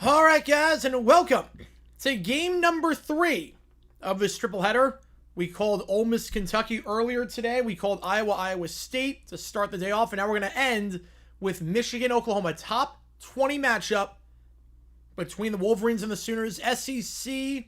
All right, guys, and welcome to game number 3 of this triple header. We called Ole Miss, Kentucky earlier today. We called Iowa, Iowa State to start the day off, and now we're going to end with Michigan, Oklahoma. Top 20 matchup between the Wolverines and the Sooners. SEC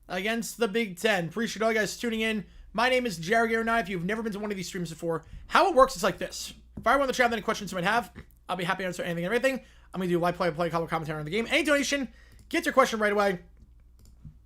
against the Big Ten. Appreciate all you guys tuning in. My name is cgiulianihpu. If you've never been to one of these streams before, how it works is like this. If I want to chat with any questions you might have, I'll be happy to answer anything and everything. I'm going to do live play, color commentary on the game. Any donation, get your question right away.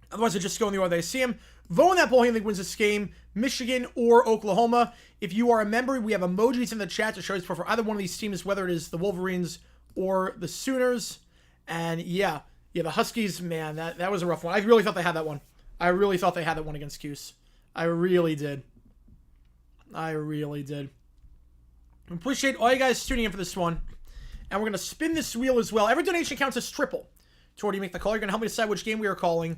Otherwise, I just go in the order they see them. Vote in that poll who you think wins this game, Michigan or Oklahoma. If you are a member, we have emojis in the chat to show support for either one of these teams, whether it is the Wolverines or the Sooners. And yeah, the Huskies, man, that was a rough one. I really thought they had that one. I really thought they had that one against Cuse. I really did. Appreciate all you guys tuning in for this one. And we're going to spin this wheel as well. Every donation counts as triple toward you make the call. You're going to help me decide which game we are calling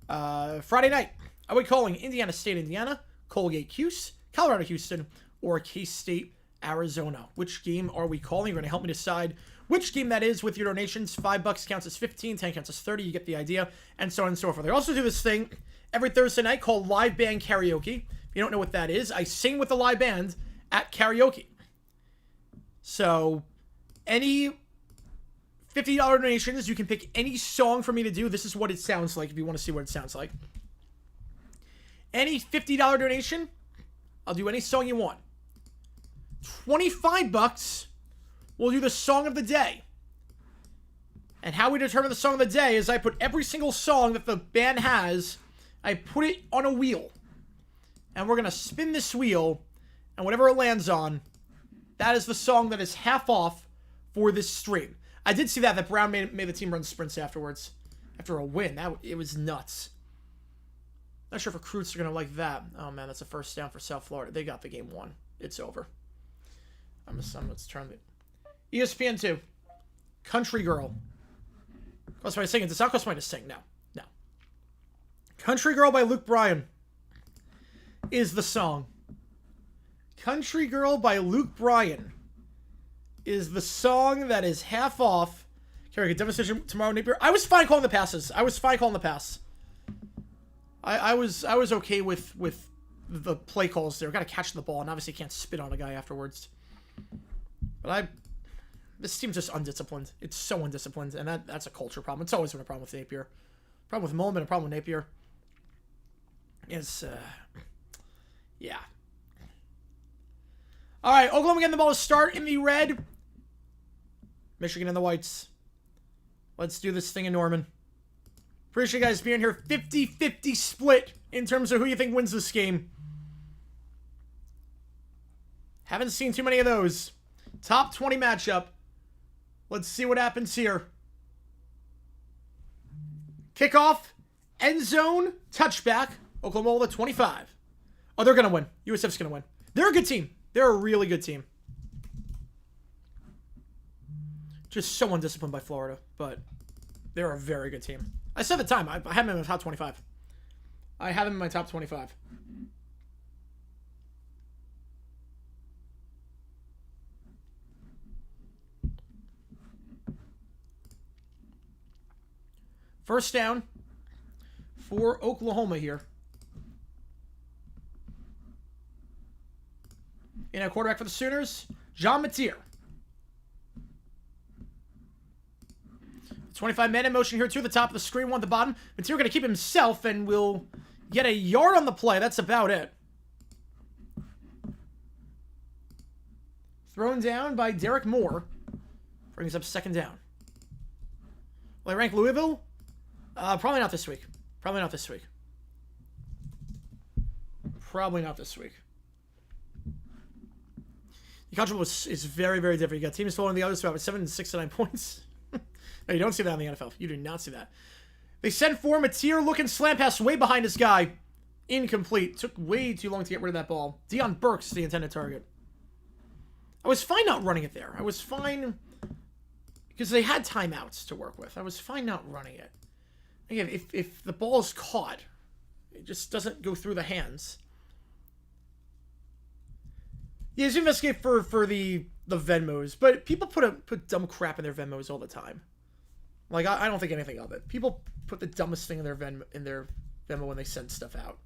Friday night. Are we calling Indiana State, Indiana, Colgate, Cuse, Colorado, Houston, or K-State, Arizona? Which game are we calling? You're going to help me decide which game that is with your donations. $5 counts as 15, 10 counts as 30. You get the idea, and so on and so forth. I also do this thing every Thursday night called Live Band Karaoke. If you don't know what that is, I sing with the live band at karaoke. So any $50 donations, you can pick any song for me to do. This is what it sounds like if you want to see what it sounds like. Any $50 donation, I'll do any song you want. $25, we'll do the song of the day. And how we determine the song of the day is I put every single song that the band has, I put it on a wheel. And we're going to spin this wheel, and whatever it lands on, That is the song that is half off for this stream. I did see that Brown made the team run sprints afterwards. After a win. It was nuts. Not sure if recruits are going to like that. Oh, man, that's a first down for South Florida. They got the game won. It's over. Let's turn it. ESPN 2. Country Girl. Cost somebody to sing it. Does not cost somebody to sing. No. No. Country Girl by Luke Bryan is the song. Country Girl by Luke Bryan is the song that is half off. Can we get devastation tomorrow, Napier? I was fine calling the passes. I was fine calling the pass. I was okay with the play calls there. Got to catch the ball, and obviously can't spit on a guy afterwards. But this team's just undisciplined. It's so undisciplined, and that's a culture problem. It's always been a problem with Napier. Problem with Mullen, a problem with Napier. Yeah. All right, Oklahoma getting the ball to start in the red. Michigan in the whites. Let's do this thing in Norman. Appreciate you guys being here. 50-50 split in terms of who you think wins this game. Haven't seen too many of those. Top 20 matchup. Let's see what happens here. Kickoff. End zone. Touchback. Oklahoma 25. Oh, they're going to win. USF's going to win. They're a good team. They're a really good team. Just so undisciplined by Florida, but they're a very good team. I said the time. I have them in my top 25. I have them in my top 25. First down for Oklahoma here. In a quarterback for the Sooners, John Mateer. 25-man in motion here, too. The top of the screen, one at the bottom. Mateer going to keep himself and will get a yard on the play. That's about it. Thrown down by Derek Moore. Brings up second down. Will I rank Louisville? Probably not this week. Probably not this week. Probably not this week. The control is very, very different. You got teams following the others about 7, 6 to 9 points. No, you don't see that in the NFL. You do not see that. They send for Mateer looking slam pass way behind his guy. Incomplete. Took way too long to get rid of that ball. Deion Burks, the intended target. I was fine not running it there. I was fine because they had timeouts to work with. I was fine not running it. Again, if the ball is caught, it just doesn't go through the hands. Yeah, just investigate for the Venmos, but people put dumb crap in their Venmos all the time. Like I don't think anything of it. People put the dumbest thing in their Venmo when they send stuff out.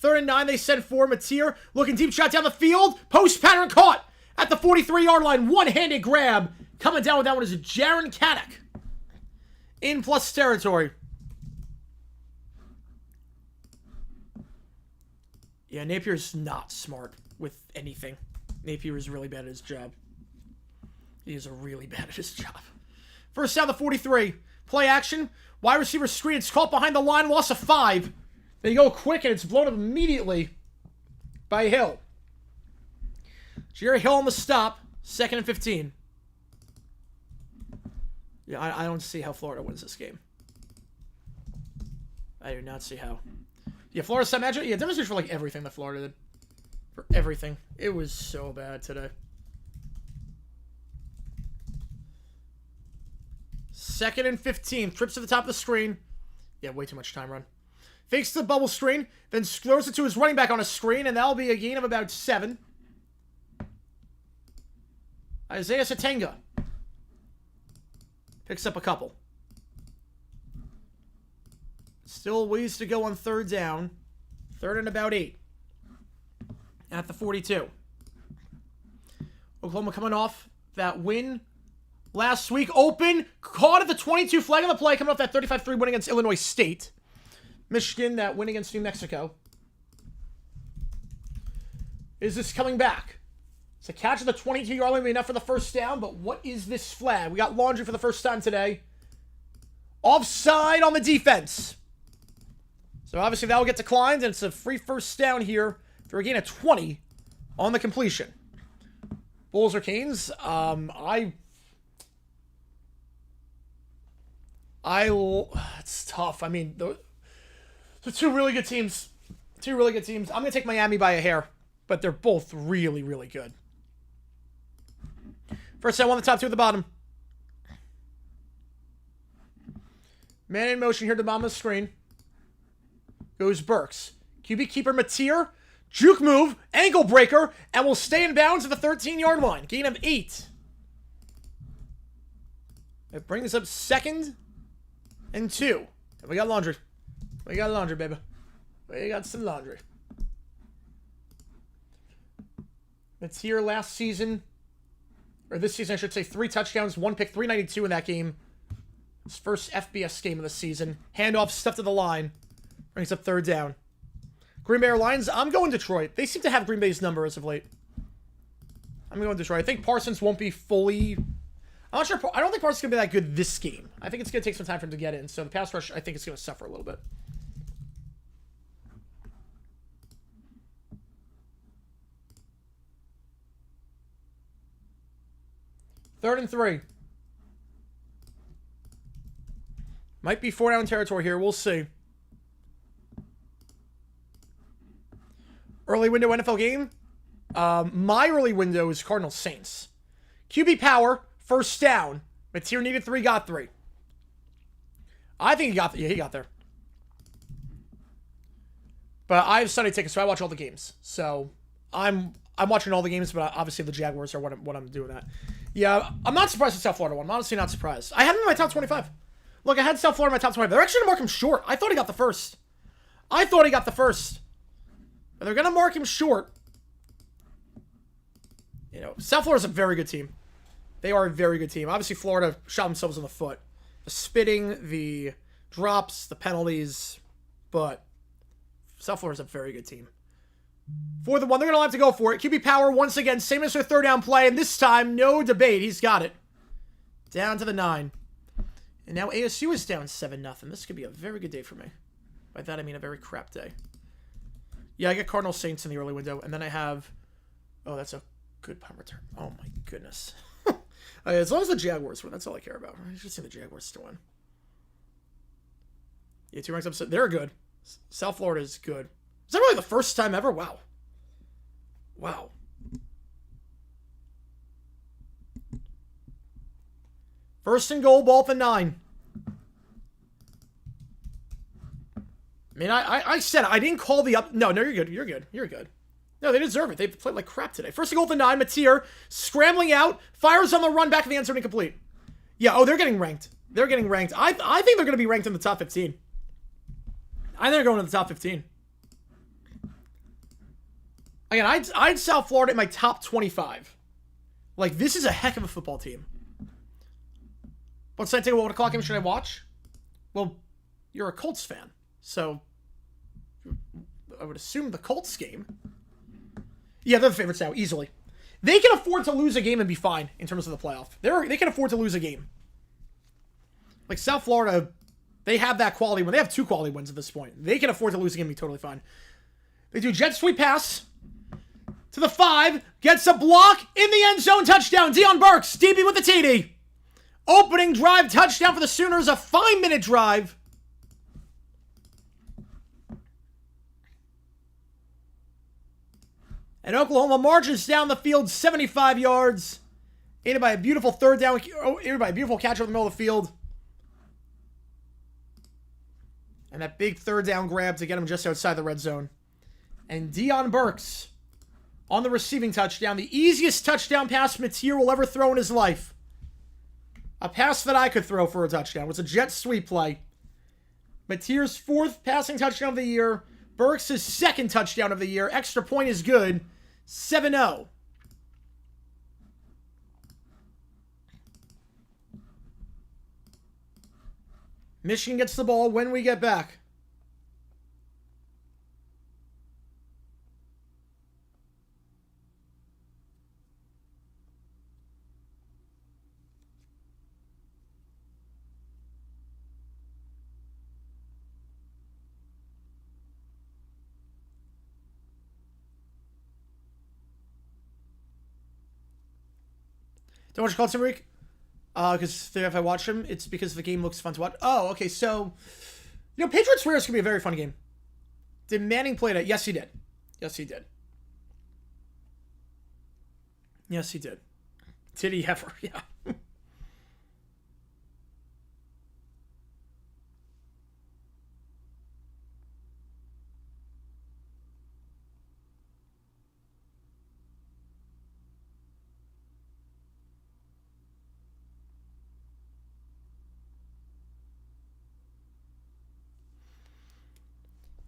3rd and 9, they send for Mateer. Looking deep shot down the field. Post pattern caught at the 43-yard line. One-handed grab. Coming down with that one is Jaron Caddick. In plus territory. Yeah, Napier's not smart with anything. Napier is really bad at his job. He is really bad at his job. First down, the 43. Play action. Wide receiver screen. It's caught behind the line. Loss of 5. They go quick, and it's blown up immediately by Hill. Jerry Hill on the stop. 2nd and 15. Yeah, I don't see how Florida wins this game. I do not see how. Yeah, Florida side matchup. Yeah, demonstration for like everything that Florida did. For everything. It was so bad today. 2nd and 15. Trips to the top of the screen. Yeah, way too much time run. Fakes the bubble screen. Then throws it to his running back on a screen. And that'll be a gain of about 7. Isaiah Satenga. Picks up a couple. Still ways to go on 3rd down. 3rd and about 8. At the 42. Oklahoma coming off that win last week. Open. Caught at the 22. Flag on the play. Coming off that 35-3 win against Illinois State. Michigan, that win against New Mexico. Is this coming back? It's a catch at the 22-yard line. Maybe enough for the first down, but what is this flag? We got laundry for the first time today. Offside on the defense. So obviously that will get declined, and it's a free first down here for a gain of 20 on the completion. Bulls or Canes? It's tough. I mean, they're two really good teams. Two really good teams. I'm going to take Miami by a hair, but they're both really, really good. First, I want the top two at the bottom. Man in motion here to the bottom of the screen. Goes Burks. QB keeper Mateer. Juke move. Ankle breaker. And will stay in bounds at the 13-yard line. Gain of 8. It brings up 2nd and 2. And we got laundry. We got laundry, baby. We got some laundry. Mateer last season, or this season I should say, 3 touchdowns, 1 pick, 392 in that game. His first FBS game of the season. Handoff, stuff to the line. Brings up 3rd down. Green Bay or Lions? I'm going Detroit. They seem to have Green Bay's number as of late. I'm going Detroit. I think Parsons won't be fully... I'm not sure. I don't think Parsons is going to be that good this game. I think it's going to take some time for him to get in. So the pass rush, I think, is going to suffer a little bit. Third and 3. Might be 4-down territory here. We'll see. Early window NFL game. My early window is Cardinals Saints. QB power, 1st down. Mateer needed 3, got 3. I think he got, he got there. But I have Sunday tickets, so I watch all the games. So I'm watching all the games, but obviously the Jaguars are what I'm doing at. Yeah, I'm not surprised with South Florida one. I'm honestly not surprised. I had him in my top 25. Look, I had South Florida in my top 25. They're actually going to mark him short. I thought he got the first. But they're going to mark him short. You know, South Florida's a very good team. They are a very good team. Obviously, Florida shot themselves in the foot. The spitting, the drops, the penalties. But South Florida's a very good team. 4th and 1, they're going to have to go for it. QB power once again, same as their 3rd down play, and this time, no debate. He's got it. Down to the 9. And now ASU is down 7-0. This could be a very good day for me. By that, I mean a very crap day. Yeah, I get Cardinals Saints in the early window, and then I have... Oh, that's a good punt return. Oh, my goodness. As long as the Jaguars win, that's all I care about. I just see the Jaguars to win. Yeah, 2 ranks up. They're good. South Florida is good. Is that really the first time ever? Wow. Wow. First and goal, ball at the 9. I mean, I said I didn't call the up. No, you're good. You're good. You're good. No, they deserve it. They played like crap today. First and goal at the 9. Mateer scrambling out, fires on the run, back of the end zone, incomplete. Yeah. Oh, they're getting ranked. They're getting ranked. I think they're going to be ranked in the top 15. I think they're going to the top 15. Again, I'd South Florida in my top 25. Like, this is a heck of a football team. What's that thing? What o'clock game should I watch? Well, you're a Colts fan, so I would assume the Colts game. Yeah, they're the favorites now, easily. They can afford to lose a game and be fine in terms of the playoff. They can afford to lose a game. Like, South Florida, they have that quality win. They have 2 quality wins at this point. They can afford to lose a game and be totally fine. They do jet sweep pass to the 5. Gets a block in the end zone. Touchdown. Deion Burks. DB with the TD. Opening drive touchdown for the Sooners. A 5-minute drive. And Oklahoma marches down the field 75 yards. Aided by a beautiful third down. Aided by a beautiful catch over the middle of the field. And that big 3rd down grab to get him just outside the red zone. And Deion Burks on the receiving touchdown. The easiest touchdown pass Mateer will ever throw in his life. A pass that I could throw for a touchdown. It was a jet sweep play. Mateer's 4th passing touchdown of the year. Burks' 2nd touchdown of the year. Extra point is good. 7-0. Michigan gets the ball when we get back. Don't watch Colts every week? Because if I watch them, it's because the game looks fun to watch. Oh, okay, so... Patriots Raiders can be a very fun game. Did Manning play that? Yes, he did. Yes, he did. Yes, he did. Did he ever? Yeah.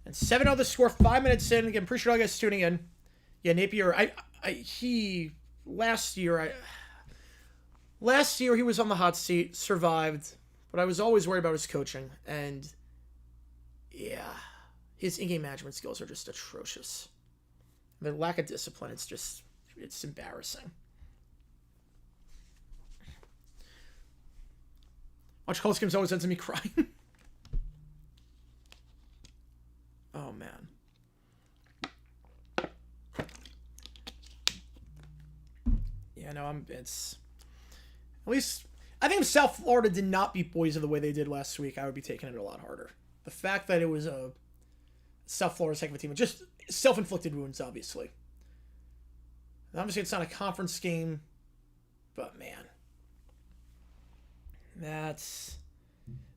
And 7-0 the score, 5 minutes in. Again, appreciate all you guys tuning in. Yeah, Napier, last year he was on the hot seat, survived, but I was always worried about his coaching. And yeah, his in-game management skills are just atrocious. The lack of discipline, it's embarrassing. Watch Colts games always ends in me crying. Oh, man. Yeah, no, at least, I think if South Florida did not beat Boise the way they did last week, I would be taking it a lot harder. The fact that it was a South Florida second team, just self-inflicted wounds, obviously. And obviously, it's not a conference game, but man. That's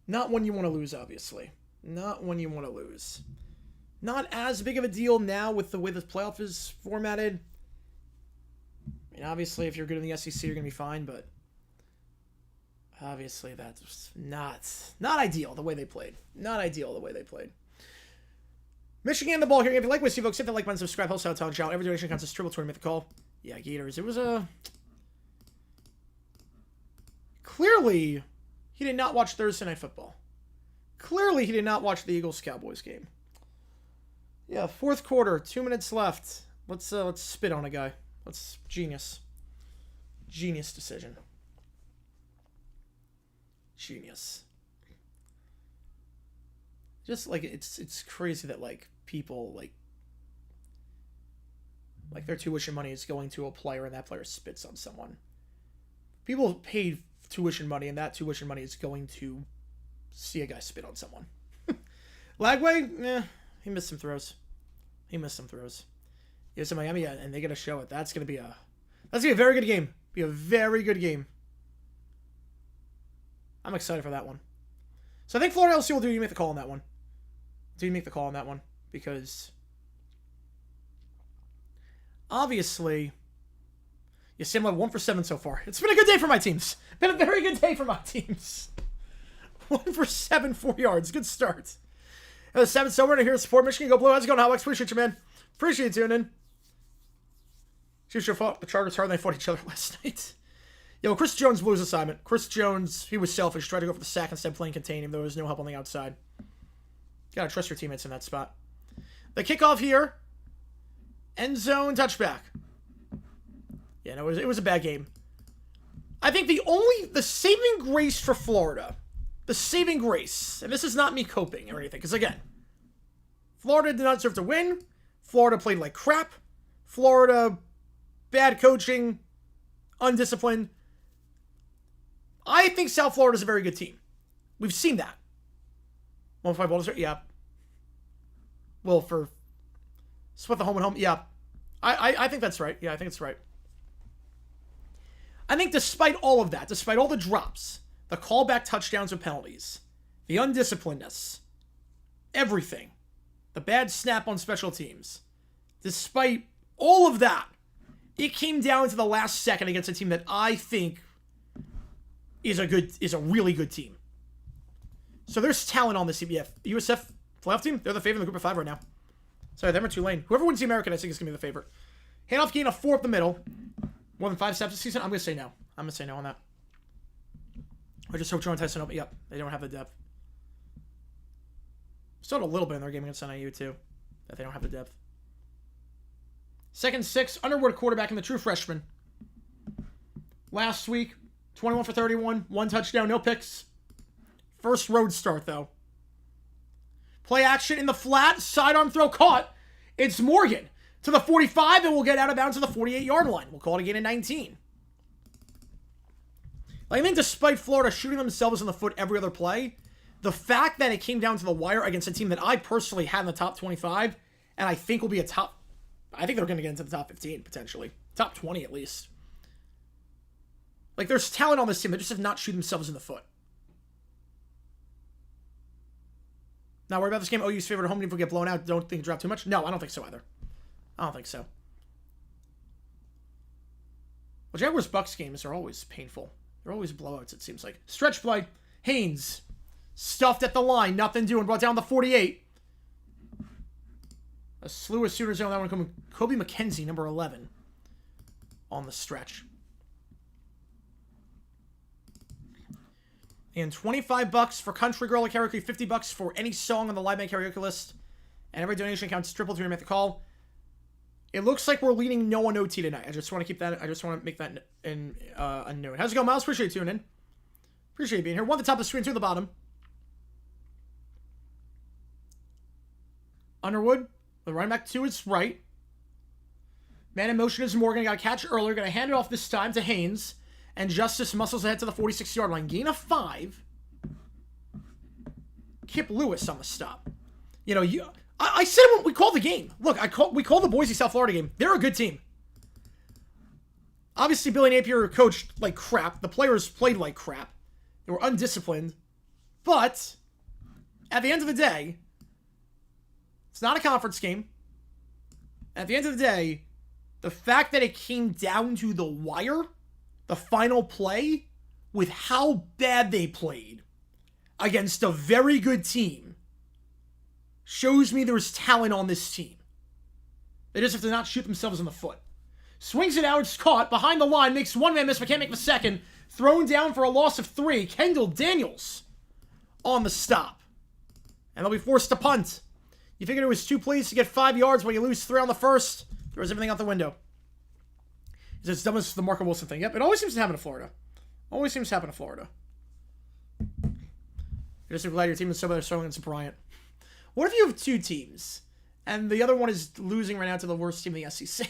not one you want to lose, obviously. Not one you want to lose. Not as big of a deal now with the way the playoff is formatted. I mean, obviously, if you're good in the SEC, you're going to be fine, but obviously that's not ideal the way they played. Not ideal the way they played. Michigan the ball here. If you like what you see, folks, hit the like button, subscribe, helps out, tell every donation counts as triple tournament the call. Yeah, Gators. It was clearly, he did not watch Thursday Night Football. Clearly, he did not watch the Eagles-Cowboys game. Yeah, fourth quarter, 2 minutes left. Let's spit on a guy. Genius decision. Genius. Just like it's crazy that like people like their tuition money is going to a player and that player spits on someone. People paid tuition money and that tuition money is going to see a guy spit on someone. Lagway, he missed some throws. He was in Miami, and they're gonna show it. That's gonna be a very good game. Be a very good game. I'm excited for that one. So I think Florida LSU will do. You make the call on that one. Do you make the call on that one? Because obviously, you see, I'm like 1 for 7 so far. It's been a good day for my teams. Been a very good day for my teams. 1 for 7, 4 yards. Good start. 7 so we're here to support Michigan. Go Blue. How's it going, Alex? Appreciate you, man. Appreciate you tuning in. Future fought the Chargers harder than they fought each other last night. Yo, Chris Jones blew his assignment. Chris Jones, he was selfish. Tried to go for the sack instead of playing contain, even though there was no help on the outside. Gotta trust your teammates in that spot. The kickoff here. End zone touchback. Yeah, no, it was a bad game. I think the saving grace for Florida, the saving grace, and this is not me coping or anything, because again, Florida did not deserve to win. Florida played like crap. Florida, bad coaching, undisciplined. I think South Florida is a very good team. We've seen that. 1-5 ball start, yeah. Well, for split the home and home, yeah. I think that's right. Yeah, I think it's right. I think despite all of that, despite all the drops, the callback touchdowns and penalties, the undisciplinedness, everything, the bad snap on special teams, despite all of that, it came down to the last second against a team that I think is a really good team. So there's talent on this team. Yeah, USF playoff team, they're the favorite in the group of 5 right now. Sorry, them or Tulane. Whoever wins the American, I think is going to be the favorite. Handoff gain of 4 up the middle. More than 5 steps this season? I'm going to say no. I'm going to say no on that. I just hope Jordan Tyson up. Yep, they don't have the depth. Still had a little bit in their game against NIU, too. That they don't have the depth. 2nd 6, Underwood quarterback and the true freshman. Last week, 21 for 31, 1 touchdown, no picks. First road start, though. Play action in the flat, sidearm throw caught. It's Morgan to the 45, and we'll get out of bounds to the 48-yard line. We'll call it a gain of 19. Like, I think despite Florida shooting themselves in the foot every other play, the fact that it came down to the wire against a team that I personally had in the top 25, and I think will be I think they're going to get into the top 15, potentially. Top 20, at least. Like, there's talent on this team. They just have not shoot themselves in the foot. Now, worry about this game. OU's favorite home team will get blown out. Don't think it dropped too much? No, I don't think so either. I don't think so. Well, Jaguars-Bucks games are always painful. They're always blowouts, it seems like. Stretch play. Haynes. Stuffed at the line. Nothing doing. Brought down the 48. A slew of Sooners on that one coming. Kobe McKenzie, number 11. On the stretch. And $25 for Country Girl Karaoke, $50 for any song on the Live Band Karaoke list. And every donation counts triple to make the call. It looks like we're leaning no on OT tonight. I just want to keep that. I just want to make that in a note. How's it going, Miles? Appreciate you tuning in. Appreciate you being here. One at the top of the screen, two at the bottom. Underwood, the running back two is right. Man in motion is Morgan. Got a catch earlier. Going to hand it off this time to Haynes. And Justice muscles ahead to the 46-yard line. Gain of 5. Kip Lewis on the stop. You know, I said when we called the game. Look, we called the Boise, South Florida game. They're a good team. Obviously, Billy Napier coached like crap. The players played like crap. They were undisciplined. But, at the end of the day, it's not a conference game. At the end of the day, the fact that it came down to the wire, the final play, with how bad they played against a very good team, shows me there's talent on this team. They just have to not shoot themselves in the foot. Swings it out, it's caught, behind the line, makes one man miss, but can't make the second. Thrown down for a loss of 3. Kendall Daniels on the stop. And they'll be forced to punt. You figured it was 2 plays to get 5 yards when you lose 3 on the first. Throws everything out the window. It's dumb as the Marco Wilson thing. Yep, it always seems to happen to Florida. Always seems to happen to Florida. You're just glad your team is so better struggling against Bryant. What if you have 2 teams, and the other one is losing right now to the worst team in the SEC?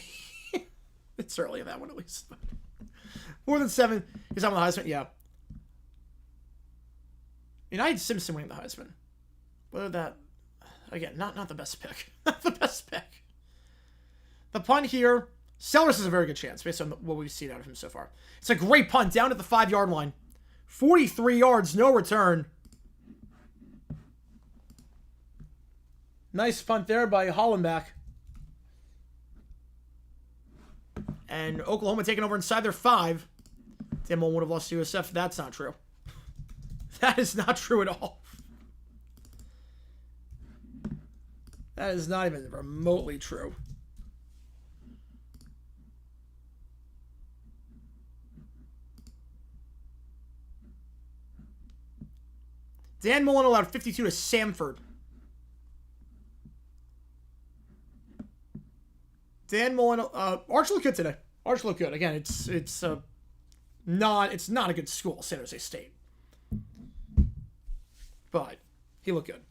It's early in that one, at least. More than 7. He's on the Heisman? Yeah. United Simpson winning the Heisman. Whether that... Again, not the best pick. Not the best pick. The punt here... Sellers has a very good chance, based on what we've seen out of him so far. It's a great punt, down at the 5-yard line. 43 yards, no return. Nice punt there by Hollenbach. And Oklahoma taking over inside their 5. Dan Mullen would have lost to USF. That's not true. That is not true at all. That is not even remotely true. Dan Mullen allowed 52 to Samford. Dan Mullen, Arch looked good today. Arch looked good. Again, it's not a good school, San Jose State. But he looked good.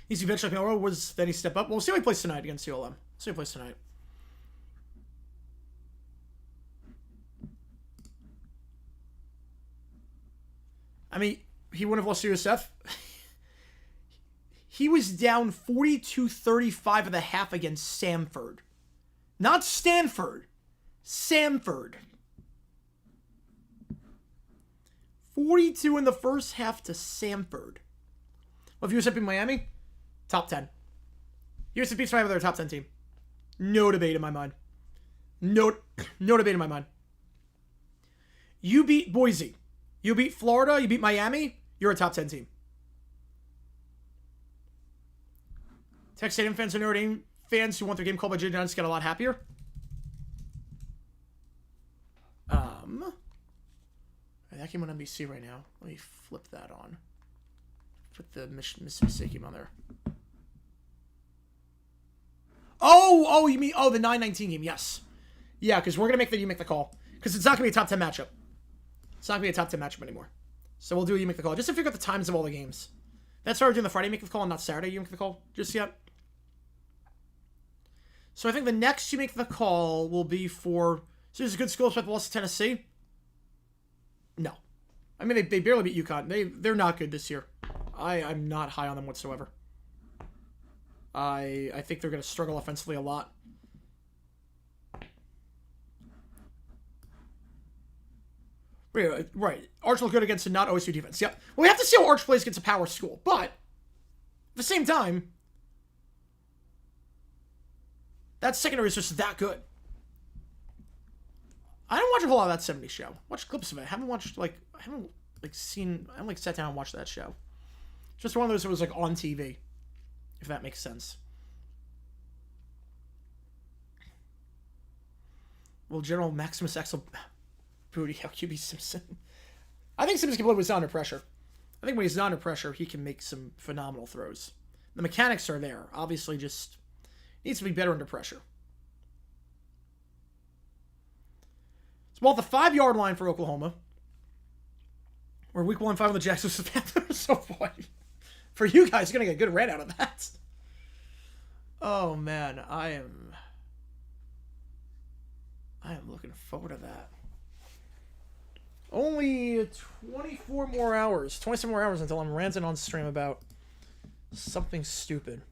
He's eventually was then he step up. We'll see how he plays tonight against ULM. See how he plays tonight. I mean, he wouldn't have lost to USF. He was down 42-35 at the half against Samford. Not Stanford. Samford. 42 in the first half to Samford. Well, if USF beat Miami, top 10. USF beats Miami, they're a top 10 team. No debate in my mind. No debate in my mind. You beat Boise. You beat Florida. You beat Miami. You're a top 10 team. Texas A&M fans and Notre Dame fans who want their game called by Jay Johnson get a lot happier. That game on NBC right now. Let me flip that on. Put the Mississippi State game on there. Oh, you mean, the 9-19 game, yes. Yeah, because we're going to make the call. Because it's not going to be a top 10 matchup. It's not going to be a top 10 matchup anymore. So we'll do you make the call. Just to figure out the times of all the games. That's why we're doing the Friday make the call and not Saturday you make the call just yet. So I think the next you make the call will be for... So there's a good school with lost to Tennessee. No. I mean, they barely beat UConn. They're not good this year. I'm not high on them whatsoever. I think they're going to struggle offensively a lot. Right. Arch will good against a not OSU defense. Yep. Well, we have to see how Arch plays against a power school. But, at the same time, that secondary is just that good. I don't watch a whole lot of that 70s show. Watch clips of it. I haven't sat down and watched that show. It's just one of those that was like on TV, if that makes sense. Well, General Maximus Axel Booty, how QB Simpson. I think Simpson can play when he's not under pressure. I think when he's not under pressure, he can make some phenomenal throws. The mechanics are there. Obviously, just needs to be better under pressure. It's about the 5-yard line for Oklahoma. We're week 1-5 on the Jacksonville Panthers. So boy, for you guys, you're gonna get a good rant out of that. Oh man, I am looking forward to that. Only 24 more hours, 27 more hours until I'm ranting on stream about something stupid.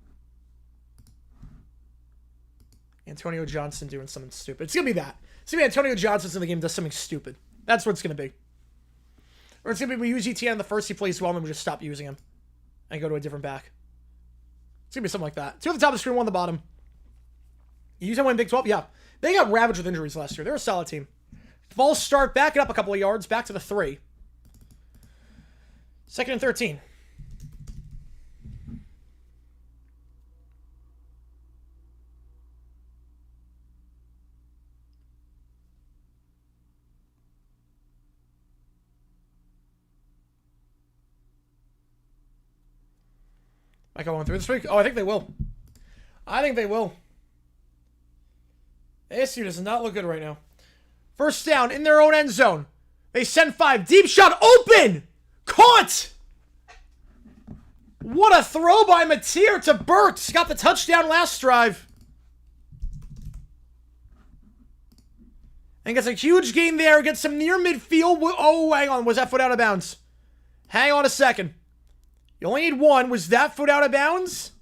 Antonio Johnson doing something stupid. It's going to be that. It's going to be Antonio Johnson's in the game does something stupid. That's what it's going to be. Or it's going to be we use ETN in the first, he plays well, and then we just stop using him. And go to a different back. It's going to be something like that. 2 at the top of the screen, 1 on the bottom. You use them win Big 12? Yeah. They got ravaged with injuries last year. They're a solid team. False start, back it up a couple of yards, back to the 3. 2nd and 13. Might go on through this week. Oh, I think they will. I think they will. ASU does not look good right now. First down in their own end zone. They send 5. Deep shot open. Caught. What a throw by Mateer to Burks. Got the touchdown last drive. And gets a huge gain there. Gets some near midfield. Oh, hang on. Was that foot out of bounds? Hang on a second. You only need 1. Was that foot out of bounds?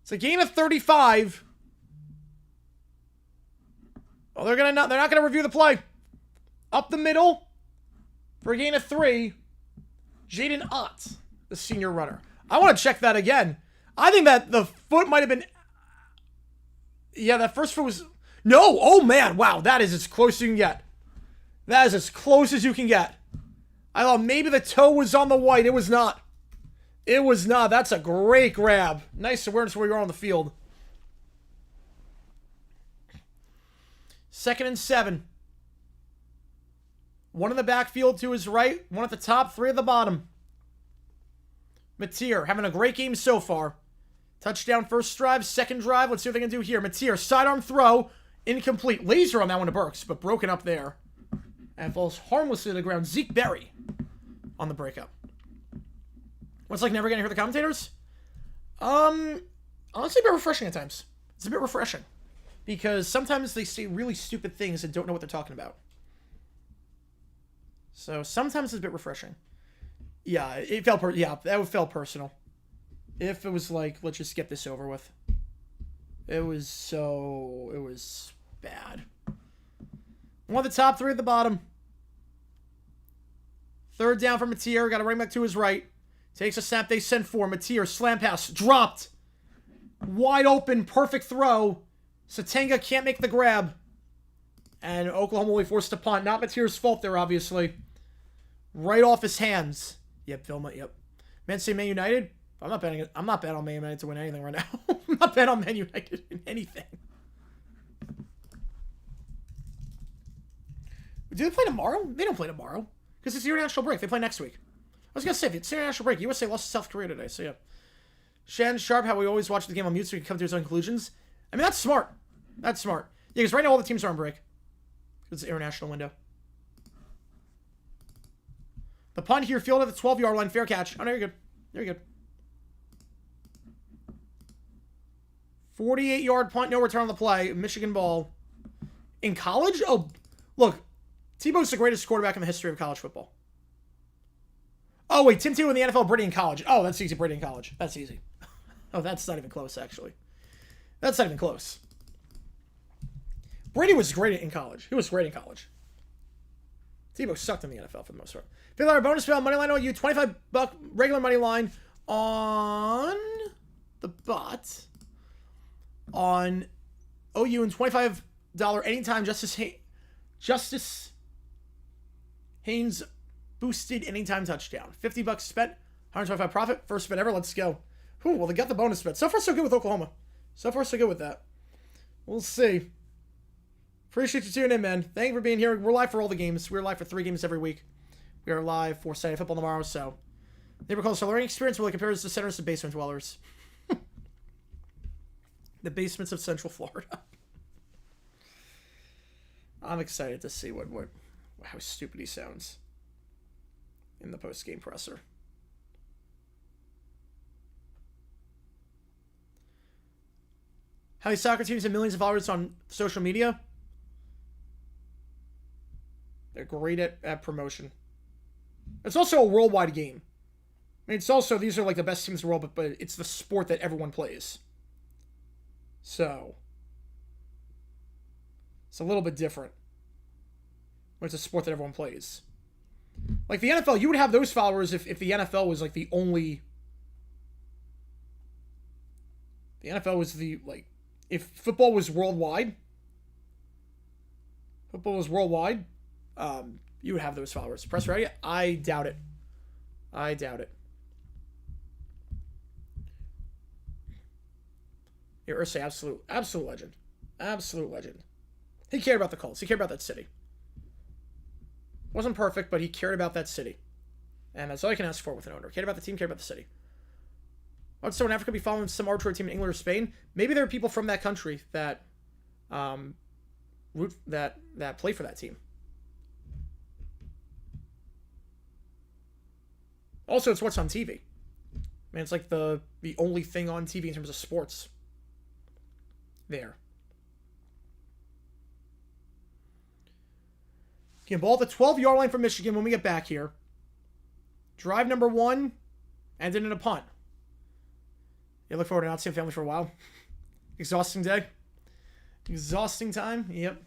It's a gain of 35. Oh, they're not gonna review the play. Up the middle for a gain of 3. Jaden Ott, the senior runner. I want to check that again. I think that the foot might have been. Yeah, that first foot was. No. Oh man. Wow. That is as close as you can get. That is as close as you can get. I thought maybe the toe was on the white. It was not. It was not. That's a great grab. Nice awareness where you are on the field. 2nd and 7. 1 in the backfield to his right. 1 at the top. 3 at the bottom. Mateer having a great game so far. Touchdown first drive. Second drive. Let's see what they can do here. Mateer sidearm throw. Incomplete. Laser on that one to Burks, but broken up there. And falls harmlessly to the ground. Zeke Berry on the breakup. What's like never gonna hear the commentators? Honestly, a bit refreshing at times. It's a bit refreshing. Because sometimes they say really stupid things and don't know what they're talking about. So sometimes it's a bit refreshing. Yeah, it felt that felt personal. If it was like, let's just get this over with. It was bad. 1 at the top, 3 at the bottom. 3rd down for Mateer. Got a running back to his right. Takes a snap. They send 4. Mateer, slam pass. Dropped. Wide open. Perfect throw. Satenga can't make the grab. And Oklahoma will be forced to punt. Not Mateer's fault there, obviously. Right off his hands. Yep, Vilma, yep. Man City Man United? I'm not betting on Man United to win anything right now. I'm not betting on Man United in anything. Do they play tomorrow? They don't play tomorrow. Because it's the international break. They play next week. I was going to say, if it's international break, USA lost to South Korea today, so yeah. Shannon Sharp, how we always watch the game on mute so we can come to his own conclusions. I mean, that's smart. That's smart. Yeah, because right now all the teams are on break. It's the international window. The punt here, field at the 12-yard line, fair catch. Oh, no, you're good. You're good. 48-yard punt, no return on the play. Michigan ball. In college? Oh, look. Tebow's the greatest quarterback in the history of college football. Oh, wait, Tim Tebow in the NFL, Brady in college. Oh, that's easy, Brady in college. That's easy. Oh, that's not even close, actually. That's not even close. Brady was great in college. He was great in college. Tebow sucked in the NFL for the most part. $50 bonus spell, money line OU, $25 regular money line on the bot. On OU and $25 anytime Justice Haynes boosted anytime touchdown. $50 spent, 125 profit, first spin ever. Let's go. Whew, well, they got the bonus bet. So far, so good with Oklahoma. So far, so good with that. We'll see. Appreciate you tuning in, man. Thank you for being here. We're live for all the games. We're live for 3 games every week. We are live for Saturday football tomorrow, so neighbor calls for learning experience really compares the centers to basement dwellers. The basements of Central Florida. I'm excited to see how stupid he sounds in the post-game presser. How these soccer teams have millions of followers on social media. They're great at promotion. It's also a worldwide game. I mean, it's also, these are like the best teams in the world, but it's the sport that everyone plays. So, it's a little bit different when it's a sport that everyone plays. Like the NFL, you would have those followers if the NFL was like the only... The NFL was the, like, if football was worldwide, you would have those followers. Press ready? I doubt it. I doubt it. Yeah, Ursay, absolute legend. Absolute legend. He cared about the Colts. He cared about that city. Wasn't perfect, but he cared about that city. And that's all you can ask for with an owner. Cared about the team, cared about the city. Would someone in Africa be following some arbitrary team in England or Spain? Maybe there are people from that country that that play for that team. Also, it's what's on TV. Man, it's like the only thing on TV in terms of sports. There. Get ball at the 12-yard line for Michigan when we get back here. Drive number 1, ended in a punt. You look forward to not seeing family for a while. Exhausting day. Exhausting time. Yep.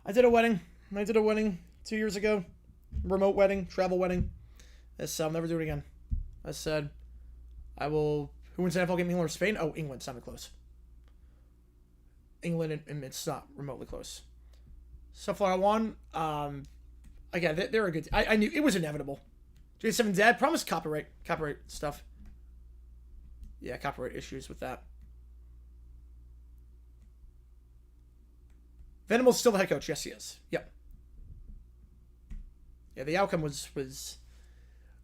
I did a wedding 2 years ago. Remote wedding, travel wedding. I'll never do it again. I said, I will... Who wins the NFL game, England or Spain? Oh, England. It's not even close. England, and it's not remotely close. So far, I won. Again, they're a good... I knew it was inevitable. J7 Dad promised copyright stuff. Yeah, copyright issues with that. Venables still the head coach. Yes, he is. Yep. Yeah, the outcome was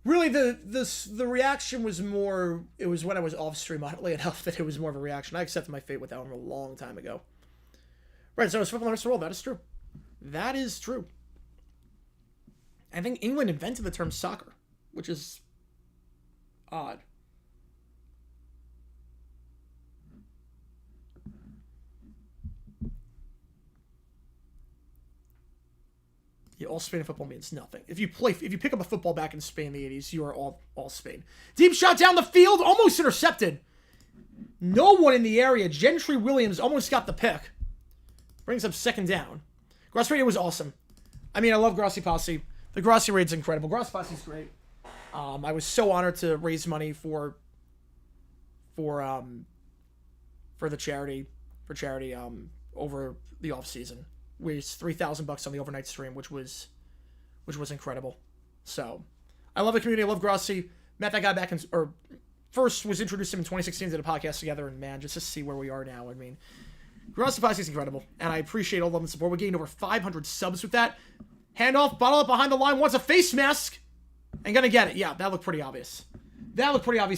really the reaction was more. It was when I was off stream, oddly enough, that it was more of a reaction. I accepted my fate with that one a long time ago. Right, so it's football in the rest of the world. That is true. That is true. I think England invented the term soccer, which is odd. Yeah, all Spain football means nothing. If you pick up a football back in Spain in the 80s, you are all Spain. Deep shot down the field, almost intercepted. No one in the area. Gentry Williams almost got the pick. Brings up second down. Grossi Radio was awesome. I mean, I love Grossi Posse. The Grossi raid's incredible. Grossi Posse's great. I was so honored to raise money for the charity over the off season. Raised $3,000 on the overnight stream, which was incredible. So I love the community. I love Grossi. Met that guy back first was introduced to him in 2016 to the podcast together, and man, just to see where we are now. I mean, Grossi Posse is incredible, and I appreciate all of the support. We gained over 500 subs with that. Handoff, bottle up behind the line, wants a face mask, and gonna get it. Yeah, that looked pretty obvious.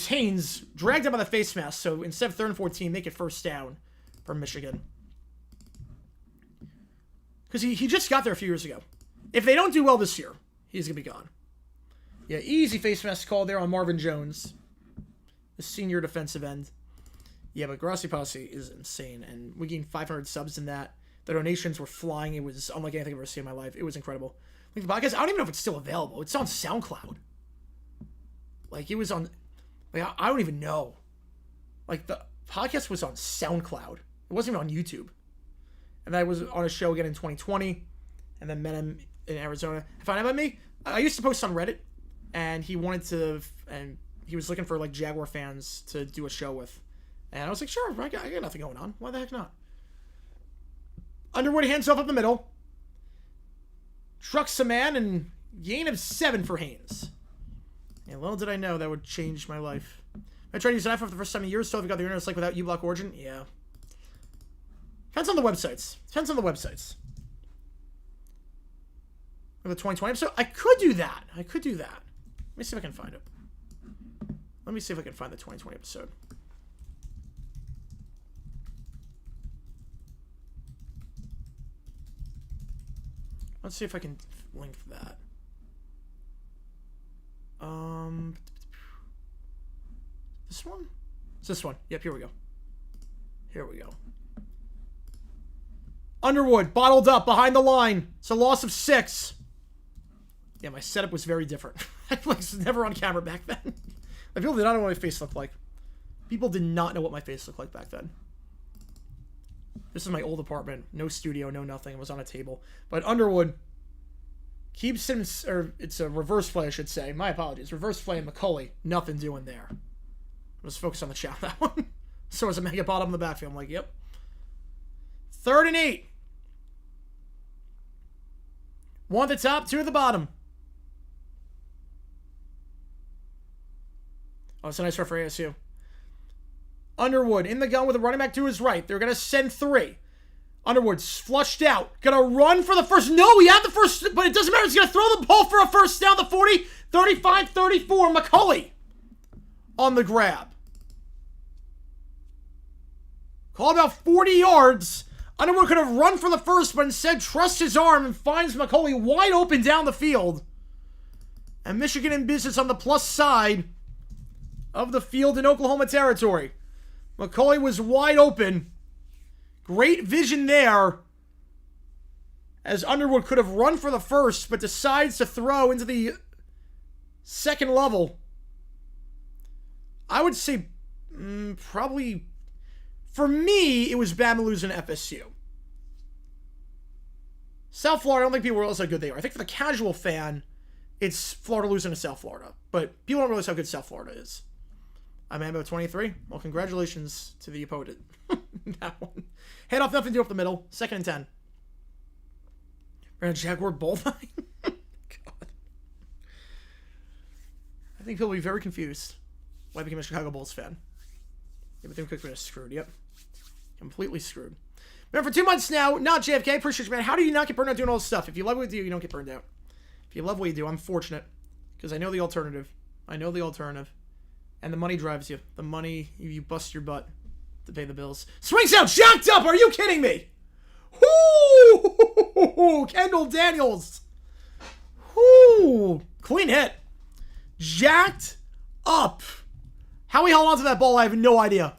Haynes dragged him by the face mask, so instead of 3rd and 14, make it first down for Michigan. Because he just got there a few years ago. If they don't do well this year, he's going to be gone. Yeah, easy face mask call there on Marvin Jones, the senior defensive end. Yeah, but Grossi Posse is insane, and we gained 500 subs in that. The donations were flying. It was unlike anything I've ever seen in my life. It was incredible. Like the podcast, I don't even know if it's still available. It's on SoundCloud. Like it was on, like I don't even know. Like the podcast was on SoundCloud. It wasn't even on YouTube. And I was on a show again in 2020, and then met him in Arizona. Found out about me. I used to post on Reddit, and he wanted to, and he was looking for like Jaguar fans to do a show with. And I was like, sure, I got nothing going on. Why the heck not? Underwood hands off up the middle. Trucks a man, and gain of 7 for Haynes. And little did I know that would change my life. I tried to use an iPhone for the first time in years, so if you got the internet like without uBlock Origin, yeah. Depends on the websites. Depends on the websites. The 2020 episode? I could do that. Let me see if I can find it. Let me see if I can find the 2020 episode. Let's see if I can link that. This one? It's this one. Yep, here we go. Underwood, bottled up, behind the line. It's a loss of 6. Yeah, my setup was very different. I was never on camera back then. Like, people did not know what my face looked like. People did not know what my face looked like back then. This is my old apartment. No studio, no nothing. It was on a table. But Underwood keeps him, or it's a reverse play, I should say. My apologies. Reverse play and McCulley. Nothing doing there. Let's focus on the chat that one. So as a mega bottom in the backfield. I'm like, yep. 3rd and 8. 1 at the top, 2 at the bottom. Oh, it's a nice run for ASU. Underwood in the gun with a running back to his right. They're going to send 3. Underwood's flushed out. Going to run for the first. No, he had the first, but it doesn't matter. He's going to throw the ball for a first down. The 40, 35, 34. McCulley on the grab. Call about 40 yards. Underwood could have run for the first, but instead trusts his arm and finds McCulley wide open down the field. And Michigan in business on the plus side of the field in Oklahoma territory. McCulley was wide open. Great vision there. As Underwood could have run for the first, but decides to throw into the second level. I would say probably, for me, it was Bama losing to FSU. South Florida, I don't think people realize how good they are. I think for the casual fan, it's Florida losing to South Florida. But people don't realize how good South Florida is. I'm Ambo 23. Well, congratulations to the opponent. That one. Head off, nothing to do up the middle. 2nd and 10. We're in a Jaguar bullfight. God. I think people will be very confused why I became a Chicago Bulls fan. Yeah, but they were screwed. Yep. Completely screwed. Man, for 2 months now, not JFK. Appreciate you, man. How do you not get burned out doing all this stuff? If you love what you do, you don't get burned out. If you love what you do, I'm fortunate. Because I know the alternative. And the money drives you. The money, you bust your butt to pay the bills. Swings out, jacked up! Are you kidding me? Whoo! Kendall Daniels. Whoo! Clean hit. Jacked up. How he held on to that ball, I have no idea.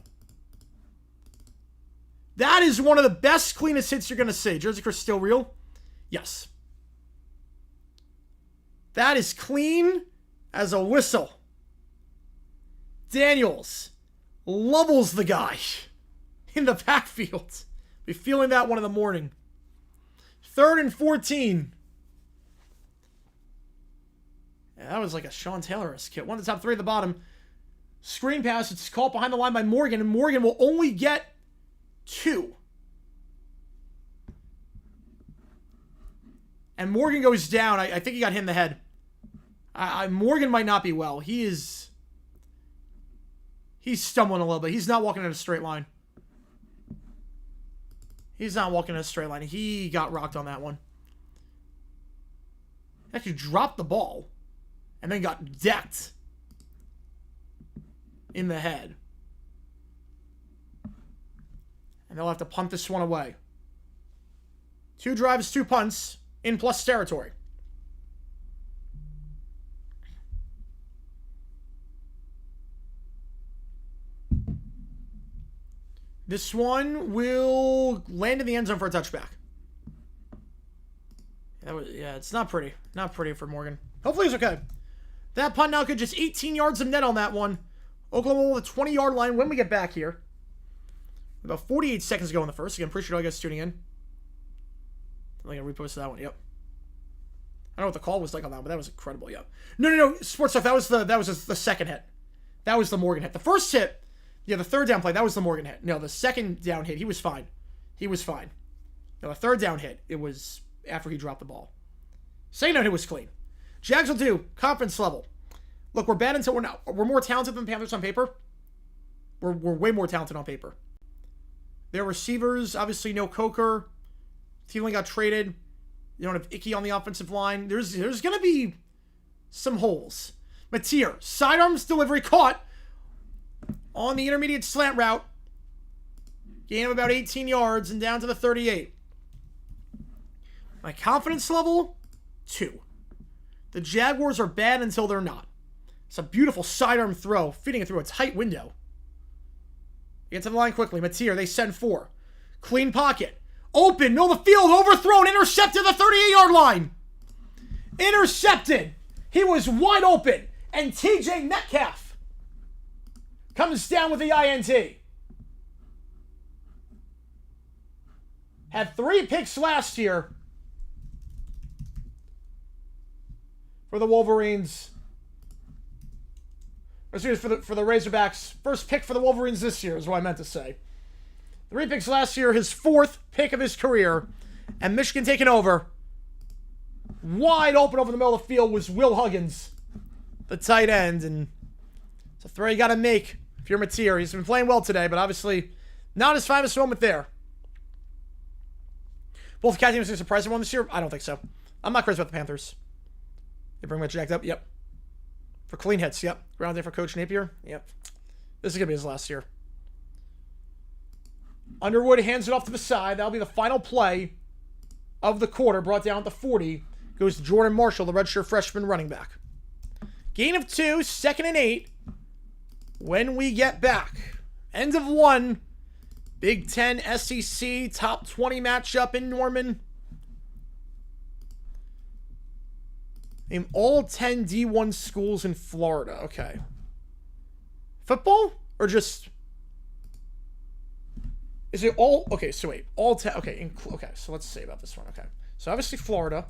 That is one of the best, cleanest hits you're going to see. Jersey Chris still real? Yes. That is clean as a whistle. Daniels levels the guy in the backfield. Be feeling that one in the morning. 3rd and 14. Yeah, that was like a Sean Taylor-esque hit. 1 at the top, 3 at the bottom. Screen pass. It's caught behind the line by Morgan, and Morgan will only get 2. And Morgan goes down. I think he got hit in the head. Morgan might not be well. He's stumbling a little bit. He's not walking in a straight line. He got rocked on that one. Actually dropped the ball. And then got decked in the head. And they'll have to punt this one away. 2 drives, 2 punts in plus territory. This one will land in the end zone for a touchback. Yeah, it's not pretty. Not pretty for Morgan. Hopefully he's okay. That punt now could just 18 yards of net on that one. Oklahoma with a 20-yard line when we get back here. About 48 seconds to go in the first. Again, appreciate all you guys tuning in. I think I reposted that one. Yep. I don't know what the call was like on that, but that was incredible. Yep. No. Sports stuff. That was the second hit. That was the Morgan hit. The first hit, yeah, the third down play, that was the Morgan hit. No, the second down hit, he was fine. No, the third down hit, it was after he dropped the ball. Second down hit was clean. Jags will do. Confidence level. Look, we're bad until we're not. We're more talented than Panthers on paper. We're way more talented on paper. Their receivers, obviously no Coker. Thielen got traded. You don't have Icky on the offensive line. There's going to be some holes. Mateer, sidearms delivery caught on the intermediate slant route. Gain of about 18 yards and down to the 38. My confidence level, 2. The Jaguars are bad until they're not. It's a beautiful sidearm throw, feeding it through a tight window. Get to the line quickly. Mateer, they send 4. Clean pocket. Open, middle of the field, overthrown, intercepted the 38-yard line. Intercepted. He was wide open. And TJ Metcalf comes down with the INT. Had 3 picks last year for the Wolverines. Or excuse me, for the Razorbacks. First pick for the Wolverines this year is what I meant to say. 3 picks last year, his 4th pick of his career. And Michigan taking over. Wide open over the middle of the field was Will Huggins, the tight end. And it's a throw you got to make if you're Mateer. He's been playing well today, but obviously not his finest moment there. Both cat teams are surprising one this year? I don't think so. I'm not crazy about the Panthers. They bring my jacked up? Yep. For clean hits, yep. Ground day for Coach Napier? Yep. This is going to be his last year. Underwood hands it off to the side. That'll be the final play of the quarter. Brought down at the 40. Goes to Jordan Marshall, the redshirt freshman running back. Gain of 2, 2nd and 8. When we get back. End of 1. Big Ten SEC top 20 matchup in Norman. Name all 10 D1 schools in Florida. Okay. Football? Or just... Is it all... Okay, so wait. All 10... Okay, okay, so let's say about this one. Okay. So obviously Florida.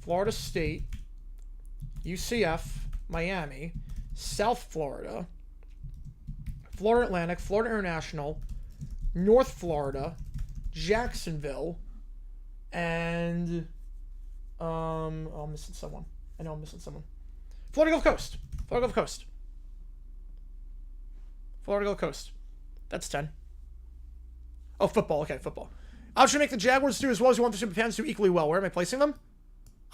Florida State. UCF. Miami. South Florida. Florida Atlantic. Florida International. North Florida, Jacksonville, and I'm missing someone. I know I'm missing someone. Florida Gulf Coast. Florida Gulf Coast. Florida Gulf Coast. That's 10. Oh, football. Okay, football. I should make the Jaguars do as well as you want the Super Panthers do equally well. Where am I placing them?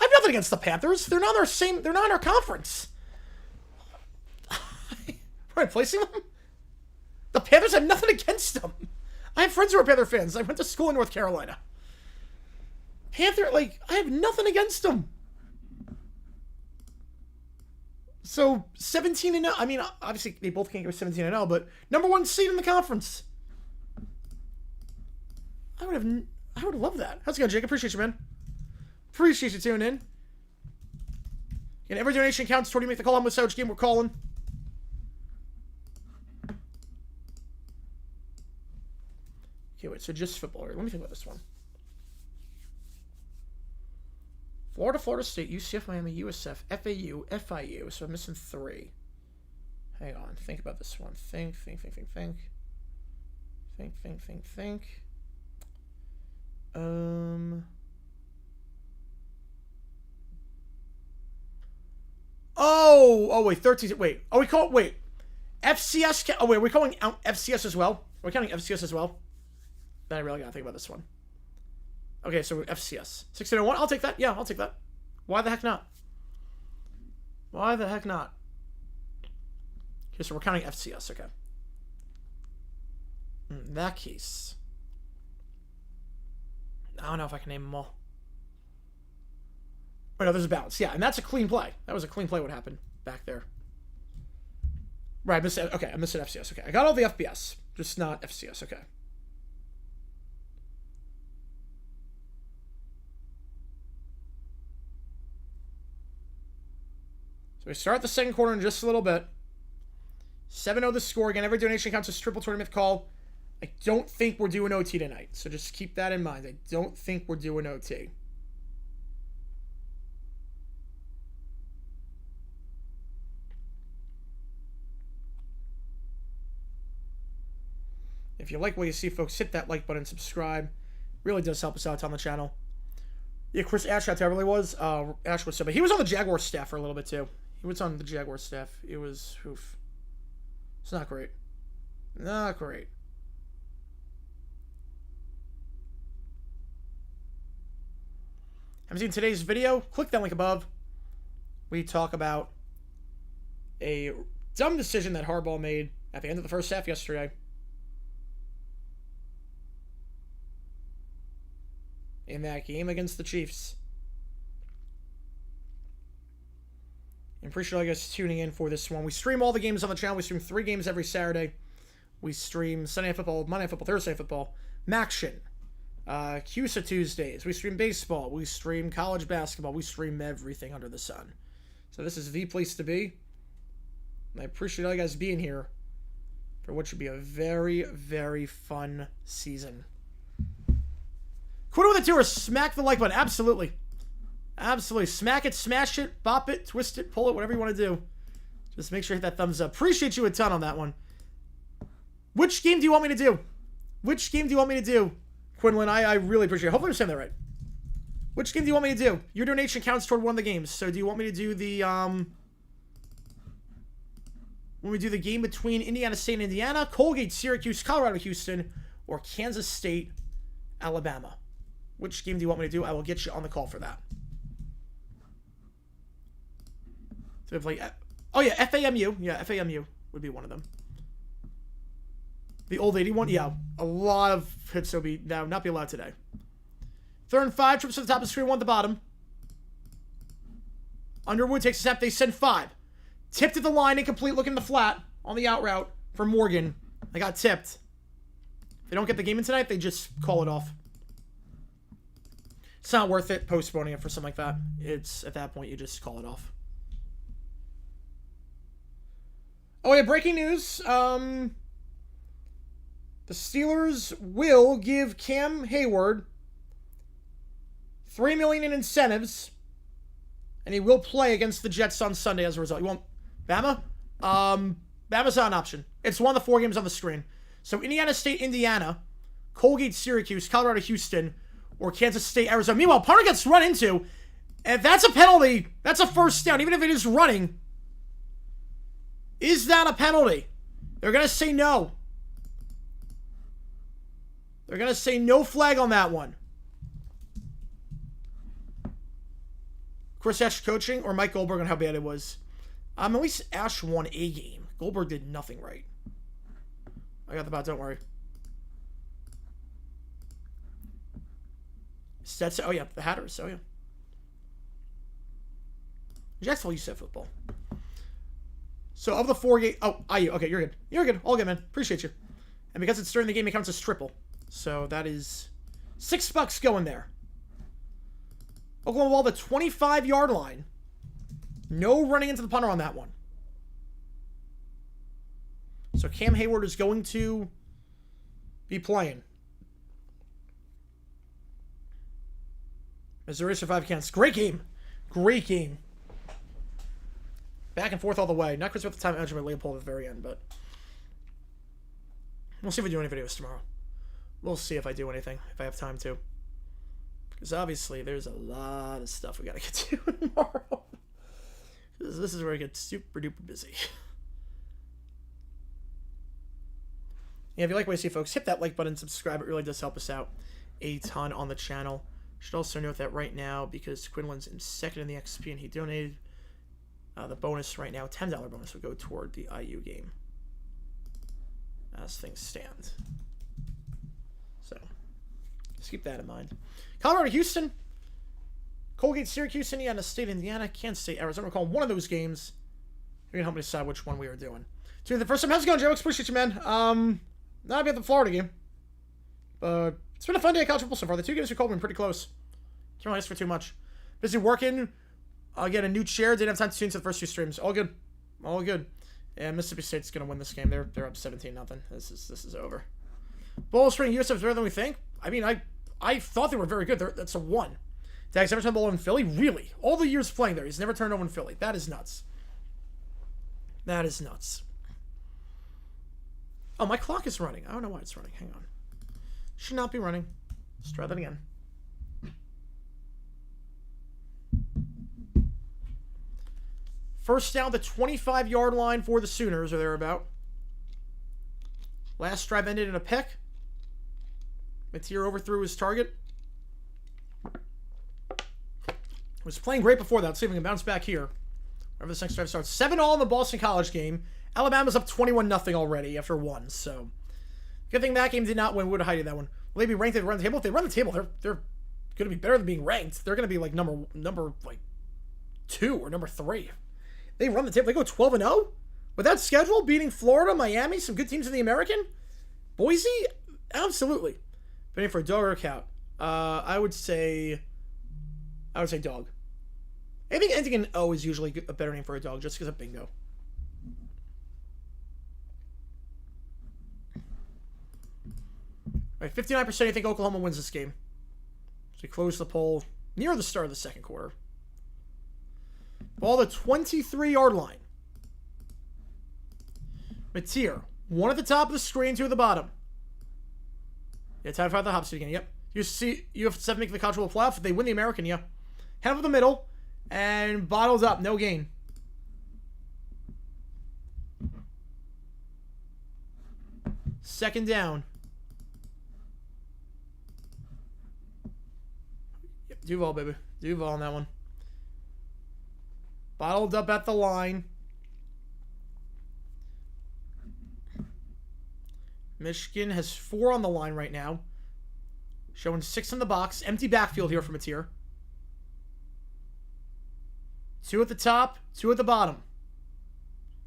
I have nothing against the Panthers. They're not They're not in our conference. Where am I placing them? The Panthers have nothing against them. I have friends who are Panther fans. I went to school in North Carolina. Panther, I have nothing against them. So, 17-0. I mean, obviously, they both can't go 17-0, but number 1 seed in the conference. I would love that. How's it going, Jake? Appreciate you, man. Appreciate you tuning in. And every donation counts toward you make the call on with which game we're calling. Okay, wait, so just football. Let me think about this one. Florida, Florida State, UCF, Miami, USF, FAU, FIU. So I'm missing 3. Hang on. Think about this one. Think. Oh, wait, 13. Wait. FCS. Oh, wait, are we calling out FCS as well? Are we counting FCS as well? Then I really gotta think about this one. Okay, so FCS. 1601. I'll take that. Yeah, I'll take that. Why the heck not? Why the heck not? Okay, so we're counting FCS. Okay. In that case, I don't know if I can name them all. Oh, no, there's a balance. Yeah, and that's a clean play. That was a clean play what happened back there. Right, I missed FCS. Okay, I got all the FBS, just not FCS. Okay. So we start the second quarter in just a little bit. 7-0 the score. Again, every donation counts as triple tournament call. I don't think we're doing OT tonight, so just keep that in mind. I don't think we're doing OT. If you like what you see, folks, hit that like button, subscribe. Really does help us out on the channel. Yeah, Chris Ash, that's how it really was. Ash was so, but he was on the Jaguars staff for a little bit too. He was on the Jaguars staff. It was, oof. It's not great. Not great. Haven't seen today's video? Click that link above. We talk about a dumb decision that Harbaugh made at the end of the first half yesterday. In that game against the Chiefs. I appreciate you guys tuning in for this one. We stream all the games on the channel. We stream 3 games every Saturday. We stream Sunday Night Football, Monday Night Football, Thursday Night Football, Maction, CUSA Tuesdays. We stream baseball. We stream college basketball. We stream everything under the sun. So this is the place to be. And I appreciate all you guys being here for what should be a very, very fun season. Quit with a tour. Smack the like button. Absolutely. Absolutely. Smack it, smash it, bop it, twist it, pull it, whatever you want to do. Just make sure you hit that thumbs up. Appreciate you a ton on that one. Which game do you want me to do? Which game do you want me to do? Quinlan, I really appreciate it. Hopefully I'm saying that right. Which game do you want me to do? Your donation counts toward one of the games. So do you want me to do the, when we do the game between Indiana State and Indiana, Colgate, Syracuse, Colorado, Houston, or Kansas State, Alabama? Which game do you want me to do? I will get you on the call for that. So if like, oh yeah, FAMU. Yeah, FAMU would be one of them. The old 81. Yeah, a lot of hits will not be allowed today. 3rd and 5. Trips to the top of the screen, 1 at the bottom. Underwood takes a step. They send 5. Tipped at the line, incomplete. Looking the flat on the out route for Morgan. They got tipped. If they don't get the game in tonight, they just call it off. It's not worth it postponing it for something like that. It's at that point you just call it off. Oh yeah, breaking news. The Steelers will give Cam Hayward $3 million in incentives, and he will play against the Jets on Sunday as a result. You want Bama? Bama's not an option. It's one of the 4 games on the screen. So Indiana State, Indiana, Colgate, Syracuse, Colorado, Houston, or Kansas State, Arizona. Meanwhile, punter gets run into. If that's a penalty, that's a first down, even if it is running. Is that a penalty? They're going to say no. They're going to say no flag on that one. Chris Ash coaching or Mike Goldberg on how bad it was. At least Ash won a game. Goldberg did nothing right. I got the bot, don't worry. Stetson, oh yeah, the Hatters, oh yeah. Jacksonville used to have football. So of the 4 games, oh, IU, okay, you're good. You're good, all good, man. Appreciate you. And because it's during the game, it counts as triple. So that is $6 going there. Oklahoma ball, the 25-yard line. No running into the punter on that one. So Cam Hayward is going to be playing. Missouri survived Kansas. Great game. Great game. Back and forth all the way. Not Chris with the time edge of Leopold at the very end, but we'll see if we do any videos tomorrow. We'll see if I do anything, if I have time to. Because obviously there's a lot of stuff we got to get to tomorrow. Because this is where I get super duper busy. Yeah, if you like what you see, folks, hit that like button, subscribe. It really does help us out a ton on the channel. Should also note that right now, because Quinlan's in second in the XP and he donated the bonus right now, $10 bonus will go toward the IU game as things stand. So just keep that in mind. Colorado, Houston, Colgate, Syracuse, Indiana State, Indiana, Kansas State, Arizona. We're calling one of those games. You're gonna help me decide which one we are doing. So the first time, how's it going, Joe? Appreciate you, man. Not about the Florida game, but it's been a fun day of college football so far. The 2 games we called have been pretty close. Can't really ask for too much. Busy working Again, a new chair. Didn't have time to tune to the first two streams. All good. All good. And Mississippi State's going to win this game. They're up 17-0. This is over. Bowl Spring USF is better than we think. I mean, I thought they were very good. That's a 1. Dag's never turned bowl in Philly? Really? All the years playing there, he's never turned over in Philly. That is nuts. That is nuts. Oh, my clock is running. I don't know why it's running. Hang on. Should not be running. Let's try that again. First down, the 25-yard line for the Sooners, or thereabout. Last drive ended in a pick. Mateer overthrew his target. Was playing great before that. Let's see if we can bounce back here. Whenever this next drive starts. 7-all in the Boston College game. Alabama's up 21-0 already after 1. So, good thing that game did not win. Would have hided that one. Will they be ranked if they run the table? If they run the table, they're going to be better than being ranked. They're going to be like number like 2 or number 3. They run the table. They go 12-0 with that schedule, beating Florida, Miami, some good teams in the American. Boise, absolutely. Betting for a dog or a cat. I would say dog. I think ending in O is usually a better name for a dog, just because of bingo. All right, 59% I think Oklahoma wins this game. So we close the poll near the start of the second quarter. Ball the 23-yard line. Mateer, 1 at the top of the screen, 2 at the bottom. Yeah, time to find the hop seat again. Yep. You have 7 make the college football playoff. If they win the American, yeah. Half of the middle and bottles up, no gain. Second down. Yep, Duval, baby. Duval on that one. Bottled up at the line. Michigan has 4 on the line right now. Showing 6 in the box. Empty backfield here for Mateer. 2 at the top, 2 at the bottom.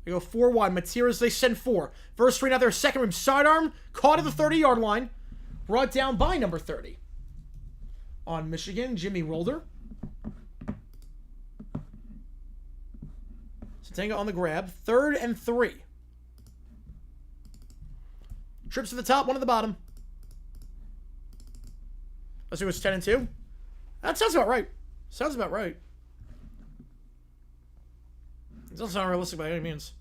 They go 4 wide. Mateer as they send 4. First screen out there, second room sidearm. Caught at the 30-yard line. Brought down by number 30. On Michigan, Jimmy Rolder. Satenga on the grab. 3rd and 3. Trips to the top, 1 at the bottom. Let's see, it was 10 and 2. That sounds about right. Sounds about right. It doesn't sound realistic by any means.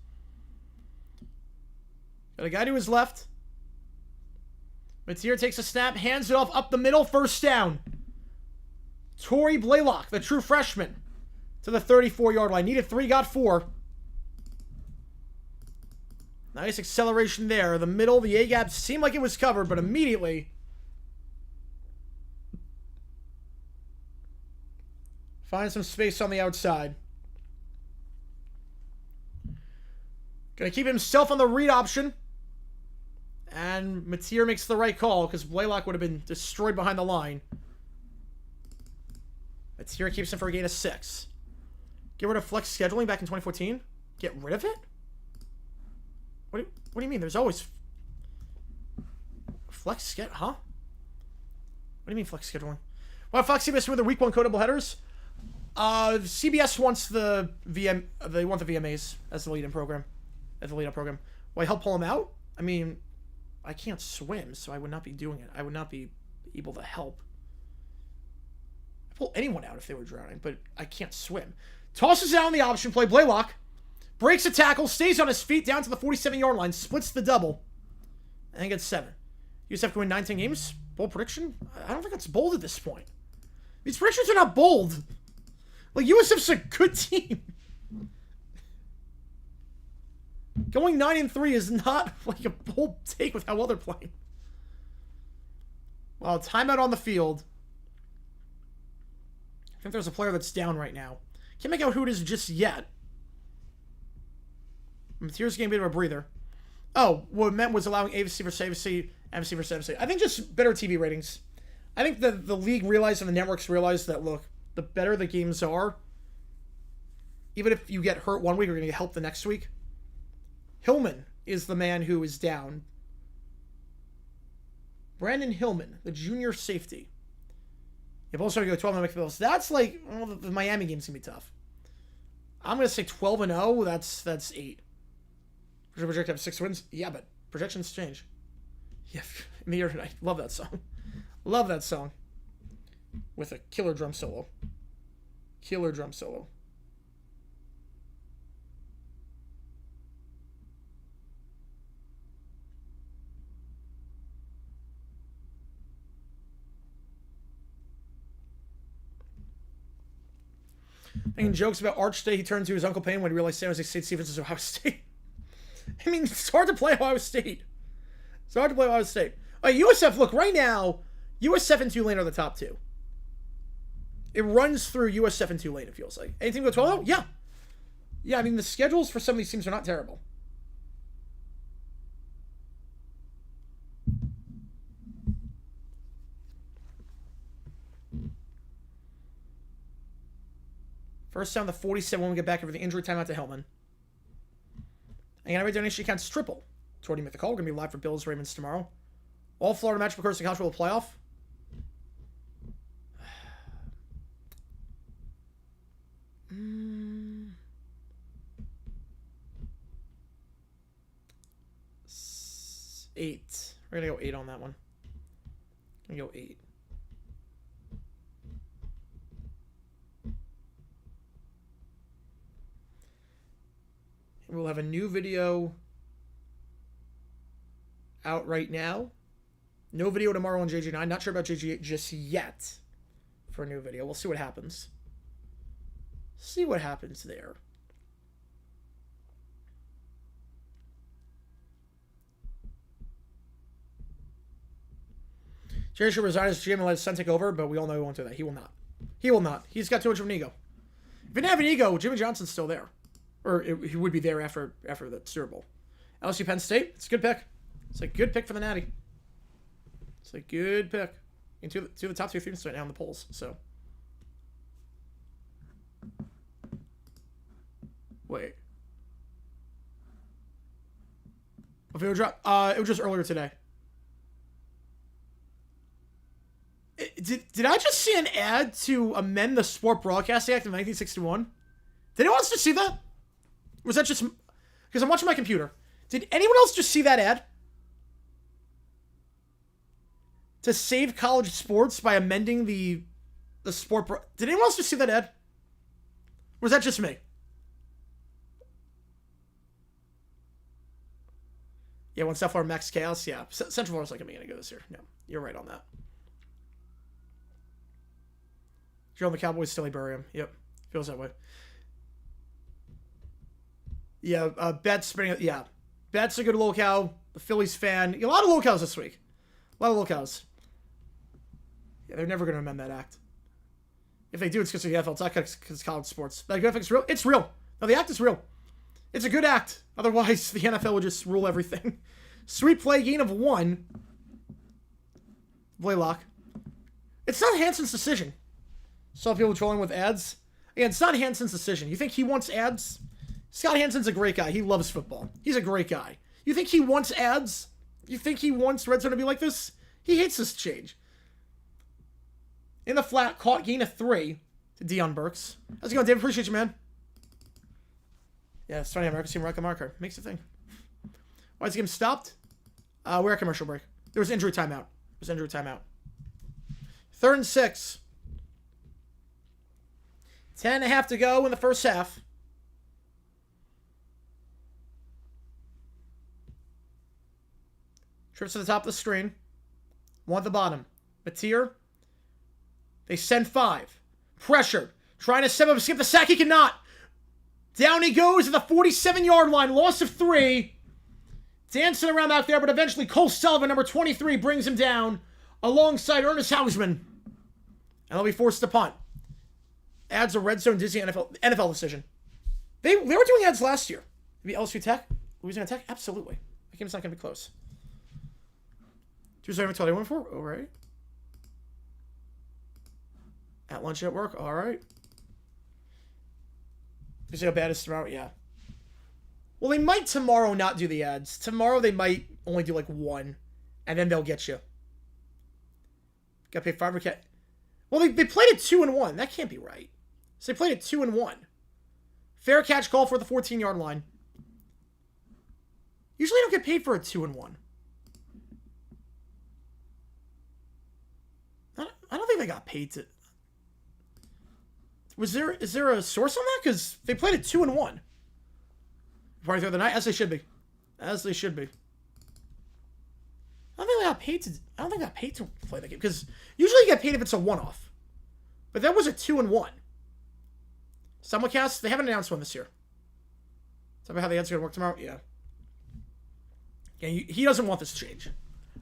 Got a guy to his left. Mateer takes a snap, hands it off up the middle, first down. Torrey Blaylock, the true freshman, to the 34-yard line. Needed 3, got 4. Nice acceleration there. The middle, the A-gap seemed like it was covered, but immediately finds some space on the outside. Gonna keep himself on the read option. And Mateer makes the right call because Blaylock would have been destroyed behind the line. Mateer keeps him for a gain of 6. Get rid of flex scheduling back in 2014? Get rid of it? What do you mean? There's always flex schedule, huh? What do you mean flex scheduling? Well, Fox CBS with the week 1 codable headers. CBS wants the VM. They want the VMAs as the lead-in program, as the lead-up program. Will I help pull them out? I mean, I can't swim, so I would not be doing it. I would not be able to help. I'd pull anyone out if they were drowning, but I can't swim. Tosses it out on the option play. Blaylock breaks a tackle, stays on his feet down to the 47-yard line, splits the double, and gets 7. USF can win 19 games. Bold prediction? I don't think it's bold at this point. These predictions are not bold. Like, USF's a good team. Going 9-3 is not like a bold take with how well they're playing. Well, timeout on the field. I think there's a player that's down right now. Can't make out who it is just yet. Mateer's getting a bit of a breather. Oh, what it meant was allowing AFC versus AFC, MC versus MC. I think just better TV ratings. I think the league realized and the networks realized that, look, the better the games are, even if you get hurt one week, you're going to get help the next week. Hillman is the man who is down. Brandon Hillman, the junior safety. You've also got to go 12 and make the Bills. That's like, well, the Miami game's going to be tough. I'm going to say 12-0. That's 8. Should project have 6 wins? Yeah, but projections change. Yeah, in the year tonight. Love that song. Love that song. With a killer drum solo. Killer drum solo. Making jokes about Arch Day, he turned to his Uncle Payne when he realized San Jose State's defense is Ohio State. I mean, it's hard to play Ohio State. It's hard to play Ohio State. All right, USF, look, right now, USF and Tulane are the top 2. It runs through USF and Tulane, it feels like. Anything go 12-0? Yeah. Yeah, I mean, the schedules for some of these teams are not terrible. First down, the 47 when we get back over the injury timeout to Hellman. And every donation counts triple. Toward you make the call. We're going to be live for Bills Ravens tomorrow. All Florida matchup occurs in college football playoff. Eight. We're going to go 8 on that one. We're going to go 8. We'll have a new video out right now. No video tomorrow on JG9. Not sure about JG8 just yet for a new video. We'll see what happens. See what happens there. Jerry should resign as GM and let his son take over, but we all know he won't do that. He will not. He will not. He's got too much of an ego. If he didn't have an ego, Jimmy Johnson's still there. Or he would be there after the Super Bowl. LSU Penn State, it's a good pick. It's a good pick for the Natty. It's a good pick. And two of the top 2 teams right now in the polls. So, wait. What video drop? It was just earlier today. Did I just see an ad to amend the Sport Broadcasting Act of 1961? Did anyone else just see that? Was that just... Because I'm watching my computer. Did anyone else just see that ad? To save college sports by amending the sport... Did anyone else just see that ad? Or was that just me? Yeah, when South Florida Max Chaos. Yeah, Central Florida's like a minute ago this year. No, you're right on that. Joe and the Cowboys still bury him. Yep, feels that way. Yeah, Bet's spinning. Yeah, Bet's a good locale. The Phillies fan. A lot of locales this week. A lot of locales. Yeah, they're never going to amend that act. If they do, it's because of the NFL. It's not because it's college sports. That good act is real. It's real. No, the act is real. It's a good act. Otherwise, the NFL would just rule everything. Sweet play, gain of 1. Blaylock. It's not Hanson's decision. Saw people trolling with ads. Again, it's not Hanson's decision. You think he wants ads? Scott Hansen's a great guy. He loves football. He's a great guy. You think he wants ads? You think he wants Red Zone to be like this? He hates this change. In the flat, caught gain of 3 to Dion Burks. How's it going, Dave? Appreciate you, man. Yeah, starting America's team record marker. Makes a thing. Why is the game stopped? We're at commercial break. There was injury timeout. 3rd and 6. 10.5 to go in the first half. Trips to the top of the screen. 1 at the bottom. Mateer. They send 5. Pressure. Trying to step up and skip the sack. He cannot. Down he goes at the 47-yard line. Loss of 3. Dancing around out there, but eventually Cole Sullivan, number 23, brings him down alongside Ernest Hausman. And they'll be forced to punt. Ads a red zone Disney NFL decision. They were doing ads last year. Maybe LSU Tech? Louisiana Tech? Absolutely. That game's not going to be close. Tuesday, 21 for? All right. At lunch at work? All right. You see how bad it is tomorrow? Yeah. Well, they might tomorrow not do the ads. Tomorrow they might only do like 1. And then they'll get you. Got to pay 5 or cat. Well, they played it 2-1. That can't be right. So they played it 2-1. Fair catch call for the 14-yard line. Usually I don't get paid for a 2-1. I don't think they got paid to... Is there a source on that? Because they played it 2-1. Party through the night, as they should be. As they should be. I don't think they got paid to... I don't think they got paid to play the game. Because usually you get paid if it's a one-off. But that was a 2-1. Simulcast, they haven't announced one this year. Tell me how the ads are going to work tomorrow? Yeah. Yeah, he doesn't want this change.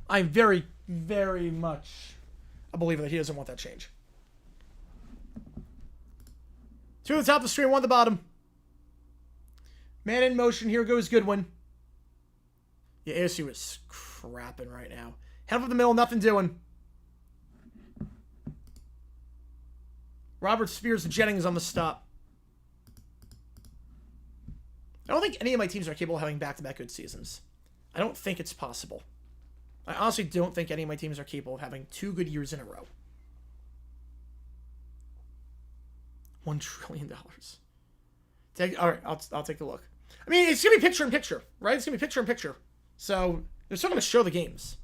I'm very, very much a believer that he doesn't want that change. 2 at the top of the screen, 1 at the bottom. Man in motion. Here goes Goodwin. Yeah, ASU is crapping right now. Head up the middle, nothing doing. Robert Spears and Jennings on the stop. I don't think any of my teams are capable of having back-to-back good seasons. I don't think it's possible. I honestly don't think any of my teams are capable of having 2 good years in a row. $1 trillion. All right, I'll take a look. I mean, it's going to be picture-in-picture, right? It's going to be picture-in-picture. So, they're still going to show the games.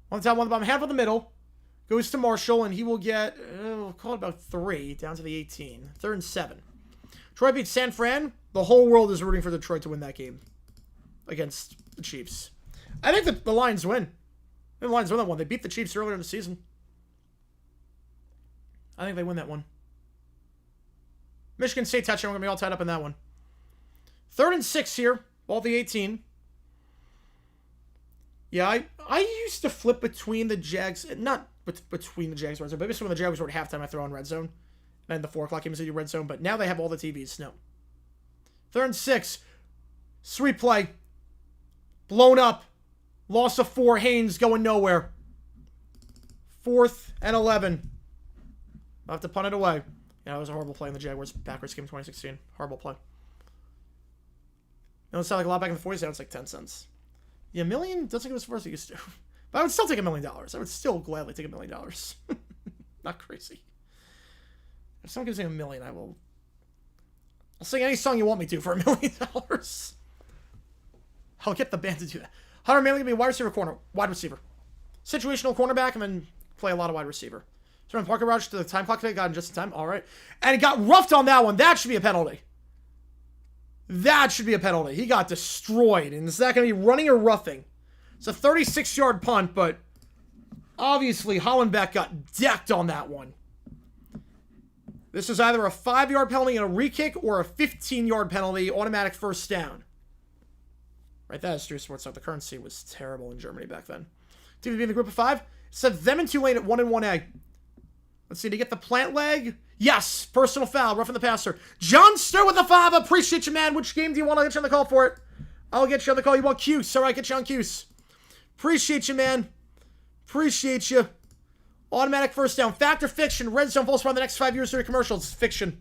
1 on the top, 1 on the bottom. Half of the middle goes to Marshall, and he will get, we'll call it about 3, down to the 18. 3rd and 7. Troy beats San Fran. The whole world is rooting for Detroit to win that game against the Chiefs. I think the Lions win. The Lions win that one. They beat the Chiefs earlier in the season. I think they win that one. Michigan State touchdown. We're going to be all tied up in that one. 3rd and 6 here. Ball at the 18. Yeah, I used to flip between the Jags. Not between the Jags and Red Zone, but maybe when the Jags were at halftime, I throw on Red Zone. And the 4 o'clock games, I do Red Zone. But now they have all the TVs. No. 3rd and 6. Sweet play. Blown up. Loss of 4. Haynes going nowhere. 4th and 11. I'll have to punt it away. Yeah, it was a horrible play in the Jaguars backwards game 2016. Horrible play. It don't sound like a lot back in the 40s. Now it's like 10 cents. Yeah, $1 million doesn't go as far as it used to. But I would still take $1 million. I would still gladly take $1 million. Not crazy. If someone gives me $1 million, I'll sing any song you want me to for $1 million. I'll get the band to do that. Hunter mainly gonna be wide receiver. Situational cornerback, and then play a lot of wide receiver. So when Parker Rogers to the time clock today, got in just in time. All right. And he got roughed on that one. That should be a penalty. That should be a penalty. He got destroyed. And is that going to be running or roughing? It's a 36-yard punt, but obviously Hollenbeck got decked on that one. This is either a 5-yard penalty and a re-kick or a 15-yard penalty, automatic first down. Right, that is true sports stuff. The currency was terrible in Germany back then. Team to be in the group of 5. It said them and Tulane at 1 and 1A. Let's see, to get the plant leg. Yes, personal foul, roughing the passer. John Stewart with the 5. Appreciate you, man. Which game do you want? I'll get you on the call for it. I'll get you on the call. You want Cuse? All right, get you on Cuse. Appreciate you, man. Appreciate you. Automatic first down. Fact or fiction? Red Zone full spot the next 5 years during commercials. It's fiction.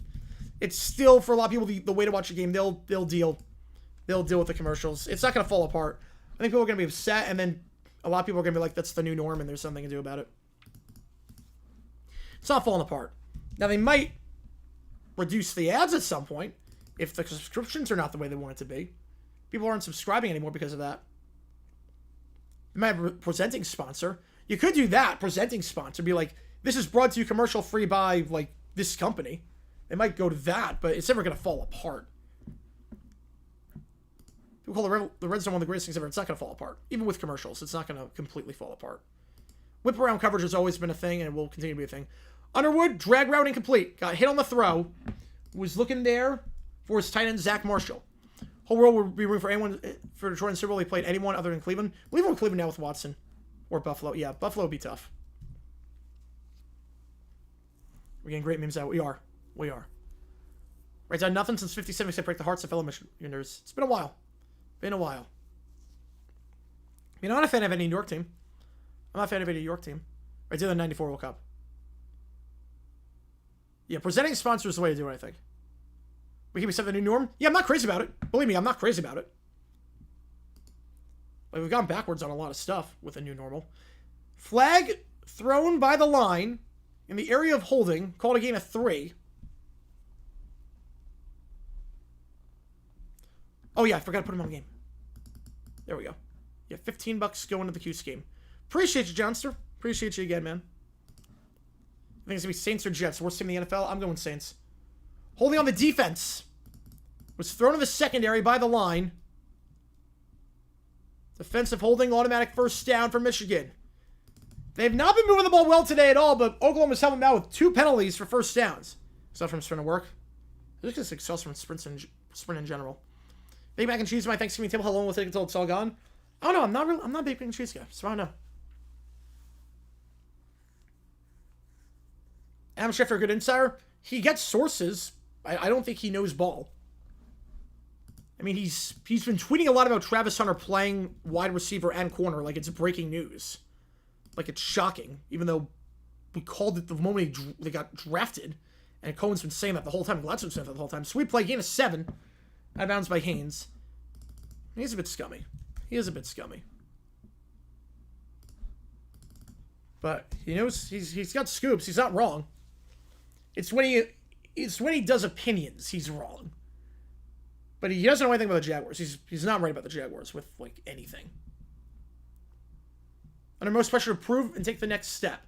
It's still, for a lot of people, the way to watch a game. They'll deal. They'll deal with the commercials. It's not going to fall apart. I think people are going to be upset, and then a lot of people are going to be like, that's the new norm, and there's something to do about it. It's not falling apart. Now, they might reduce the ads at some point if the subscriptions are not the way they want it to be. People aren't subscribing anymore because of that. You might have a presenting sponsor. You could do that, presenting sponsor. Be like, this is brought to you commercial free by, like, this company. They might go to that, but it's never going to fall apart. People call the Red Zone one of the greatest things ever. It's not going to fall apart. Even with commercials, it's not going to completely fall apart. Whip around coverage has always been a thing, and it will continue to be a thing. Underwood, drag route incomplete. Got hit on the throw. Was looking there for his tight end, Zach Marshall. Whole world would be rooting for anyone for Detroit and Super Bowl. He played anyone other than Cleveland. Leave him in Cleveland now with Watson. Or Buffalo. Yeah, Buffalo would be tough. We're getting great memes out. We are. Right down nothing since 57 except break the hearts of fellow Michiganers. It's been a while. You know, I'm not a fan of any New York team. I'm not a fan of any New York team. Right there, the 94 World Cup. Yeah, presenting sponsors is the way to do it, I think. We can be set the new norm. Yeah, I'm not crazy about it. Believe me, I'm not crazy about it. Like, we've gone backwards on a lot of stuff with a new normal. Flag thrown by the line in the area of holding. Called a game of 3. Oh, yeah, I forgot to put him on the game. There we go. Yeah, $15 going to the Q scheme. Appreciate you, Johnster. Appreciate you again, man. I think it's going to be Saints or Jets. Worst team in the NFL? I'm going Saints. Holding on the defense. Was thrown in the secondary by the line. Defensive holding, automatic first down for Michigan. They've not been moving the ball well today at all, but Oklahoma's helping them out with 2 penalties for first downs. Stuff from sprint to work. This is success from sprint in general. Big mac and cheese at my Thanksgiving table. How long will it take until it's all gone? I don't know. I'm not a big mac and cheese guy, so I don't know. Adam Schefter, a good insider. He gets sources. I don't think he knows ball. I mean, he's been tweeting a lot about Travis Hunter playing wide receiver and corner like it's breaking news. Like it's shocking, even though we called it the moment they got drafted. And Cohen's been saying that the whole time. Gladstone's been saying that the whole time. Sweet play, gain of 7. Out of bounds by Haynes. He's a bit scummy. He is a bit scummy. But he knows he's got scoops. He's not wrong. It's when he does opinions he's wrong. But he doesn't know anything about the Jaguars. He's not right about the Jaguars with like anything. Under most pressure to prove and take the next step.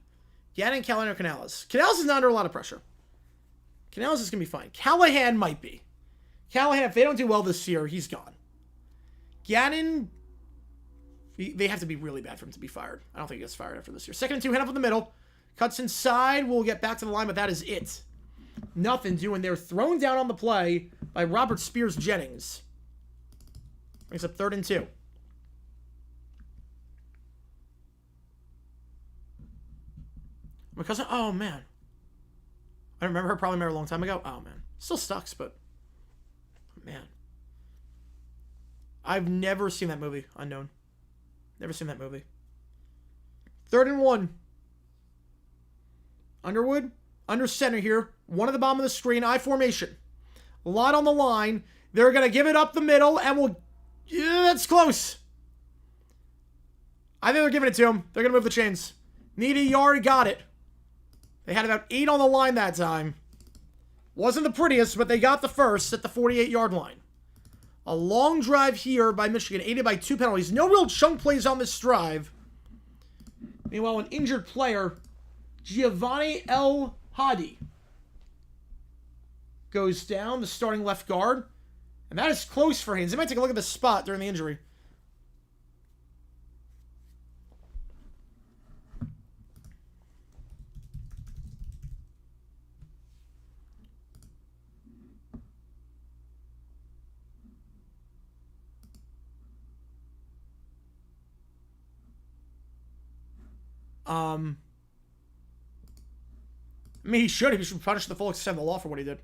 Gannon, Callahan, or Canales. Canales is not under a lot of pressure. Canales is going to be fine. Callahan might be. Callahan, if they don't do well this year, he's gone. Gannon, they have to be really bad for him to be fired. I don't think he gets fired after this year. 2nd and 2, hand up in the middle. Cuts inside. We'll get back to the line, but that is it. Nothing doing there. Thrown down on the play by Robert Spears Jennings. Brings up 3rd and 2. My cousin, oh man. I remember her, probably met her a long time ago. Oh man. Still sucks, but man. I've never seen that movie, Unknown. Never seen that movie. 3rd and 1. Underwood, under center here. One at the bottom of the screen, I formation. A lot on the line. They're going to give it up the middle, and yeah, that's close. I think they're giving it to him. They're going to move the chains. Need a yard, got it. They had about 8 on the line that time. Wasn't the prettiest, but they got the first at the 48-yard line. A long drive here by Michigan, aided by 2 penalties. No real chunk plays on this drive. Meanwhile, an injured player, Giovanni El Hadi, goes down, the starting left guard. And that is close for Haynes. They might take a look at the spot during the injury. I mean, he should punish the full extent of the law for what he did.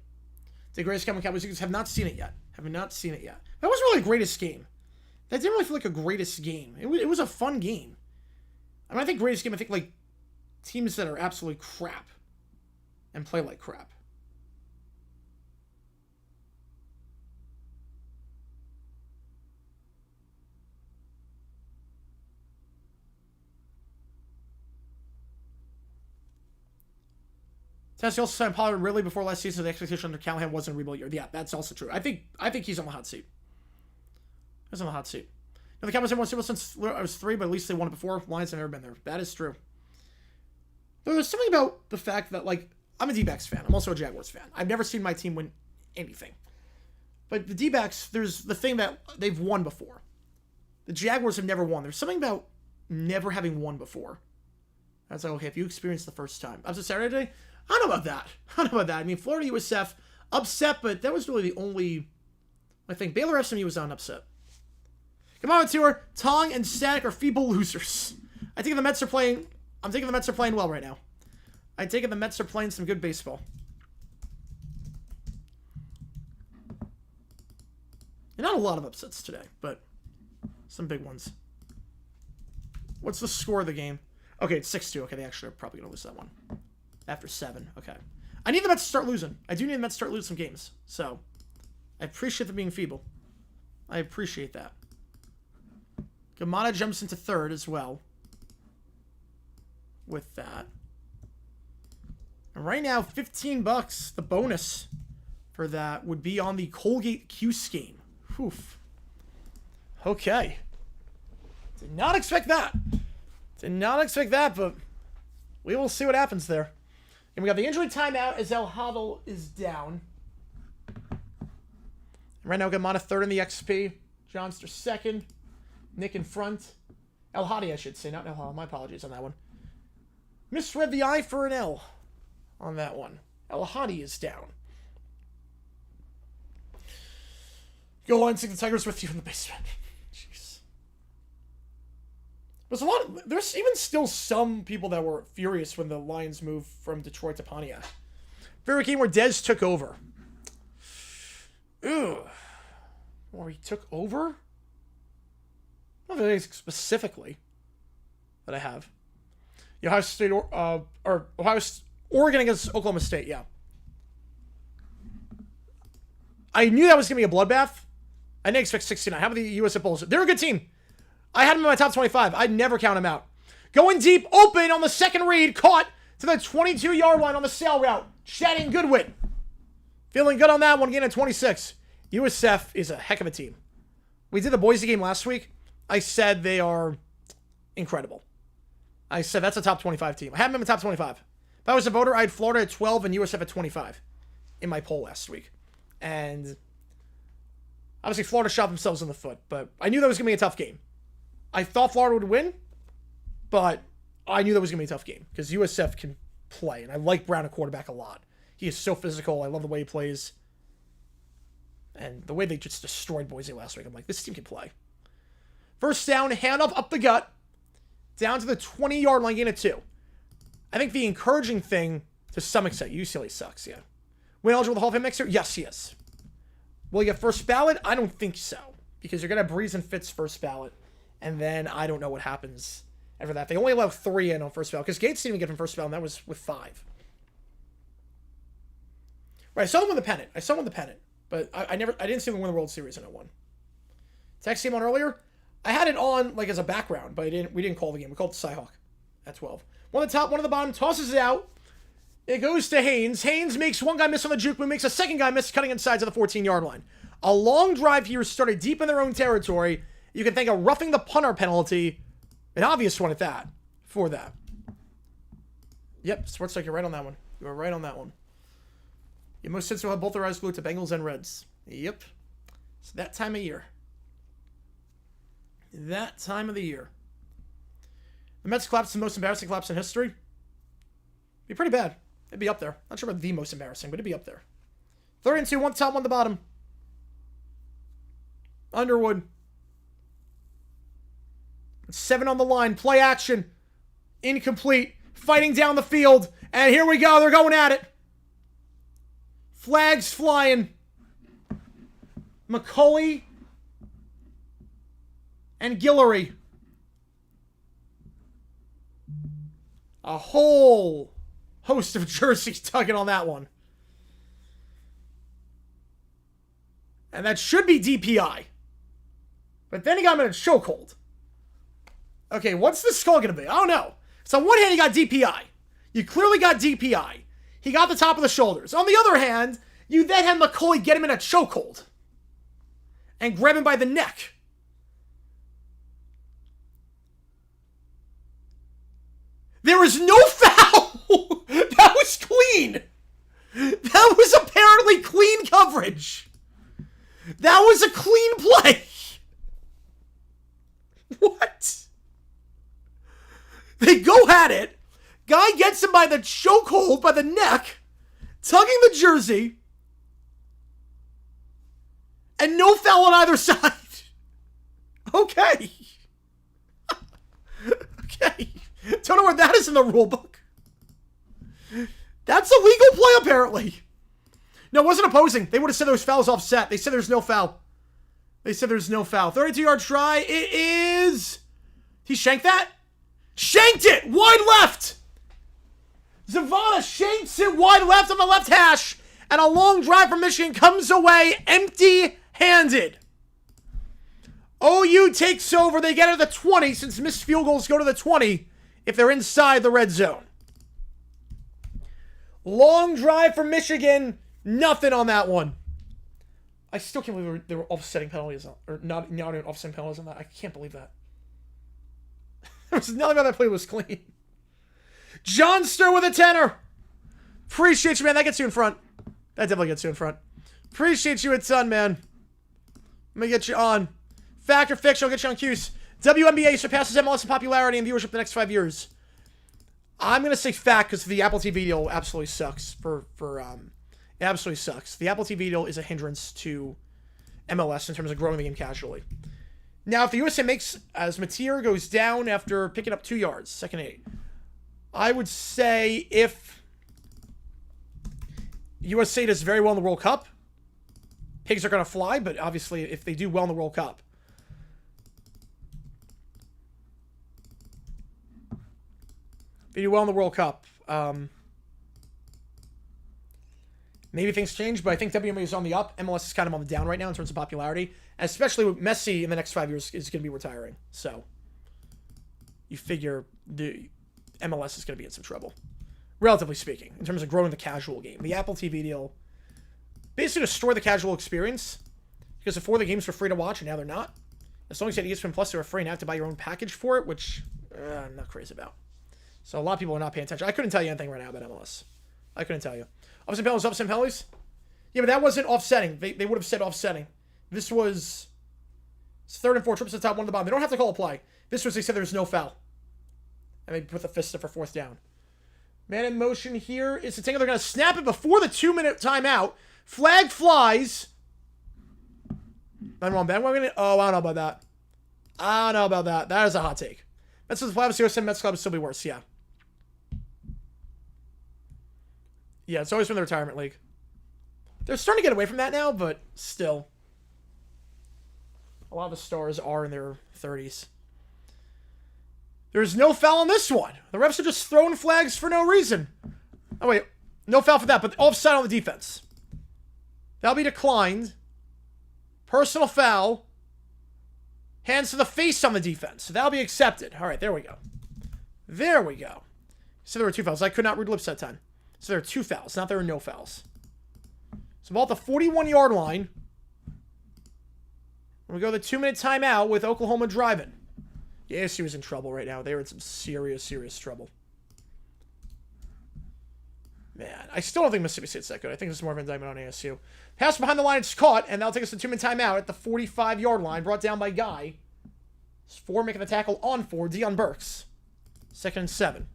The greatest game of Cowboys have not seen it yet. Have not seen it yet. That wasn't really the greatest game. That didn't really feel like a greatest game. It was a fun game. I mean, I think greatest game, I think like teams that are absolutely crap and play like crap. Tennessee also signed Pollard really before last season. So the expectation under Callahan wasn't a rebuild year. Yeah, that's also true. I think he's on the hot seat. He's on the hot seat. Now, the Cowboys haven't won Super Bowl since I was 3, but at least they won it before. Lions have never been there. That is true. There's something about the fact that, like, I'm a D-backs fan. I'm also a Jaguars fan. I've never seen my team win anything. But the D-backs, there's the thing that they've won before. The Jaguars have never won. There's something about never having won before. That's like, okay, if you experience the first time. Up to Saturday, I don't know about that. I mean, Florida USF, upset, but that was really the only, I think. Baylor SMU was not an upset. Come on, Tour. Tong and Static are feeble losers. I'm thinking the Mets are playing well right now. I take it the Mets are playing some good baseball. And not a lot of upsets today, but some big ones. What's the score of the game? Okay, it's 6-2. Okay, they actually are probably going to lose that one. After 7. Okay. I need the Mets to start losing. I do need the Mets to start losing some games. So, I appreciate them being feeble. I appreciate that. Gamada jumps into 3rd as well. With that. And right now, $15. The bonus for that would be on the Colgate Q scheme. Oof. Okay. Did not expect that. Did not expect that, but we will see what happens there. And we got the injury timeout as El Hadl is down. Right now, we got Mana third in the XP. Johnster second. Nick in front. El Hadi, I should say, not El Hadl. My apologies on that one. Misread the I for an L on that one. El Hadi is down. Go Lions, take the Tigers with you in the basement. Jeez. There's even still some people that were furious when the Lions moved from Detroit to Pontiac. Very game where Dez took over. Ugh. Or he took over? Not really specifically that I have. Ohio State Oregon against Oklahoma State, yeah. I knew that was going to be a bloodbath. I didn't expect 69. How about the USF Bulls? They're a good team. I had them in my top 25. I'd never count them out. Going deep, open on the second read, caught to the 22-yard line on the sail route. Shading Goodwin. Feeling good on that one, getting at 26. USF is a heck of a team. We did the Boise game last week. I said they are incredible. I said that's a top 25 team. I had them in the top 25. If I was a voter, I had Florida at 12 and USF at 25 in my poll last week. And obviously Florida shot themselves in the foot, but I knew that was going to be a tough game. I thought Florida would win, but I knew that was going to be a tough game because USF can play, and I like Brown at quarterback a lot. He is so physical. I love the way he plays. And the way they just destroyed Boise last week, I'm like, this team can play. First down, hand up the gut, down to the 20-yard line, gain of 2. I think the encouraging thing, to some extent, UCLA sucks, yeah. Win eligible the Hall of Fame next year? Yes, he is. Will he get first ballot? I don't think so. Because you're going to have Breeze and Fitz first ballot. And then I don't know what happens after that. They only allow 3 in on first ballot. Because Gates didn't even get from first ballot, and that was with 5. Right, I saw them win the pennant. But I didn't see them win the World Series in 01. Text came on earlier. I had it on like as a background, but we didn't call the game. We called it Cyhawk at 12. One at the top, one at the bottom, tosses it out. It goes to Haynes. Haynes makes one guy miss on the juke, but makes a second guy miss, cutting inside to the 14-yard line. A long drive here started deep in their own territory. You can think a roughing the punter penalty, an obvious one at that, for that. Yep, Sports Psych, you're right on that one. You are right on that one. You most sense will have both their eyes glued to Bengals and Reds. Yep. It's that time of year. That time of the year. The Mets collapse, the most embarrassing collapse in history. Be pretty bad. It'd be up there. Not sure about the most embarrassing, but it'd be up there. 3rd and 2, one top, one the bottom. Underwood. 7 on the line. Play action. Incomplete. Fighting down the field. And here we go. They're going at it. Flags flying. McCulley and Guillory. A whole host of jerseys tugging on that one. And that should be DPI. But then he got him in a chokehold. Okay, what's the skull going to be? I don't know. So on one hand, you got DPI. You clearly got DPI. He got the top of the shoulders. On the other hand, you then had McCulley get him in a chokehold. And grab him by the neck. There was no foul. That was clean. That was apparently clean coverage. That was a clean play. What? They go at it. Guy gets him by the chokehold, by the neck, tugging the jersey, and no foul on either side. Okay. Okay. Don't know where that is in the rule book. That's a legal play, apparently. No, it wasn't opposing. They would have said those fouls offset. They said there's no foul. 32-yard try. It is... He shanked that? Shanked it! Wide left! Zavada shanks it wide left on the left hash. And a long drive from Michigan comes away empty-handed. OU takes over. They get to the 20 since missed field goals go to the 20 if they're inside the red zone. Long drive from Michigan. Nothing on that one. I still can't believe they were offsetting penalties, or not even offsetting penalties on that. I can't believe that. There's nothing about that play was clean. Johnster with a tenner. Appreciate you, man. That gets you in front. That definitely gets you in front. Appreciate you a ton, man. Let me get you on. Fact or fiction, I'll get you on Q's. WNBA surpasses MLS in popularity and viewership the next 5 years. I'm going to say fact because the Apple TV deal absolutely sucks. It absolutely sucks. The Apple TV deal is a hindrance to MLS in terms of growing the game casually. Now, if the USA makes, as Mateer goes down after picking up 2 yards, second 8, I would say if USA does very well in the World Cup, pigs are going to fly, but obviously if they do well in the World Cup, maybe things change, but I think WNBA is on the up. MLS is kind of on the down right now in terms of popularity, especially with Messi in the next 5 years is going to be retiring. So you figure the MLS is going to be in some trouble, relatively speaking, in terms of growing the casual game. The Apple TV deal basically destroyed the casual experience because before the games were free to watch and now they're not. As long as you had ESPN Plus, they were free and have to buy your own package for it, which I'm not crazy about. So a lot of people are not paying attention. I couldn't tell you anything right now about MLS. I couldn't tell you. Offsetting penalties? Yeah, but that wasn't offsetting. They would have said offsetting. This was 3rd and 4, trips to the top, 1 to the bottom. They don't have to call a play. This was, they said there's no foul. And they put the fist up for 4th down. Man in motion here is the thing. They're going to snap it before the 2-minute timeout. Flag flies. I'm wrong, Ben. Oh, I don't know about that. I don't know about that. That is a hot take. Mets with the playoffs, USA Mets Club would still be worse. Yeah. Yeah, it's always been the retirement league. They're starting to get away from that now, but still. A lot of the stars are in their 30s. There's no foul on this one. The refs are just throwing flags for no reason. Oh, wait. No foul for that, but offside on the defense. That'll be declined. Personal foul. Hands to the face on the defense. So that'll be accepted. All right, there we go. There we go. So there were 2 fouls. I could not read lips that time. So there are 2 fouls. Not there are no fouls. So ball at the 41-yard line. We go to the 2-minute timeout with Oklahoma driving. The ASU is in trouble right now. They're in some serious, serious trouble. Man, I still don't think Mississippi State's that good. I think this is more of an indictment on ASU. Pass behind the line, it's caught, and that'll take us to 2-minute timeout at the 45-yard line, brought down by Guy. It's 4 making the tackle on 4, Deion Burks. 2nd and 7.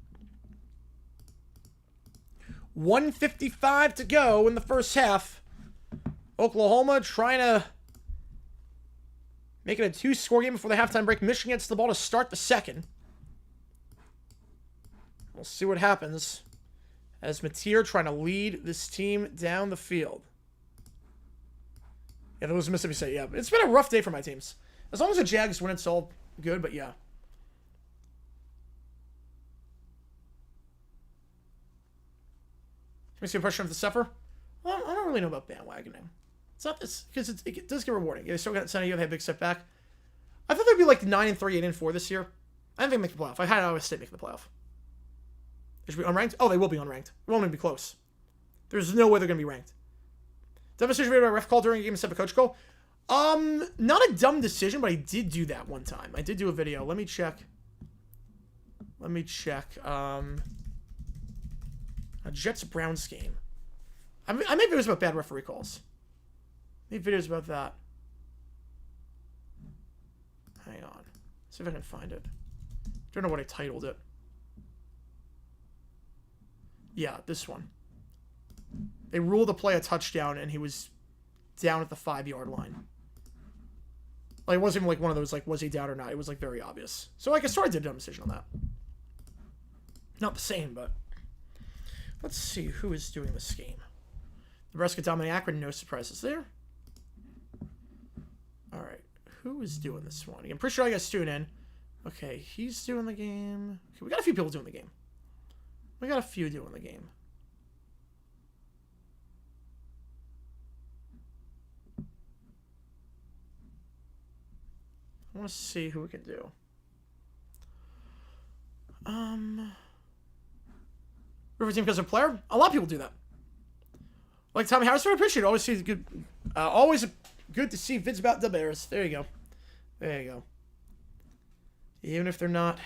1:55 to go in the first half. Oklahoma trying to make it a 2-score game before the halftime break. Michigan gets the ball to start the second. We'll see what happens as Mateer trying to lead this team down the field. Yeah, that was Mississippi State. Yeah, it's been a rough day for my teams. As long as the Jags win, it's all good, but yeah. Can we see a pressure of the suffer? Well, I don't really know about bandwagoning. It's not this, because it does get rewarding. They still got San Diego, they had a big step back. I thought they'd be like 9-3, 8-4 this year. I didn't think they'd make the playoff. I had Iowa State making the playoff. They should be unranked? Oh, they will be unranked. It won't even be close. There's no way they're going to be ranked. Dumb decision made by a ref call during a game instead of a coach call? Not a dumb decision, but I did do that one time. I did do a video. Let me check. A Jets-Browns game. I made videos about bad referee calls. I made videos about that. Hang on. See if I can find it. Don't know what I titled it. Yeah, this one. They ruled the play a touchdown, and he was down at the 5-yard line. Like, it wasn't even like one of those, like, was he down or not? It was, like, very obvious. So, like, I sort of did a dumb decision on that. Not the same, but... Let's see who is doing this game. Nebraska dominating Akron, no surprises there. Alright, who is doing this one? I'm pretty sure I got Stu in. Okay, he's doing the game. Okay, we got a few people doing the game. We got a few doing the game. I want to see who we can do. River team because of player? A lot of people do that. Like Tommy Harris, I appreciate it. Always see good. Always good to see vids about the Bears. There you go. There you go. Even if they're not,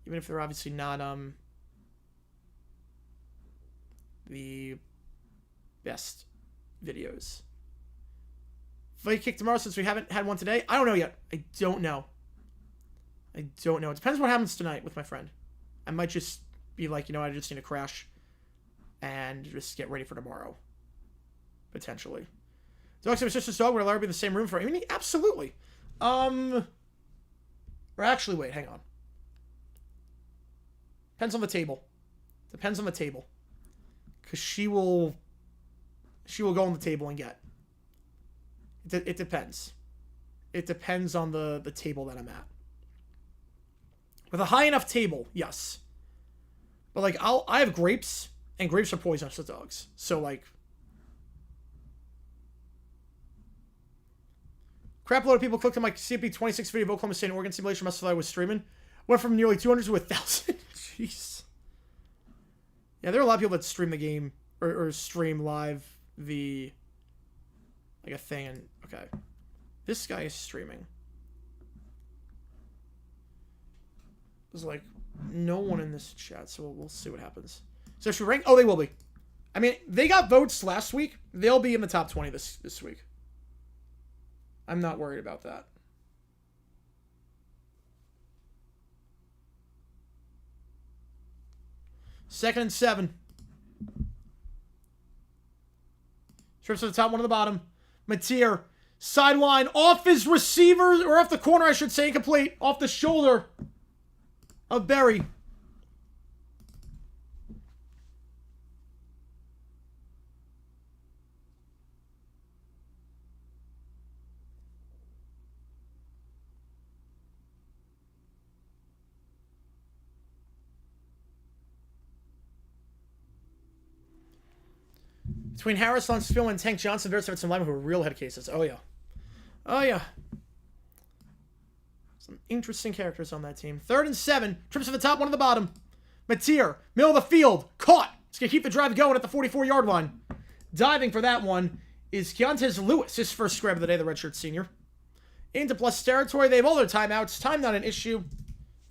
even if they're obviously not the best videos. Fight kick tomorrow since we haven't had one today. I don't know yet. I don't know. It depends what happens tonight with my friend. I might just be like, you know, I just need to crash and just get ready for tomorrow. Potentially. Dog said my sister's dog would allow her to be in the same room for. I mean, absolutely. Or actually, wait, hang on. Depends on the table. Depends on the table. Because she will go on the table and get. It depends. It depends on the table that I'm at. With a high enough table, yes. But like I have grapes, and grapes are poisonous to dogs. So like crap load of people clicked on my CP26 video of Oklahoma State and Oregon simulation must I was streaming. Went from nearly 200 to 1,000. Jeez. Yeah, there are a lot of people that stream the game or stream live the like a thing. And okay, this guy is streaming. There's like no one in this chat, so we'll see what happens. So should we rank? Oh, they will be. I mean, they got votes last week. They'll be in the top 20 this week. I'm not worried about that. Second and 7. Trips to the top, one to the bottom. Mateer, sideline, off his receiver, or off the corner, I should say, incomplete. Off the shoulder of Berry. Between Harris, Lundspiel, and Tank Johnson, there's some linemen who are real head cases. Oh, yeah. Oh, yeah. Some interesting characters on that team. Third and 7. Trips to the top, one to the bottom. Mateer, middle of the field. Caught. He's going to keep the drive going at the 44-yard line. Diving for that one is Keontae Lewis, his first scrap of the day, the redshirt senior. Into plus territory. They have all their timeouts. Time not an issue.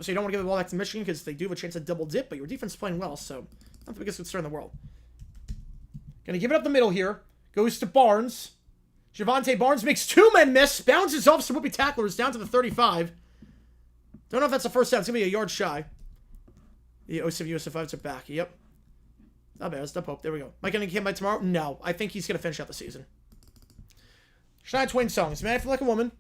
So you don't want to give the ball back to Michigan because they do have a chance to double dip, but your defense is playing well, so not the biggest concern in the world. Going to give it up the middle here. Goes to Barnes. Javonte Barnes makes 2 men miss. Bounces off some whoopie tacklers down to the 35. Don't know if that's the first down. It's going to be a yard shy. The OCW USF5s are back. Yep. Not bad. Step hope. There we go. Am I going to get him by tomorrow? No. I think he's going to finish out the season. Shania Twain songs. Man, I feel like a woman.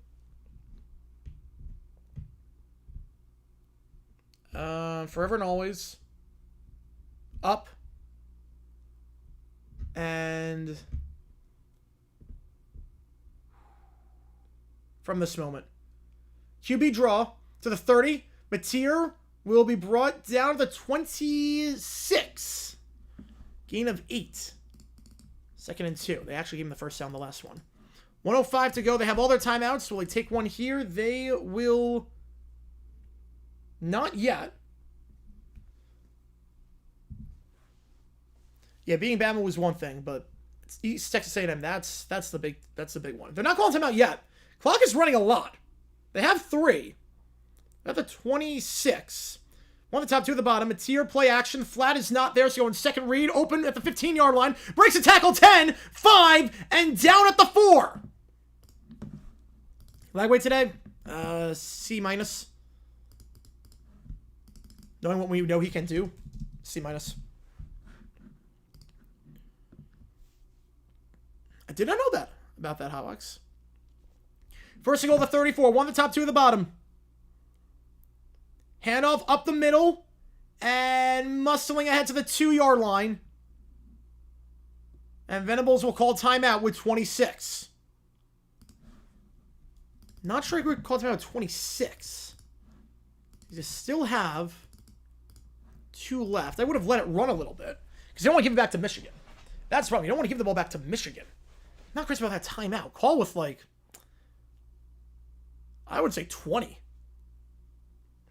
Forever and always. Up. And from this moment. QB draw to the 30. Mateer will be brought down to the 26. Gain of 8. Second and 2. They actually gave him the first down the last one. 1:05 to go. They have all their timeouts. Will they take one here? They will not yet. Yeah, being Bama was one thing, but East Texas A&M, that's the big one. They're not calling timeout yet. Clock is running a lot. They have 3. At the 26. One at the top, 2 at the bottom. Mateer play action. Flat is not there, so going second read. Open at the 15-yard line. Breaks a tackle. 10, 5, and down at the 4. Lightweight today, C-. Knowing what we know he can do, C-. I did not know that about that, Hotbox. First and goal, the 34. One at the top, 2 at the bottom. Handoff up the middle. And muscling ahead to the 2-yard line. And Venables will call timeout with 26. Not sure he would call timeout with 26. You still have 2 left. I would have let it run a little bit. Because you don't want to give it back to Michigan. That's the problem. You don't want to give the ball back to Michigan. Not crazy about that timeout. Call with, like, I would say 20.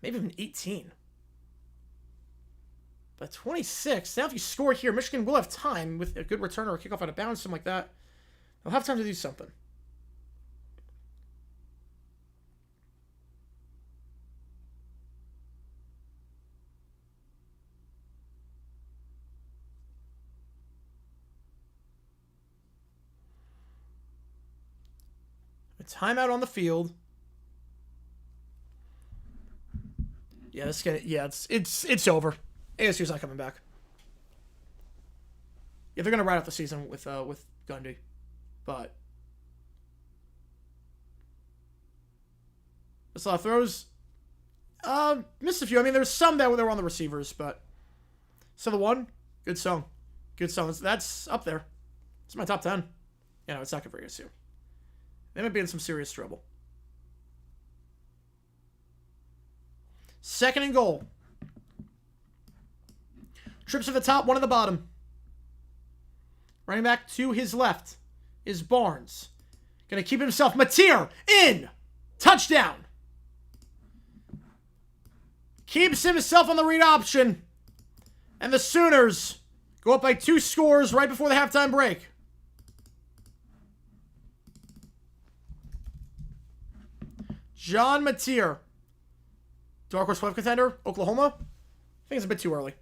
Maybe even 18. But 26. Now if you score here, Michigan will have time with a good return or a kickoff out of bounds, something like that. They'll have time to do something. A timeout on the field. Yeah, this guy. Yeah, it's over. ASU's not coming back. Yeah, they're gonna ride out the season with Gundy, but that's a lot of throws. Missed a few. I mean, there's some that were on the receivers, but so the one, good song. That's up there. It's my top 10. Yeah, no, it's not good for ASU. They might be in some serious trouble. Second and goal. Trips to the top, one at the bottom. Running back to his left is Barnes. Gonna keep himself. Mateer in. Touchdown. Keeps himself on the read option. And the Sooners go up by 2 scores right before the halftime break. John Mateer. Dark horse playoff contender, Oklahoma. I think it's a bit too early.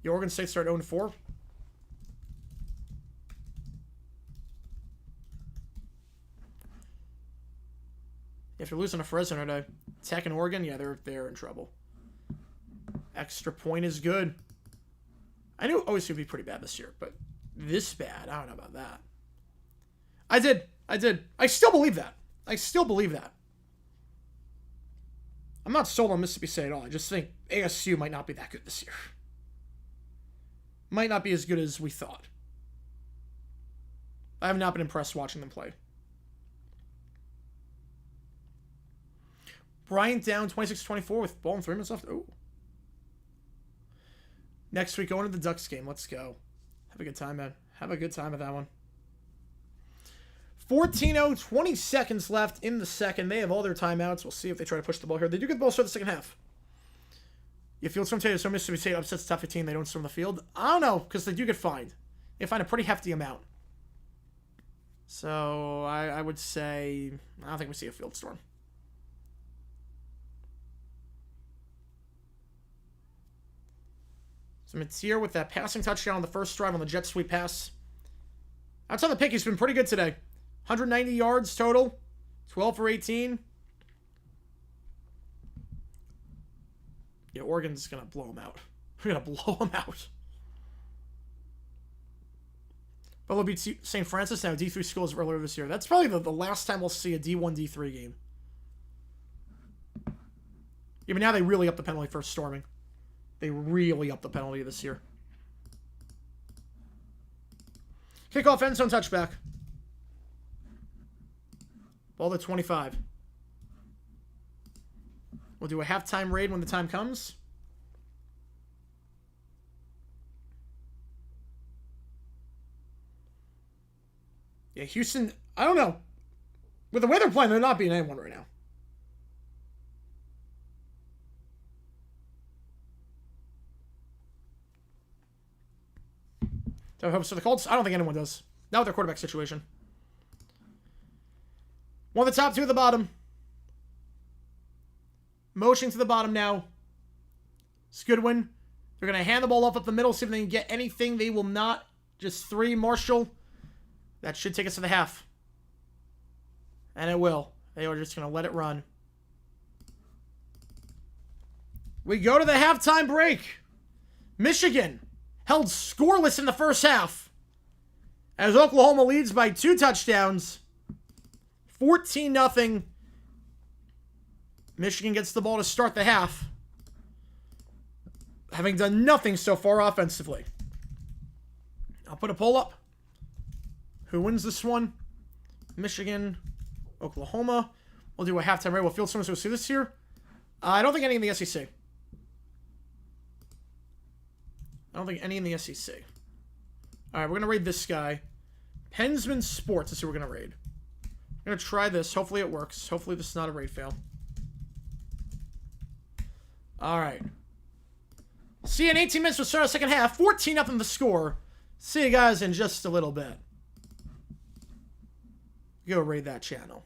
The Oregon State started 0-4. If you're losing to Fresno today, Tech and Oregon, yeah, they're in trouble. Extra point is good. I knew OSU would be pretty bad this year, but this bad, I don't know about that. I did. I still believe that. I'm not sold on Mississippi State at all. I just think ASU might not be that good this year. Might not be as good as we thought. I have not been impressed watching them play. Bryant down 26-24 with ball and 3 minutes left. Oh. Next week, going to the Ducks game. Let's go. Have a good time, man. Have a good time at that one. 14-0, 20 seconds left in the second. They have all their timeouts. We'll see if they try to push the ball here. They do get the ball start the second half. You field some potatoes, so Mississippi State upsets the top 15. They don't storm the field. I don't know, because they do get fined. They find a pretty hefty amount. So I would say, I don't think we see a field storm. So Mateer with that passing touchdown on the first drive on the jet sweep pass. Outside the pick, he's been pretty good today. 190 yards total. 12 for 18. Yeah, Oregon's going to blow him out. We're going to blow him out. Butler beat St. Francis now, D3 schools earlier this year. That's probably the last time we'll see a D1, D3 game. Yeah, but now they really up the penalty for storming. They really up the penalty this year. Kickoff, end zone, touchback. Ball to 25. We'll do a halftime raid when the time comes. Yeah, Houston, I don't know. With the way they're playing, they're not beating anyone right now. Do I have hopes for the Colts? I don't think anyone does. Not with their quarterback situation. One of the top, two at the bottom. Motion to the bottom now. It's Goodwin. They're going to hand the ball off up the middle, see if they can get anything. They will not. Just 3. Marshall. That should take us to the half. And it will. They are just going to let it run. We go to the halftime break. Michigan held scoreless in the first half as Oklahoma leads by 2 touchdowns. 14-0. Michigan gets the ball to start the half, having done nothing so far offensively. I'll put a poll up. Who wins this one? Michigan, Oklahoma. We'll do a halftime raid. We'll field someone who will see this here. I don't think any in the SEC. All right, we're going to raid this guy. Pensman Sports is who we're going to raid. I'm going to try this. Hopefully it works. Hopefully this is not a raid fail. All right. See you in 18 minutes. We'll start our second half. 14-0 the score. See you guys in just a little bit. Go raid that channel.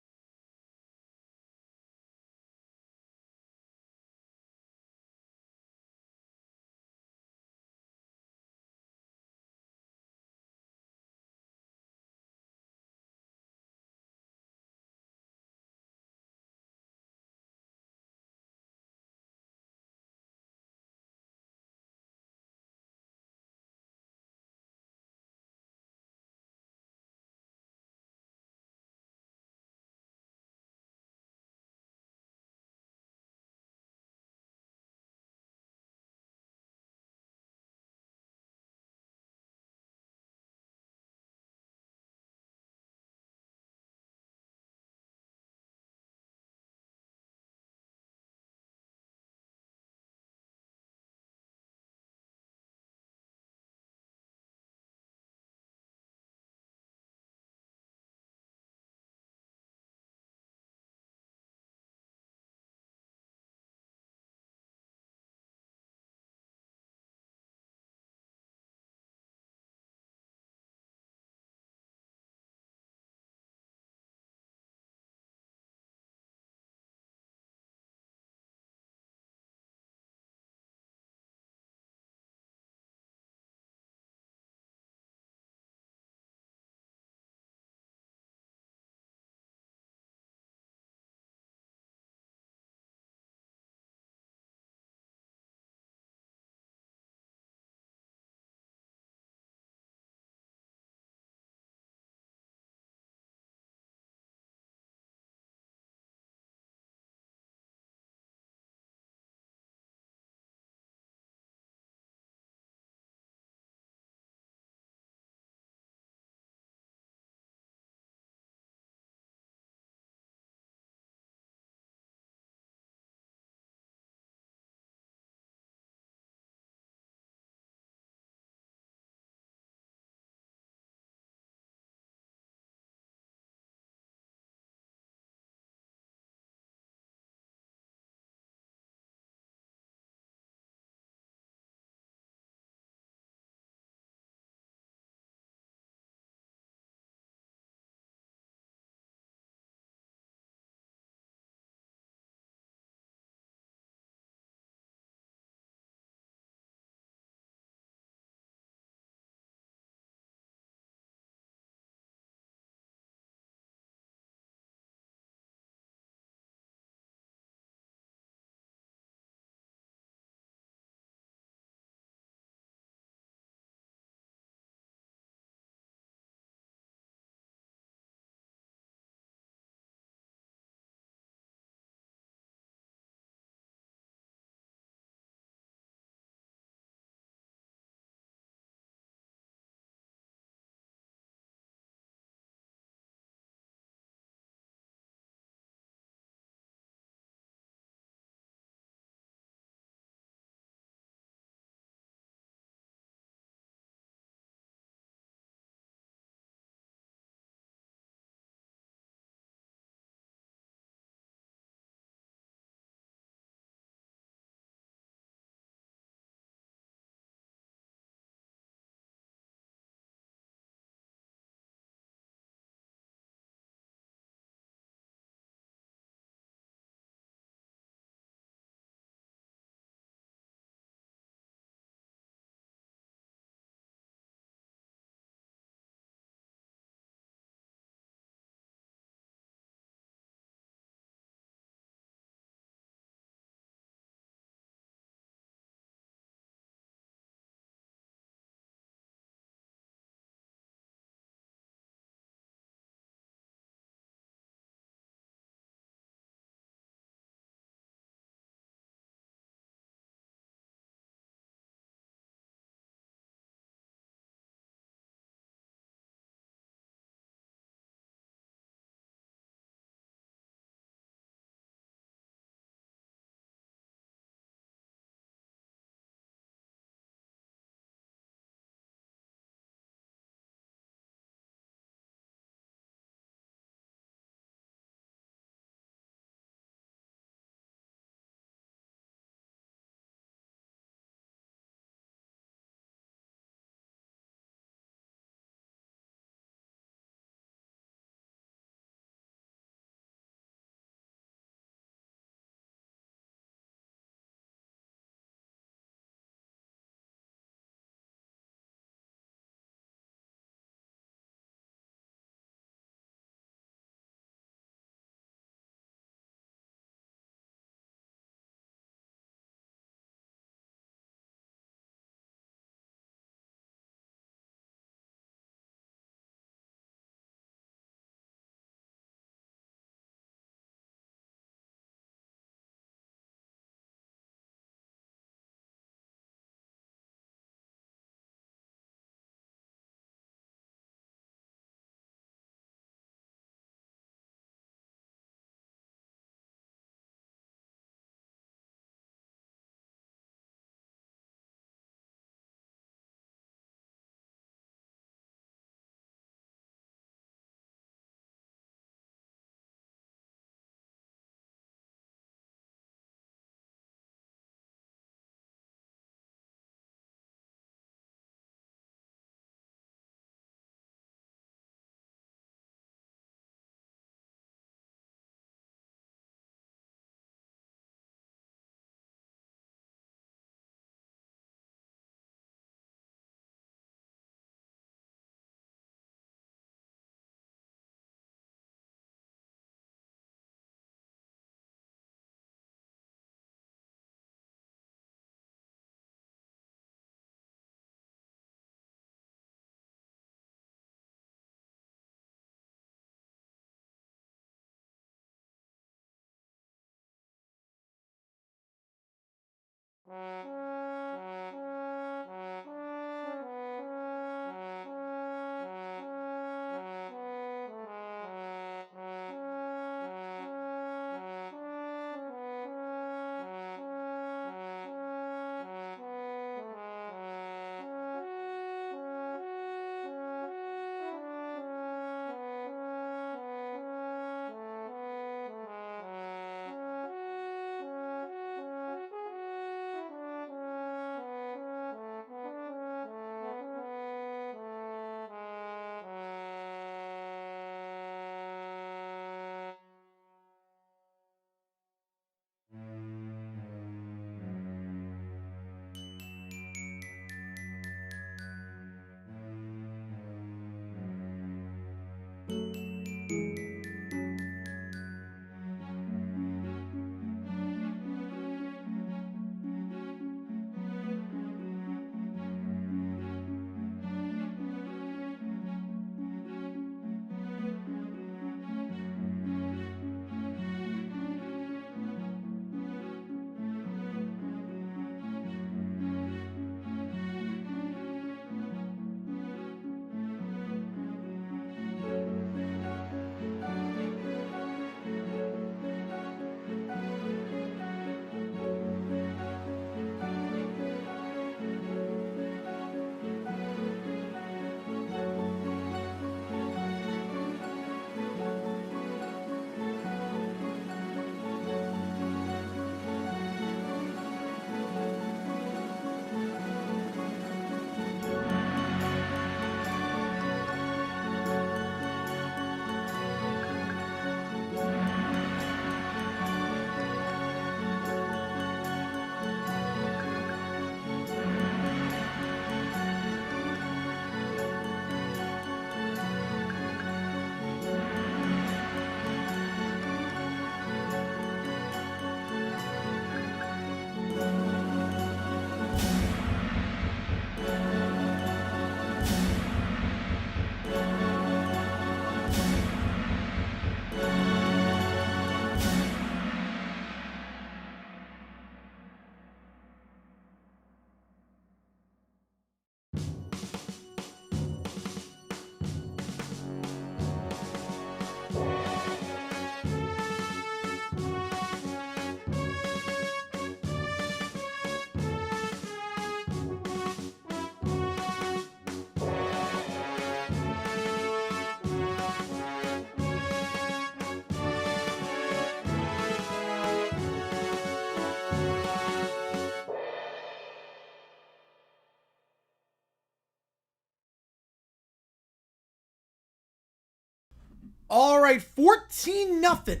All right, 14-0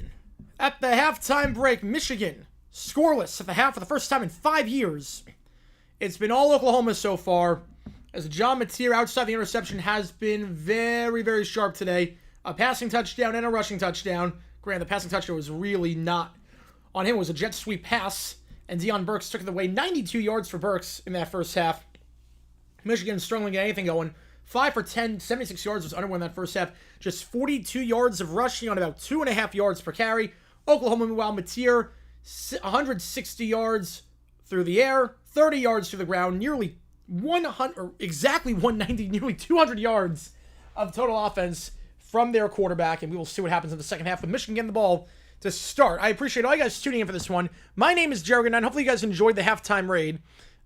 at the halftime break. Michigan scoreless at the half for the first time in 5 years. It's been all Oklahoma so far, as John Mateer outside the interception has been very, very sharp today. A passing touchdown and a rushing touchdown. Granted, the passing touchdown was really not on him. It was a jet sweep pass, and Deion Burks took it away. 92 yards for Burks in that first half. Michigan struggling to get anything going. 5 for 10, 76 yards was under one in that first half. Just 42 yards of rushing on about 2.5 yards per carry. Oklahoma, meanwhile, Mateer, 160 yards through the air, 30 yards through the ground, nearly 100, or exactly 190, nearly 200 yards of total offense from their quarterback, and we will see what happens in the second half with Michigan getting the ball to start. I appreciate all you guys tuning in for this one. My name is Jared, and hopefully you guys enjoyed the halftime raid.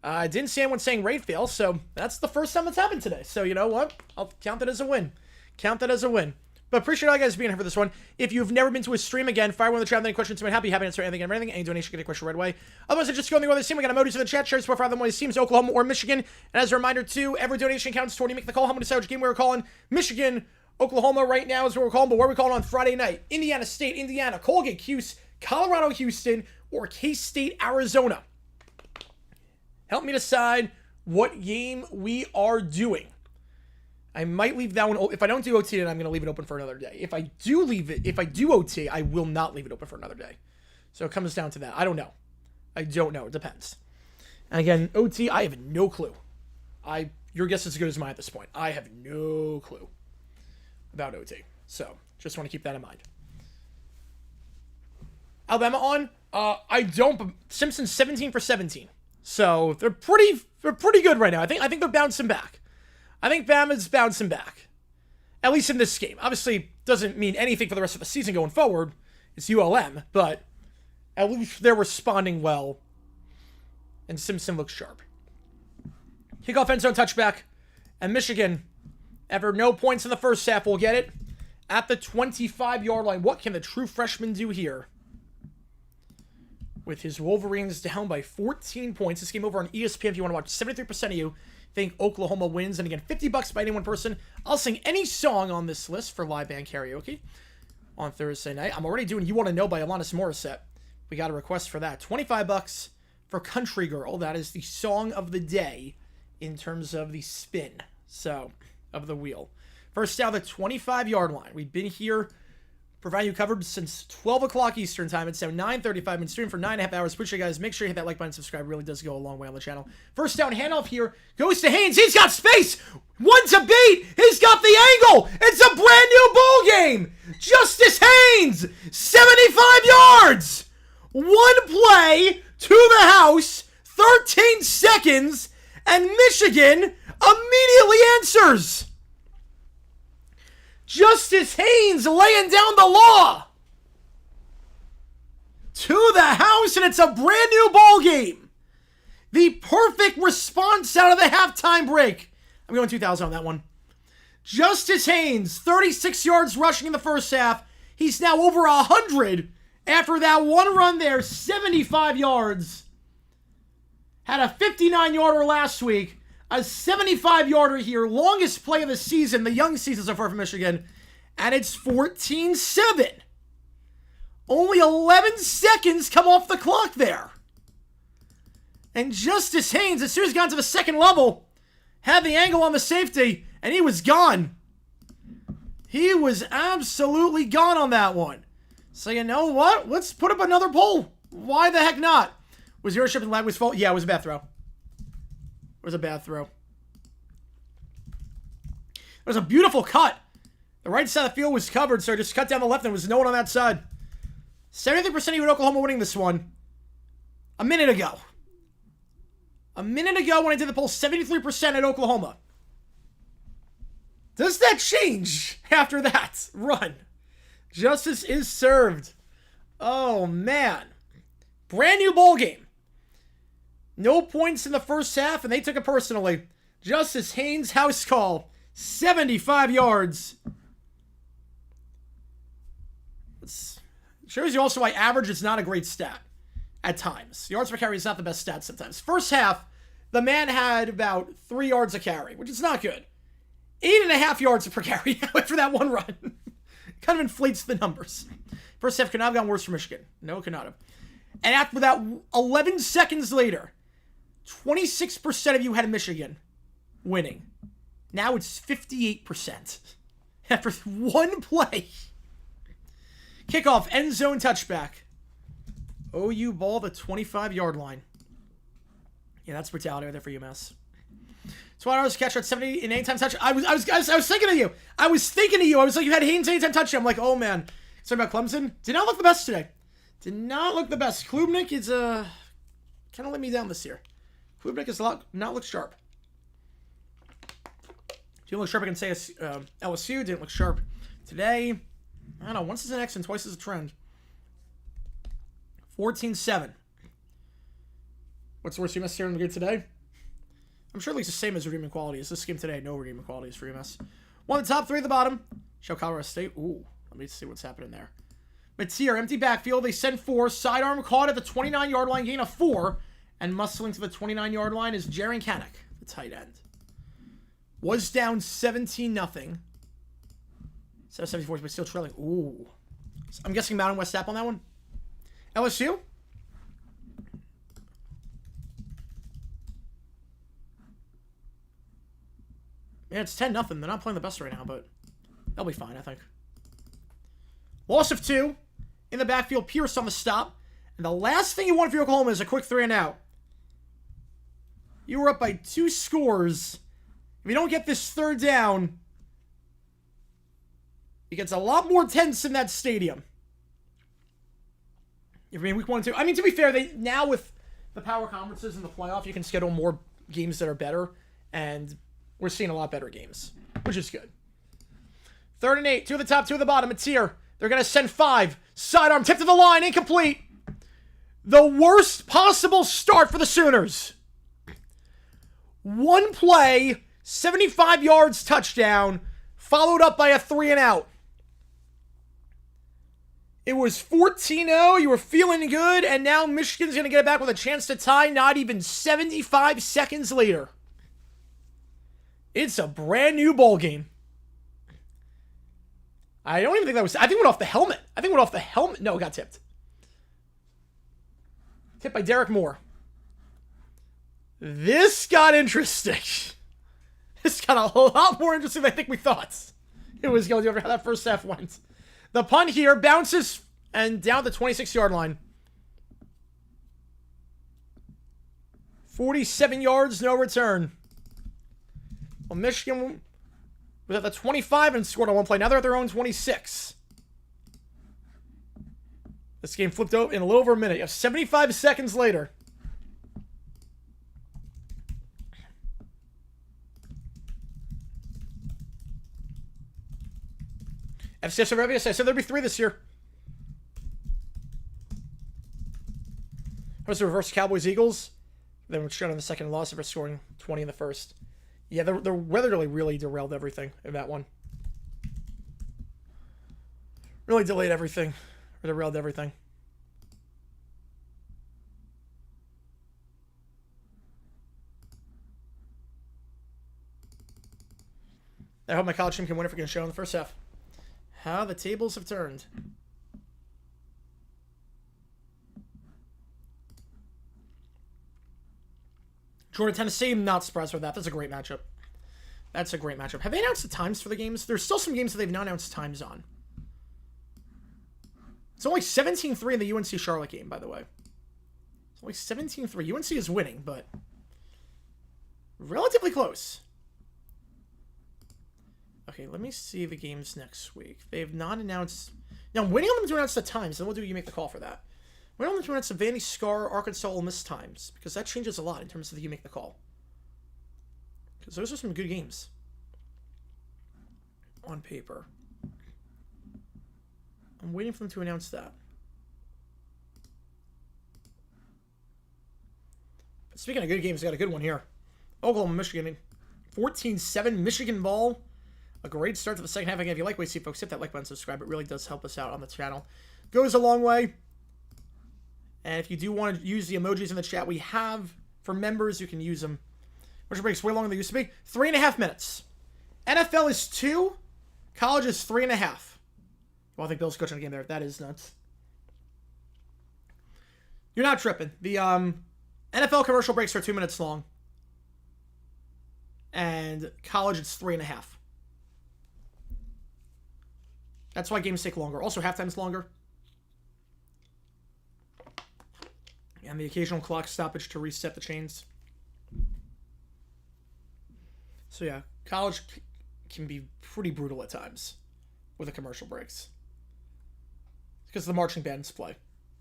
I didn't see anyone saying raid fail, so that's the first time it's happened today. So you know what? I'll count that as a win. Count that as a win. But appreciate all you guys being here for this one. If you've never been to a stream again, fire one in the chat with any questions. I'm happy to answer anything and everything. Any donation, get a question right away. Otherwise, just go on the other team. We got emojis in the chat. Share support for either one of these teams, Oklahoma or Michigan. And as a reminder, too, every donation counts toward you make the call. How many decide which game we're calling? Michigan, Oklahoma right now is what we're calling, but where are we calling on Friday night? Indiana State, Indiana, Colgate, Cuse, Colorado, Houston, or K-State, Arizona. Help me decide what game we are doing. I might leave that one. If I don't do OT, then I'm going to leave it open for another day. If I do OT, I will not leave it open for another day. So it comes down to that. I don't know. It depends. And again, OT, I have no clue. Your guess is as good as mine at this point. I have no clue about OT. So just want to keep that in mind. Alabama on? I don't, but Simpsons 17 for 17. So they're pretty good right now. I think they're bouncing back. I think Bama's bouncing back. At least in this game. Obviously, doesn't mean anything for the rest of the season going forward. It's ULM, but at least they're responding well. And Simpson looks sharp. Kickoff end zone touchback. And Michigan, after no points in the first half, will get it at the 25-yard line. What can the true freshman do here? With his Wolverines down by 14 points. This game over on ESPN if you want to watch. 73% of you think Oklahoma wins. And again, $50 by any one person. I'll sing any song on this list for live band karaoke on Thursday night. I'm already doing You Want to Know by Alanis Morissette. We got a request for that. $25 for Country Girl. That is the song of the day in terms of the spin. So, of the wheel. First down, the 25-yard line. We've been here providing you covered since 12 o'clock Eastern time. It's now 9:35. Been streaming for 9.5 hours. Appreciate you guys. Make sure you hit that like button, subscribe. It really does go a long way on the channel. First down, handoff here. Goes to Haynes. He's got space. One to beat. He's got the angle. It's a brand new ball game. Justice Haynes, 75 yards. One play to the house. 13 seconds. And Michigan immediately answers. Justice Haynes laying down the law to the house, and it's a brand new ball game. The perfect response out of the halftime break. I'm going 2,000 on that one. Justice Haynes, 36 yards rushing in the first half. He's now over 100 after that one run there, 75 yards. Had a 59-yarder last week. A 75-yarder here, longest play of the season, the young season so far for Michigan, and it's 14-7. Only 11 seconds come off the clock there. And Justice Haynes, as soon as he got to the second level, had the angle on the safety, and he was gone. He was absolutely gone on that one. So you know what? Let's put up another poll. Why the heck not? Was your ship and lag was fault? Yeah, it was a bad throw. It was a bad throw. It was a beautiful cut. The right side of the field was covered, so I just cut down the left and there was no one on that side. 73% of you in Oklahoma winning this one. A minute ago. A minute ago when I did the poll, 73% at Oklahoma. Does that change after that run? Justice is served. Oh, man. Brand new ball game. No points in the first half, and they took it personally. Justice Haynes, house call. 75 yards. It shows you also why average is not a great stat at times. Yards per carry is not the best stat sometimes. First half, the man had about 3 yards a carry, which is not good. 8.5 yards per carry for that one run. Kind of inflates the numbers. First half could not have gone worse for Michigan. No, it could not have. And after that, 11 seconds later, 26% of you had Michigan winning. Now it's 58% after one play. Kickoff, end zone touchback. OU ball, the 25-yard line. Yeah, that's brutality right there for UMass. 20 hours catch at 70 in anytime touch. I was thinking of you. I was like, you had Haynes anytime touch. I'm like, oh man. Sorry about Clemson. Did not look the best today. Did not look the best. Klubnik is kind of let me down this year. Klubnik is not look sharp. Didn't look sharp. I can say LSU didn't look sharp today. I don't know. Once is an X and twice is a trend. 14-7. What's the worst UMass here in the game today? I'm sure at least the same as redeeming qualities. This game today, no redeeming qualities for UMass. One at the top, 3 at the bottom. Show Colorado State. Ooh, let me see what's happening there. Mateer, empty backfield. They send 4. Sidearm caught at the 29-yard line, gain of 4. And muscling to the 29-yard line is Jaren Kanak, the tight end. Was down 17-0. 7-74, but still trailing. Ooh. I'm guessing Mountain West App on that one. LSU? Yeah, it's 10-0. They're not playing the best right now, but they'll be fine, I think. Loss of 2. In the backfield, Pierce on the stop. And the last thing you want for Oklahoma is a quick 3 and out. You were up by 2 scores. If you don't get this third down, it gets a lot more tense in that stadium. If you're in week 1 and 2. I mean, to be fair, they now with the power conferences in the playoff, you can schedule more games that are better, and we're seeing a lot better games, which is good. 3rd and 8, 2 at the top, 2 at the bottom. It's here. They're going to send 5. Sidearm, tip to the line, incomplete. The worst possible start for the Sooners. One play, 75 yards, touchdown, followed up by a 3-and-out. It was 14-0, you were feeling good, and now Michigan's going to get it back with a chance to tie not even 75 seconds later. It's a brand new ball game. I don't even think that was... I think it went off the helmet. No, it got tipped. Tipped by Derek Moore. This got interesting. This got a lot more interesting than I think we thought it was going to over how that first half went. The punt here bounces and down the 26-yard line. 47 yards, no return. Well, Michigan was at the 25 and scored on one play. Now they're at their own 26. This game flipped out in a little over a minute. You have 75 seconds later. FCS over FBS. I said there'd be 3 this year. It was the reverse Cowboys-Eagles. Then we're shown in the second loss after scoring 20 in the first. Yeah, the weather really derailed everything in that one. Really delayed everything. Or derailed everything. I hope my college team can win if we can show in the first half. How the tables have turned. Georgia, Tennessee, not surprised with that. That's a great matchup. Have they announced the times for the games? There's still some games that they've not announced times on. It's only 17-3 in the UNC Charlotte game, by the way. It's only 17-3. UNC is winning, but relatively close. Okay, let me see the games next week. They have not announced... Now, I'm waiting on them to announce the times, then we'll do you make the call for that. Waiting on them to announce the Vandy Scar, Arkansas, Ole Miss times, because that changes a lot in terms of the you make the call. Because those are some good games. On paper. I'm waiting for them to announce that. But speaking of good games, I got a good one here. Oklahoma, Michigan. 14-7, Michigan ball. A great start to the second half. Again, if you like what you see, folks, hit that like button, subscribe. It really does help us out on the channel. Goes a long way. And if you do want to use the emojis in the chat we have for members, you can use them. Which breaks way longer than they used to be. 3.5 minutes. NFL is 2. College is 3.5. Well, I think Bill's coaching the game there. That is nuts. You're not tripping. The NFL commercial breaks are 2 minutes long. And college, it's 3.5. That's why games take longer. Also, halftime's longer. And the occasional clock stoppage to reset the chains. So yeah, college can be pretty brutal at times with the commercial breaks. Because the marching bands play.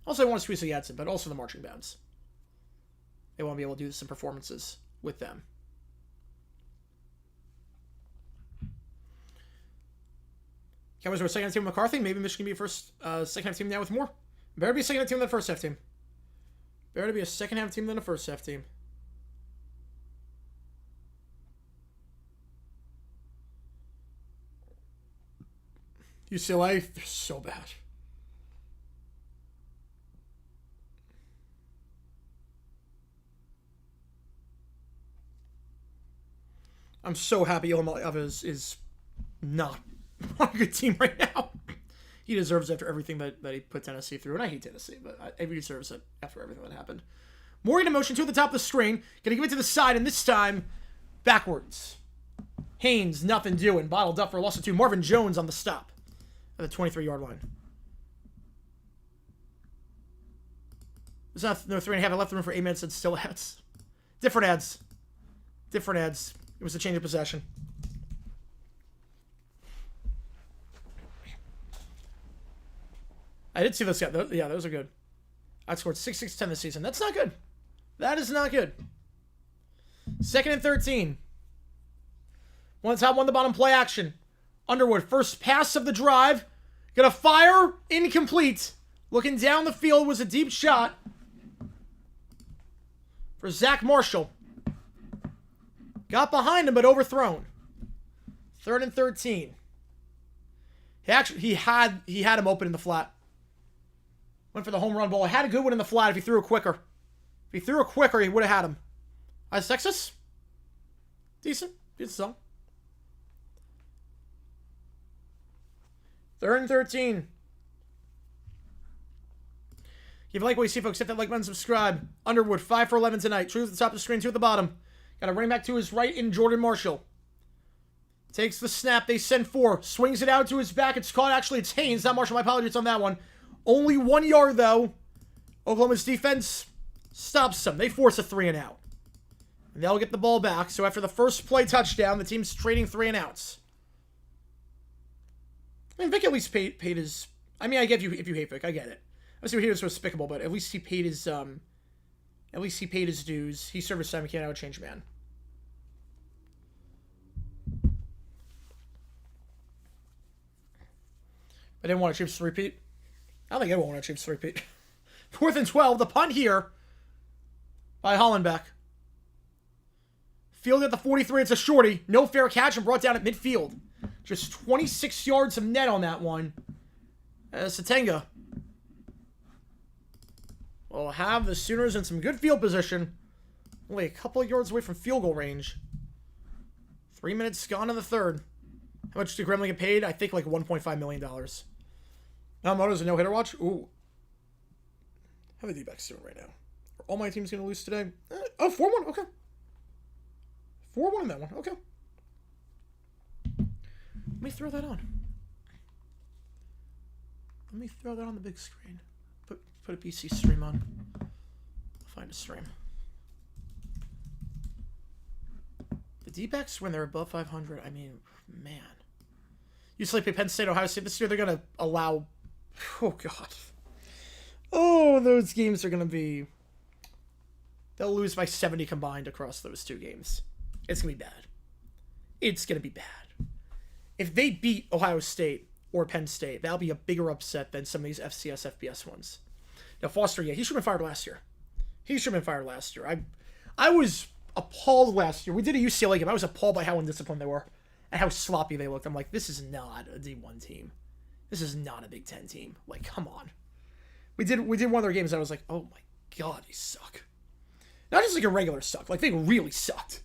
Also, I want to squeeze the ads in, but also the marching bands. They want to be able to do some performances with them. Cowboys are a second half team with McCarthy. Maybe Michigan be a first second half team now with Moore. Better be a second half team than a first half team. Better be a second half team than a first half team. UCLA, they're so bad. I'm so happy Illinois is not on a good team right now. He deserves it after everything that he put Tennessee through. And I hate Tennessee, but he deserves it after everything that happened. Morgan in motion, 2 at the top of the screen. Gonna give it to the side, and this time, backwards. Haynes, nothing doing. Bottled up for a loss of 2. Marvin Jones on the stop at the 23-yard line. There's no 3.5. I left the room for 8 minutes and still ads. Different ads. It was a change of possession. I did see those. Yeah, those are good. I scored 6-6-10 this season. That's not good. That is not good. 2nd and 13. One top, one the bottom, play action. Underwood, first pass of the drive. Gonna fire, incomplete. Looking down the field was a deep shot for Zach Marshall. Got behind him, but overthrown. 3rd and 13. He had him open in the flat. Went for the home run ball. He had a good one in the flat if he threw it quicker. If he threw it quicker, he would have had him. Texas? Decent. Decent song. 3rd and 13. If you like what you see, folks, hit that like button, subscribe. Underwood, 5 for 11 tonight. 2 at the top of the screen, 2 at the bottom. Got a running back to his right in Jordan Marshall. Takes the snap. They send 4. Swings it out to his back. It's caught. Actually, it's Haynes, not Marshall. My apologies on that one. Only 1 yard, though. Oklahoma's defense stops them. They force a 3 and out. And they'll get the ball back. So after the first play touchdown, the team's trading 3 and outs. I mean, Vic at least paid his... I mean, I get you if you hate Vic. I get it. I see what he was so despicable, but at least he paid his... At least he paid his dues. He served his time. He can't have a change man. I didn't want a Chiefs to repeat. I don't think anyone wanted a Chiefs to repeat. 4th and 12. The punt here by Hollenbeck. Field at the 43. It's a shorty. No fair catch and brought down at midfield. Just 26 yards of net on that one. Satenga will have the Sooners in some good field position. Only a couple of yards away from field goal range. 3 minutes gone in the 3rd. How much did Gremlin get paid? I think like $1.5 million. Yamamoto's a no-hitter watch? Ooh. How are the D-backs doing right now? Are all my teams going to lose today? 4-1. Okay. 4-1 in that one. Okay. Let me throw that on. Let me throw that on the big screen. Put a PC stream on. I'll find a stream. The D-backs, when they're above 500, I mean, man. Usually play Penn State, Ohio State. This year they're going to allow... Oh, God. Oh, those games are going to be... They'll lose by 70 combined across those 2 games. It's going to be bad. It's going to be bad. If they beat Ohio State or Penn State, that'll be a bigger upset than some of these FCS, FBS ones. Now, Foster, yeah, he should have been fired last year. He should have been fired last year. I was appalled last year. We did a UCLA game. I was appalled by how undisciplined they were and how sloppy they looked. I'm like, this is not a D1 team. This is not a Big Ten team. Like, come on. We did one of their games and I was like, oh my God, they suck. Not just like a regular suck. Like, they really sucked.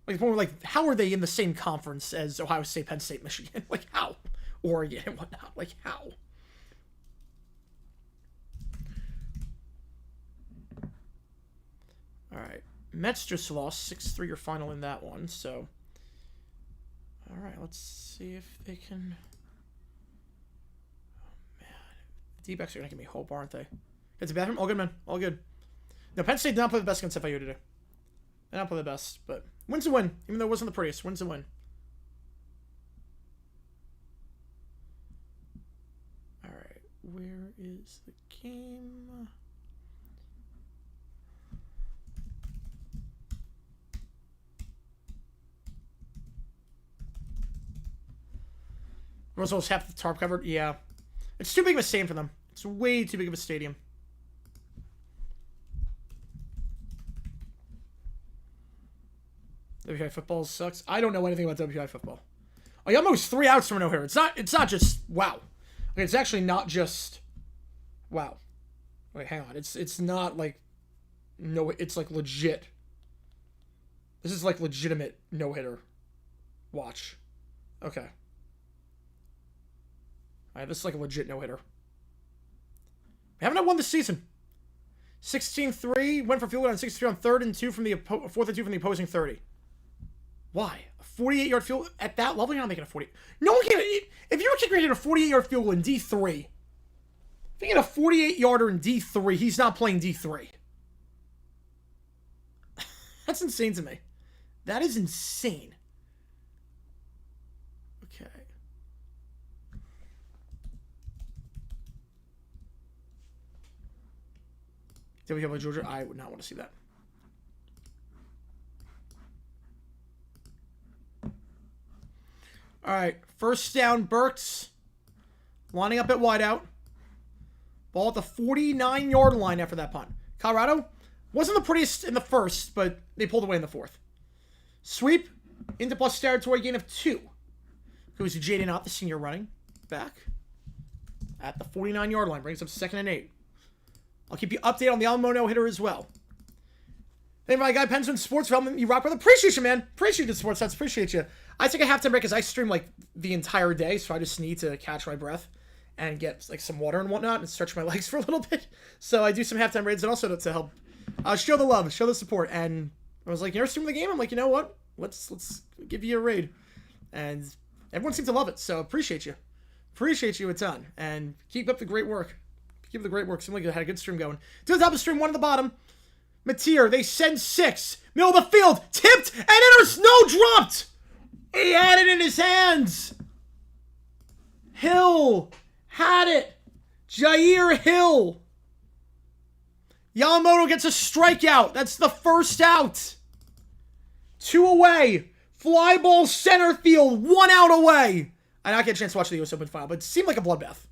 Like, how are they in the same conference as Ohio State, Penn State, Michigan? Like, how? Oregon and whatnot. Like, how? All right. Mets just lost 6-3 your final in that one, so... All right, let's see if they can... Oh, man. The D-backs are going to give me hope, aren't they? It's a bathroom? All good, man. All good. No, Penn State did not play the best against FIU today. They did not play the best, but... Win's a win, even though it wasn't the prettiest. Win's a win. All right, where is the game? Roosevelt half the tarp covered? Yeah. It's too big of a stadium for them. It's way too big of a stadium. WPI football sucks. I don't know anything about WPI football. Oh, you almost 3 outs from a no-hitter. It's not just wow. Okay, it's actually not just wow. Wait, hang on. It's not like no. It's like legit. This is like legitimate no-hitter. Watch. Okay. All right, this is like a legit no-hitter. We haven't won this season. 16-3 went for field goal on 63 on 3rd and 2 from the 4th and 2 from the opposing 30. Why? A 48-yard field at that level? You're not making a 40. No one can. If you're a kicker hitting a 48-yard field goal in D3, if you get a 48-yarder in D3, he's not playing D3. That's insane to me. That is insane. Okay. Did we have Georgia? I would not want to see that. All right, first down, Burks. Lining up at wideout. Ball at the 49-yard line after that punt. Colorado wasn't the prettiest in the first, but they pulled away in the fourth. Sweep into plus territory, gain of 2. Goes to Jaden Ott, the senior running back. At the 49-yard line, brings up 2nd and 8. I'll keep you updated on the Alamo no-hitter as well. Hey, my guy, Pensman Sports Development, you rock, brother. Appreciate you, man. Appreciate the sports stats. Appreciate you. I take a halftime break because I stream, like, the entire day, so I just need to catch my breath and get, like, some water and whatnot and stretch my legs for a little bit. So I do some halftime raids and also to help show the love, show the support. And I was like, you're streaming the game? I'm like, you know what? Let's give you a raid. And everyone seemed to love it, so appreciate you. Appreciate you a ton. And keep up the great work. Keep up the great work. Seemed like you had a good stream going. To the top of the stream, 1 at the bottom. Mateer, they send 6. Middle of the field, tipped, and enters, no, dropped! He had it in his hands. Hill had it. Jair Hill. Yamamoto gets a strikeout. That's the first out. 2 away. Fly ball center field. 1 out away. I did not get a chance to watch the US Open final, but it seemed like a bloodbath.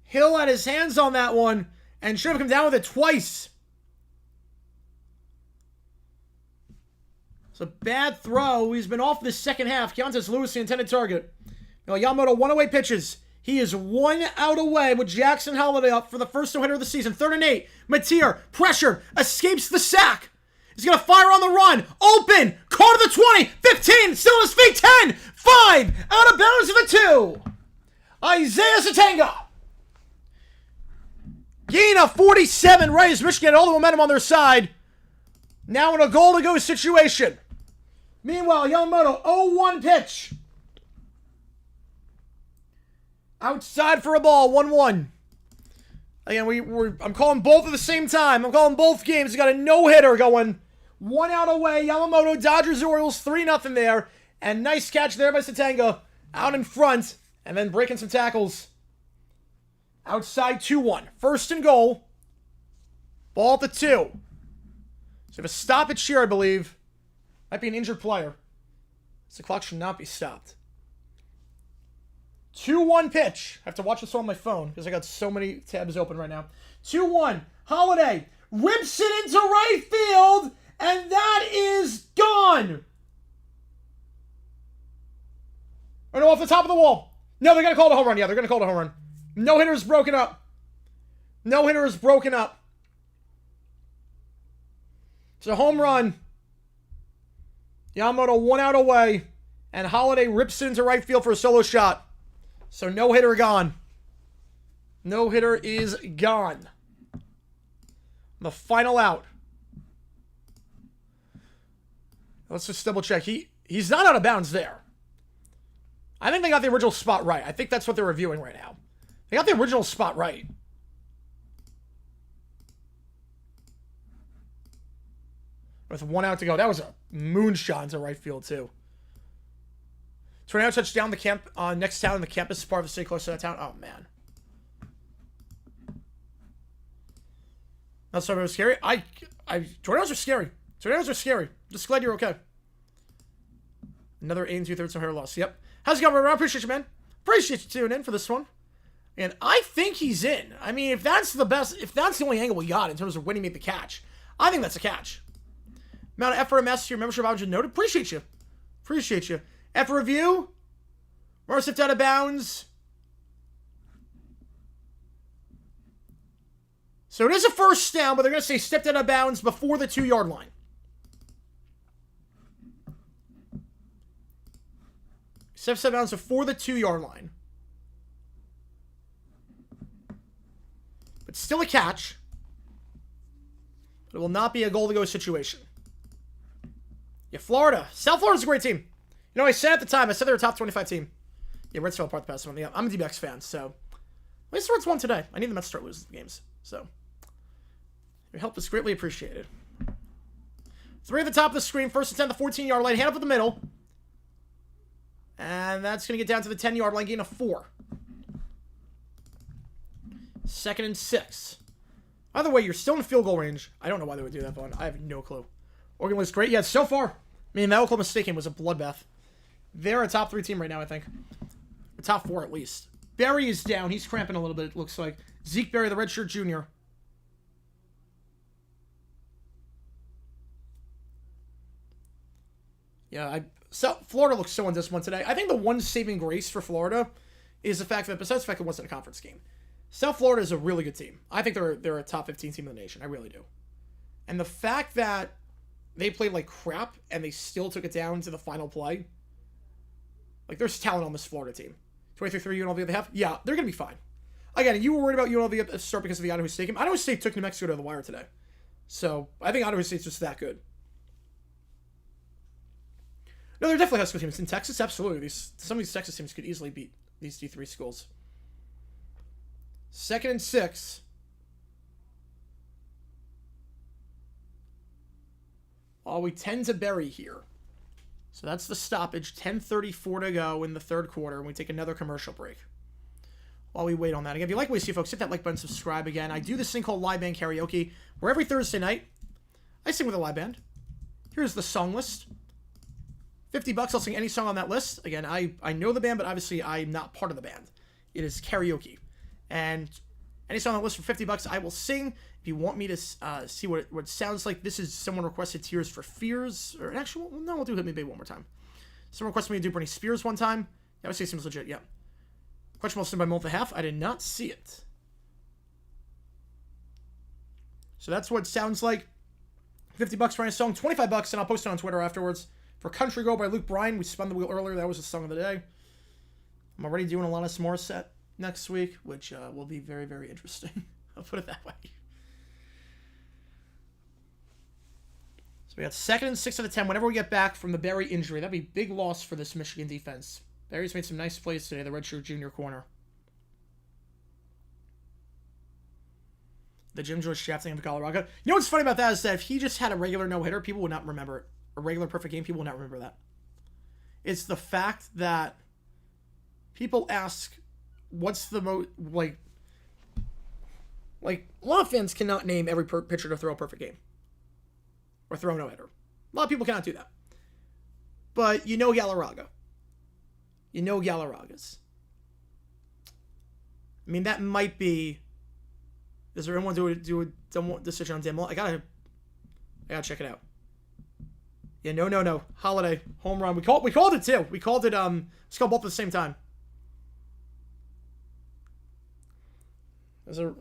Hill had his hands on that one and should have come down with it twice. It's a bad throw. He's been off the second half. Keontae Lewis, the intended target. Now, Yamamoto, 1 away pitches. He is 1 out away with Jackson Holiday up for the first no-hitter of the season. 3rd and 8. Mateer, pressured, escapes the sack. He's going to fire on the run. Open. Caught at the 20. 15. Still on his feet. 10. 5. Out of bounds for the 2. Isaiah Satanga. Gain of 47. Right as Michigan had all the momentum on their side. Now in a goal-to-go situation. Meanwhile, Yamamoto, 0-1 pitch. Outside for a ball, 1-1. Again, I'm calling both at the same time. I'm calling both games. We got a no-hitter going. 1 out away. Yamamoto, Dodgers, Orioles, 3-0 there. And nice catch there by Satanga. Out in front. And then breaking some tackles. Outside 2-1. 1st and goal. Ball at the 2. So we have a stoppage here, I believe. Might be an injured player. So the clock should not be stopped. 2-1 pitch. I have to watch this on my phone because I got so many tabs open right now. 2-1. Holiday rips it into right field, and that is gone. Oh no, off the top of the wall. No, they're going to call it a home run. Yeah, they're going to call it a home run. No-hitter is broken up. No-hitter is broken up. It's a home run. Yamamoto 1 out away, and Holiday rips it into right field for a solo shot. So no-hitter gone. No-hitter is gone. The final out. Let's just double check. He's not out of bounds there. I think they got the original spot right. I think that's what they're reviewing right now. They got the original spot right. With 1 out to go. That was a moonshot to right field, too. Tornado touchdown the camp next town in the campus, part of the city close to that town. Oh, man. That's so scary. Tornadoes are scary. Tornadoes are scary. Just glad you're okay. Another 8 2/3 no-hitter loss. Yep. How's it going, everyone? I appreciate you, man. Appreciate you tuning in for this one. And I think he's in. I mean, if that's the best, if that's the only angle we got in terms of when he made the catch, I think that's a catch. Amount of effort and mess to your membership average noted. Appreciate you. Appreciate you. F review. Morris stepped out of bounds. So it is a first down, but they're going to say stepped out of bounds before the 2-yard line. Steps out of bounds before the 2-yard line. But still a catch. But it will not be a goal-to-go situation. Yeah, Florida. South Florida's a great team. You know, I said at the time, I said they were a top 25 team. Yeah, Reds fell apart the past one. Yeah, I'm a D-backs fan, so. At least the Reds won today. I need the Mets to start losing games. So. Your help is greatly appreciated. 3 at the top of the screen. First and 10, the 14-yard line. Hand up at the middle. And that's going to get down to the 10-yard line. Gain of 4. 2nd and 6. By the way, you're still in field goal range. I don't know why they would do that, but I have no clue. Oregon looks great. Yeah, so far. I mean, that Oklahoma State game was a bloodbath. They're a top 3 team right now, I think. The top 4 at least. Berry is down. He's cramping a little bit, it looks like. Zeke Berry, the redshirt junior. Yeah, Florida looks so undisciplined today. I think the one saving grace for Florida is the fact that, besides the fact it wasn't a conference game, South Florida is a really good team. I think they're a top 15 team in the nation. I really do. And the fact that they played like crap and they still took it down to the final play, like there's talent on this Florida team. 23-3 UNLV they have? Yeah, they're going to be fine. Again, you were worried about UNLV at the start because of the Idaho State game. Idaho State took New Mexico to the wire today. So I think Idaho State's just that good. No, they're definitely high school teams. In Texas, absolutely. Some of these Texas teams could easily beat these D3 schools. 2nd and 6. Oh, we tend to bury here. So that's the stoppage. 10:34 to go in the third quarter, and we take another commercial break. While we wait on that. Again, if you like what you see, folks, hit that like button, subscribe again. I do this thing called live band karaoke, where every Thursday night, I sing with a live band. Here's the song list. $50, I'll sing any song on that list. Again, I know the band, but obviously I'm not part of the band. It is karaoke. And any song on the list for $50, I will sing. If you want me to see what it sounds like, this is someone requested Tears for Fears. Or actually, no, we'll do Hit Me Baby one more time. Someone requested me to do Britney Spears one time. Yeah, I would say it seems legit, yeah. Question by Month and a Half. I did not see it. So that's what it sounds like. $50 for any song. $25, and I'll post it on Twitter afterwards. For Country Girl by Luke Bryan, we spun the wheel earlier. That was the song of the day. I'm already doing a Alanis Morissette next week, which will be very, very interesting. I'll put it that way. So we got 2nd and 6 out of 10. Whenever we get back from the Berry injury, that'd be a big loss for this Michigan defense. Berry's made some nice plays today, the redshirt junior corner. The Jim George drafting of Colorado. You know what's funny about that is that if he just had a regular no-hitter, people would not remember it. A regular perfect game, people will not remember that. It's the fact that people ask, what's the most, like a lot of fans cannot name every pitcher to throw a perfect game. Or throw a no-hitter. A lot of people cannot do that. But you know Galarraga. You know Galarragas. I mean, that might be, does everyone do a decision on Dan Mullen? I gotta check it out. Yeah, no. Holiday, home run. We called it too. We called it, let's call both at the same time. Those are,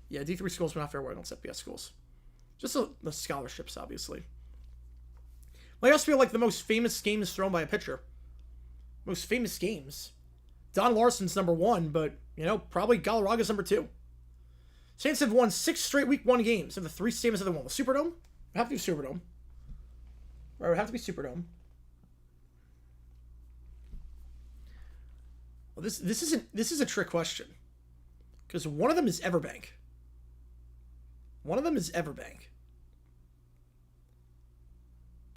yeah, D3 schools are not fair warning on FBS schools. Just the scholarships, obviously. Well, I also feel like the most famous game is thrown by a pitcher. Most famous games. Don Larson's number 1, but, probably Galarraga's number 2. Saints have won 6 straight week 1 games in the 3 stadiums that they won. The Superdome? We have to do Superdome. Right, it would have to be Superdome. Well, this is a trick question. Because one of them is Everbank.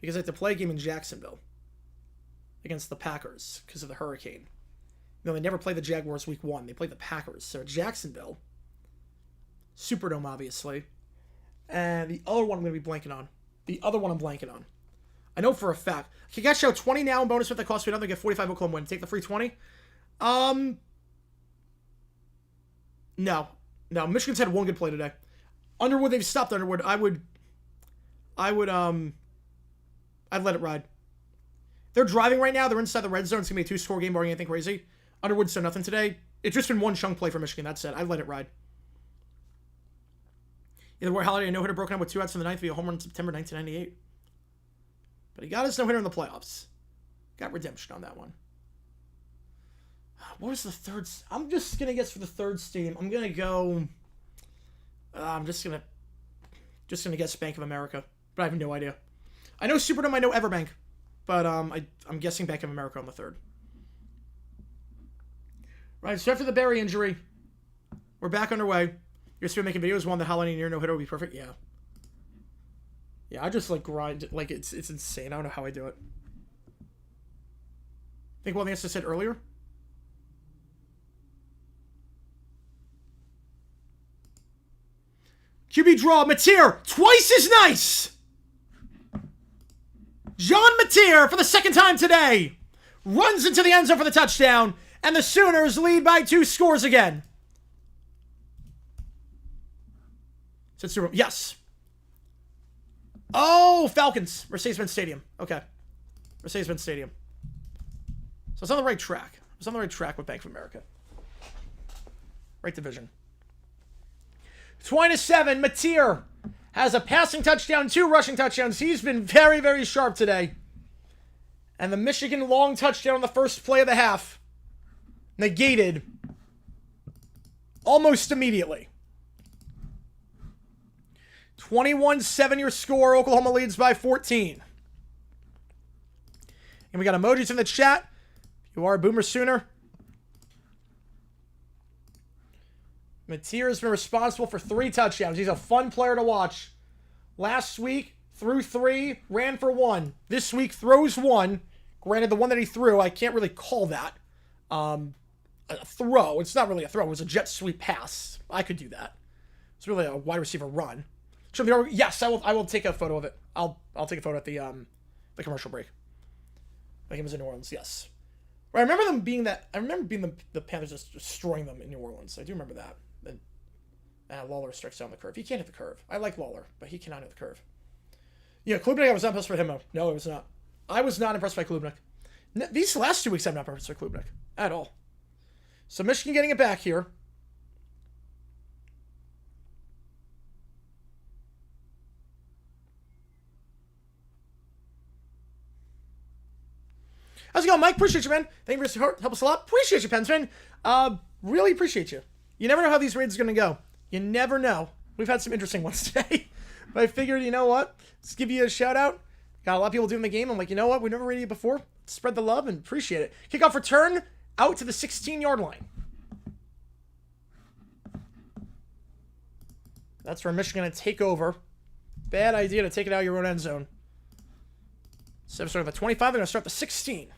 Because I have to play a game in Jacksonville against the Packers because of the hurricane. They never play the Jaguars week 1. They play the Packers. So Jacksonville. Superdome, obviously. And the other one I'm going to be blanking on. I know for a fact. Okay, guys, show 20 now in bonus if that costs me nothing. Get 45 Oklahoma win. Take the free 20. No. Michigan's had one good play today. Underwood, they've stopped Underwood. I'd let it ride. They're driving right now. They're inside the red zone. It's going to be a 2-score game, barring anything crazy. Underwood's done nothing today. It's just been one chunk play for Michigan. That's it. I'd let it ride. Either way, Holiday, a no-hitter broken up with 2 outs in the 9th via home run in September 1998. But he got his no-hitter in the playoffs. Got redemption on that one. What was the third? I'm just going to guess for the third stadium. I'm going to go... I'm just going to guess Bank of America. But I have no idea. I know Superdome, I know Everbank. But I'm guessing Bank of America on the third. Right, so after the Berry injury, we're back underway. You're still making videos. One, the Holiday near no-hitter would be perfect. Yeah. Yeah, I just, grind. It's insane. I don't know how I do it. Think one of the things I said earlier? QB draw, Mateer, twice as nice. John Mateer, for the second time today, runs into the end zone for the touchdown, and the Sooners lead by 2 scores again. Yes. Oh, Falcons. Mercedes-Benz Stadium. Okay. Mercedes-Benz Stadium. So it's on the right track. It's on the right track with Bank of America. Right division. 20-7, Mateer has a passing touchdown, 2 rushing touchdowns. He's been very, very sharp today. And the Michigan long touchdown on the first play of the half negated almost immediately. 21-7 your score. Oklahoma leads by 14. And we got emojis in the chat. If you are a Boomer Sooner. Mateer has been responsible for 3 touchdowns. He's a fun player to watch. Last week, threw 3, ran for 1. This week, throws 1. Granted, the one that he threw, I can't really call that a throw. It's not really a throw. It was a jet sweep pass. I could do that. It's really a wide receiver run. So, yes, I will take a photo of it. I'll take a photo at the commercial break. Like it was in New Orleans, yes. I remember them being that. I remember being the Panthers just destroying them in New Orleans. I do remember that. Then Lawler strikes down the curve. He can't hit the curve. I like Lawler, but he cannot hit the curve. Yeah, Klubnik, I was not impressed with him. No, I was not. I was not impressed by Klubnik. These last 2 weeks, I'm not impressed with Klubnik at all. So Michigan getting it back here. How's it going, Mike? Appreciate you, man. Thank you for your support. Help us a lot. Appreciate you, Pensman. Really appreciate you. You never know how these raids are going to go. You never know. We've had some interesting ones today. But I figured, you know what? Let's give you a shout out. Got a lot of people doing the game. I'm like, you know what? We've never raided you before. Spread the love and appreciate it. Kickoff return out to the 16-yard line. That's where Michigan going to take over. Bad idea to take it out of your own end zone. So starting at the 25, they're going to start the 16.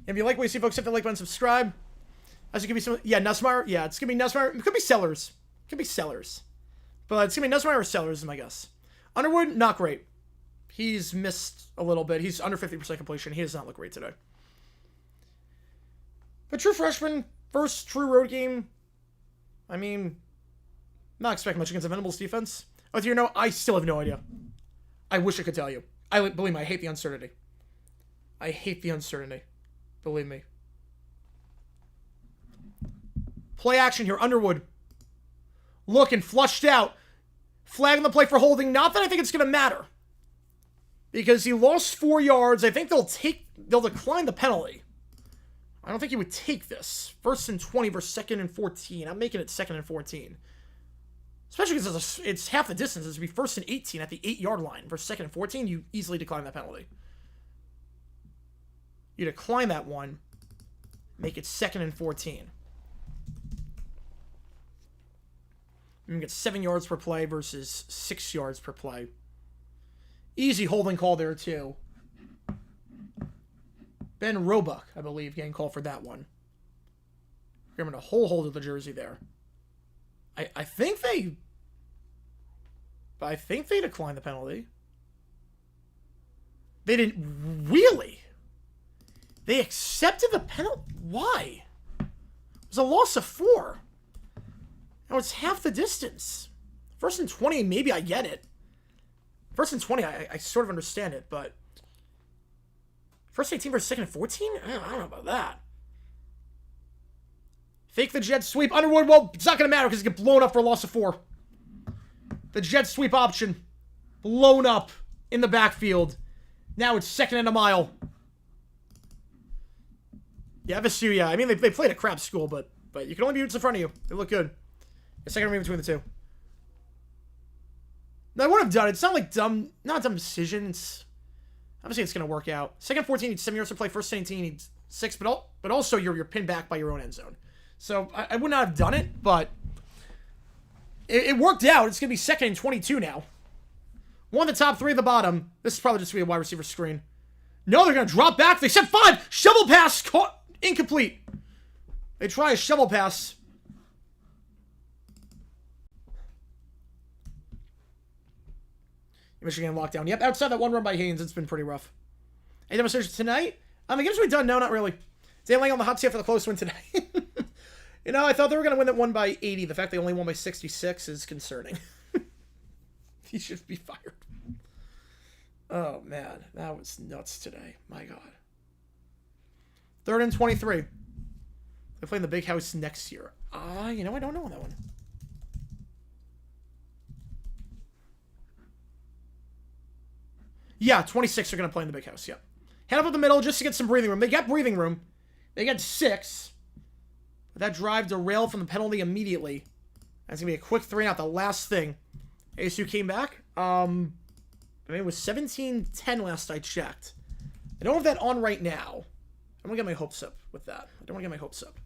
If you like what you see, folks, hit the like button, subscribe. As it could be some, yeah, Nussmeier. Yeah, it's gonna be Nussmeier. It could be Sellers. It could be Sellers. But it's gonna be Nussmeier or Sellers is my guess. Underwood, not great. He's missed a little bit. He's under 50% completion. He does not look great today. But true freshman, first true road game. I mean, not expecting much against the Venables defense. Oh, you know, I still have no idea. I wish I could tell you. Believe me, I hate the uncertainty. I hate the uncertainty. Believe me. Play action here. Underwood. Looking, flushed out. Flagging the play for holding. Not that I think it's going to matter. Because he lost 4 yards. I think they'll decline the penalty. I don't think he would take this. 1st and 20 versus 2nd and 14. I'm making it 2nd and 14. Especially because it's half the distance. It's be 1st and 18 at the 8-yard line. Versus 2nd and 14, you easily decline that penalty. You decline that one. Make it 2nd and 14. You can get 7 yards per play versus 6 yards per play. Easy holding call there, too. Ben Roebuck, I believe, getting called for that one. You're going to hold of the jersey there. I think they declined the penalty. They didn't really. They accepted the penalty. Why? It was a loss of 4. Now it's half the distance. 1st and 20, maybe I get it. 1st and 20, I sort of understand it, but 1st and 18 versus 2nd and 14? I don't know about that. Fake the jet sweep. Underwood, well, it's not going to matter because he gets blown up for a loss of 4. The jet sweep option. Blown up in the backfield. Now it's 2nd and a mile. Yeah, FSU, yeah. I mean, they played at crap school, but you can only be what's in front of you. They look good. The 2nd and between the 2. No, I would have done it. It's not like not a dumb decision. Obviously, it's going to work out. 2nd and 14, needs 7 yards to play. 1st and 18, needs 6, but also you're pinned back by your own end zone. So I would not have done it, but it worked out. It's going to be 2nd and 22 now. 1 the top, 3 at the bottom. This is probably just going to be a wide receiver screen. No, they're going to drop back. They said 5. Shovel pass. Caught. Incomplete. They try a shovel pass. Michigan lockdown. Yep, outside that one run by Haynes, it's been pretty rough. Any demonstrations tonight? The games we done? No, not really. They laying on the hot seat for the close win today. You know, I thought they were going to win that one by 80. The fact they only won by 66 is concerning. He should be fired. Oh, man. That was nuts today. My God. 3rd and 23. They're playing the big house next year. You know, I don't know on that one. Yeah, 26 are going to play in the big house, yeah. Head up the middle just to get some breathing room. They got breathing room. They got 6. But that drive derailed from the penalty immediately. That's going to be a quick 3-and-out, the last thing. ASU came back. I mean, it was 17-10 last I checked. I don't have that on right now. I don't want to get my hopes up with that. I don't want to get my hopes up.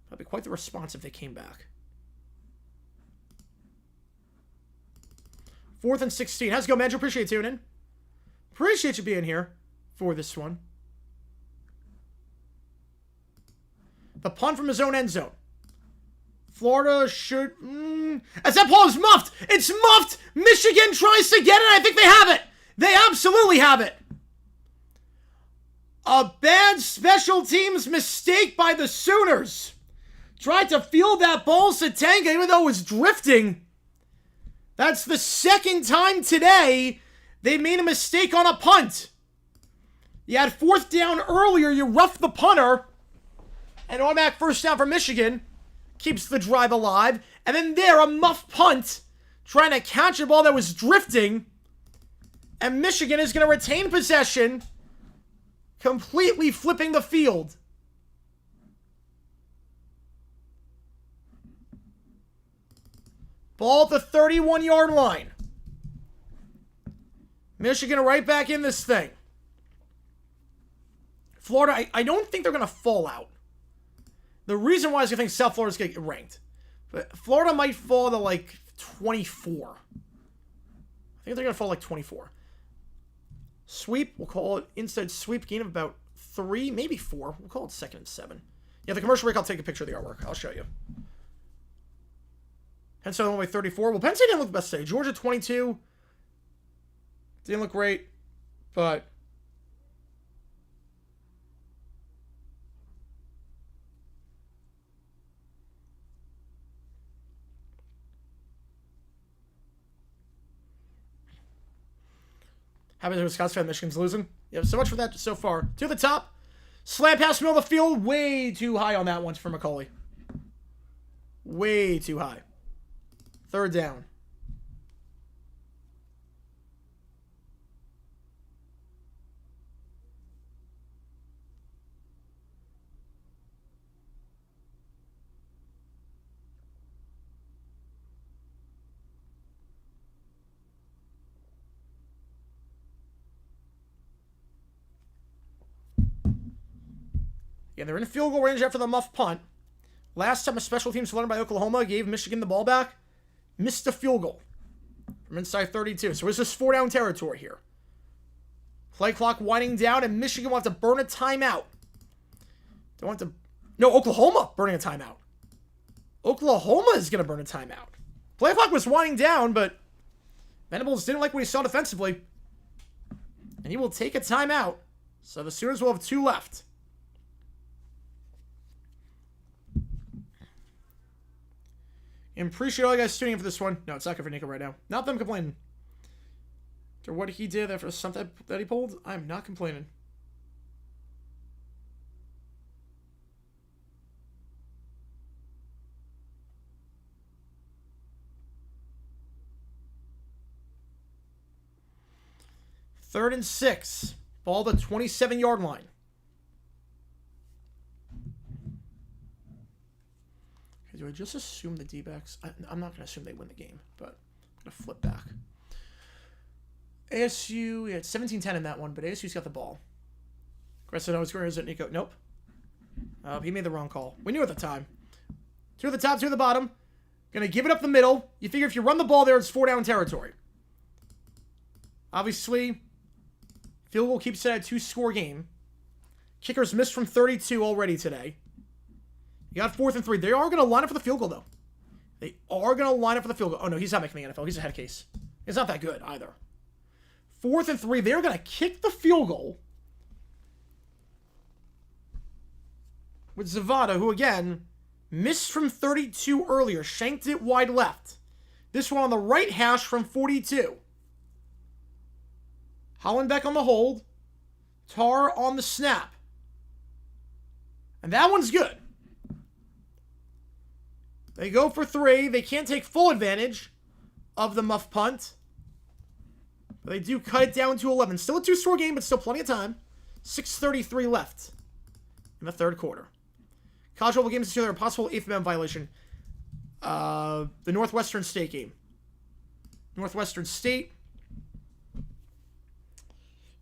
That'd be quite the response if they came back. 4th and 16. How's it going, man? Appreciate you tuning in. Appreciate you being here for this one. The punt from his own end zone. Florida should... As that ball is muffed! It's muffed! Michigan tries to get it. I think they have it. They absolutely have it. A bad special teams mistake by the Sooners. Tried to field that ball, Satanga, even though it was drifting. That's the second time today they made a mistake on a punt. You had 4th down earlier, you roughed the punter, and automatic first down for Michigan. Keeps the drive alive. And then there, a muff punt, trying to catch a ball that was drifting. And Michigan is going to retain possession, completely flipping the field. Ball at the 31-yard line. Michigan right back in this thing. Florida, I don't think they're going to fall out. The reason why is I think South Florida's going to get ranked. But Florida might fall to like 24. I think they're going to fall like 24. Sweep, we'll call it inside sweep gain of about 3, maybe 4. We'll call it 2nd and 7. Yeah, the commercial break, I'll take a picture of the artwork. I'll show you. Penn State only 34. Well, Penn State didn't look the best today. Georgia 22. Didn't look great, but happens to Wisconsin fan, Michigan's losing. Yeah, so much for that so far. To the top. Slam pass middle of the field. Way too high on that one for McCauley. Way too high. 3rd down. Yeah, they're in field goal range after the muff punt. Last time a special teams learned by Oklahoma gave Michigan the ball back. Missed a field goal from inside 32. So it's just 4-down territory here. Play clock winding down, and Michigan will have to burn a timeout. They want to... No, Oklahoma burning a timeout. Oklahoma is going to burn a timeout. Play clock was winding down, but Venables didn't like what he saw defensively. And he will take a timeout. So the Sooners will have 2 left. And appreciate all you guys tuning in for this one. No, it's not good for Nico right now. Not them complaining. After what he did, after something that he pulled, I'm not complaining. Third and 6. Ball the 27-yard line. Do I just assume the D-backs? I'm not going to assume they win the game, but I'm going to flip back. ASU, yeah, it's 17-10 in that one, but ASU's got the ball. Grayson, where is it, Nico? Nope. He made the wrong call. We knew at the time. 2 at the top, 2 at the bottom. Going to give it up the middle. You figure if you run the ball there, it's 4-down territory. Obviously, field goal keeps it at a 2-score game. Kickers missed from 32 already today. You got 4th and 3. They are going to line up for the field goal, though. They are going to line up for the field goal. Oh, no, he's not making the NFL. He's a head case. It's not that good either. 4th and 3. They're going to kick the field goal with Zavada, who, again, missed from 32 earlier. Shanked it wide left. This one on the right hash from 42. Hollenbeck on the hold. Tar on the snap. And that one's good. They go for 3. They can't take full advantage of the muff punt. But they do cut it down to 11. Still a 2-score game, but still plenty of time. 6:33 left in the 3rd quarter. College football games this year, a possible 8th amendment violation. The Northwestern State game. Northwestern State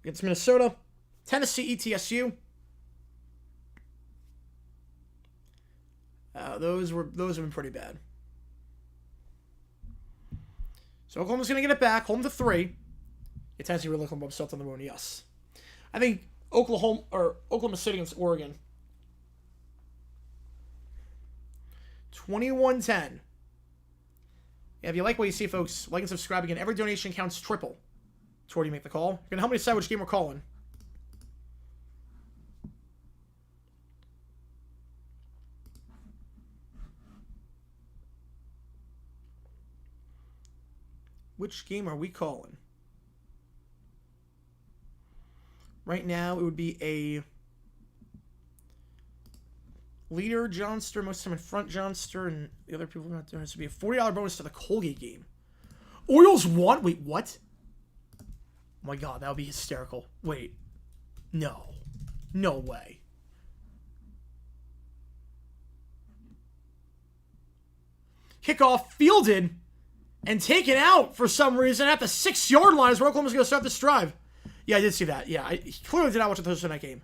against Minnesota. Tennessee, ETSU. Those have been pretty bad. So Oklahoma's going to get it back. Home to 3. Yeah, Tennessee really looking upset on the moon, yes. I think Oklahoma City against Oregon. 21-10. Yeah, if you like what you see, folks, like and subscribe again. Every donation counts triple toward you make the call. You're going to help me decide which game we're calling. Which game are we calling? Right now, it would be a leader Johnster, most of the time in front Johnster, and the other people are not doing it. This would be a $40 bonus to the Colgate game. Orioles won? Wait, what? Oh my god, that would be hysterical. Wait. No. No way. Kickoff fielded and taken out for some reason at the 6-yard line is where Oklahoma's going to start this drive. Yeah, I did see that. Yeah, I clearly did not watch the Thursday night game.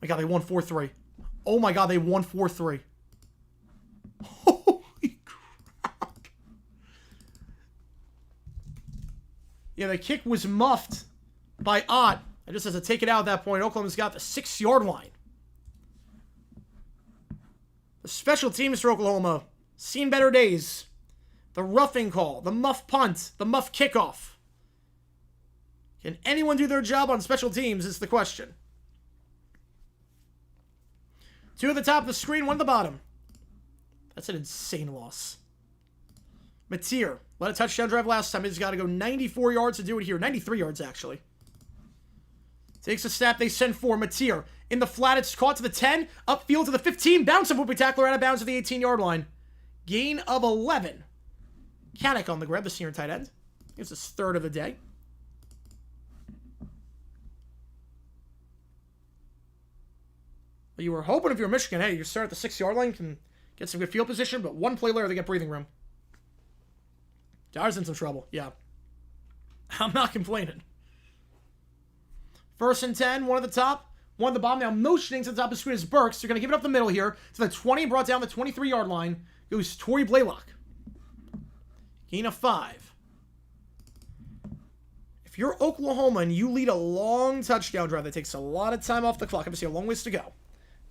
My god, they won 4-3. Oh my god, they won 4-3. Holy crap. Yeah, the kick was muffed by Ott. I just has to take it out at that point. Oklahoma's got the 6-yard line. The special teams for Oklahoma. Seen better days. The roughing call. The muff punt. The muff kickoff. Can anyone do their job on special teams is the question. 2 at the top of the screen, 1 at the bottom. That's an insane loss. Mateer led a touchdown drive last time. He's got to go 94 yards to do it here. 93 yards, actually. Takes a snap. They send 4. Mateer in the flat. It's caught to the 10. Upfield to the 15. Bounce of whoopie tackler out of bounds at the 18-yard line. Gain of 11. Kanik on the grab, the senior tight end. It's his 3rd of the day. You were hoping if you're Michigan, hey, you start at the 6-yard line, can get some good field position, but one play later, they get breathing room. Dyer's in some trouble, yeah. I'm not complaining. 1st and 10, 1 at the top, 1 at the bottom. Now motioning to the top of the screen is Burks. They're going to give it up the middle here to the 20, brought down the 23-yard line. Goes Torrey Blaylock. Gain of 5. If you're Oklahoma and you lead a long touchdown drive that takes a lot of time off the clock, obviously a long ways to go.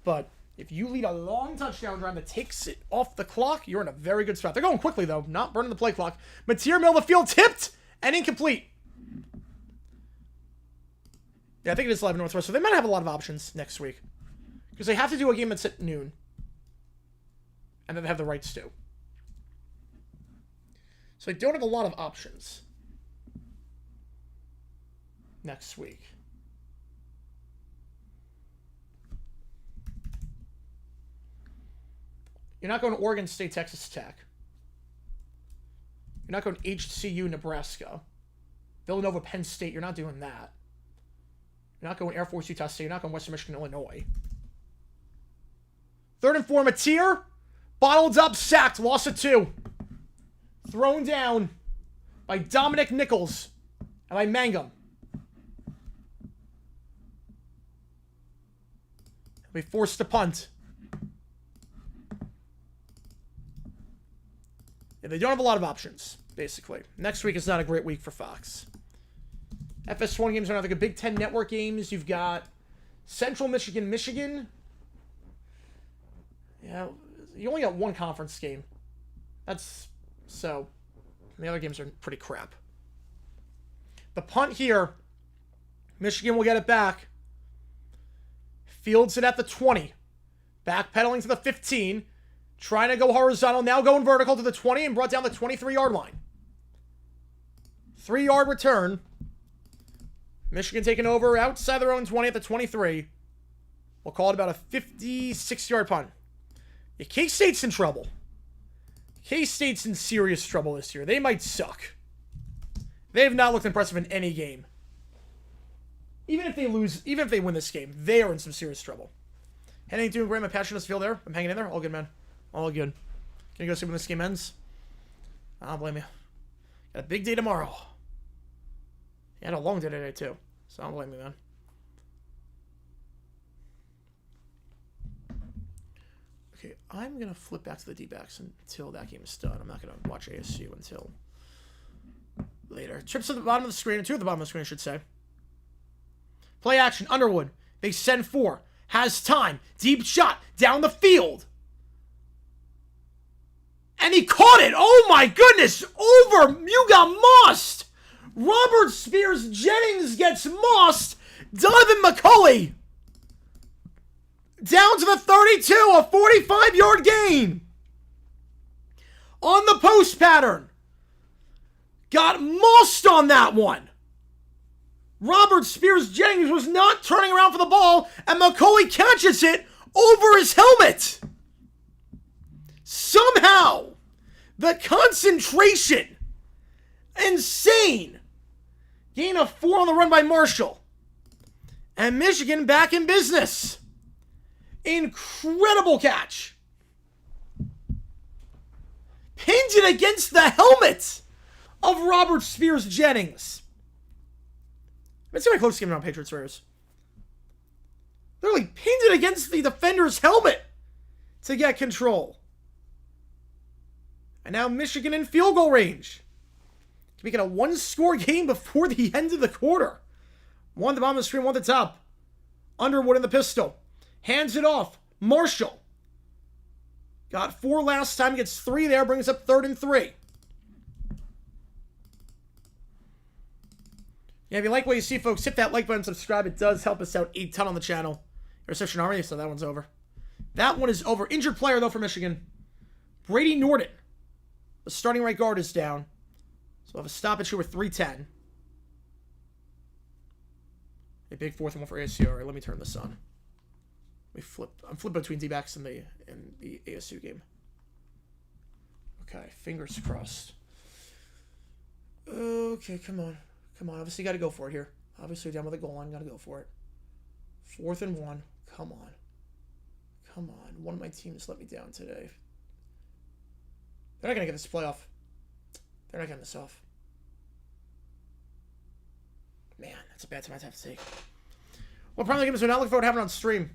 But if you lead a long touchdown drive that takes it off the clock, you're in a very good spot. They're going quickly, though, not burning the play clock. Mateer, middle of the field, tipped and incomplete. Yeah, I think it is live in Northwest, so they might have a lot of options next week. Because they have to do a game that's at noon. And then they have the rights to. So they don't have a lot of options next week. You're not going to Oregon State, Texas Tech. You're not going to HCU, Nebraska. Villanova, Penn State. You're not doing that. You're not going Air Force, Utah State. You're not going Western Michigan, Illinois. 3rd and 4, Mateer. Bottled up, sacked, lost it 2. Thrown down by Dominic Nichols and by Mangum. They'll be forced to punt. Yeah, they don't have a lot of options, basically. Next week is not a great week for Fox. FS1 games are not like a Big Ten Network games. You've got Central Michigan, Michigan. Yeah, you only got one conference game So, the other games are pretty crap. The punt here, Michigan will get it back. Fields it at the 20. Backpedaling to the 15. Trying to go horizontal. Now going vertical to the 20 and brought down the 23-yard line. 3-yard return. Michigan taking over outside their own 20 at the 23. We'll call it about a 56-yard punt. Yeah, K-State's in trouble. K-State's in serious trouble this year. They might suck. They have not looked impressive in any game. Even if they lose, even if they win this game, they are in some serious trouble. Heading to Graham and Passionless Field there. I'm hanging in there. All good, man. All good. Can you go see when this game ends? I don't blame you. Got a big day tomorrow. You had a long day today, too. So I don't blame you, man. Okay, I'm going to flip back to the D-backs until that game is done. I'm not going to watch ASU until later. Trips to the bottom of the screen, and 2 at the bottom of the screen, I should say. Play action, Underwood. They send 4. Has time. Deep shot. Down the field. And he caught it. Oh my goodness. Over. You got mossed. Robert Spears Jennings gets mossed. Donovan McCulley. Down to the 32. A 45-yard gain. On the post pattern. Got mossed on that one. Robert Spears Jennings was not turning around for the ball, and McCulley catches it over his helmet. Somehow, the concentration, insane. Gain of 4 on the run by Marshall. And Michigan back in business. Incredible catch. Pinned it against the helmet of Robert Spears Jennings. Let's see my close game on Patriots Raiders. Literally pinned it against the defender's helmet to get control. And now Michigan in field goal range. Making a 1-score game before the end of the quarter. 1 at the bottom of the screen, 1 at the top. Underwood in the pistol. Hands it off. Marshall. Got 4 last time, gets 3 there, brings up 3rd and 3. Yeah, if you like what you see, folks, hit that like button, subscribe. It does help us out a ton on the channel. Reception Army, so that one's over. That one is over. Injured player, though, for Michigan. Brady Norton. The starting right guard is down. So we'll have a stoppage here with 3:10. A big 4th and 1 for ASU. All right, let me turn this on. I'm flipping between D-backs and the ASU game. Okay, fingers crossed. Okay, come on. Come on, obviously got to go for it here. Obviously down by the goal line, got to go for it. 4th and 1. Come on. Come on. One of my teams let me down today. They're not going to get this playoff. They're not getting this off. Man, that's a bad time I have to take. Well, probably the games we're not looking forward to having on stream.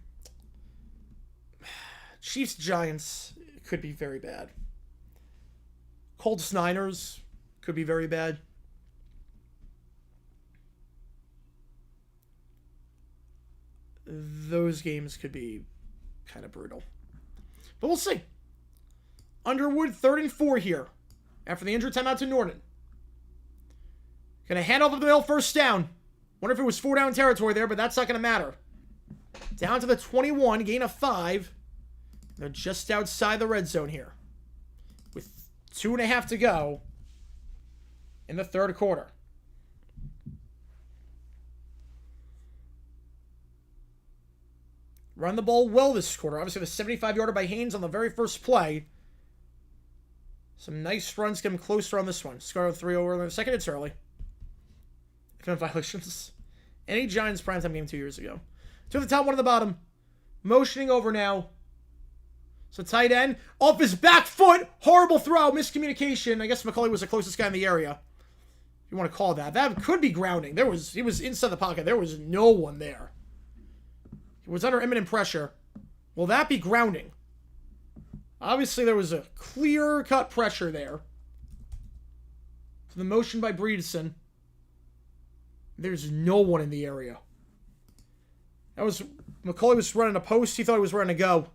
Chiefs-Giants could be very bad. Colts-Niners could be very bad. Those games could be kind of brutal. But we'll see. Underwood, 3rd and 4 here. After the injury timeout to Norton. Going to hand off the middle, 1st down. Wonder if it was 4 down territory there, but that's not going to matter. Down to the 21, gain of 5. They're just outside the red zone here. With 2.5 to go in the 3rd quarter. Run the ball well this quarter. Obviously, the 75-yarder by Haynes on the very first play. Some nice runs get him closer on this one. Score 3 over in the second. It's early. Commit violations. Any Giants primetime game 2 years ago. 2 at the top, 1 at the bottom. Motioning over now. So tight end. Off his back foot. Horrible throw. Miscommunication. I guess McCulley was the closest guy in the area. If you want to call that. That could be grounding. He was inside the pocket. There was no one there. He was under imminent pressure. Will that be grounding? Obviously, there was a clear-cut pressure there. To the motion by Breedson. There's no one in the area. McCulley was running a post. He thought he was running a go.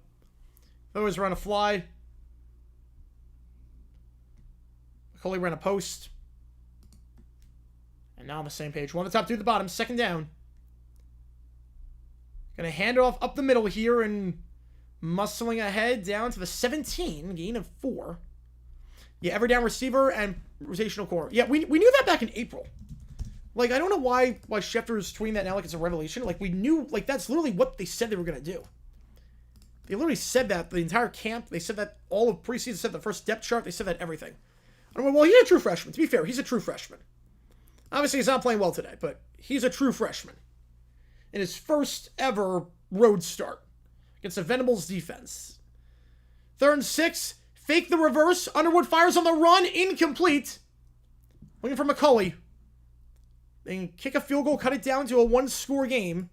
Thought he was running a fly. McCauley ran a post. And now on the same page. One at the top, two at the bottom. Second down. Gonna hand it off up the middle here and muscling ahead down to the 17. Gain of 4. Yeah, every down receiver and rotational core. Yeah, we knew that back in April. Like, I don't know why Schefter is tweeting that now like it's a revelation. Like, we knew, like, that's literally what they said they were gonna do. They literally said that the entire camp. They said that all of preseason, said the first depth chart. They said that everything. I mean, well, he's a true freshman. To be fair, he's a true freshman. Obviously, he's not playing well today, but he's a true freshman. In his first ever road start against the Venables defense. 3rd and 6. Fake the reverse. Underwood fires on the run. Incomplete. Looking for McCauley. They can kick a field goal, cut it down to a 1-score game.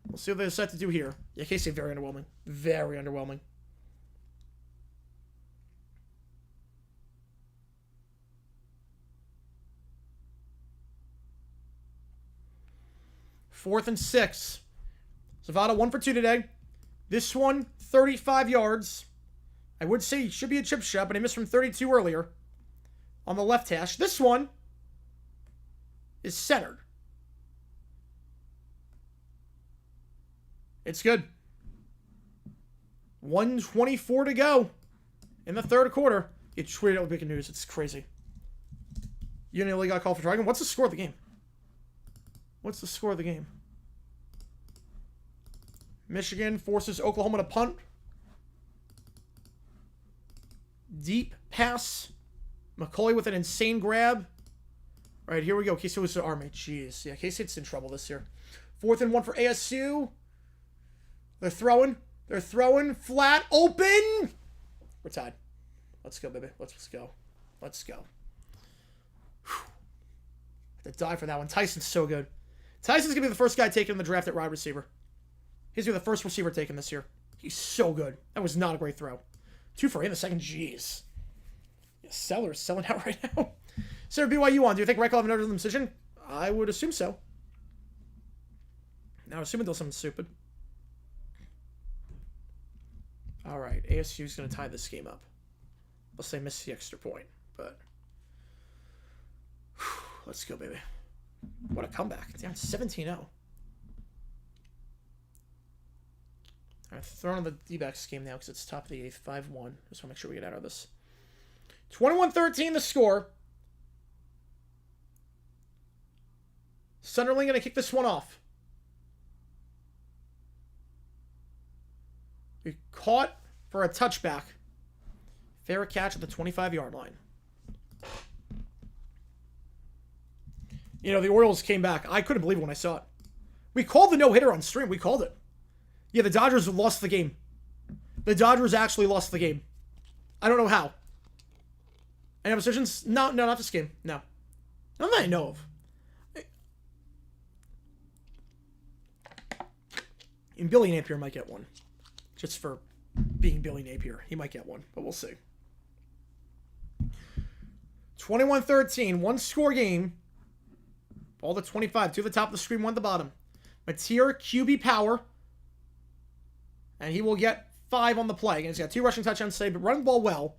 We'll see what they decide to do here. Yeah, K-State very underwhelming. Very underwhelming. Fourth and 6. Zavada 1 for 2 today. This one, 35 yards. I would say it should be a chip shot, but he missed from 32 earlier. On the left hash. This one is centered. It's good. 1:24 to go in the third quarter. It tweeted out with big news. It's crazy. Uni got called for dragon. What's the score of the game? What's the score of the game? Michigan forces Oklahoma to punt. Deep pass. McCauley with an insane grab. All right, here we go. K-State was the Army. Jeez. Yeah, K-State's in trouble this year. 4th and 1 for ASU. They're throwing. They're throwing. Flat. Open. We're tied. Let's go, baby. Let's go. Let's go. Whew. I have to die for that one. Tyson's so good. Tyson's going to be the first guy taken in the draft at wide receiver. He's going to be the first receiver taken this year. He's so good. That was not a great throw. 2 for 8 in the second. Jeez. Yeah, Seller's selling out right now. Sarah, BYU on. Do you think Reich will have another decision? I would assume so. Now, assuming they'll something stupid. All right. ASU's going to tie this game up. Let's say miss the extra point, but let's go, baby. What a comeback. Down 17-0. All right, throwing on the D-backs game now because it's top of the 8th, 5-1. Just want to make sure we get out of this. 21-13 the score. Sunderland going to kick this one off. We caught for a touchback. Fair catch at the 25-yard line. You know, the Orioles came back. I couldn't believe it when I saw it. We called the no-hitter on stream. We called it. Yeah, the Dodgers lost the game. The Dodgers actually lost the game. I don't know how. Any other decisions? No, not this game. No. None that I know of. And Billy Napier might get one. Just for being Billy Napier. He might get one, but we'll see. 21-13. 1-score game. All the 25. 2 at the top of the screen, 1 at the bottom. Mateer, QB power. And he will get 5 on the play. And he's got 2 rushing touchdowns today, but running the ball well.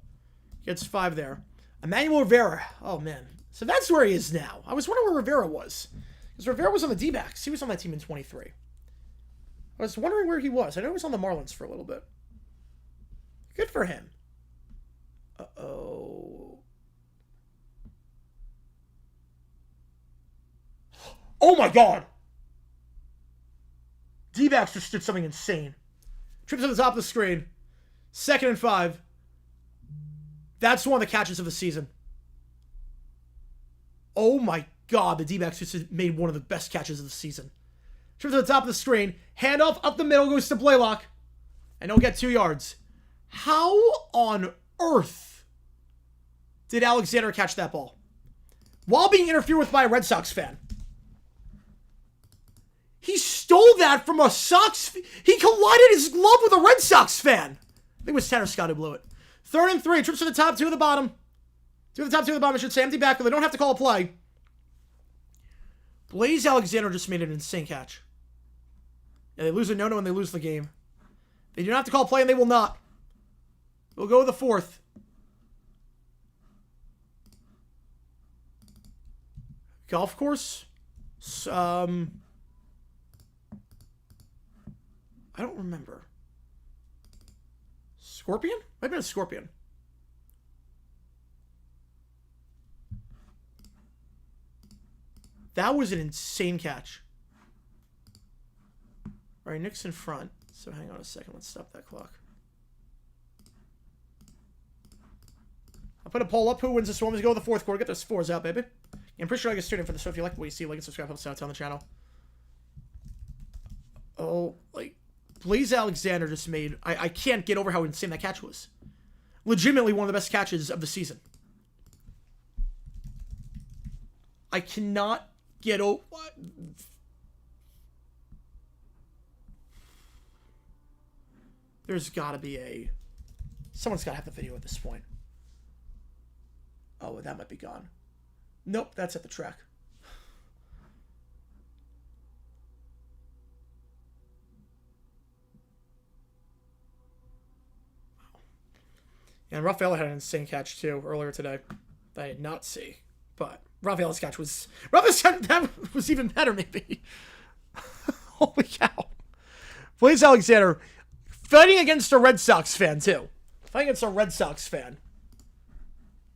Gets 5 there. Emmanuel Rivera. Oh, man. So that's where he is now. I was wondering where Rivera was. Because Rivera was on the D-backs. He was on that team in 23. I was wondering where he was. I know he was on the Marlins for a little bit. Good for him. Uh-oh. Oh, my God. D-backs just did something insane. Trips to the top of the screen. 2nd and 5. That's one of the catches of the season. Oh my God, the D-backs just made one of the best catches of the season. Trips to the top of the screen. Handoff up the middle, goes to Blaylock. And he'll get 2 yards. How on earth did Alexander catch that ball? While being interfered with by a Red Sox fan. He stole that from a Sox... He collided his glove with a Red Sox fan. I think it was Tanner Scott who blew it. 3rd and 3. Trips to the top, 2 at the bottom. 2 at the top, 2 at the bottom. I should say empty backfield. They don't have to call a play. Blaze Alexander just made an insane catch. Yeah, they lose a no-no and they lose the game. They do not have to call a play and they will not. We'll go with the 4th. Golf course? I don't remember. Scorpion? Might have been a scorpion. That was an insane catch. All right, Nick's in front. So hang on a second. Let's stop that clock. I'll put a poll up. Who wins this one? Let's go to the fourth quarter. Get those fours out, baby. I'm pretty sure I get student for this. So if you like what you see, like and subscribe, help us out on the channel. Oh, like Blaze Alexander just made. I can't get over how insane that catch was. Legitimately one of the best catches of the season. I cannot get over. There's got to be a. Someone's got to have the video at this point. Oh, that might be gone. Nope, that's at the track. And Rafael had an insane catch too earlier today that I did not see. But Rafael's catch was that was even better maybe. Holy cow. Blaze Alexander fighting against a Red Sox fan too. Fighting against a Red Sox fan.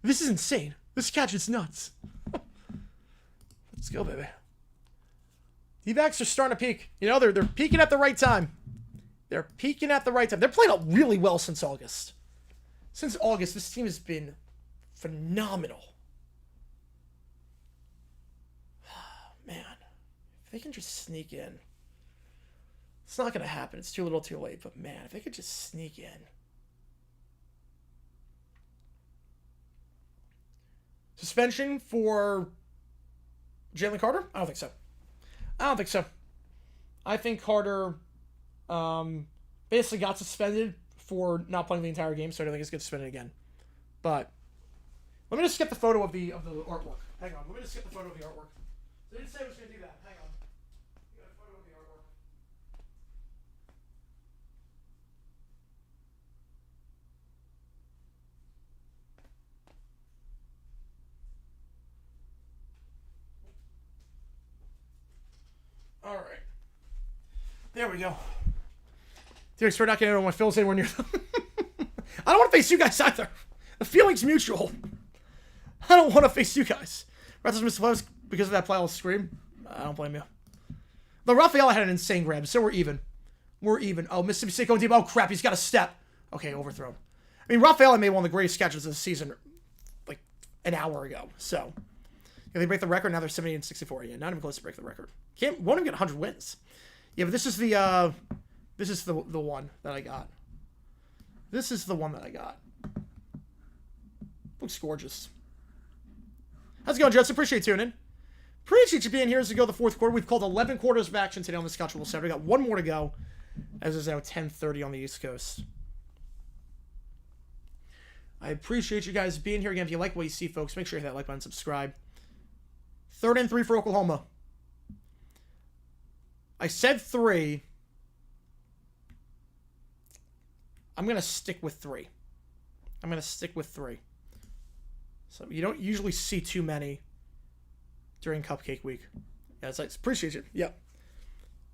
This is insane. This catch is nuts. Let's go, baby. D-backs are starting to peak. You know, they're peaking at the right time. They're peaking at the right time. They're playing out really well since August. Since August, this team has been phenomenal. Man, if they can just sneak in. It's not going to happen. It's too little too late. But man, if they could just sneak in. Suspension for Jalen Carter? I don't think so. I think Carter basically got suspended for not playing the entire game, so I don't think he's going to suspended again. But let me just get the photo of the artwork. Hang on. Let me just get the photo of the artwork. They didn't say I was going to do that. Hang on. We got a photo of the artwork. All right. There we go. Dude, we're not getting anyone Phil's anywhere near them. I don't want to face you guys either. The feeling's mutual. I don't want to face you guys. Raptors missed the playoffs because of that playoff scream. I don't blame you. The Rafael had an insane grab, so we're even. We're even. Oh, Mississippi State going deep. Oh, crap. He's got a step. Okay, overthrown. I mean, Rafael made one of the greatest catches of the season like an hour ago. So, if they break the record, now they're 78-64. Yeah, not even close to break the record. Won't even get 100 wins. Yeah, but this is the one that I got. This is the one that I got. Looks gorgeous. How's it going, Joseph? Appreciate you tuning in. Appreciate you being here as we go to the fourth quarter. We've called 11 quarters of action today on the Scotchable Center. We got one more to go, as it's now 10:30 on the East Coast. I appreciate you guys being here again. If you like what you see, folks, make sure you hit that like button, subscribe. 3rd and 3 for Oklahoma. I said 3. I'm going to stick with 3. So you don't usually see too many during Cupcake Week. Yeah, it's like, appreciate you. Yep.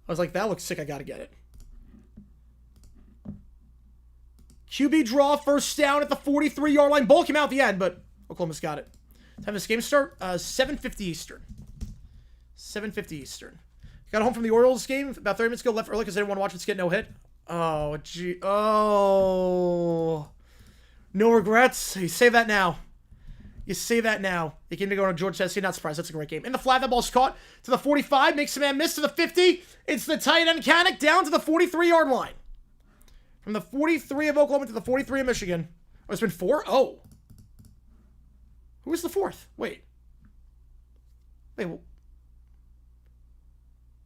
I was like, that looks sick. I got to get it. QB draw, first down at the 43-yard line. Ball came out at the end, but Oklahoma's got it. Time this game start, 7:50 Eastern. 7:50 Eastern. Got home from the Orioles game about 30 minutes ago. Left early because I didn't want to watch it get no hit. Oh, gee. Oh. No regrets. You say that now. You came to go to Georgia Tennessee. Not surprised. That's a great game. In the flat, that ball's caught to the 45. Makes a man miss to the 50. It's the tight end Kanik down to the 43-yard line. From the 43 of Oklahoma to the 43 of Michigan. Oh, it's been 4? Oh. Who was the 4th? Wait. Well,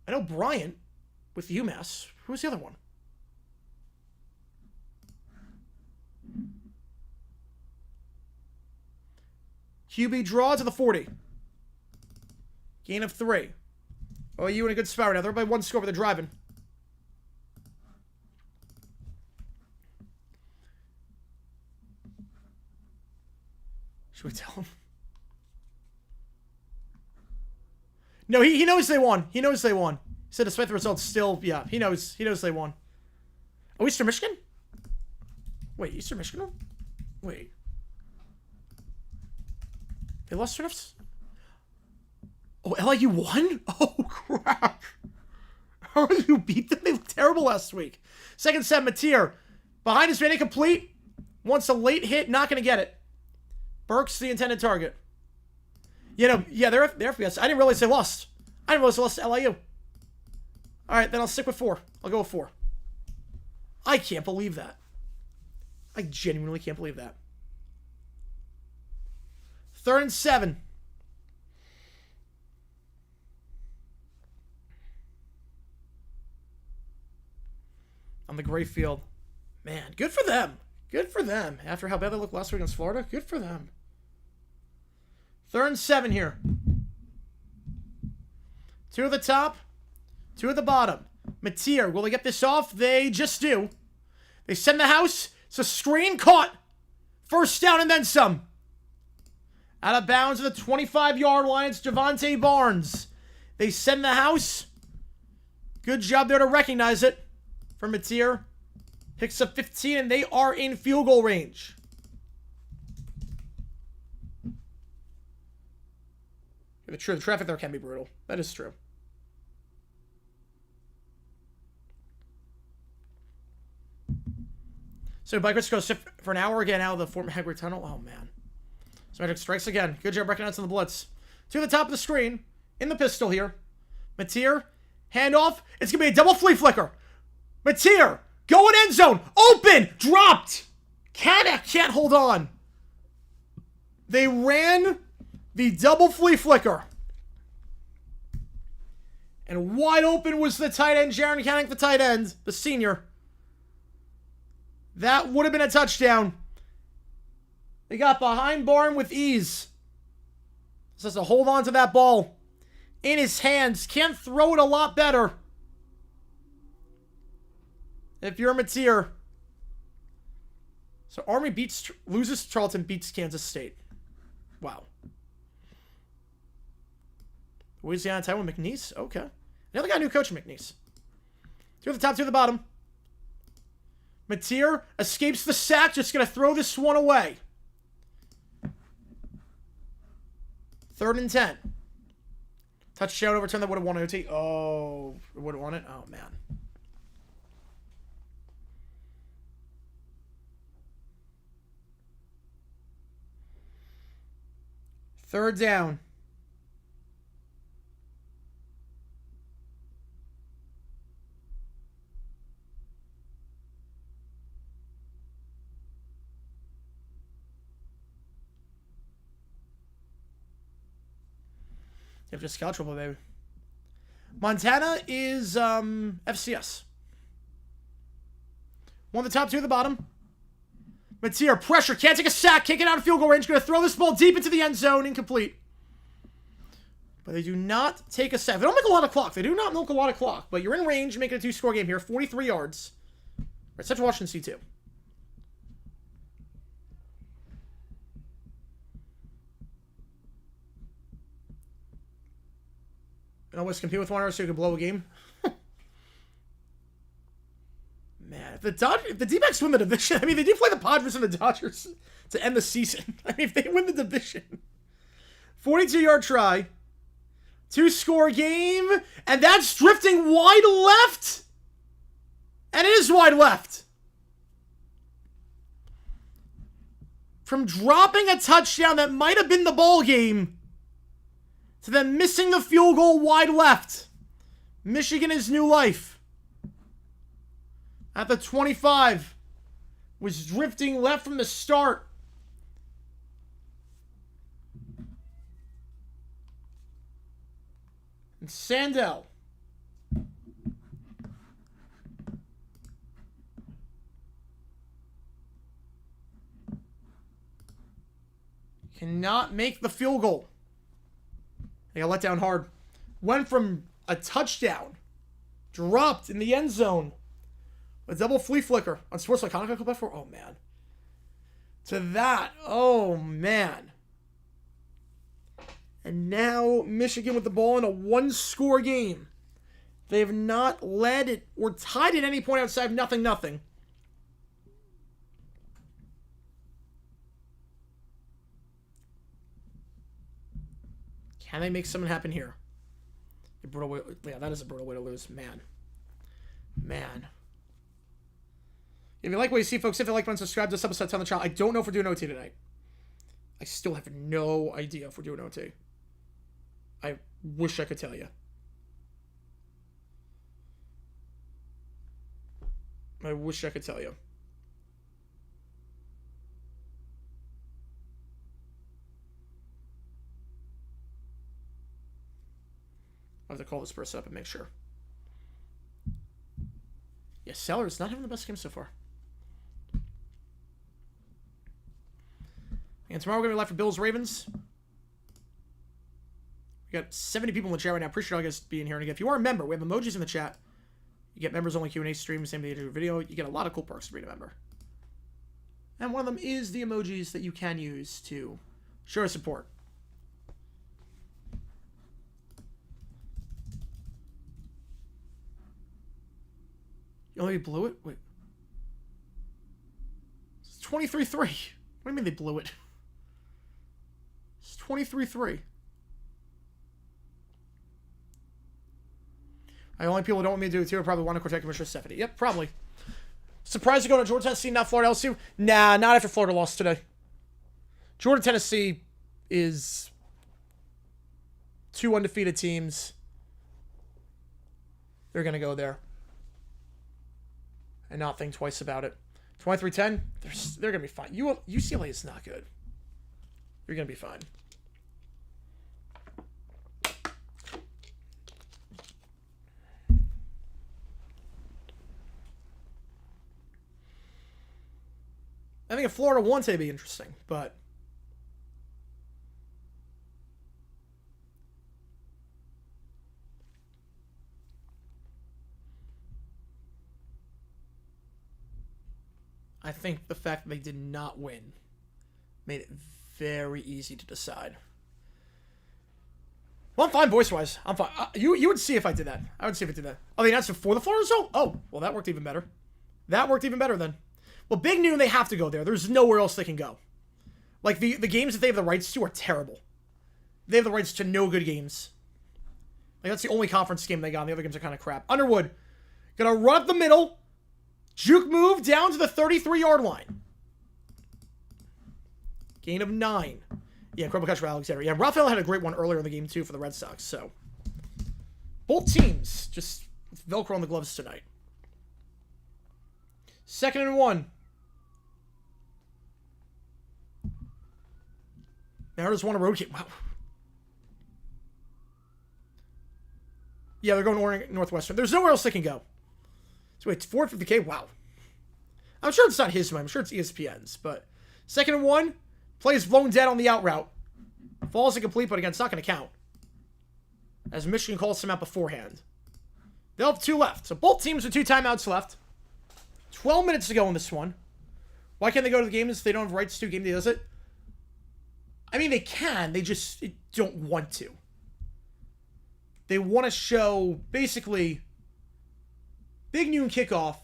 I know Bryant with UMass. Who was the other one? QB draw to the 40. Gain of 3. Oh, you in a good spot right now. They're by 1 score, but they're driving. Should we tell him? No, he knows they won. He knows they won. He said despite the results, still, yeah, he knows they won. Oh, Eastern Michigan? Wait, Eastern Michigan? Wait. They lost turnips? Oh, LIU won? Oh, crap. LIU beat them? They looked terrible last week. Second set, Mateer. Behind his man, incomplete. Wants a late hit, not going to get it. Burke's the intended target. You know, yeah, they're FBS. I didn't realize they lost. I didn't realize they lost to LIU. All right, then I'll stick with 4. I'll go with 4. I can't believe that. I genuinely can't believe that. 3rd and 7. On the gray field. Man, good for them. Good for them. After how bad they looked last week against Florida, good for them. 3rd and 7 here. 2 at the top, 2 at the bottom. Mateer, will they get this off? They just do. They send the house. It's a screen caught. First down and then some. Out of bounds at the 25-yard line, it's Javante Barnes. They send the house. Good job there to recognize it for Mateer. Picks up 15, and they are in field goal range. The traffic there can be brutal. That is true. So Bikers goes for an hour again out of the Fort McHenry Tunnel. Oh, man. So Magic strikes again. Good job recognizing the blitz. To the top of the screen. In the pistol here. Mateer. Handoff. It's going to be a double flea flicker. Mateer. Going end zone. Open. Dropped. Can't hold on. They ran the double flea flicker. And wide open was the tight end. Jaron Cannick, the tight end. The senior. That would have been a touchdown. They got behind Barn with ease. Just has to hold on to that ball in his hands. Can't throw it a lot better. If you're a Mateer. So Army loses Charlton, beats Kansas State. Wow. Louisiana tight with McNeese. Okay. Another guy new coach McNeese. 2 at the top, 2 at the bottom. Mateer escapes the sack. Just going to throw this one away. 3rd and 10. Touchdown overturn that would have won OT. Oh, would have won it? Oh, man. Third down. You have just scout trouble, baby. Montana is FCS. 1 at the top, 2 at the bottom. Mateer, pressure, can't take a sack, can't get out of field goal range, going to throw this ball deep into the end zone, incomplete. But they do not take a sack. They don't make a lot of clock. They do not milk a lot of clock, but you're in range, making a 2-score game here, 43 yards. Right, Central Washington C2. And always compete with one another so you can blow a game. Man, if the D-backs win the division, I mean, they do play the Padres and the Dodgers to end the season. I mean, if they win the division. 42-yard try. 2-score game. And that's drifting wide left. And it is wide left. From dropping a touchdown that might have been the ball game to them missing the field goal wide left. Michigan is new life. At the 25. Was drifting left from the start. And Sandell. Cannot make the field goal. They got let down hard. Went from a touchdown. Dropped in the end zone. A double flea flicker on Sports Iconic I called for. Oh, man. To that. Oh, man. And now Michigan with the ball in a one-score game. They have not led it or tied at any point outside of 0-0. Can they make something happen here? A brutal way, yeah, that is a brutal way to lose. Man. If you like what you see, folks, hit the like button, subscribe to this episode, tell the channel. I don't know if we're doing OT tonight. I still have no idea if we're doing OT. I wish I could tell you. I wish I could tell you. I have to call this person up and make sure. Yeah, Sellers not having the best game so far. And tomorrow we're going to be live for Bills Ravens. We got 70 people in the chat right now. Appreciate all you guys being here. And again, if you are a member, we have emojis in the chat. You get members only Q&A streams, same day you do a video. You get a lot of cool perks to being a member. And one of them is the emojis that you can use to show support. You only blew it? Wait. It's 23-3. What do you mean they blew it? It's 23-3. The only people who don't want me to do it too are probably want to protect Commissioner Stephanie. Yep, probably. Surprised to go to Georgia, Tennessee, not Florida LSU? Nah, not after Florida lost today. Georgia, Tennessee is 2 undefeated teams. They're going to go there and not think twice about it. 23-10, they're going to be fine. UCLA is not good. You're going to be fine. I think if Florida won today, it'd be interesting, but I think the fact that they did not win made it very easy to decide. Well, I'm fine voice-wise. I'm fine. You would see if I did that. I would see if I did that. Oh, they announced before the Florida result? Oh, well, that worked even better. That worked even better then. Well, Big Noon, they have to go there. There's nowhere else they can go. Like, the games that they have the rights to are terrible. They have the rights to no good games. Like, that's the only conference game they got, and the other games are kind of crap. Underwood, gonna run up the middle. Juke move down to the 33-yard line. Gain of 9. Yeah, incredible catch for Alexander. Yeah, Raphael had a great one earlier in the game, too, for the Red Sox, so. Both teams just Velcro on the gloves tonight. 2nd and 1. Mariners won a road game. Wow. Yeah, they're going Oregon Northwestern. There's nowhere else they can go. So wait, 450K? Wow. I'm sure it's not his money. I'm sure it's ESPN's. But 2nd and 1. Plays blown dead on the out route. Falls incomplete, but again, it's not going to count. As Michigan calls him out beforehand. They'll have 2 left. So both teams with 2 timeouts left. 12 minutes to go in this one. Why can't they go to the game if they don't have rights to? Game day does it? I mean, they can. They just don't want to. They want to show, basically, Big Noon Kickoff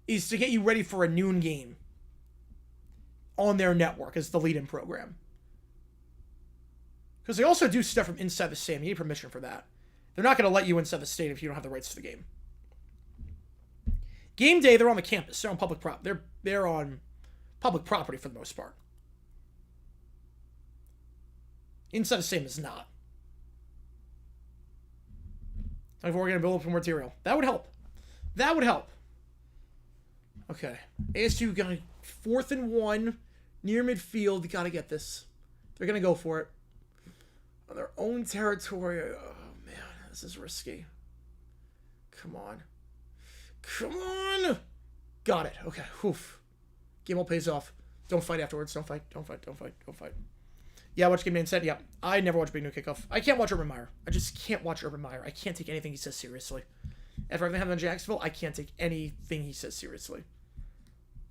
is to get you ready for a noon game on their network as the lead-in program. Because they also do stuff from inside the stadium. You need permission for that. They're not going to let you inside the stadium if you don't have the rights to the game. Game day, they're on the campus. They're on public they're on public property for the most part. Inside the stadium is not. Like, we're going to build up some material. That would help. That would help. Okay. ASU got 4th and 1 near midfield. Got to get this. They're going to go for it. On their own territory. Oh, man. This is risky. Come on. Come on! Got it. Okay. Oof. Game all pays off. Don't fight afterwards. Don't fight. Don't fight. Don't fight. Don't fight. Yeah, watch Game Day Instead. Yeah, I never watch Big Noon Kickoff. I can't watch Urban Meyer. I just can't watch Urban Meyer. I can't take anything he says seriously. After everything happened in Jacksonville, I can't take anything he says seriously.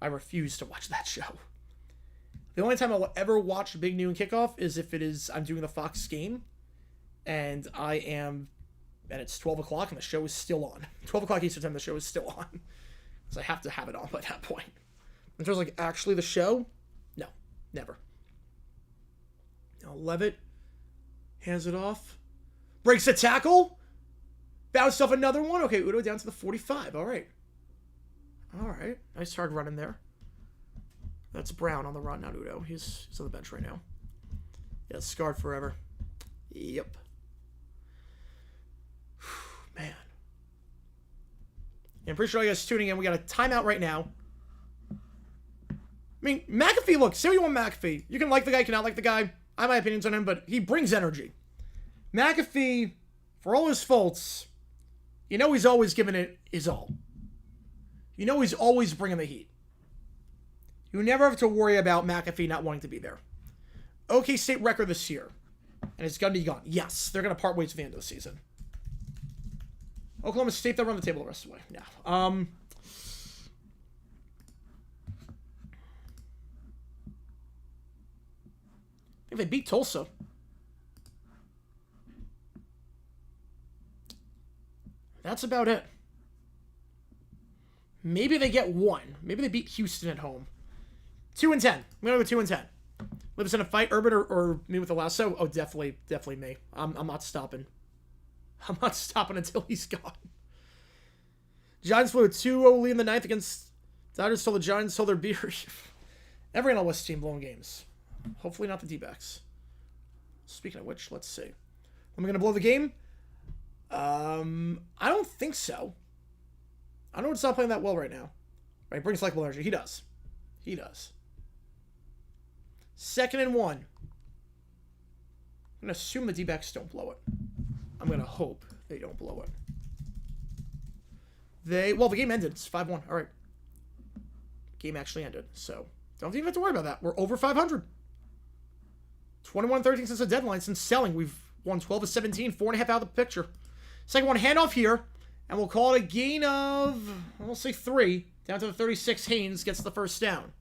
I refuse to watch that show. The only time I'll ever watch Big Noon Kickoff is if I'm doing the Fox game, and it's 12 o'clock and the show is still on. 12 o'clock Eastern time, the show is still on. Because I have to have it on by that point. In terms of, like, actually the show, no, never. Now Levitt hands it off. Breaks a tackle. Bounced off another one. Okay, Udo down to the 45. All right. Nice hard run in there. That's Brown on the run, not Udo. He's on the bench right now. Yeah, scarred forever. Yep. Man. Yeah, I'm pretty sure you guys tuning in. We got a timeout right now. I mean, McAfee, look, say what you want McAfee. You can like the guy, you cannot like the guy. I have my opinions on him, but he brings energy. McAfee, for all his faults, you know he's always giving it his all. You know he's always bringing the heat. You never have to worry about McAfee not wanting to be there. OK State record this year. And it's going to be gone. Yes, they're going to part ways at the end of the season. Oklahoma State, they'll run the table the rest of the way. No. I think they beat Tulsa. That's about it. Maybe they get one. Maybe they beat Houston at home. 2-10. I'm going to go 2-10. Lives in a fight, Urban or me with the lasso? Oh, definitely me. I'm not stopping. I'm not stopping until he's gone. Giants blew a 2-0 lead in the ninth against Dodgers till the Giants sold their beer. Every NL team blowing games. Hopefully not the D-backs. Speaking of which, let's see. Am I going to blow the game? I don't think so. I know it's not playing that well right now. Right, brings likable energy. He does. 2nd and 1. I'm going to assume the D-backs don't blow it. I'm going to hope they don't blow it. Well, the game ended. It's 5-1. All right. Game actually ended. So, don't even have to worry about that. We're over 500. 21-13 since the deadline. Since selling, we've won 12 of 17. 4.5 out of the picture. Second one, handoff here. And we'll call it a gain of, we'll say 3. Down to the 36. Haynes gets the first down.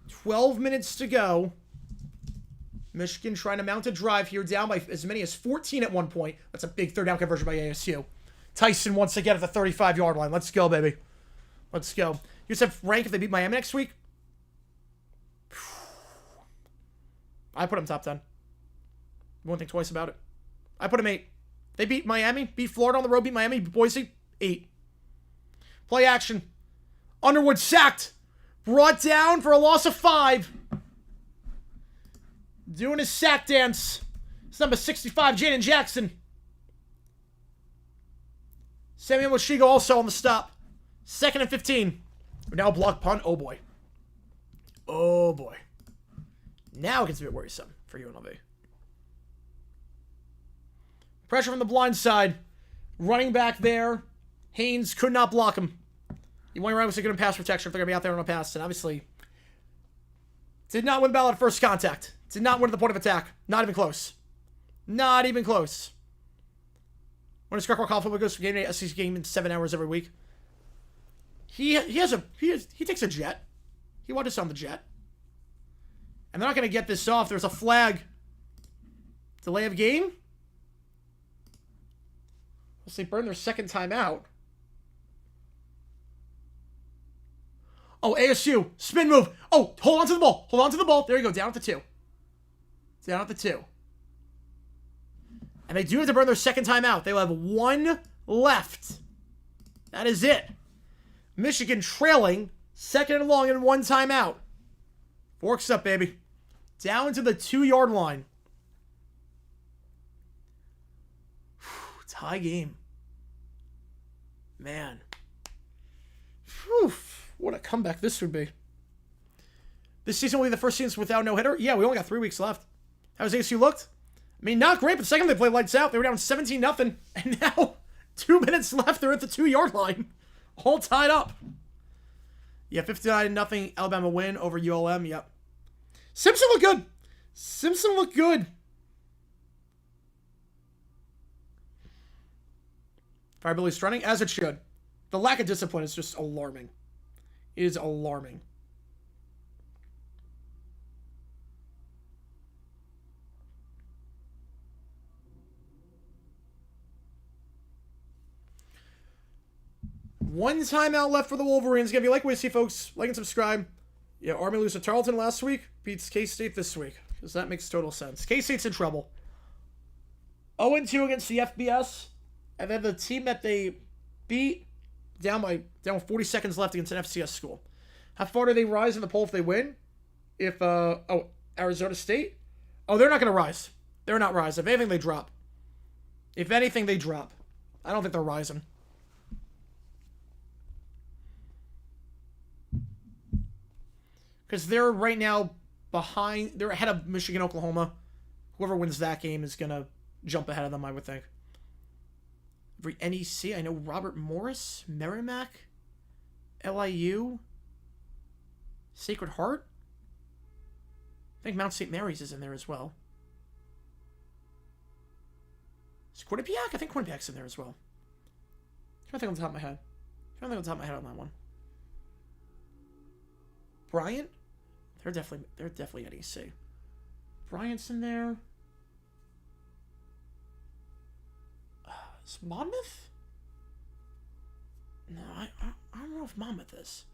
12 minutes to go. Michigan trying to mount a drive here, down by as many as 14 at one point. That's a big third down conversion by ASU. Tyson once again at the 35-yard line. Let's go, baby. Let's go. You said rank if they beat Miami next week? I put them top 10. You won't think twice about it. I put them 8. They beat Miami, beat Florida on the road, beat Miami, beat Boise, 8. Play action. Underwood sacked. Brought down for a loss of 5. Doing his sack dance. It's number 65, Jaden Jackson. Samuel Washigo also on the stop. 2nd and 15. Now block punt. Oh, boy. Oh, boy. Now it gets a bit worrisome for UNLV. Pressure from the blind side. Running back there. Haynes could not block him. You want to run with a good pass protection if they're going to be out there on a pass. And obviously, did not win the battle at first contact. Did not win at the point of attack. Not even close. Not even close. When Scarborough College football goes from game to SEC game in 7 hours every week. He takes a jet. He watches on the jet. And they're not going to get this off. There's a flag. Delay of game. They burn their second time out. Oh, ASU. Spin move. Oh, hold on to the ball. Hold on to the ball. There you go. Down at the 2. Down at the 2. And they do have to burn their second time out. They will have 1 left. That is it. Michigan trailing. 2nd and long and 1 timeout. Forks up, baby. Down to the 2-yard line. Tie game. Man. Whew. What a comeback this would be. This season will be the first season without no-hitter? Yeah, we only got 3 weeks left. How's ASU looked? I mean, not great, but the second they played lights out, they were down 17-0, and now 2 minutes left, they're at the 2-yard line. All tied up. Yeah, 59-0 Alabama win over ULM, yep. Simpson looked good. Simpson looked good. Firebilly's running, as it should. The lack of discipline is just alarming. It is alarming. One timeout left for the Wolverines. If you like what you see, folks, like and subscribe. Yeah, Army loses to Tarleton last week. Beats K-State this week. Because that makes total sense. K-State's in trouble. 0-2 against the FBS. And then the team that they beat down with 40 seconds left against an FCS school. How far do they rise in the poll if they win? If, Arizona State? Oh, they're not going to rise. They're not rising. If anything, they drop. If anything, they drop. I don't think they're rising. Because they're right now behind. They're ahead of Michigan, Oklahoma. Whoever wins that game is going to jump ahead of them, I would think. Every NEC, I know Robert Morris, Merrimack, LIU, Sacred Heart. I think Mount St. Mary's is in there as well. Is Quinnipiac? I think Quinnipiac's in there as well. I'm trying to think on the top of my head. On that one. Bryant? They're definitely NEC. Bryant's in there. Is Monmouth? No, I don't know if Monmouth is.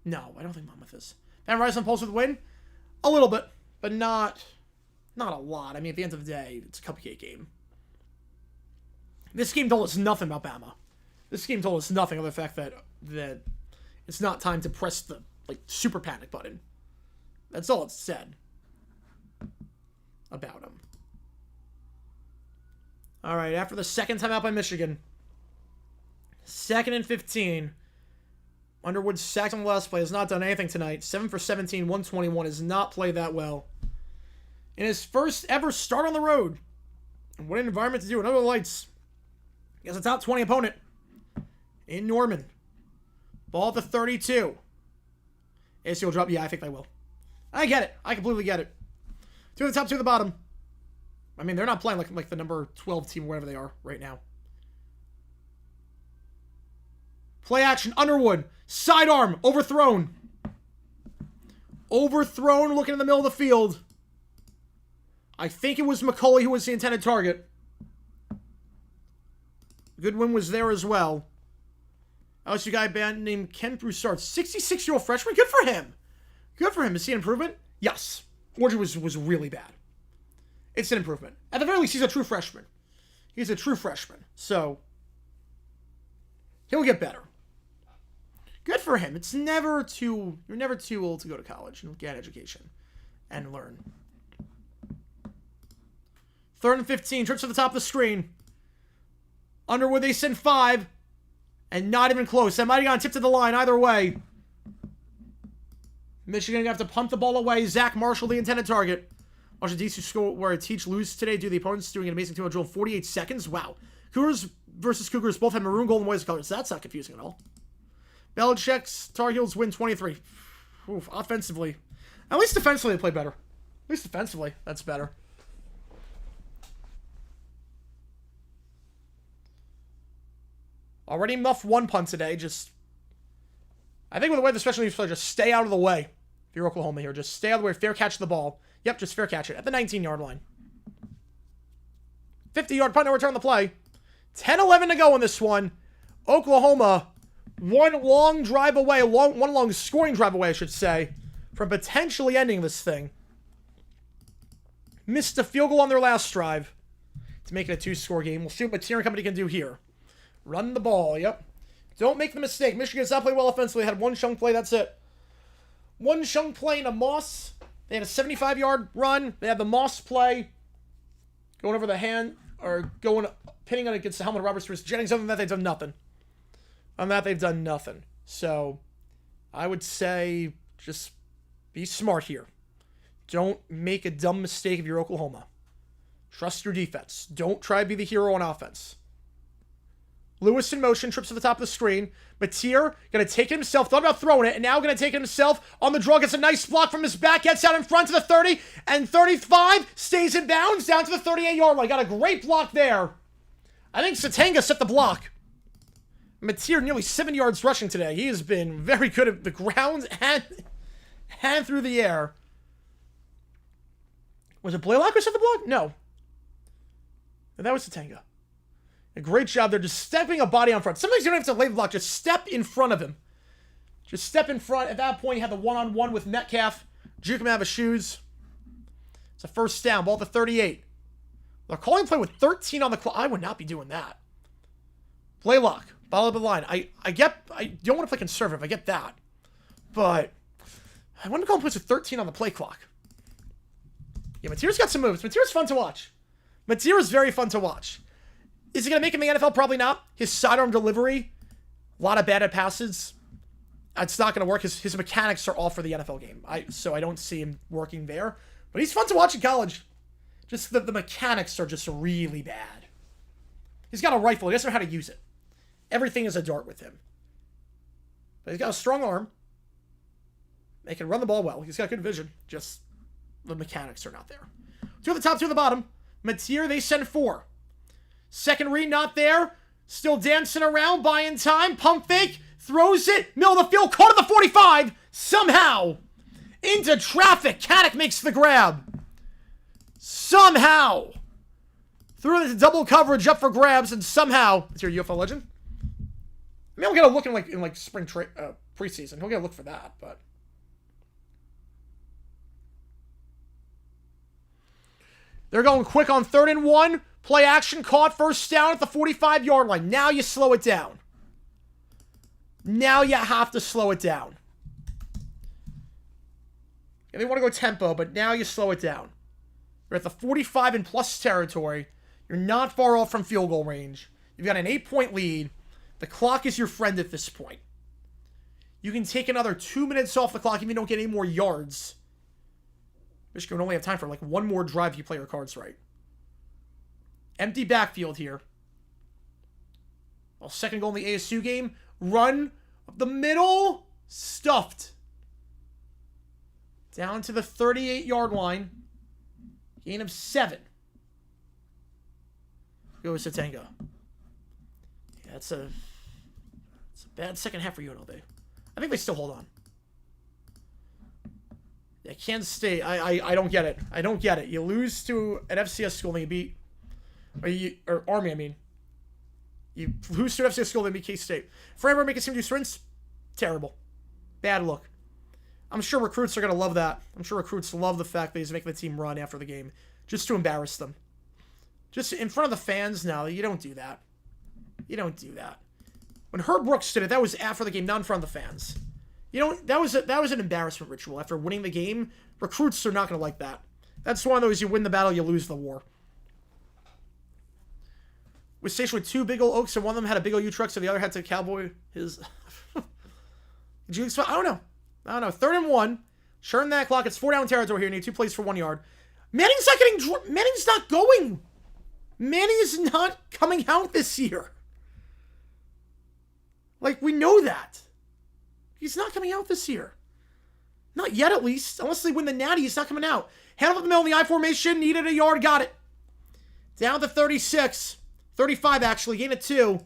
No, I don't think Monmouth is. Van Ryson pulls with the win? A little bit, but not a lot. I mean, at the end of the day, it's a cupcake game. This game told us nothing about Bama. This game told us nothing other than the fact that it's not time to press the super panic button. That's all it said about him. All right, after the second time out by Michigan, 2nd and 15. Underwood sacked on the last play. Has not done anything tonight. 7 for 17, 121. Has not played that well. In his first ever start on the road. And what an environment to do. Another lights. He has a top 20 opponent in Norman. Ball at the 32. AC will drop. Yeah, I think they will. I get it. I completely get it. 2 at the top, 2 at the bottom. I mean, they're not playing like the number 12 team, wherever they are right now. Play action. Underwood. Sidearm. Overthrown. Overthrown. Looking in the middle of the field. I think it was McCulley who was the intended target. Goodwin was there as well. LSU guy band named Ken Broussard. 66-year-old freshman. Good for him. Good for him. Is he an improvement? Yes. Orgy was really bad. It's an improvement. At the very least, he's a true freshman. He's a true freshman. So, he'll get better. Good for him. You're never too old to go to college and get an education and learn. 3rd and 15. Trips to the top of the screen. Underwood, they send 5. And not even close. That might have gone tip to the line either way. Michigan going to have to punt the ball away. Zach Marshall, the intended target. Watch the DC score where Teach lose today due to the opponents doing an amazing 248 seconds. Wow. Cougars versus Cougars both have maroon, gold, and white colors. That's not confusing at all. Belichick's Tar Heels win 23. Oof, offensively. At least defensively they play better. At least defensively, that's better. Already muffed 1 punt today. I think with the way the special teams play, just stay out of the way. If you're Oklahoma here, just stay out of the way. Fair catch the ball. Yep, just fair catch it at the 19-yard line. 50-yard punt, no return on the play. 10-11 to go in this one. Oklahoma, one long scoring drive away, I should say, from potentially ending this thing. Missed a field goal on their last drive to make it a 2-score game. We'll see what Mateer and company can do here. Run the ball, yep. Don't make the mistake. Michigan does not play well offensively. They had 1 chunk play, that's it. 1 chunk play in a Moss. They had a 75-yard run. They had the Moss play. Going over the hand, or pinning on against the helmet of Robert Bruce Jennings. Other than that, they've done nothing. So, I would say, just be smart here. Don't make a dumb mistake if you're Oklahoma. Trust your defense. Don't try to be the hero on offense. Lewis in motion, trips to the top of the screen. Mateer, going to take it himself, thought about throwing it, and now going to take it himself on the draw. Gets a nice block from his back, gets out in front to the 30, and 35, stays in bounds, down to the 38-yard line. Got a great block there. I think Satanga set the block. Mateer nearly 7 yards rushing today. He has been very good at the ground and through the air. Was it Blaylock who set the block? No. That was Satanga. A great job there, just stepping a body on front. Sometimes you don't have to lay the block, just step in front of him. Just step in front. At that point, you had the one-on-one with Metcalf. Juke him out of his shoes. It's a first down. Ball at the 38. They're calling play with 13 on the clock. I would not be doing that. Blaylock. Ball up the line. I don't want to play conservative. I get that. But I want to call plays with 13 on the play clock. Yeah, Mateer's got some moves. Mateer's fun to watch. Mateer is very fun to watch. Is he going to make it in the NFL? Probably not. His sidearm delivery, a lot of bad at passes. It's not going to work. His mechanics are all for the NFL game. So I don't see him working there. But he's fun to watch in college. Just the mechanics are just really bad. He's got a rifle. He doesn't know how to use it. Everything is a dart with him. But he's got a strong arm. He can run the ball well. He's got good vision. Just the mechanics are not there. Two at the top, two at the bottom. Mateer, they send 4. Second read, not there. Still dancing around, buying time. Pump fake. Throws it. Middle of the field. Caught at the 45. Somehow. Into traffic. Caddick makes the grab. Somehow. Threw it into double coverage up for grabs. And somehow. Is your UFO legend? I mean, I'll get a look in spring preseason. He'll get a look for that. But. They're going quick on 3rd and 1. Play action, caught, first down at the 45-yard line. Now you slow it down. Now you have to slow it down. Yeah, they want to go tempo, but now you slow it down. You're at the 45 and plus territory. You're not far off from field goal range. You've got an 8-point lead. The clock is your friend at this point. You can take another 2 minutes off the clock if you don't get any more yards. Michigan would only have time for like one more drive if you play your cards right. Empty backfield here. Well, second goal in the ASU game. Run up the middle. Stuffed. Down to the 38-yard line. Gain of 7. Goes Satanga. Yeah, it's a bad second half for UNLV. I think they still hold on. Yeah, Kansas State. I don't get it. I don't get it. You lose to an FCS school and you beat, or Army. I mean, you lose to an FCS school and beat K-State. Forever make it seem to do sprints. Terrible. Bad look. I'm sure recruits are gonna love that. I'm sure recruits love the fact that he's making the team run after the game, just to embarrass them. Just in front of the fans. Now you don't do that. You don't do that. When Herb Brooks did it, that was after the game, not in front of the fans. You know, that was an embarrassment ritual. After winning the game, recruits are not going to like that. That's one of those, you win the battle, you lose the war. Was stationed with 2 big old oaks, and one of them had a big old U-Truck, so the other had to cowboy his... Did you expect? I don't know. 3rd and 1. Churn that clock. It's 4 down territory here. You need 2 plays for 1 yard. Manning's not going. Manning is not coming out this year. Like, we know that. He's not coming out this year. Not yet, at least. Unless they win the Natty, he's not coming out. Hand up the middle in the I formation. Needed a yard. Got it. Down to 36. 35, actually. Gain of 2.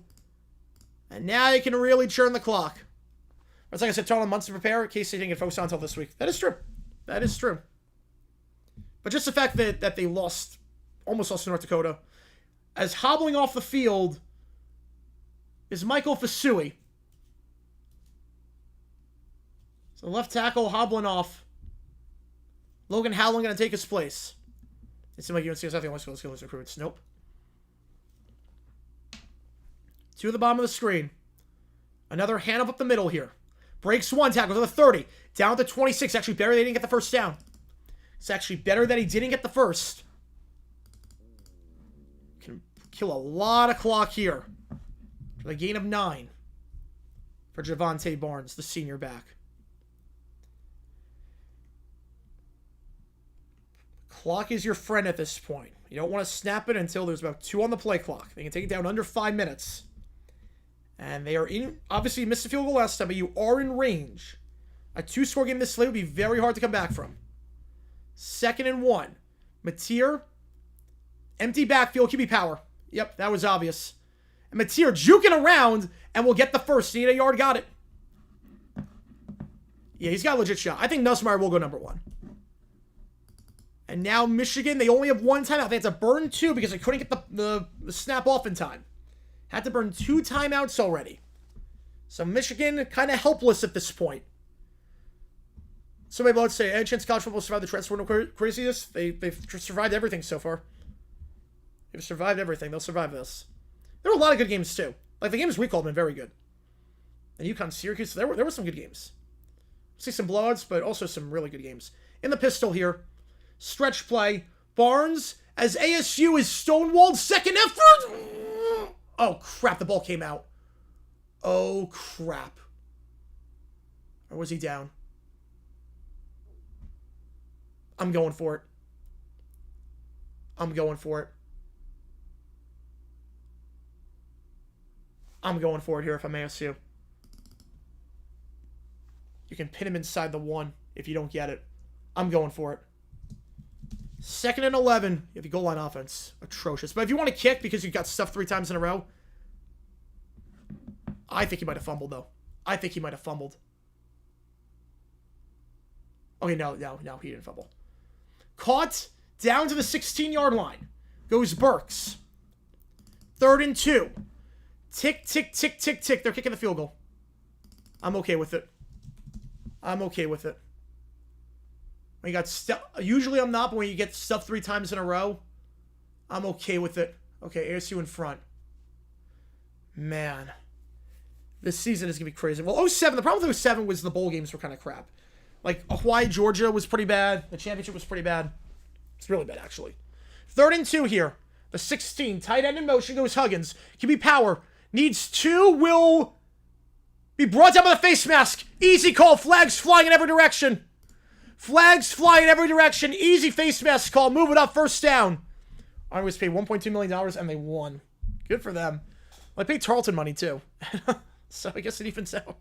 And now you can really churn the clock. It's like I said, total months to prepare in case they didn't get focused on until this week. That is true. That is true. But just the fact that they almost lost to North Dakota. As hobbling off the field is Michael Fasui. So left tackle hobbling off. Logan Howland going to take his place. It seems like UNC has nothing on skills recruits. Nope. 2 at the bottom of the screen. Another hand up the middle here. Breaks 1, tackle to the 30. Down to 26. Actually better they didn't get the first down. It's actually better that he didn't get the first. Can kill a lot of clock here. For the gain of 9. For Javonte Barnes, the senior back. Clock is your friend at this point. You don't want to snap it until there's about 2 on the play clock. They can take it down under 5 minutes. And they are in, obviously you missed a field goal last time, but you are in range. A 2-score game this late would be very hard to come back from. 2nd and 1. Mateer. Empty backfield, QB power. Yep, that was obvious. And Mateer juking around, and we'll get the first. Need a yard, got it. Yeah, he's got a legit shot. I think Nussmeier will go number 1. And now Michigan, they only have 1 timeout. They had to burn 2 because they couldn't get the snap off in time. Had to burn 2 timeouts already. So Michigan kind of helpless at this point. Somebody might say, any chance college football survived the transfer window craziness? They've survived everything so far. They've survived everything. They'll survive this. There were a lot of good games too. Like the games we called have been very good. And UConn, Syracuse, there were some good games. See some blowouts, but also some really good games. In the pistol here. Stretch play. Barnes, as ASU is stonewalled. Second effort. Oh, crap. The ball came out. Oh, crap. Or was he down? I'm going for it. I'm going for it. I'm going for it here if I'm ASU. You can pin him inside the 1 if you don't get it. I'm going for it. 2nd and 11. You have the goal line offense. Atrocious. But if you want to kick because you got stuffed 3 times in a row, I think he might have fumbled, though. I think he might have fumbled. Okay, no, he didn't fumble. Caught down to the 16-yard line. Goes Burks. 3rd and 2. Tick, tick, tick, tick, tick. They're kicking the field goal. I'm okay with it. I'm okay with it. When you got usually I'm not, but when you get stuffed 3 times in a row, I'm okay with it. Okay, ASU in front. Man. This season is going to be crazy. Well, 07, the problem with 07 was the bowl games were kind of crap. Like, Hawaii, Georgia was pretty bad. The championship was pretty bad. It's really bad, actually. 3rd and 2 here. The 16. Tight end in motion goes Huggins. QB power. Needs 2. Will be brought down by the face mask. Easy call. Flags flying in every direction. Flags flying in every direction. Easy face mask call. Move it up. First down. Army was paid $1.2 million, and they won. Good for them. Well, they paid Tarleton money, too. So I guess it evens out.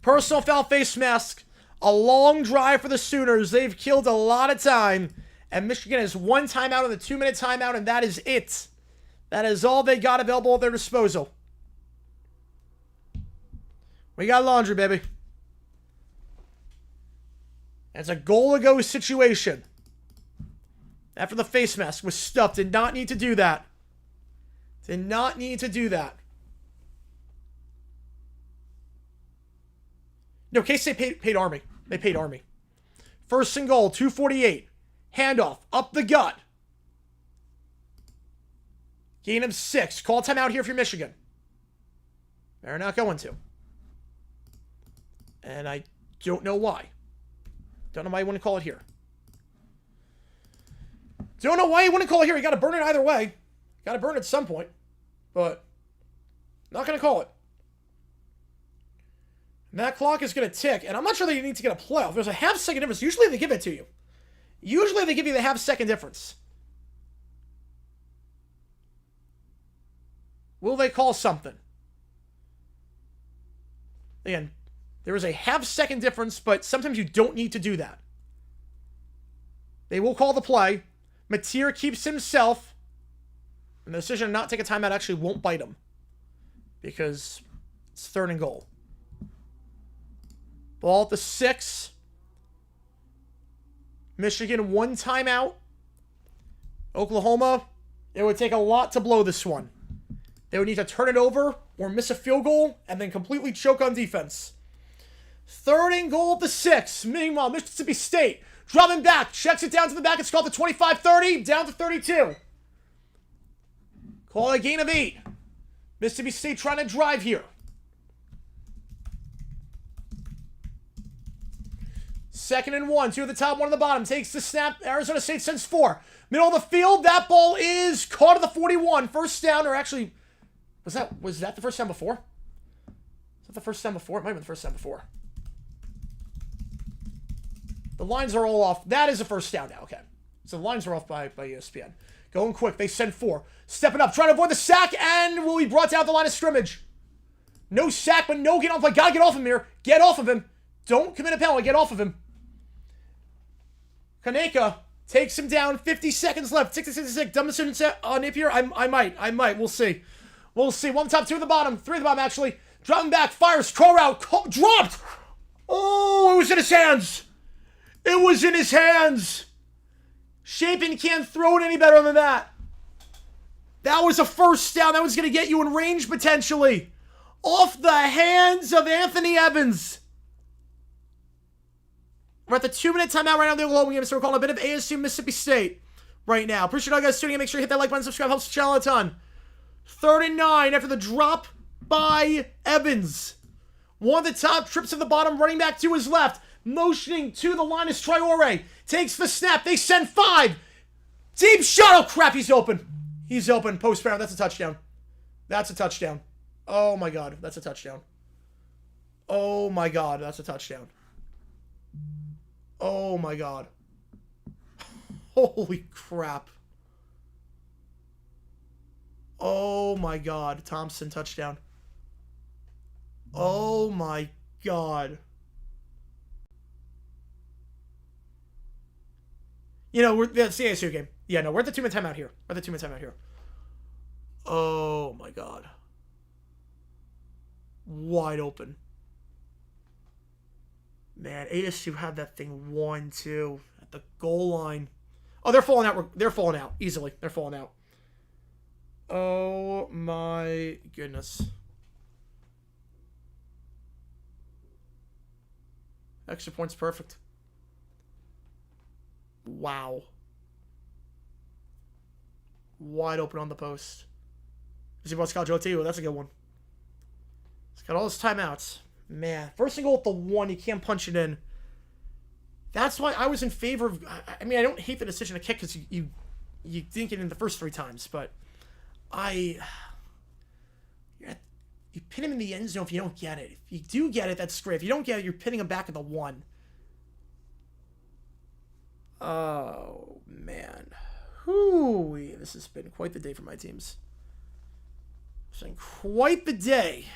Personal foul face mask. A long drive for the Sooners. They've killed a lot of time. And Michigan has 1 timeout on the 2-minute timeout, and that is it. That is all they got available at their disposal. We got laundry, baby. It's a goal-to-go situation. After the face mask was stuffed. Did not need to do that. Did not need to do that. No, K-State paid Army. They paid Army. 1st and goal, 2:48. Handoff, up the gut. Gain of 6. Call timeout here for Michigan. They're not going to. And I don't know why. Don't know why you want to call it here. Don't know why you want to call it here. You got to burn it either way. Got to burn it at some point. But not going to call it. And that clock is going to tick. And I'm not sure that you need to get a playoff. There's a half-second difference. Usually they give it to you. Usually they give you the half-second difference. Will they call something? Again, there is a half-second difference, but sometimes you don't need to do that. They will call the play. Mateer keeps himself. And the decision to not take a timeout actually won't bite him. Because it's 3rd and goal. Ball at the 6. Michigan 1 timeout. Oklahoma, it would take a lot to blow this one. They would need to turn it over or miss a field goal and then completely choke on defense. 3rd and goal at the 6. Meanwhile, Mississippi State dropping back. Checks it down to the back. It's called the 25-30. Down to 32. Call a gain of 8. Mississippi State trying to drive here. 2nd and 1. 2 at the top, 1 at the bottom. Takes the snap. Arizona State sends 4. Middle of the field. That ball is caught at the 41. First down, or actually, was that the first down before? Was that the first down before? It might have been the first down before. The lines are all off. That is a first down now. Okay. So the lines are off by ESPN. Going quick. They send 4. Stepping up. Trying to avoid the sack. And will be brought down the line of scrimmage. No sack, but no get off. I gotta get off him here. Get off of him. Don't commit a penalty. Get off of him. Kaneka Takes him down. 50 seconds left. 66. Dumbest on Napier. I might. We'll see. We'll see. One top, two at the bottom. Three at the bottom, actually. Dropping back. Fires. Crawl route. Dropped. Oh, it was in his hands. It was in his hands. Chapin can't throw it any better than that. That was a first down. That was going to get you in range, potentially. Off the hands of Anthony Evans. We're at the 2-minute timeout right now. They're global game, so we're calling a bit of ASU Mississippi State right now. Appreciate all you guys tuning in. Make sure you hit that like button, subscribe. Helps the channel a ton. 39 after the drop by Evans. One of the top, trips to the bottom, running back to his left. Motioning to the line is Traore. Takes the snap. They send 5. Deep shot. Oh, crap. He's open. He's open. Post round. That's a touchdown. That's a touchdown. Oh, my God. That's a touchdown. Oh, my God. That's a touchdown. Oh, my God. Holy crap. Oh, my God. Thompson, touchdown. Oh, my God. You know, that's the ASU game. Yeah, no, we're at the 2-minute timeout here. We're at the 2-minute timeout here. Oh, my God. Wide open. Man, ASU had that thing 1-2 at the goal line. Oh, they're falling out. They're falling out easily. They're falling out. Oh, my goodness. Extra points perfect. Wow. Wide open on the post. Is he about cgiulianihpu? That's a good one. He's got all his timeouts. Man, first and goal at the 1, you can't punch it in. That's why I was in favor of... I mean, I don't hate the decision to kick because you didn't get in the first 3 times, but you pin him in the end zone if you don't get it. If you do get it, that's great. If you don't get it, you're pinning him back at the 1. Oh, man. Whew, this has been quite the day for my teams. It's been quite the day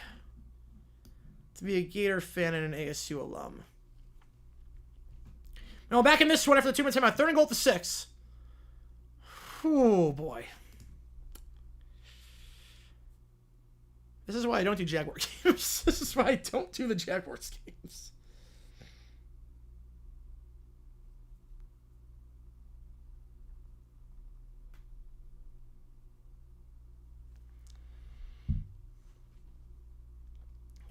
to be a Gator fan and an ASU alum. Now, back in this one after the 2-minute timeout. 3rd and goal to 6. Oh, boy. This is why I don't do Jaguar games. This is why I don't do the Jaguars games.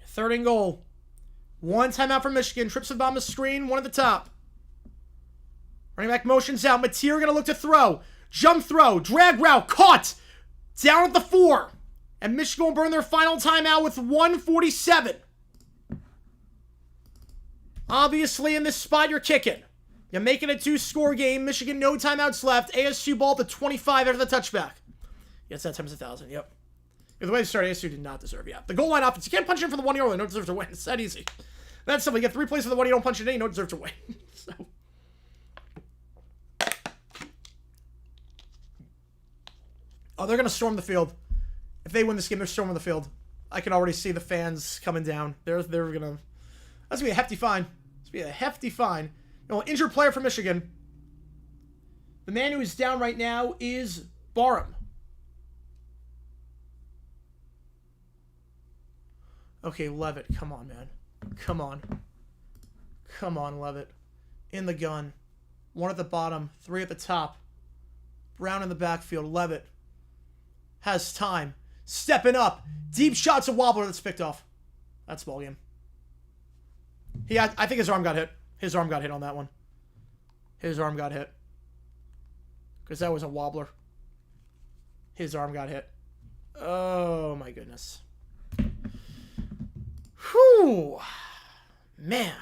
Third and goal. 1 timeout for Michigan. Trips the bomb screen. 1 at the top. Running back motions out. Mateer going to look to throw. Jump throw. Drag route. Caught. Down at the 4. And Michigan will burn their final timeout with 1:47. Obviously, in this spot, you're kicking. You're making a 2-score game. Michigan, no timeouts left. ASU ball to 25 after the touchback. Yes, that times 1,000. Yep. The way to start, ASU did not deserve. Yeah. The goal line offense. You can't punch in for the 1 yard line. You don't deserve to win. It's that easy. That's simple. You get 3 plays for the 1. You don't punch it in. You don't deserve to win. So. Oh, they're going to storm the field. If they win this game, they're storming the field. I can already see the fans coming down. They're going to... That's going to be a hefty fine. It's going to be a hefty fine. You know, injured player for Michigan. The man who is down right now is Barham. Okay, Levitt. Come on, man. Come on. Come on, Levitt. In the gun. 1 at the bottom. 3 at the top. Brown in the backfield. Levitt has time. Stepping up. Deep shots of Wobbler that's picked off. That's ball game. I think his arm got hit. His arm got hit on that one. His arm got hit. Because that was a wobbler. His arm got hit. Oh, my goodness. Whew. Man.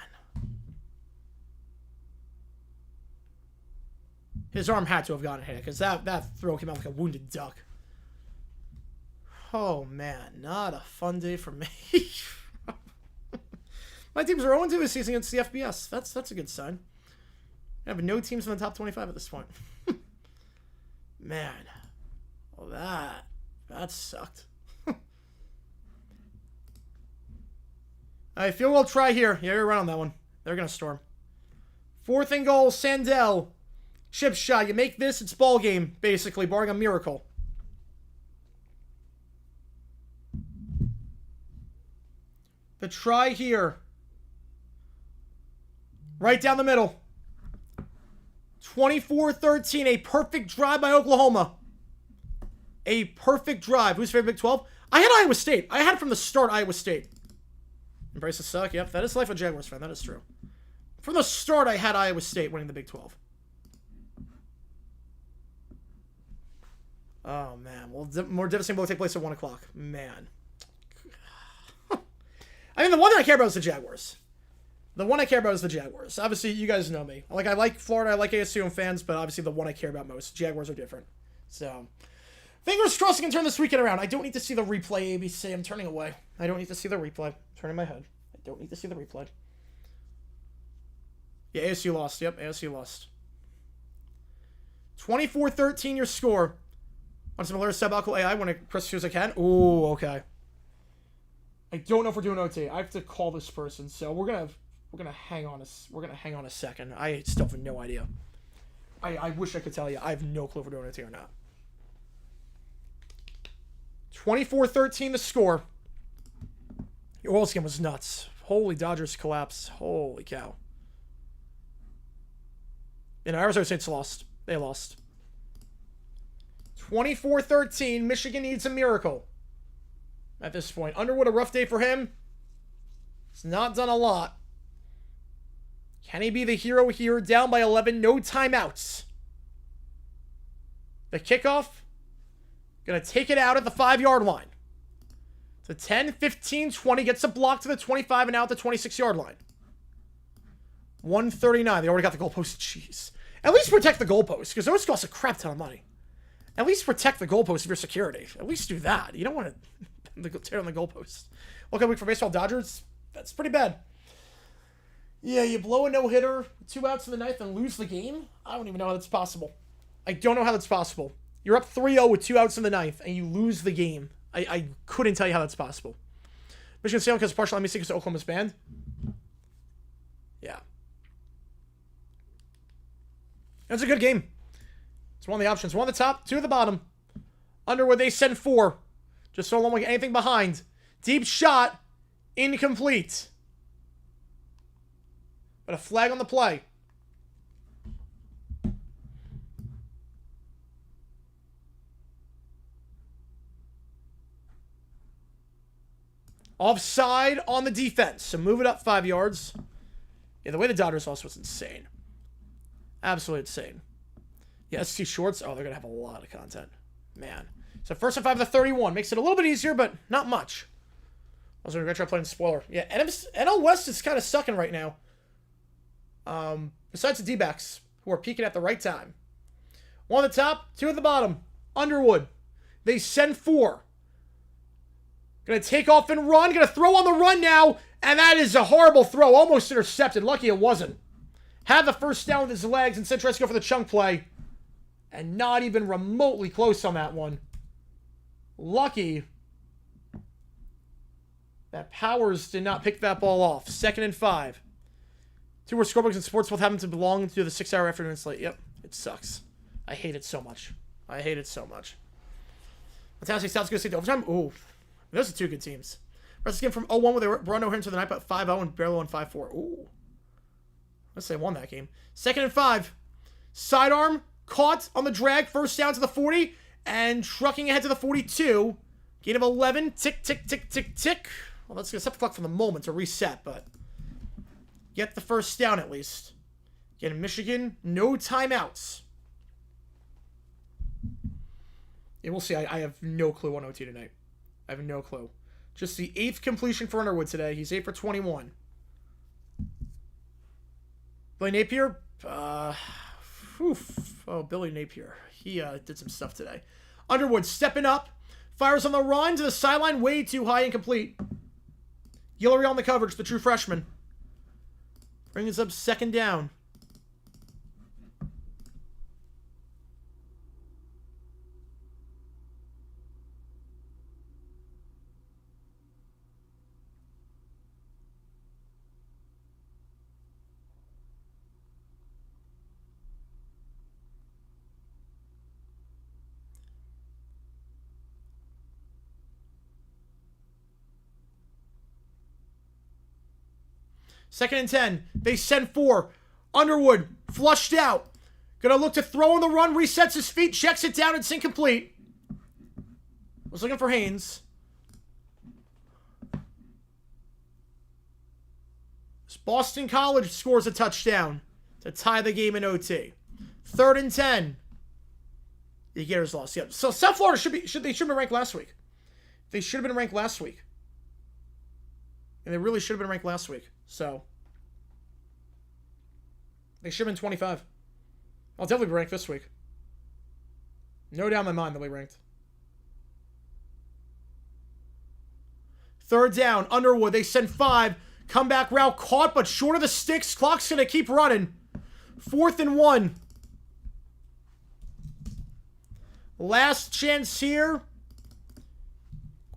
His arm had to have gotten hit because that throw came out like a wounded duck. Oh, man. Not a fun day for me. My teams are 0-2 this season against the FBS. That's a good sign. I have no teams in the top 25 at this point. Man. Well, that sucked. I feel we'll try here. Yeah, you're right on that one. They're going to storm. 4th and goal, Sandell. Chip shot. You make this, it's ball game, basically, barring a miracle. The try here. Right down the middle. 24-13. A perfect drive by Oklahoma. A perfect drive. Who's favorite Big 12? I had Iowa State. I had from the start Iowa State. Embrace the suck. Yep, that is life of a Jaguars fan. That is true. From the start, I had Iowa State winning the Big 12. Oh, man. Well, more devastating blow will take place at 1 o'clock. Man. I mean, the one that I care about is the Jaguars. The one I care about is the Jaguars. Obviously, you guys know me. Like, I like Florida, I like ASU and fans, but obviously the one I care about most. Jaguars are different. So, fingers crossed I can turn this weekend around. I don't need to see the replay, ABC. I'm turning away. I don't need to see the replay. I'm turning my head. I don't need to see the replay. Yeah, ASU lost. Yep, ASU lost. 24-13 your score. On some alert subalcohol AI when it Chris as I can. Ooh, okay. I don't know if we're doing OT. I have to call this person, so we're gonna hang on a second. I still have no idea. I wish I could tell you. I have no clue if we're doing OT or not. 24-13 the score. Your Orioles game was nuts. Holy Dodgers collapse. Holy cow. And Arizona State's lost. They lost. 24-13. Michigan needs a miracle. At this point. Underwood, a rough day for him. He's not done a lot. Can he be the hero here? Down by 11. No timeouts. The kickoff. Gonna take it out at the 5-yard line. So 10, 15, 20. Gets a block to the 25 and out the 26-yard line. 139. They already got the goalpost. Jeez. At least protect the goalpost, because those cost a crap ton of money. At least protect the goalpost of your security. At least do that. You don't want to tear on the goalpost. Okay, week for baseball Dodgers. That's pretty bad. Yeah, you blow a no-hitter, 2 outs in the ninth, and lose the game? I don't even know how that's possible. I don't know how that's possible. You're up 3-0 with 2 outs in the ninth, and you lose the game. I couldn't tell you how that's possible. Michigan State because partial MSC because Oklahoma's banned. Yeah. That's a good game. It's one of the options. One at the top, 2 at the bottom. Underwood, they send 4. Just so long we get anything behind. Deep shot. Incomplete. But a flag on the play. Offside on the defense. So move it up 5 yards. Yeah, the way the Dodgers lost was insane. Absolutely insane. Yeah, SC Shorts. Oh, they're going to have a lot of content. Man. So 1st and 5 of the 31. Makes it a little bit easier, but not much. I was going to try playing spoiler. Yeah, NL West is kind of sucking right now. Besides the D-backs, who are peaking at the right time. 1 at the top, 2 at the bottom. Underwood. They send 4. Gonna take off and run. Gonna throw on the run now. And that is a horrible throw. Almost intercepted. Lucky it wasn't. Had the first down with his legs and sent go for the chunk play. And not even remotely close on that one. Lucky that Powers did not pick that ball off. 2nd and 5. 2 more scorebooks in sports both happen to belong to the 6-hour afternoon slate. Yep, it sucks. I hate it so much. I hate it so much. Fantastic South's going to take the overtime. Ooh, those are 2 good teams. Rest of the game from 0-1 where they brought no hit to the night, but 5-0 and barely won 5-4. Ooh. Let's say won that game. 2nd and 5. Sidearm caught on the drag. First down to the 40 and trucking ahead to the 42. Gain of 11. Tick, tick, tick, tick, tick. Well, that's going to set the clock for the moment to reset, but get the first down at least. Again, Michigan, no timeouts. Yeah, we'll see. I have no clue on OT tonight. I have no clue. Just the 8th completion for Underwood today. He's 8 for 21. Billy Napier. Oh, Billy Napier. He did some stuff today. Underwood stepping up. Fires on the run to the sideline. Way too high, incomplete. Guillory on the coverage, the true freshman. Brings up 2nd down. 2nd and 10. They send 4. Underwood, flushed out. Gonna look to throw on the run, resets his feet, checks it down, it's incomplete. Was looking for Haynes. Boston College scores a touchdown to tie the game in OT. 3rd and 10. The Gators lost. Yep. So South Florida should have been ranked last week. They should have been ranked last week. And they really should have been ranked last week. So they should have been 25. I'll definitely be ranked this week. No doubt in my mind they'll be ranked. 3rd down. Underwood. They send 5. Comeback route caught, but short of the sticks. Clock's going to keep running. 4th and 1. Last chance here.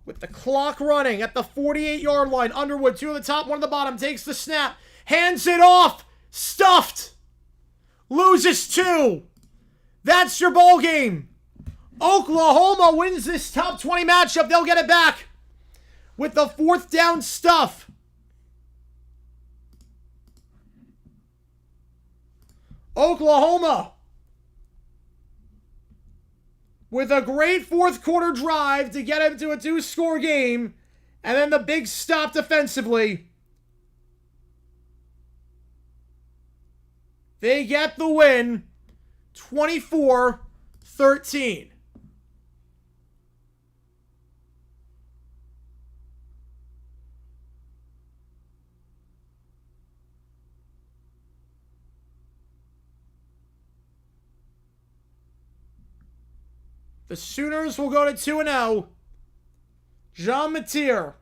With the clock running at the 48-yard line. Underwood, 2 at the top, 1 at the bottom. Takes the snap. Hands it off. Stuffed. Loses 2. That's your ball game. Oklahoma wins this top 20 matchup. They'll get it back with the 4th down stuff. Oklahoma with a great 4th quarter drive to get him to a 2-score game, and then the big stop defensively. They get the win, 24-13. The Sooners will go to 2-0. Jean Mateer,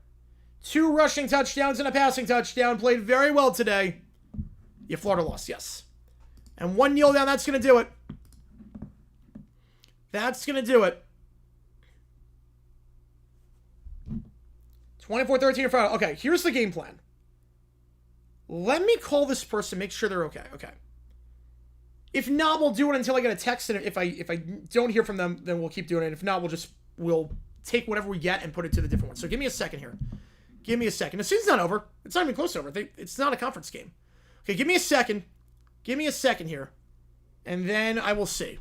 2 rushing touchdowns and a passing touchdown. Played very well today. Yeah, Florida lost, yes. And 1 kneel down, that's going to do it. That's going to do it. 24-13 in front. Okay, here's the game plan. Let me call this person, make sure they're okay. Okay. If not, we'll do it until I get a text, and if I don't hear from them, then we'll keep doing it. If not, we'll take whatever we get and put it to the different one. So give me a second here. Give me a second. The season's not over. It's not even close to over. It's not a conference game. Okay, give me a second. Give me a second here, and then I will see.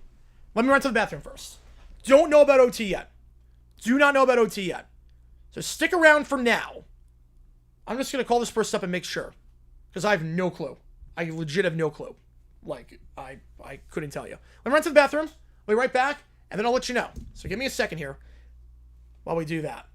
Let me run to the bathroom first. Don't know about OT yet. Do not know about OT yet. So stick around for now. I'm just going to call this person up and make sure, because I have no clue. I legit have no clue. Like, I couldn't tell you. Let me run to the bathroom. I'll be right back, and then I'll let you know. So give me a second here while we do that.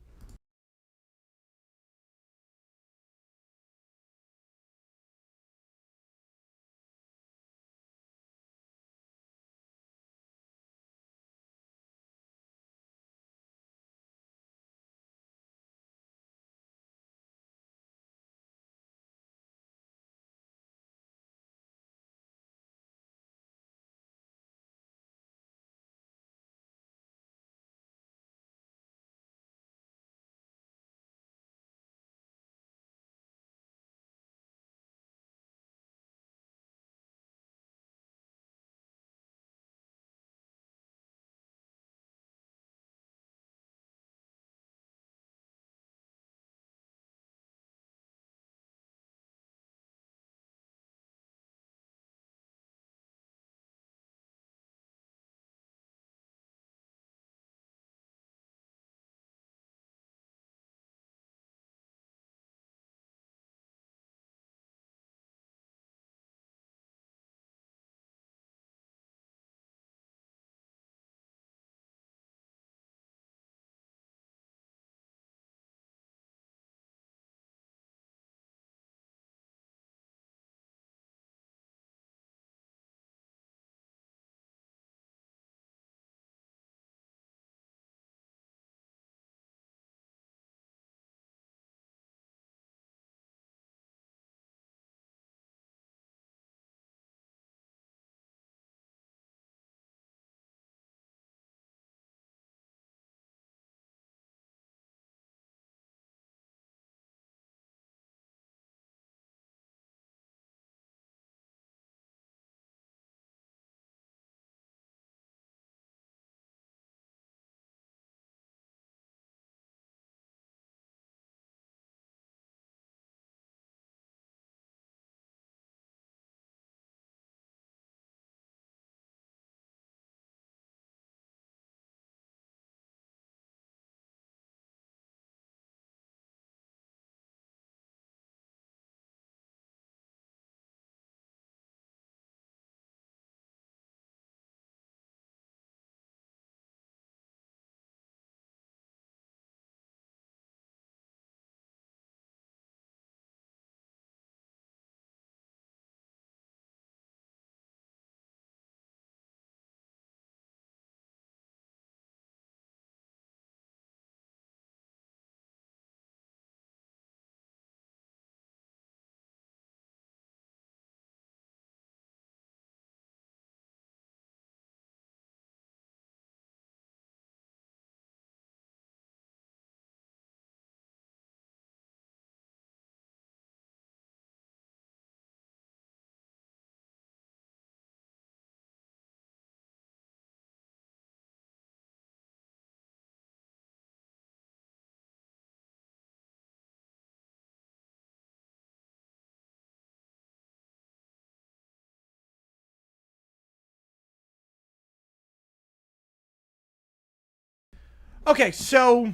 Okay, so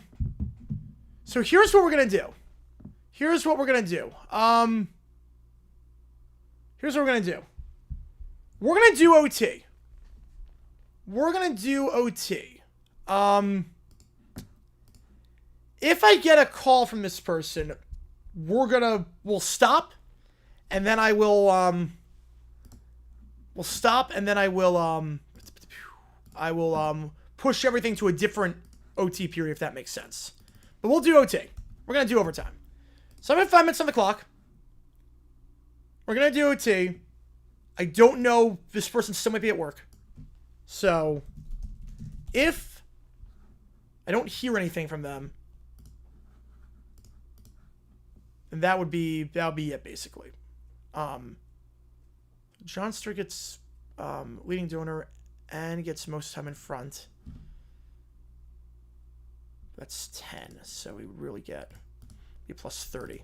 here's what we're gonna do. Here's what we're gonna do. Here's what we're gonna do. We're gonna do OT. We're gonna do OT. If I get a call from this person, we'll stop, and then I will we'll stop, and then I will push everything to a different OT period, if that makes sense. But we'll do OT. We're gonna do overtime. So I'm at 5 minutes on the clock. We're gonna do OT. I don't know, this person still might be at work. So if I don't hear anything from them, then that'll be it basically. Johnster gets leading donor and gets most time in front. That's 10, so we really get a plus 30.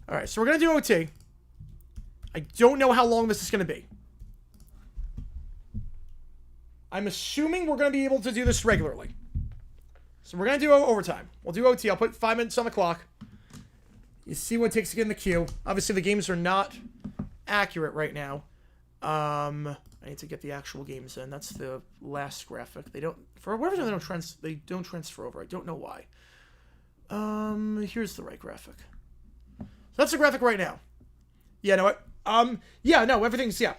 All right, so we're gonna do OT. I don't know how long this is gonna be. I'm assuming we're gonna be able to do this regularly. So we're gonna do overtime. We'll do OT. I'll put 5 minutes on the clock. You see what it takes to get in the queue. Obviously, the games are not accurate right now. I need to get the actual games in. That's the last graphic. They don't, for whatever reason, they don't transfer over. I don't know why. Here's the right graphic. So that's the graphic right now. Yeah, no, yeah, no, everything's, yeah.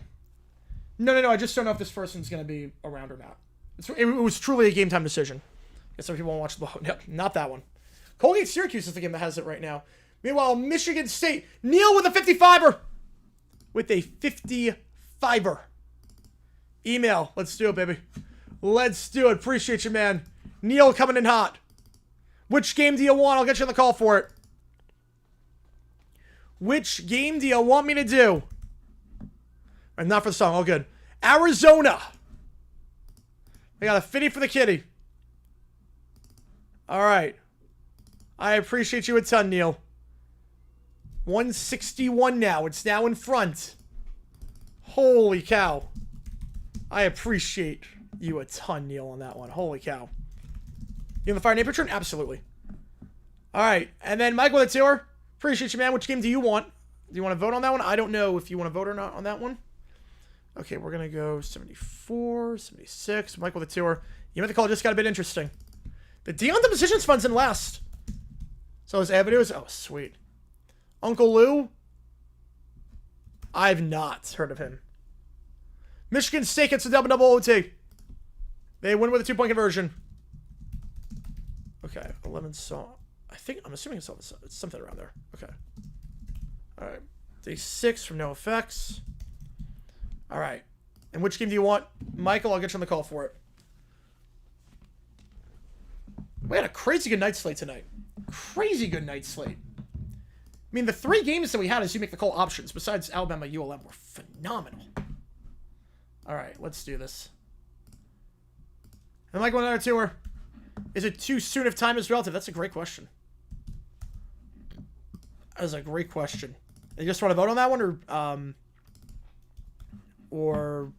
No, I just don't know if this person's going to be around or not. It was truly a game time decision. I guess some people want to watch the, no, not that one. Colgate Syracuse is the game that has it right now. Meanwhile, Michigan State, Neil with a 55er. With a 55er. Email. Let's do it, baby. Let's do it. Appreciate you, man. Neil coming in hot. Which game do you want? I'll get you on the call for it. Which game do you want me to do? And not for the song. All good. Arizona. I got a 50 for the kitty. All right. I appreciate you a ton, Neil. 161 now. It's now in front. Holy cow. I appreciate you a ton, Neil, on that one. Holy cow. You in the Fire Name Patron? Absolutely. All right. And then Mike with a tour. Appreciate you, man. Which game do you want? Do you want to vote on that one? I don't know if you want to vote or not on that one. Okay, we're going to go 74, 76. Mike with a tour. You know, the call just got a bit interesting. The Dion Depositions Fund's in last. So his avenues. Oh, sweet. Uncle Lou? I've not heard of him. Michigan State gets a double OT. They win with a 2-point conversion. Okay, 11 saw. I'm assuming it's something around there. Okay. All right. Day 6 from No Effects. All right. And which game do you want? Michael, I'll get you on the call for it. We had a crazy good night slate tonight. Crazy good night slate. I mean, the 3 games that we had as you make the call options, besides Alabama, ULM, were phenomenal. All right, let's do this. And Michael, another tour. Is it too soon if time is relative? That's a great question. That is a great question. You just want to vote on that one, or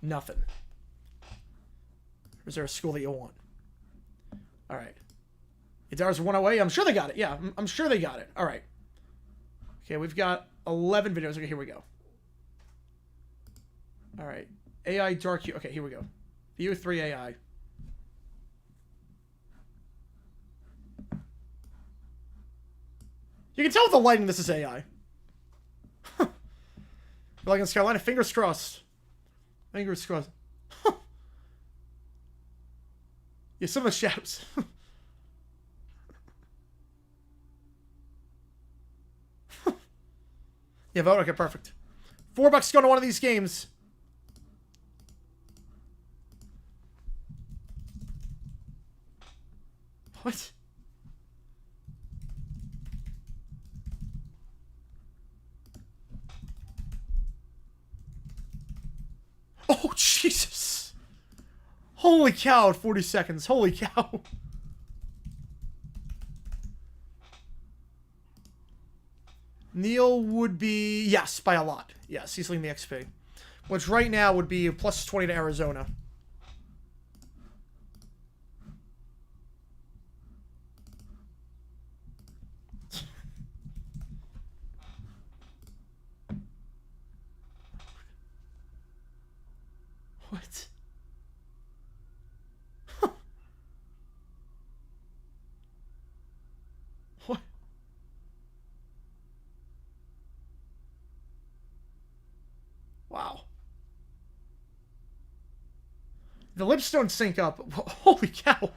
nothing? Or is there a school that you want? All right. Idar's 1 away. I'm sure they got it. Yeah, I'm sure they got it. All right. Okay, we've got 11 videos. Okay, here we go. All right. AI Dark. Okay, here we go. View 3 AI. You can tell with the lighting this is AI. Like in Carolina, fingers crossed. Fingers crossed. Yeah, some of the shadows. Yeah, vote. Okay, perfect. $4 going to one of these games. What? Oh, Jesus. Holy cow, 40 seconds. Holy cow. Neil would be, yes, by a lot. Yes, he's leading the XP. Which right now would be plus 20 to Arizona. The lips don't sync up. Holy cow.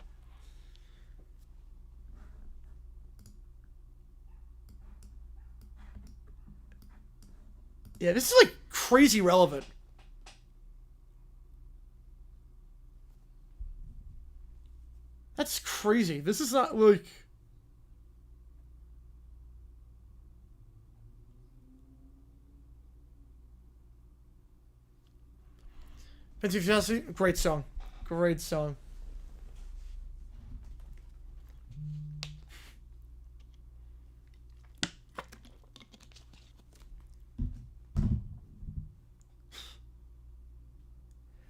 Yeah, this is like crazy relevant. That's crazy. This is not like... Great song. Great song.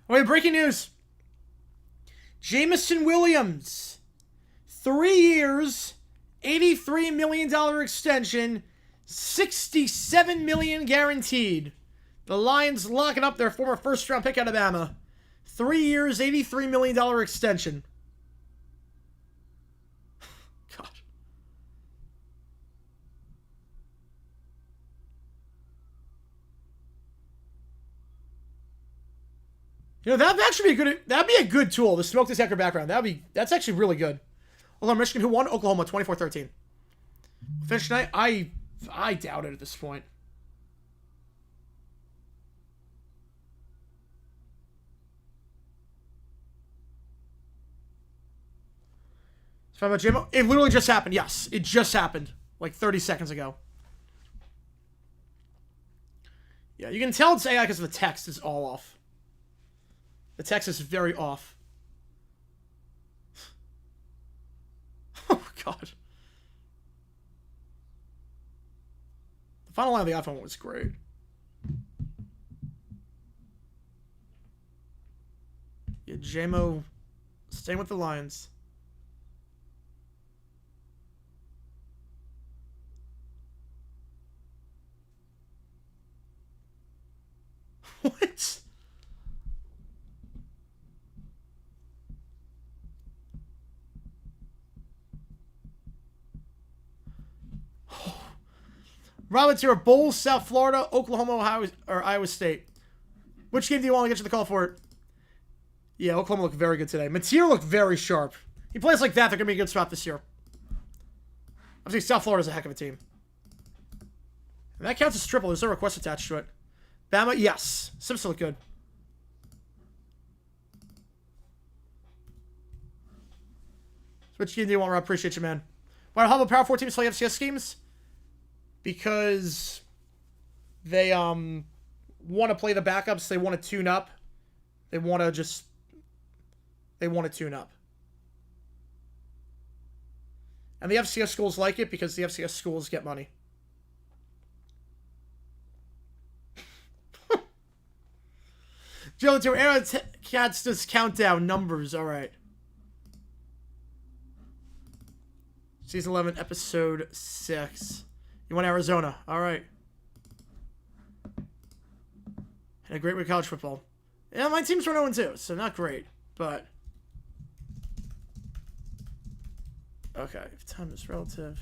Wait, breaking news. Jameson Williams. 3 years, $83 million extension, $67 million guaranteed. The Lions locking up their former first-round pick out of Alabama. 3 years, $83 million extension. God. You know, that'd actually be a good. That'd be a good tool. The smoke detector background. That's actually really good. Although Michigan, who won? Oklahoma, 24-13. Finish tonight? I doubt it at this point. About JMO? It literally just happened. Yes, it just happened like 30 seconds ago. Yeah, you can tell it's AI because the text is all off. The text is very off. Oh, God. The final line of the iPhone was great. Yeah, JMO staying with the Lions. What? Roberts here, Bulls, South Florida, Oklahoma, Ohio, or Iowa State. Which game do you want to get you the call for it? Yeah, Oklahoma looked very good today. Mateer looked very sharp. He plays like that, they're going to be a good spot this year. Obviously, South Florida's a heck of a team. And that counts as triple. There's no request attached to it. Bama, yes. Simpson look good. So which game do you want, Rob? Appreciate you, man. Why do Humble Power 4 teams play FCS schemes? Because they want to play the backups. They want to tune up. They want to tune up. And the FCS schools like it because the FCS schools get money. Joe, to Arrow Cats does countdown numbers. All right. Season 11, episode 6. You want Arizona. All right. Had a great week of college football. Yeah, my teams were 0-2, so not great, but... Okay, if time is relative...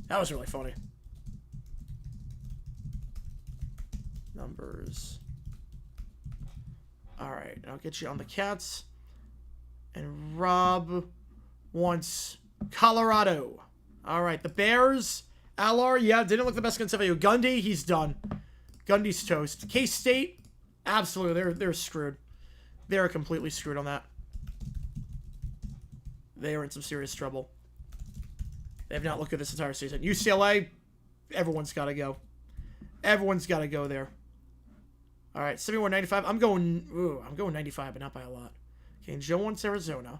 That was really funny. Numbers... Alright, I'll get you on the Cats. And Rob wants Colorado. Alright, the Bears. Allard, yeah, didn't look the best against FAU. Gundy, he's done. Gundy's toast. K-State, absolutely, they're screwed. They're completely screwed on that. They are in some serious trouble. They have not looked good this entire season. UCLA, everyone's got to go. Everyone's got to go there. All right, 71-95. I'm going 95, but not by a lot. Okay, and Joe wants Arizona.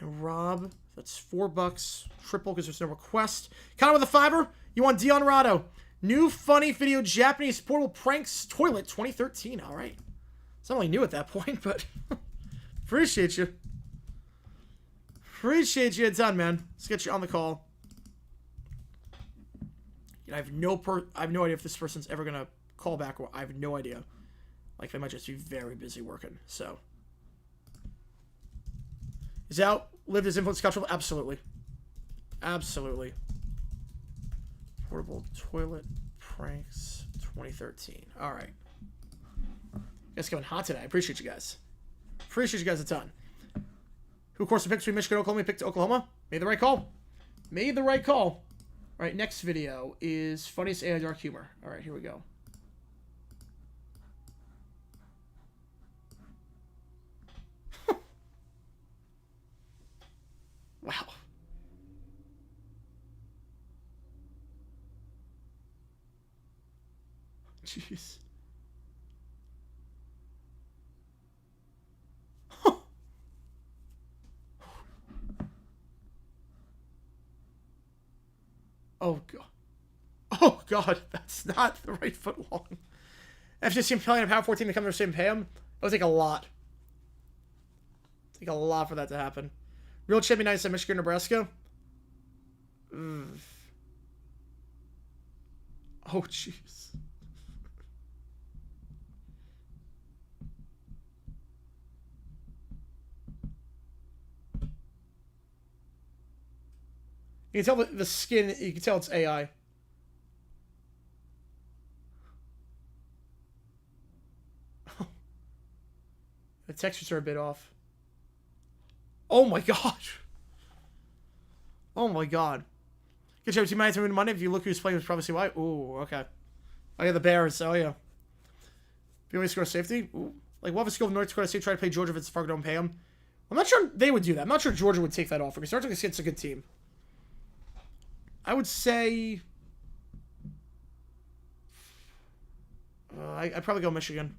And Rob, that's $4. Triple because there's no request. Connor with a $5. You want Dion Rado. New funny video Japanese portable pranks toilet 2013. All right. It's not only new at that point, but appreciate you. Appreciate you a ton, man. Let's get you on the call. I have no idea if this person's ever gonna call back. Or I have no idea. Like they might just be very busy working. So, is out lived his influence cultural? Absolutely, absolutely. Portable toilet pranks 2013. All right. guys coming hot today. I appreciate you guys. Appreciate you guys a ton. Who, of course, picked between Michigan and Oklahoma? Picked Oklahoma. Made the right call. Made the right call. All right, next video is funniest AI dark humor. All right, here we go. Wow. Jeez. Oh, God. Oh, God. That's not the right foot long. After just playing a Power 14 to come to the same pay him, that would take a lot. Take a lot for that to happen. Real champion nights at Michigan, Nebraska. Ugh. Oh, jeez. You can tell the skin, you can tell it's AI. The textures are a bit off. Oh my gosh. Oh my god. Good job, team. Win Monday. If you look who's playing, it's probably see why. Ooh, okay. Oh yeah, the Bears. Oh yeah. If you only score safety, ooh. Like, what if a school of North Dakota State try to play Georgia if it's Fargo don't pay them? I'm not sure they would do that. I'm not sure Georgia would take that offer because North Dakota State's a good team. I would say I'd probably go Michigan.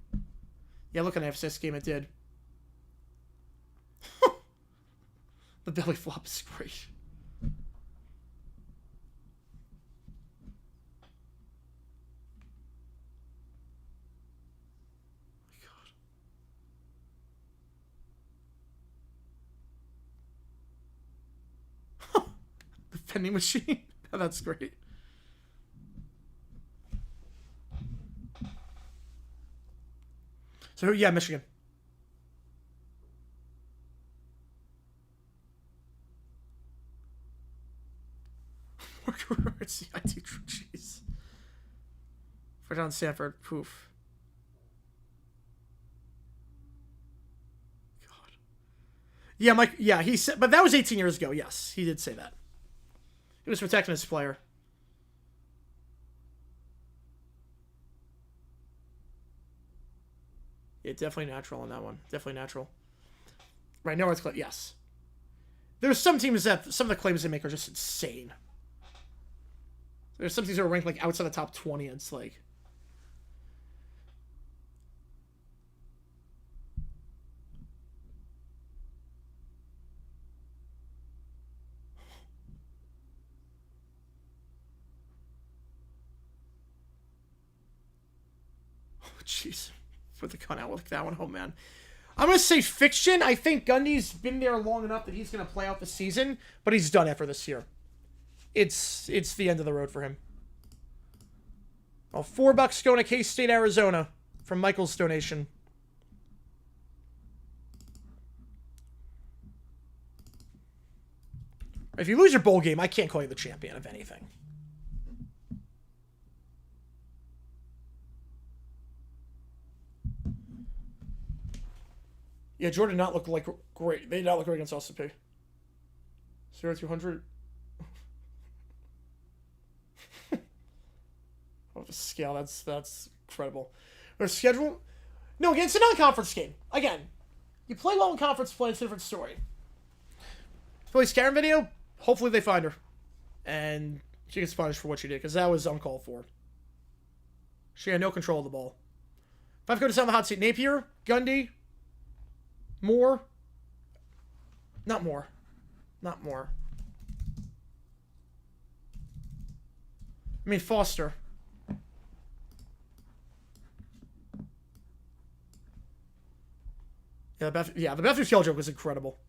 Yeah, look at the F6 game, it did. The belly flop is great. Oh my god. The vending machine. That's great. So, yeah, Michigan. It's the IT. Jeez. For John Stanford. Poof. God. Yeah, Mike. Yeah, he said, but that was 18 years ago. Yes, he did say that. He was protecting his player. Yeah, definitely natural on that one. Definitely natural. Right, now it's yes. There's some teams that some of the claims they make are just insane. There's some teams that are ranked like outside the top 20, and it's like. Oh, jeez. For the gun out like that one. Oh, man. I'm going to say fiction. I think Gundy's been there long enough that he's going to play out the season, but he's done after this year. It's the end of the road for him. Oh, $4 going to K-State, Arizona from Michael's donation. If you lose your bowl game, I can't call you the champion of anything. Yeah, Jordan did not look like great. They did not look great against LCP. 0-200. Oh, the scale. That's incredible. Their schedule? No, again, it's a non-conference game. Again, you play well in conference play, it's a different story. Play Scarum video, hopefully they find her. And she gets punished for what she did, because that was uncalled for. She had no control of the ball. If I've got to sound the hot seat, Napier, Gundy, Moore. Not more. Not more. I mean, Foster. Yeah, the Beth Scale joke was incredible.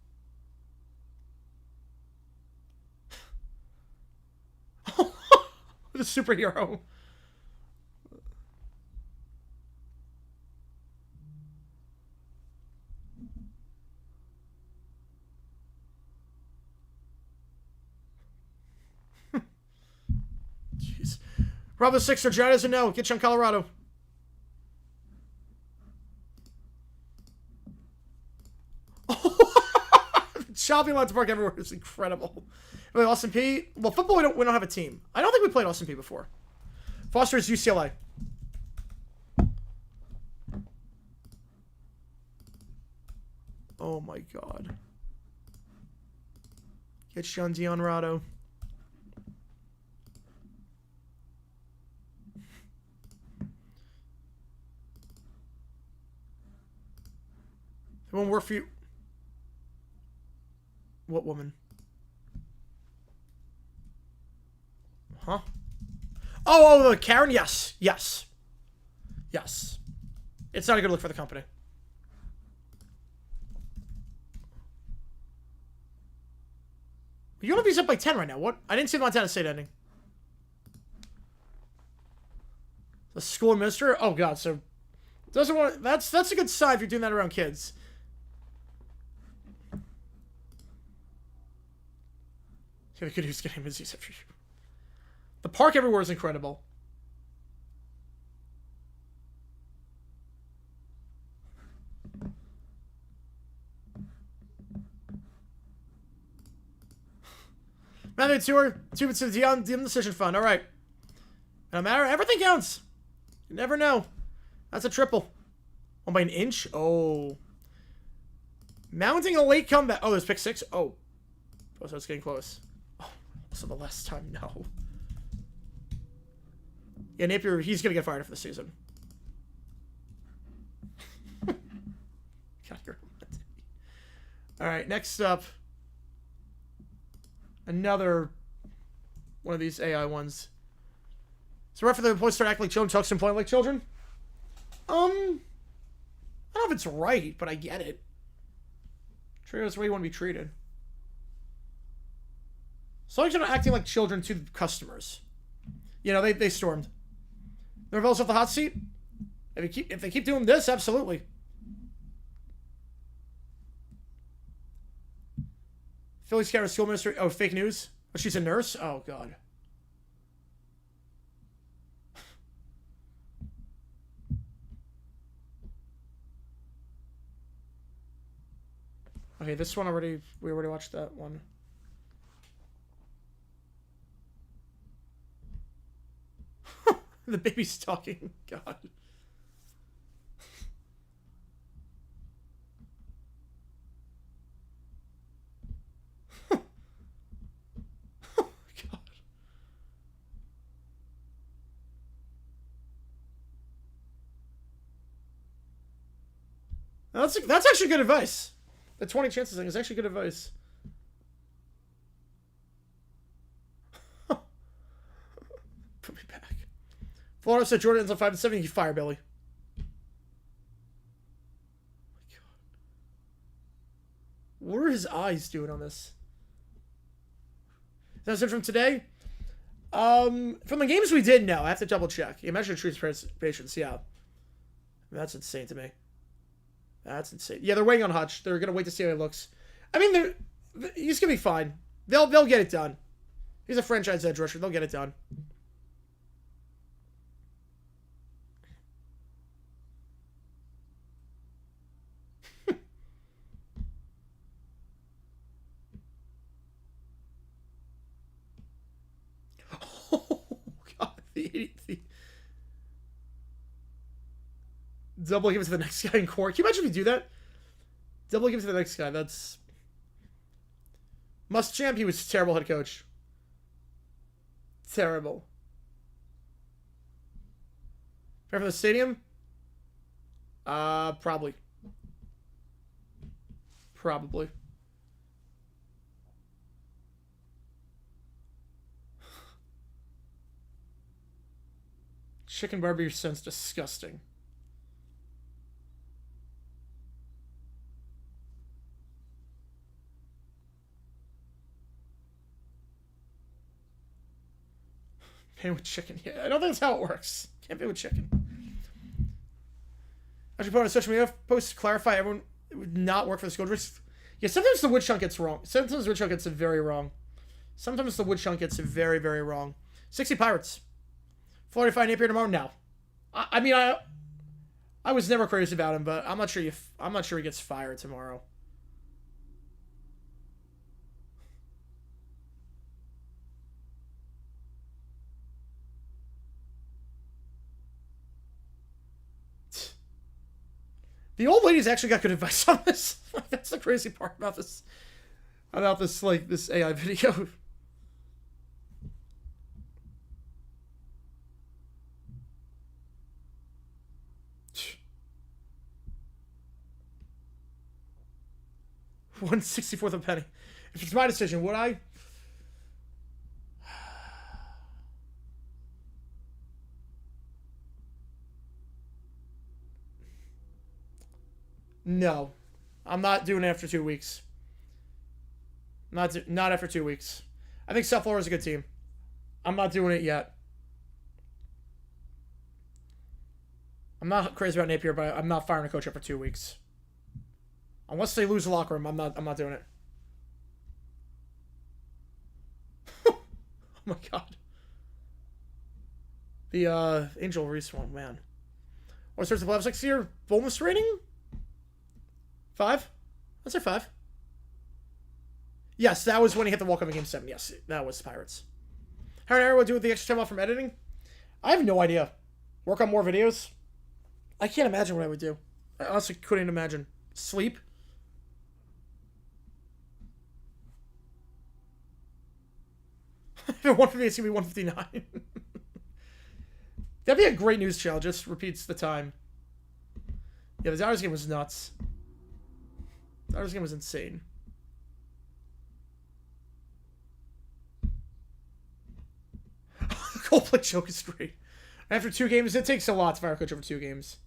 The superhero. Jeez. Rob the Sixer, John doesn't know. Get you on Colorado. shopping allowed to park everywhere is incredible. Really, Austin P. Well, football we don't have a team. I don't think we played Austin P before. Foster's UCLA. Oh my god. Get Sean Dionrado. It won't work for you. What woman? Huh? Oh, Karen? Yes. Yes. Yes. It's not a good look for the company. UNLV's up by 10 right now. What? I didn't see the Montana State ending. The school administrator? Oh, God. So, doesn't want... That's a good sign if you're doing that around kids. Yeah, we could use getting Mizzou's after you. The park everywhere is incredible. Method tour, 2 bits to the DM decision fund. All right. No matter, everything counts. You never know. That's a triple. 1 by an inch. Oh. Mounting a late comeback. Oh, there's pick 6. Oh. Oh, so it's getting close. Oh, so the last time, no. Yeah, Napier, he's going to get fired for the season. God, you're... All right, next up. Another one of these AI ones. So right for the employees start acting like children, talks to employees like children. I don't know if it's right, but I get it. Treat us the way you want to be treated. So long as you're not acting like children to the customers. You know, they stormed. Norvell's off the hot seat. If they keep doing this, absolutely. Philly Scout school minister. Oh, fake news. Oh, she's a nurse. Oh God. Okay, this one we already watched that one. The baby's talking. God. That's actually good advice. The 20 chances thing is actually good advice. Put me back. Florida said Jordan ends on 5-7. You fire Billy. Oh my God. What are his eyes doing on this? That's it from today. From the games we did, no. I have to double check. You mentioned truth patience, yeah. That's insane to me. That's insane. Yeah, they're waiting on Hutch. They're gonna wait to see how he looks. I mean, he's gonna be fine. They'll get it done. He's a franchise edge rusher. They'll get it done. Oh God, the double give it to the next guy in court. Can you imagine if we do that? Double give it to the next guy. That's... Muschamp, he was a terrible head coach. Terrible. Fair for the stadium? Probably. Probably. Chicken barbecue sounds disgusting. Pay with chicken. Yeah, I don't think that's how it works. Can't pay with chicken. I should put on a social media post to clarify everyone. It would not work for the school district. Yeah, sometimes the wood chunk gets wrong. Sometimes the wood chunk gets it very wrong. Sometimes the wood chunk gets it very, very wrong. 60 Pirates. Florida find Napier tomorrow? No. I mean, I was never crazy about him, but I'm not sure he gets fired tomorrow. The old lady's actually got good advice on this. That's the crazy part about this. Like, this AI video. $1/64 of a penny. If it's my decision, would I? No. I'm not doing it after 2 weeks. Not after 2 weeks. I think South Florida's a good team. I'm not doing it yet. I'm not crazy about Napier, but I'm not firing a coach up for 2 weeks. Unless they lose the locker room, I'm not doing it. Oh my god. The Angel Reese one, man. What starts the playoffs next year? Bonus rating? 5? I'd say 5. Yes, that was when he hit the walk-up in Game 7. Yes, that was Pirates. How did everyone do with the extra time off from editing? I have no idea. Work on more videos? I can't imagine what I would do. I honestly couldn't imagine. Sleep? If it 158, it's going to be 159. That'd be a great news channel. Just repeats the time. Yeah, the Dodgers game was nuts. The Dodgers game was insane. Coldplay joke is great. After 2 games, it takes a lot to fire a coach over 2 games.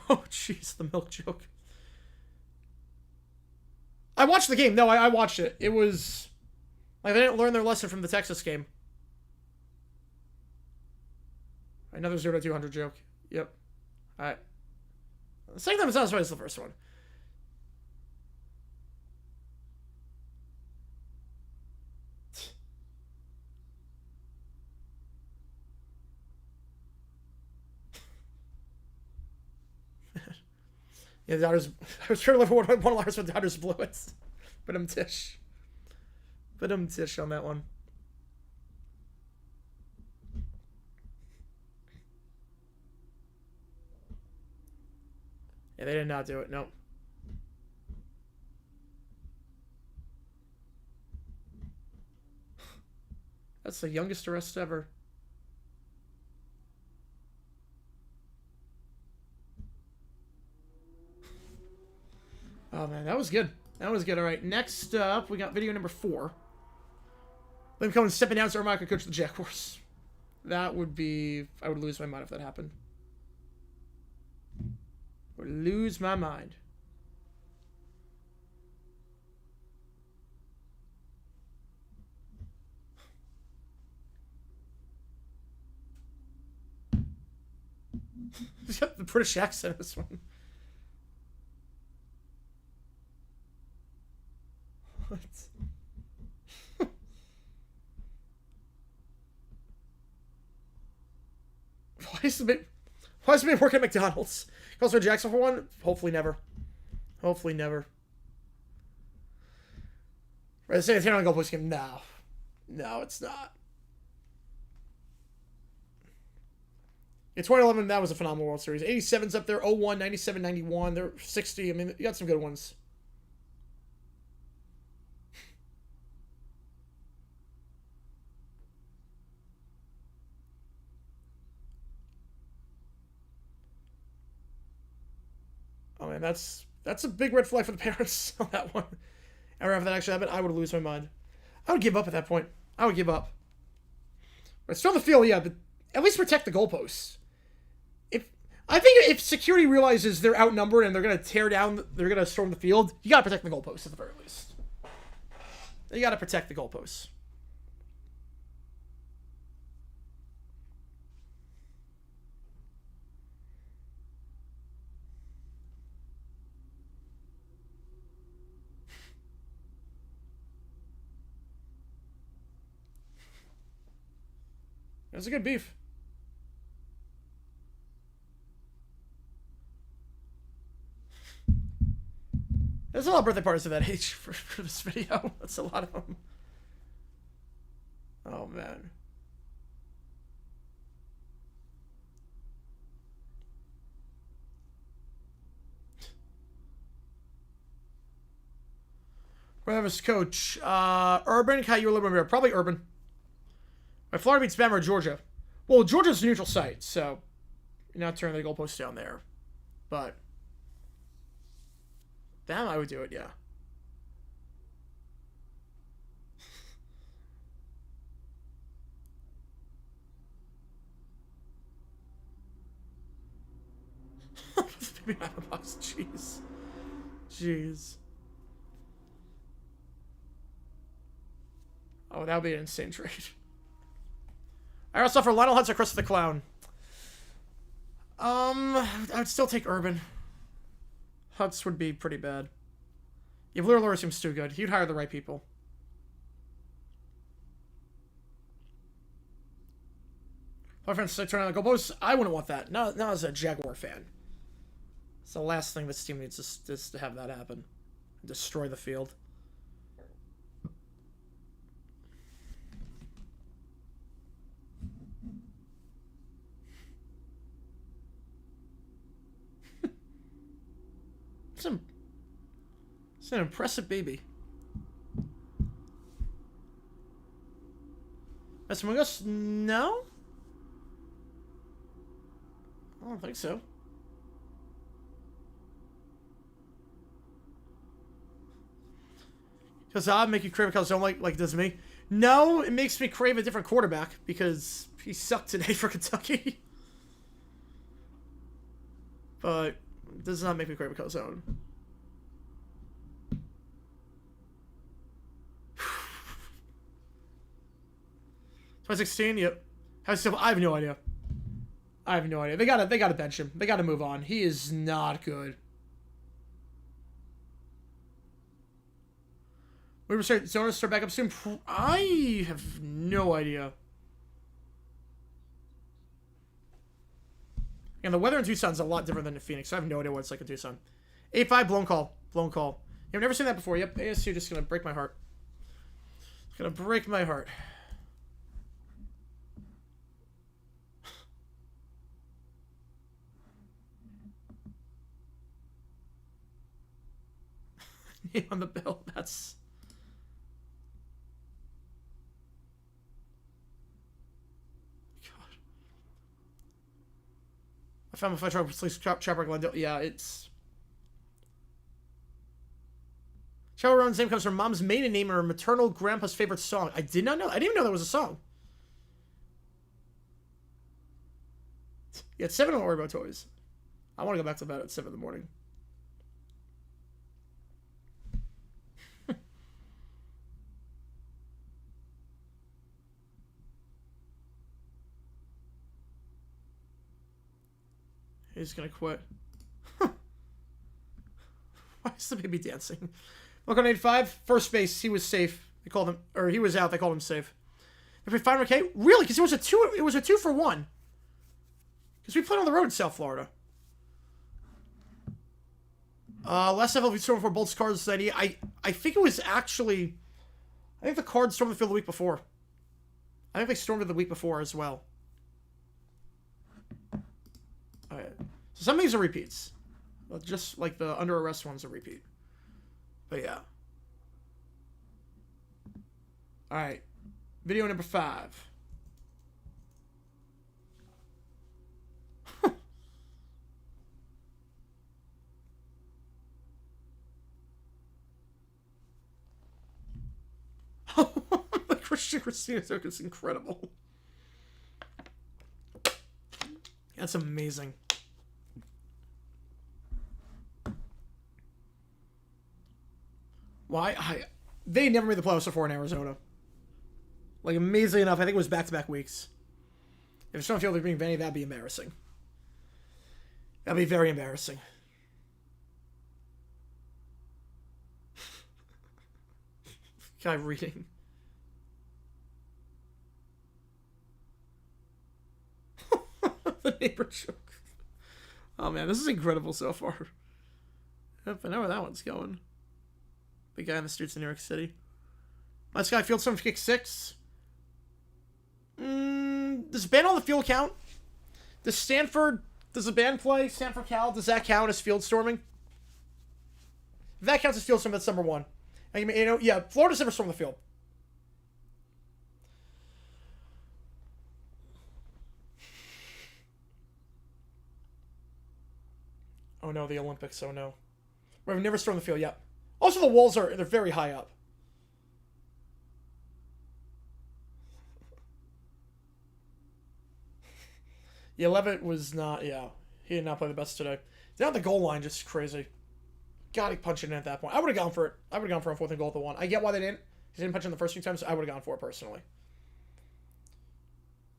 Oh, jeez, the milk joke. I watched the game. No, I watched it. It was... like, they didn't learn their lesson from the Texas game. Another 0-200 joke. Yep. Alright. The second time it's not as bad as the first one. Yeah, the Dodgers... I was trying to look for one of the Dodgers when the Dodgers blew it. But I'm tish. On that one. Yeah, they did not do it. Nope. That's the youngest arrest ever. Oh, man, that was good. That was good. All right, next up, we got video number 4. Liam Cohen stepping down so Ermac could coach the Jaguars. That would be... I would lose my mind if that happened. Would lose my mind. He's got the British accent in this one. What? Why is the man working at McDonald's? Calls for Jackson for one? Hopefully never. Hopefully never. Right, the San Antonio goal post game. No. No, it's not. In 2011, that was a phenomenal World Series. 87's up there. 01, 97, 91. They're 60. I mean, you got some good ones. Oh, man, that's a big red flag for the parents on that one. Ever if that actually happened, I would lose my mind. I would give up at that point. I would give up. But still on the field, yeah, but at least protect the goalposts. I think if security realizes they're outnumbered and they're going to they're going to storm the field, you got to protect the goalposts at the very least. You got to protect the goalposts. It was a good beef. It There's a lot of birthday parties at that age for this video. That's a lot of them. Oh, man. Whatever's coach. Urban, cgiulianihpu. Probably Urban. My Florida beats Bama or Georgia. Well, Georgia's a neutral site, so you're not turning the goalpost down there. But Bama, I would do it, yeah. Maybe not a box. Jeez. Jeez. Oh, that would be an insane trade. I also for Lionel Hutz or Chris the Clown. I'd still take Urban. Hutz would be pretty bad. Yeah, Blue Lure seems too good. He'd hire the right people. My friends say turn on the goalposts. I wouldn't want that. Not as a Jaguar fan. It's the last thing this team needs is to have that happen. Destroy the field. It's an impressive baby. That's among us? No? I don't think so. Does that make you crave a calzone like it does me? No, it makes me crave a different quarterback because he sucked today for Kentucky. But it does not make me crave a calzone. 2016, yep. How's still? I have no idea. I have no idea. They gotta bench him. They gotta move on. He is not good. We were starting to start back up soon. I have no idea. And the weather in Tucson's a lot different than in Phoenix. So I have no idea what it's like in Tucson. 8-5, blown call. Blown call. You've never seen that before. Yep, ASU just gonna break my heart. It's gonna break my heart. Name on the bill. That's... God. I found my fight truck Chopper Glendale. Yeah, it's... Cheryl Rowan's name comes from mom's maiden name and her maternal grandpa's favorite song. I did not know. I didn't even know that was a song. Yeah, at 7, don't worry about toys. I want to go back to bed at 7 in the morning. He's gonna quit. Why is the baby dancing? Look on 85, first base. He was safe. They called him, or he was out. They called him safe. They played 500K. Really? Because it was a 2. It was a 2-for-1. Because we played on the road in South Florida. Last level we stormed for Bolts Cards idea. I think it was actually. I think the Cards stormed the field the week before. I think they stormed it the week before as well. Alright. So some of these are repeats. Just like the under arrest ones are repeat. But yeah. Alright. Video number 5. The Christina joke is incredible. That's amazing. Why? They never made the playoffs before in Arizona. Like, amazingly enough, I think it was back-to-back weeks. If it's not field being Vanny, that'd be embarrassing. That'd be very embarrassing. Guy reading. The neighbor joke. Oh man, this is incredible so far. Yep, I know where that one's going. Big guy in the streets of New York City. Last guy, Fieldstorm kick 6. Does ban on the field count? Does the band play Stanford Cal? Does that count as field storming? If that counts as field storm, that's number 1. I mean, yeah, Florida's never stormed the field. Oh no, the Olympics. Oh no, we've never stormed the field yet. Also, the walls they're very high up. Yeah, Levitt was not. Yeah, he did not play the best today. Down the goal line, just crazy. God, he punched it in at that point. I would have gone for it. I would have gone for a 4th and goal at the 1. I get why they didn't. He didn't punch in the first few times. So I would have gone for it personally.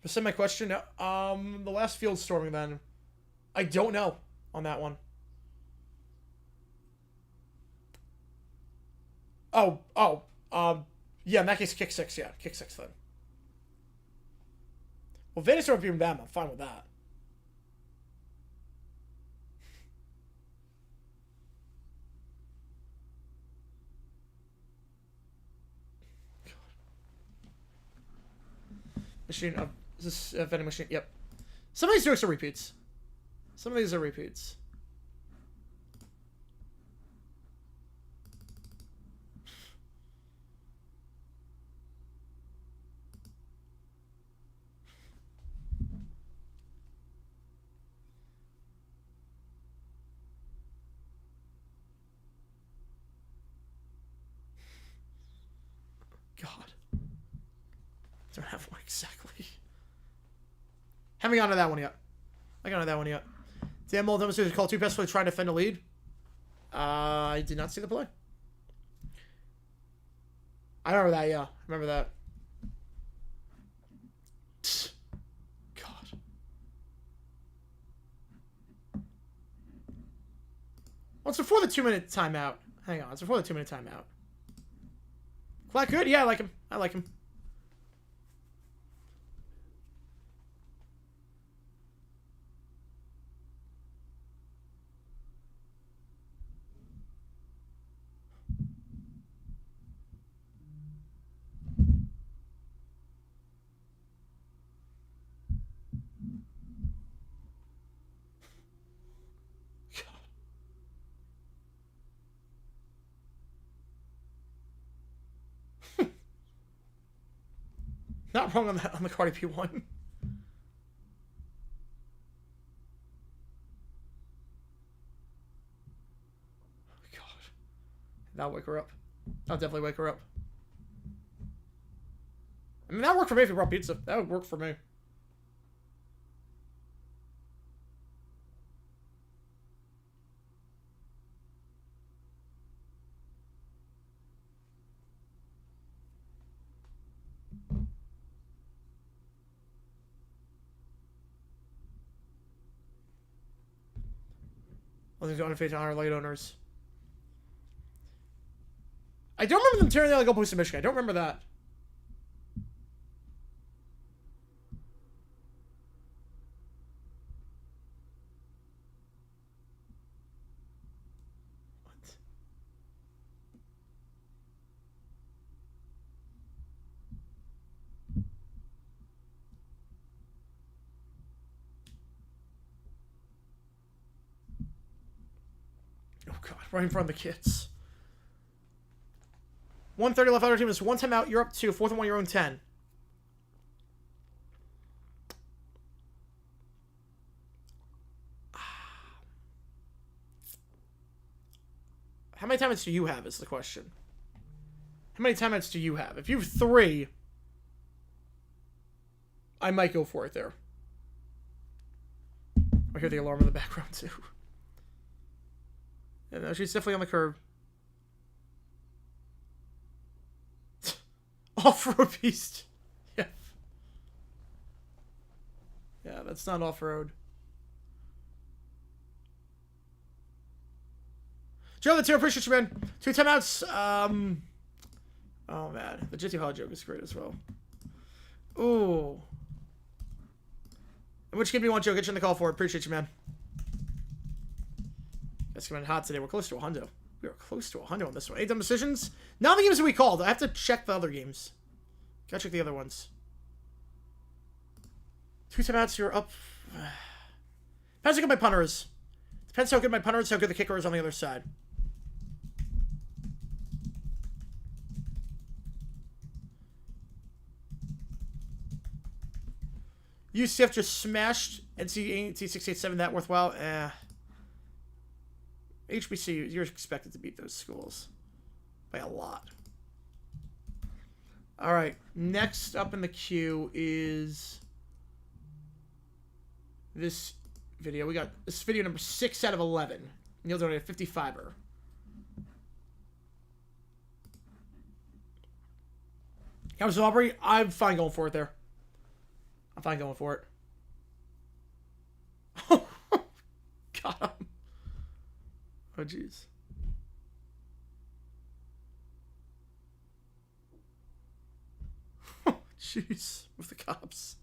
But send my question. The last field storming then, I don't know on that one. Yeah, in that case, kick 6. Yeah, kick 6 then. Well, Vegas would be bad. I'm fine with that. Machine. Is this a vending machine? Yep. Some of these jokes are repeats. Some of these are repeats. God. Don't have one exactly. Haven't gotten to that one yet. I got to that one yet. Dan Mullen demonstrated call 2 pass play trying to defend a lead. I did not see the play. I remember that, yeah. I remember that. God. Well, it's before the 2-minute timeout. Hang on, it's before the 2-minute timeout. Clark good? Yeah, I like him. I like him. Not wrong on that on the Cardi B one. God. That'll wake her up. That'll definitely wake her up. I mean, that worked for me if you brought pizza. That would work for me. Well, they're going to face honor late owners. I don't remember them tearing the go boost to Michigan. I don't remember that. What? Oh God! Right in front of the kids. 1:30 left. Other team is 1 time out. You're up 2. 4th and 1. Your own 10. How many timeouts do you have? Is the question. How many timeouts do you have? If you have 3, I might go for it there. I hear the alarm in the background too. Yeah, no, she's definitely on the curb. Off-road beast. Yeah. Yeah, that's not off-road. Joe, the 2, appreciate you, man. 2 timeouts. Oh, man. The JT Hall joke is great as well. Ooh. Which game do you want, Joe? Get you in the call for it. Appreciate you, man. It's coming in hot today. We're close to a hundo. We were close to 100 on this one. 8 dumb decisions. Now the games that we called. I have to check the other games. Gotta check the other ones. 2 timeouts, you're up. Depends how good my punter is. Depends how good my punter is, how good the kicker is on the other side. UCF just smashed NC 687. That worthwhile? HBC, you're expected to beat those schools by a lot. All right, next up in the queue is this video. We got this video number 6 out of 11. Neil donated a 55er. Comes Aubrey. I'm fine going for it there. I'm fine going for it. Oh, got him. Oh, jeez. Oh, jeez. With the cops.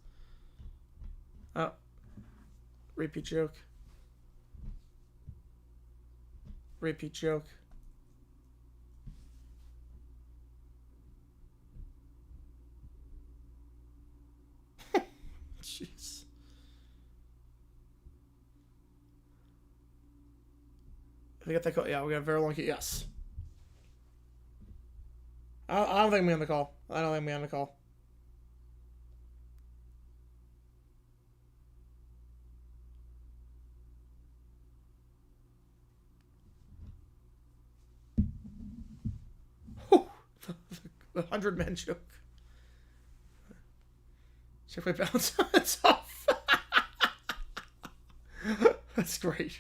Oh. Repeat joke. Repeat joke. Jeez. We got that call. Yeah, we got a very long key. Yes. I don't think I'm on the call. I don't think I'm on the call. The 100-man joke. Check my bounce. It's off. That's great.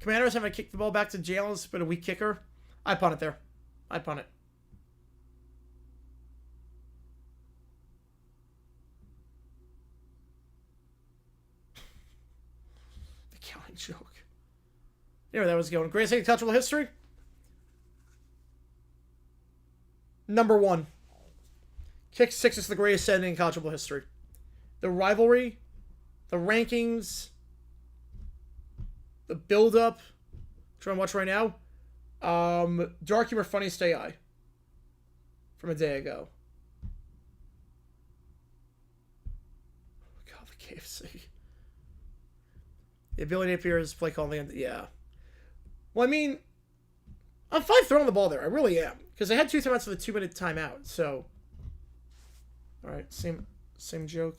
Commanders having to kick the ball back to Jalen's, but a weak kicker. I punt it there. I punt it. The counting joke. There that was going. Greatest thing in cultural history? Number 1. Kick 6 is the greatest ending in cultural history. The rivalry, the rankings, the build-up, trying to watch right now. Dark humor, funniest AI from a day ago. God, the KFC. The ability to appear as play calling the end. Yeah. Well, I mean, I'm fine throwing the ball there. I really am. Because I had 2 timeouts for the 2-minute timeout. So, all right, same joke.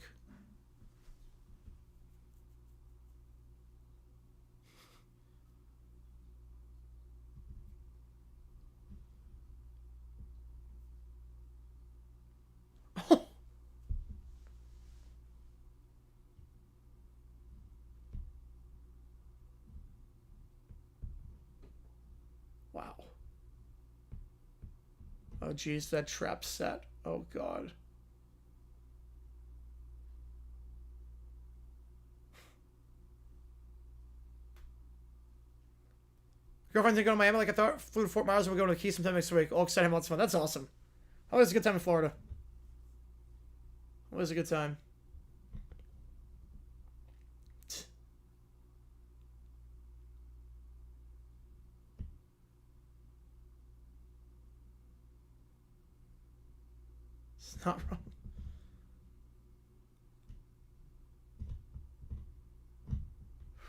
Wow. Oh, geez, that trap set. Oh, God. Girlfriend's gonna go to Miami like I thought. Flew to Fort Myers and we're going to the Keys sometime next week. All excited, lots of fun. That's awesome. Always a good time in Florida. Always a good time. It's not wrong.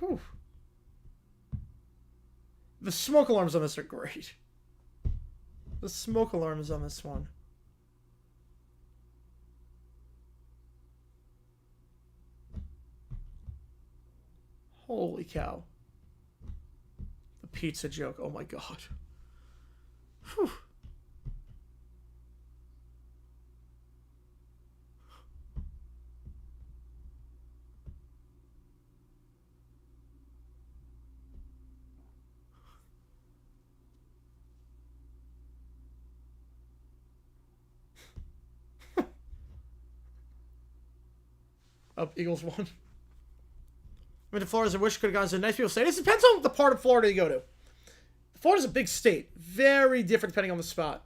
Whew. The smoke alarms on this are great. The smoke alarms on this one. Holy cow. The pizza joke. Oh my God. Whew. Up, Eagles won. I went to Florida. I wish could have gone to a nice people state. It depends on the part of Florida you go to. Florida's a big state. Very different depending on the spot.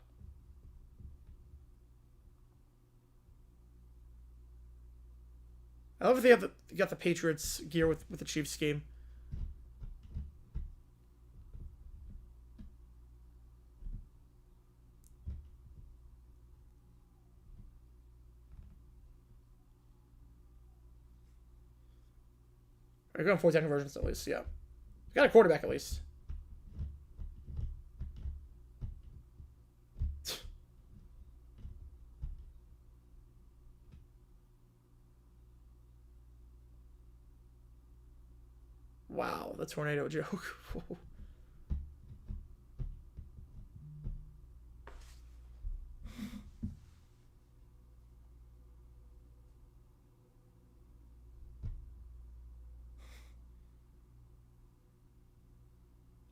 I love if they got the Patriots gear with the Chiefs game. We're going 4 technical versions at least, yeah. Got a quarterback at least. Wow, the tornado joke.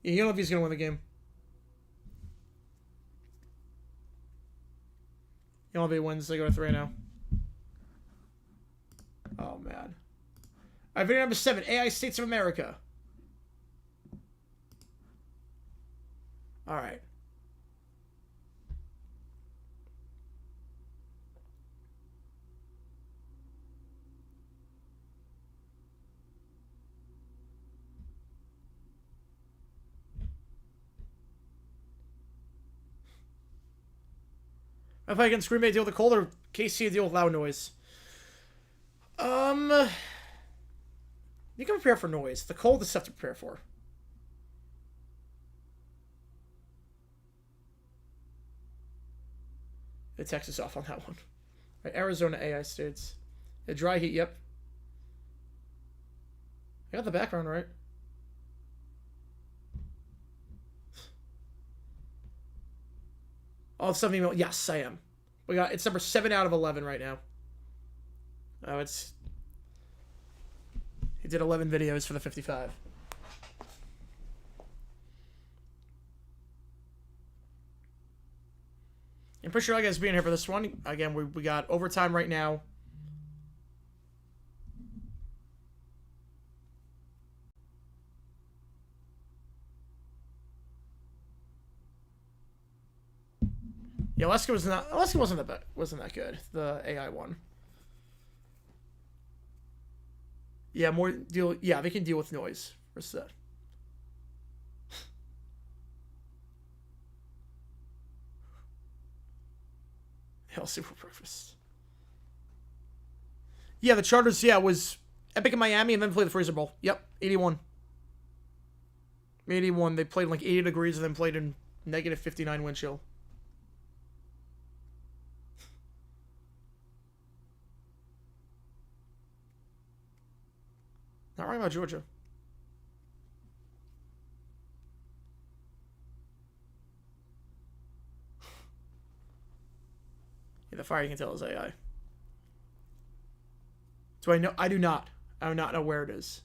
Yeah, you don't know if he's going to win the game. You don't know if he wins, they go to 3 now. Oh, man. All right, video number 7, AI States of America. All right. If I can Scream Bay deal with the cold or KC deal with loud noise. You can prepare for noise. The cold is stuff to prepare for. The Texas off on that one. Right, Arizona AI states. The dry heat, yep. I got the background right. Oh, 70 million. Yes, I am. It's number 7 out of 11 right now. Oh, he did 11 videos for the 55. I'm pretty sure I guys being here for this one. Again, we got overtime right now. Yeah, Alaska wasn't that good. The AI one. Yeah, yeah, they can deal with noise. What's that? Hell, super breakfast. Yeah, the Chargers, was Epic in Miami and then played the Freezer Bowl. Yep, 81. 81. They played in like 80 degrees and then played in negative 59 wind chill. Not right about Georgia. Yeah, the fire you can tell is AI. Do I know? I do not. I do not know where it is.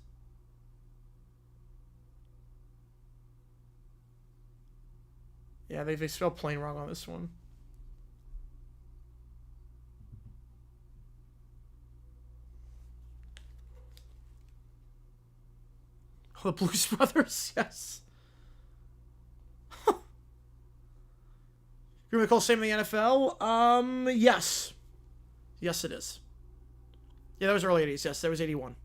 Yeah, they spelled plane wrong on this one. Oh, the Blues Brothers, yes. You're gonna call same in the NFL? Yes. Yes, it is. Yeah, that was early 80s. Yes, that was 81.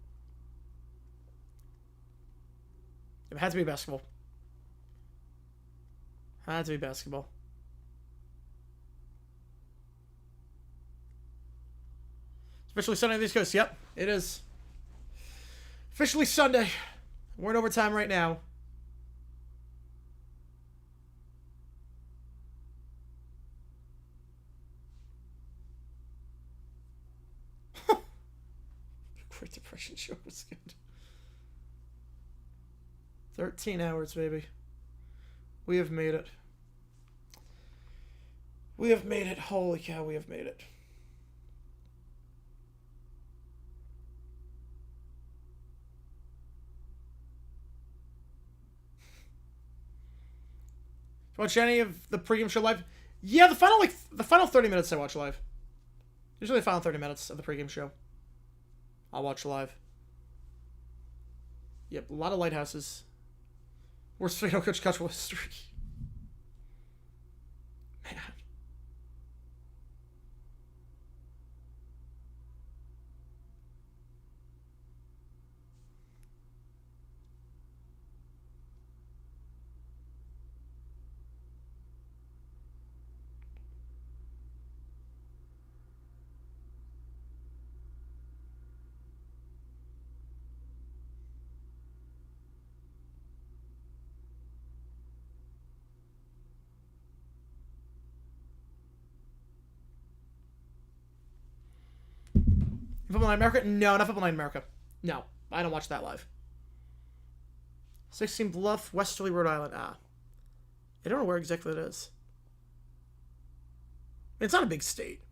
It had to be basketball. Had to be basketball. Especially Sunday on the East Coast. Yep, it is. Officially Sunday. We're in overtime right now. Great Depression show was good. 13 hours, baby. We have made it. We have made it. Holy cow, we have made it. Watch any of the pregame show live? Yeah, the final 30 minutes I watch live. Usually the final 30 minutes of the pregame show I'll watch live. Yep, a lot of lighthouses. Worst video coach cultural history. Man. Football Night America? No, not Football Night America. No, I don't watch that live. 16 Bluff, Westerly, Rhode Island. Ah. I don't know where exactly it is. It's not a big state.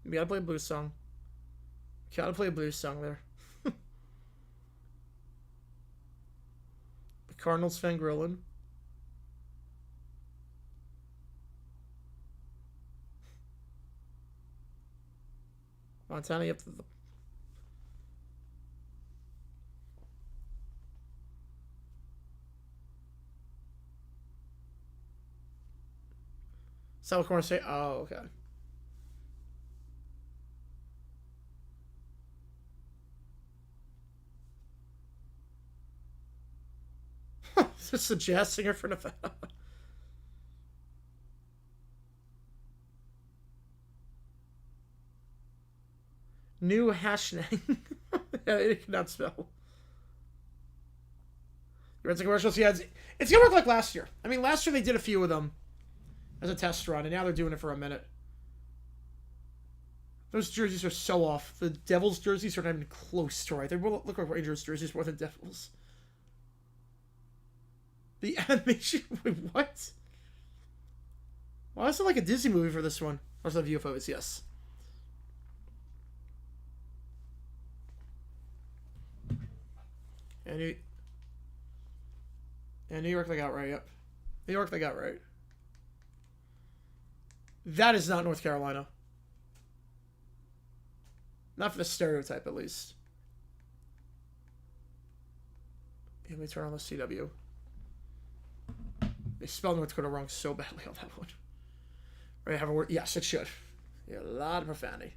We gotta play a blues song. Gotta play a blues song there. The Cardinals fan grilling. Montana, up to the... South Corner State. Oh, okay. Is this a jazz singer for Nevada? New hashtag. Yeah, it cannot spell. You read some commercials? Yeah, it's gonna work like last year. I mean, last year they did a few of them as a test run, and now they're doing it for a minute. Those jerseys are so off. The Devils jerseys are not even close to right. They look like Rangers jerseys more than Devils. The animation... Wait, what? Why is it like a Disney movie for this one? Or is that UFOs? Yes. And New York they got right, yep. New York they got right. That is not North Carolina. Not for the stereotype, at least. Let me turn on the CW. They spelled North Dakota wrong so badly on that one. Right, have a word? Yes, it should. Yeah, a lot of profanity.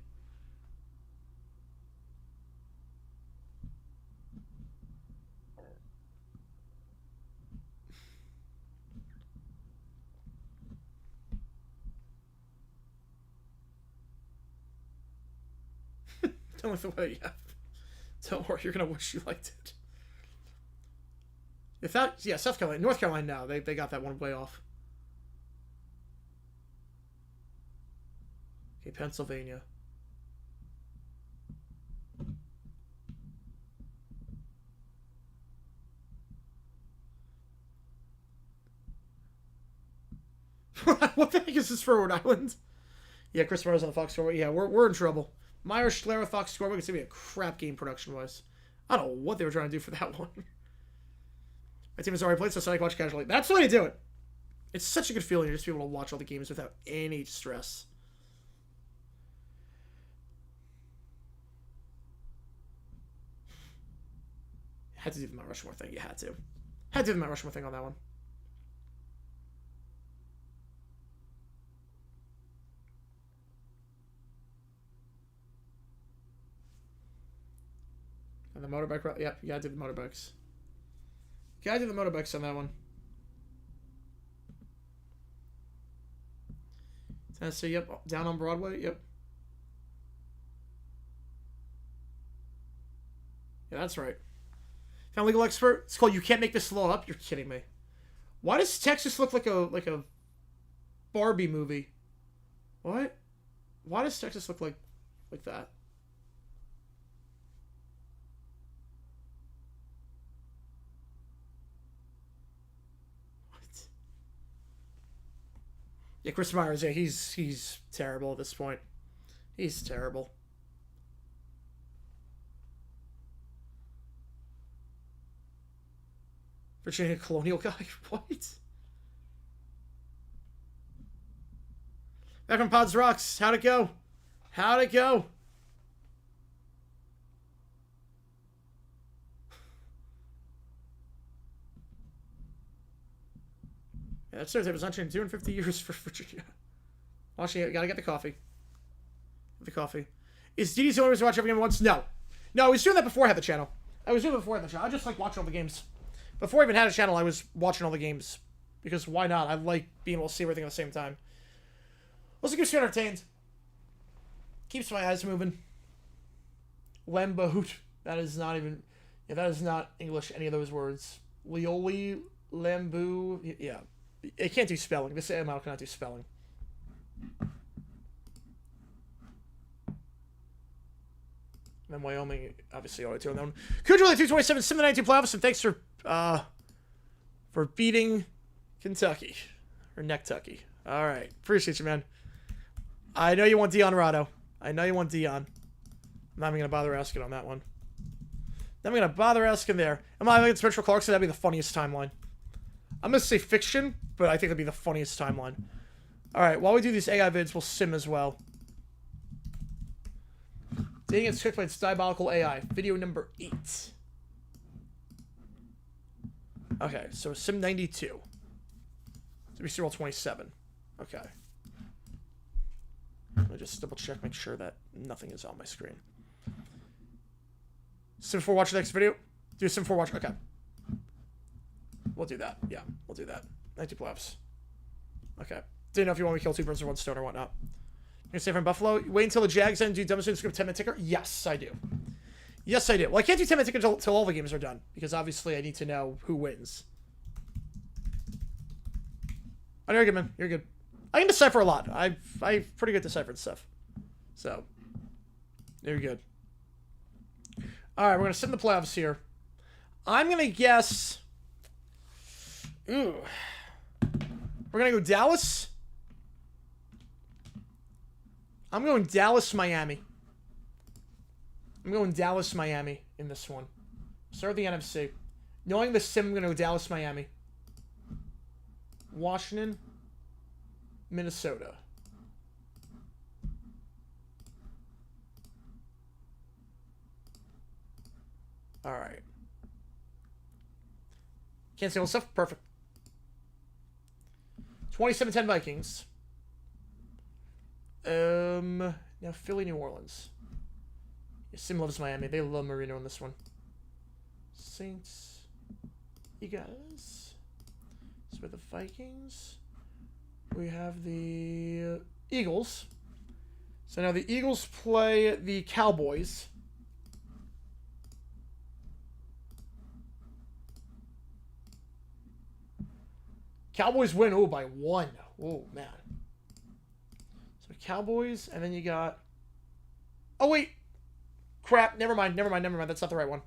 Don't like the way, yeah. Don't worry, you're gonna wish you liked it. If that, yeah, South Carolina, North Carolina, now they got that one way off. Okay, Pennsylvania. What the heck is this for Rhode Island? Yeah, Chris Meyer's on the Fox scoreboard. Yeah, we're in trouble. Meyer, Schler, Fox scoreboard. It's gonna be a crap game production-wise. I don't know what they were trying to do for that one. My team has already played, so I can watch casually. That's the way to do it. It's such a good feeling to just be able to watch all the games without any stress. Had to do the Mount Rushmore thing. You had to. Had to do the Mount Rushmore thing on that one. And the motorbike route. Yep, you gotta do the motorbikes. Gotta do the motorbikes on that one. Tennessee, yep. Down on Broadway, yep. Yeah, that's right. Found legal expert. It's called You Can't Make This Law Up. You're kidding me. Why does Texas look like a Barbie movie? What? Why does Texas look like that? What? Yeah, Chris Myers, yeah, he's terrible at this point. He's terrible. Virginia colonial guy? What? Back from Pods Rocks. How'd it go? How'd it go? Yeah, that stereotype is not changing. 250 years for Virginia. Actually, gotta get the coffee. The coffee. Is DD's the only reason to watch every game at once? No. No, I was doing that before I had the channel. I just like watching all the games. Before I even had a channel, I was watching all the games. Because why not? I like being able to see everything at the same time. Also keeps me entertained. Keeps my eyes moving. Lamboot. That is not even... Yeah, that is not English, any of those words. Lioli, Lambu... Yeah. It can't do spelling. This model cannot do spelling. And then Wyoming, obviously, auto-2 on that one. Cujuli 227, Sim the 92 playoffs, and thanks for beating Kentucky. Or Necktucky. All right. Appreciate you, man. I know you want Dion Rado. I know you want Dion. I'm not even going to bother asking on that one. I'm going to bother asking there. Am I against Mitchell Clarkson? That'd be the funniest timeline. I'm going to say fiction, but I think that'd be the funniest timeline. All right. While we do these AI vids, we'll sim as well. Dating gets tricked by its diabolical AI. Video number 8. Okay, so Sim 92. So we see roll 27. Okay. Let me just double check, make sure that nothing is on my screen. Sim 4 watch the next video? Do Sim 4 watch. Okay. We'll do that. Yeah, we'll do that. 92 playoffs. Okay. Didn't know if you want me to kill 2 birds with 1 stone or whatnot. You're going to stay from Buffalo? Wait until the Jags end. Do demonstrate script 10-minute ticker? Yes, I do. Yes, I do. Well, I can't do 10-minute ticker until all the games are done. Because obviously I need to know who wins. Oh, you're good, man. You're good. I can decipher a lot. I'm pretty good at deciphering stuff. So, you're good. Alright, we're going to sit in the playoffs here. I'm going to guess... Ooh. We're going to go Dallas... I'm going Dallas, Miami. I'm going Dallas, Miami in this one. Start with the NFC. Knowing the sim, I'm going to go Dallas, Miami. Washington, Minnesota. All right. Can't see all stuff. Perfect. 27-10 Vikings. Now Philly, New Orleans. Yeah, Sim loves Miami. They love Marino in this one. Saints. You guys. So with the Vikings, we have the Eagles. So now the Eagles play the Cowboys. Cowboys win, oh, by 1. Oh, man. So Cowboys, and then you got... Oh, wait. Crap. Never mind. That's not the right one.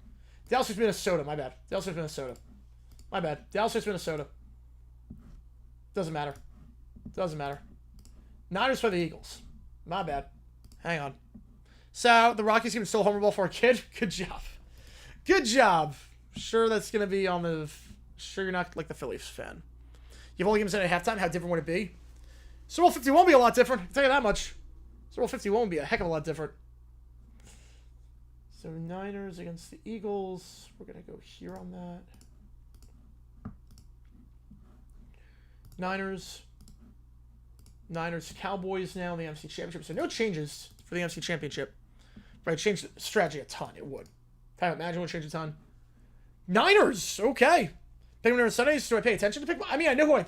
Dallas versus Minnesota. My bad. Dallas versus Minnesota. My bad. Dallas versus Minnesota. Doesn't matter. Niners for the Eagles. My bad. Hang on. So, the Rockies game is still homer ball for a kid? Good job. Sure that's going to be on the... Sure you're not like the Phillies fan. You have all the games in at halftime. How different would it be? Super Bowl 50 won't be a lot different. I'll tell you that much. Super Bowl 50 won't be a heck of a lot different. So Niners against the Eagles. We're going to go here on that. Niners, Cowboys now in the NFC Championship. So no changes for the NFC Championship. But I changed the strategy a ton. It would. Can I imagine it would change a ton? Niners! Okay. Pick them on Sundays. Do I pay attention to pick? I mean, I know who I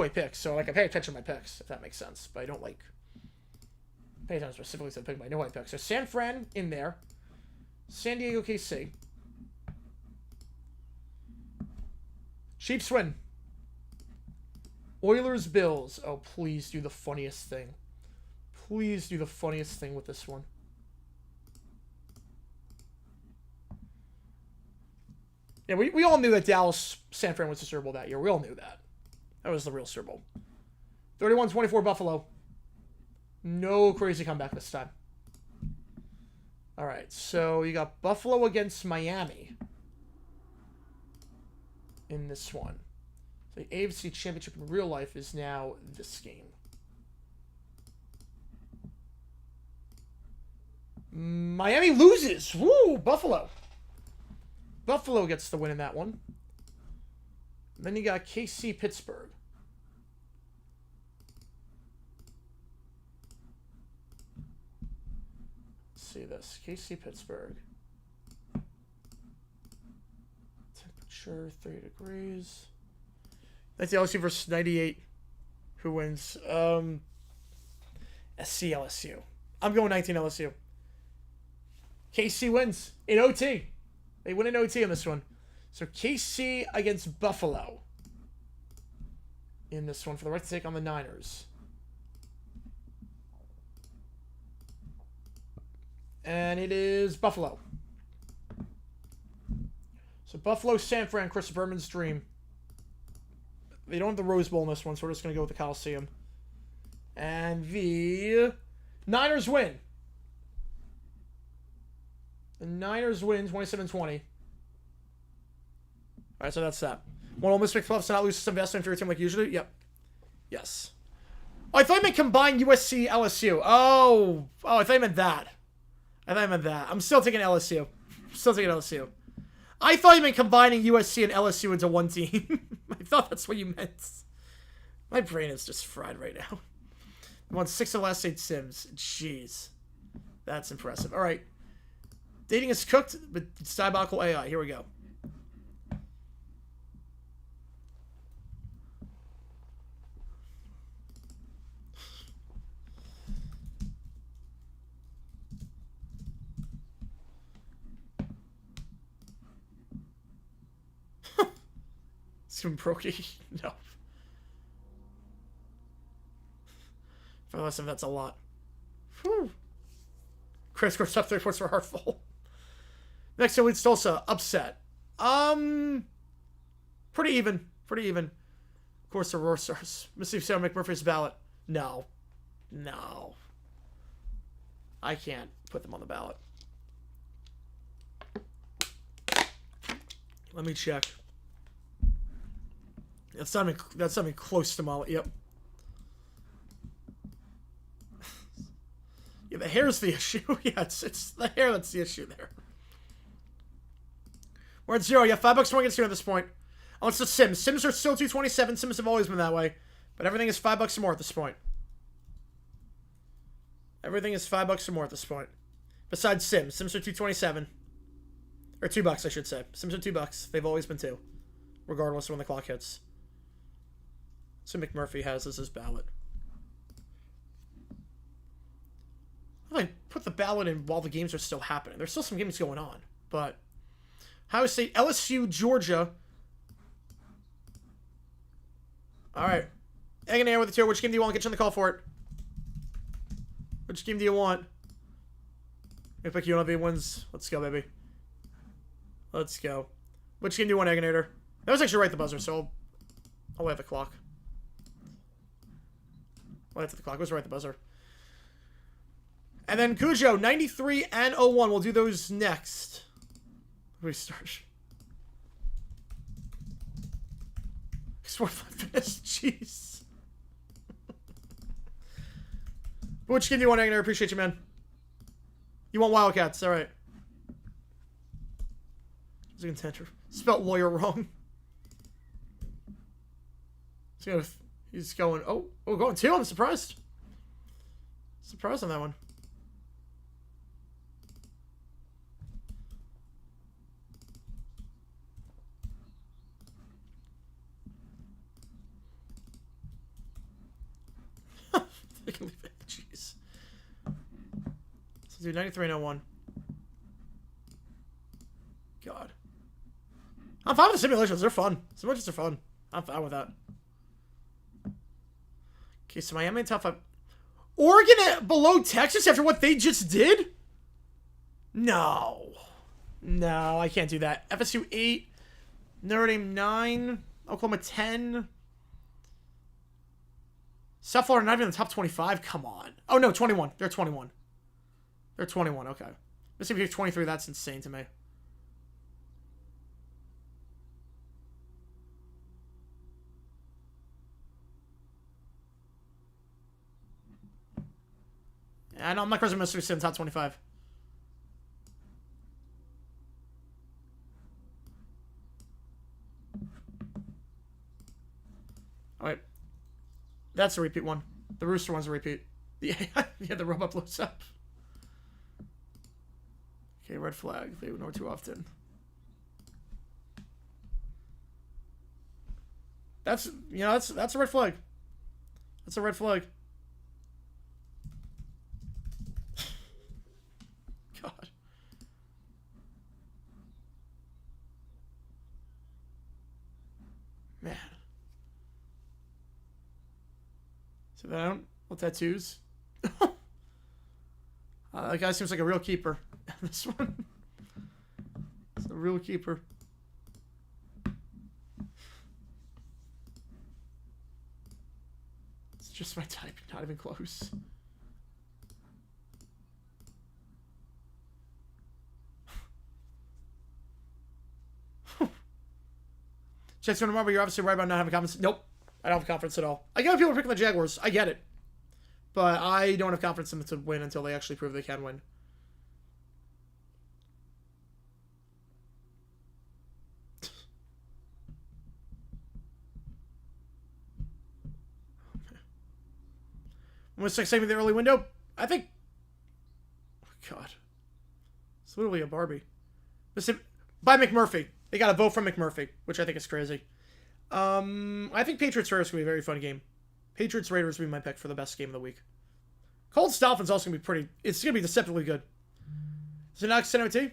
pick. So, like, I pay attention to my picks, if that makes sense. But I don't, like, pay attention specifically to the pick, but I know who I pick. So, San Fran in there. San Diego, KC. Chiefs win. Oilers, Bills. Oh, please do the funniest thing. Please do the funniest thing with this one. Yeah, we all knew that Dallas, San Fran was the Super Bowl that year. We all knew that. That was the real Super Bowl. 31-24 Buffalo. No crazy comeback this time. All right, so you got Buffalo against Miami in this one. So the AFC Championship in real life is now this game. Miami loses. Woo, Buffalo. Buffalo gets the win in that one. Then you got KC Pittsburgh. Let's see this. KC Pittsburgh. Temperature 3 degrees. That's the LSU versus 98. Who wins? SC LSU. I'm going 19 LSU. KC wins in OT. They win in OT on this one. So KC against Buffalo in this one for the right to take on the Niners. And it is Buffalo. So Buffalo, San Fran, Chris Berman's dream. They don't have the Rose Bowl in this one, so we're just going to go with the Coliseum. And the Niners win. The Niners win 27-20. All right, so that's that. One Ole Miss McFluffs to not lose some investment for your team like usually? Yep. Yes. Oh, I thought you meant combine USC, LSU. Oh, I thought you meant that. I'm still taking LSU. I thought you meant combining USC and LSU into one team. I thought that's what you meant. My brain is just fried right now. I won 6 of the last 8 Sims. Jeez. That's impressive. All right. Dating is cooked, but it's diabolical AI. Here we go. Some brokey. No. For the rest of that's a lot. Whew. Chris scores up 3 points for Heartful. Next to leads Tulsa. Upset. Pretty even. Of course, the Roar Stars. Mississippi State McMurphy's ballot. No. I can't put them on the ballot. Let me check. That's something close to Molly. Yep. Yeah, the hair's the issue. Yeah, it's the hair that's the issue there. We're at 0. Yeah, $5 more against 0 at this point. Oh, it's the Sims. Sims are still 227. Sims have always been that way. But everything is $5 more at this point. Everything is $5 more at this point. Besides Sims. Sims are 227. Or $2, I should say. Sims are $2. They've always been 2. Regardless of when the clock hits. So McMurphy has as his ballot. I put the ballot in while the games are still happening. There's still some games going on. But Ohio State, LSU, Georgia. Alright. Egg and air with the 2. Which game do you want? Get you on the call for it. Which game do you want? I pick UNLV wins. Let's go, baby. Let's go. Which game do you want, Egginator? That was actually right at the buzzer, so I'll wait at the clock. Wait at the clock. It was right at the buzzer. And then Cujo, 93 and 01. We'll do those next. Restart. Sport 5 minutes. Jeez. Which game do you want, Egginator? Appreciate you, man. You want Wildcats. All right. He's a contender. Spelt lawyer wrong. He's going. Oh, going 2. I'm surprised. Surprised on that one. Jeez. Let's do 93 and 01. God. I'm fine with the simulations. They're fun. Simulations are fun. I'm fine with that. Okay, so Miami in top 5. Oregon below Texas after what they just did? No. No, I can't do that. FSU 8. Notre Dame 9. Oklahoma 10. South Florida not even in the top 25? Come on. Oh, no, 21. They're 21. They're 21, okay. Mississippi 23, that's insane to me. I know, I'm not crazy Mississippi State in the top 25. Alright. That's a repeat one. The Rooster one's a repeat. Yeah, the robot blows up. Okay, red flag. They ignore too often. That's a red flag. That's a red flag. God. So I don't. What tattoos? That guy seems like a real keeper. This one. It's a real keeper. It's just my type, not even close. Jets going tomorrow, but you're obviously right about not having confidence. Nope. I don't have confidence at all. I get why people are picking the Jaguars. I get it. But I don't have confidence in them to win until they actually prove they can win. I'm going to start saving the early window. I think... Oh, God. It's literally a Barbie. Listen, by McMurphy. They got a vote from McMurphy, which I think is crazy. I think Patriots-Raiders will be a very fun game. Patriots-Raiders will be my pick for the best game of the week. Colts-Dolphins also going to be pretty... It's going to be deceptively good. Is it not extended OT?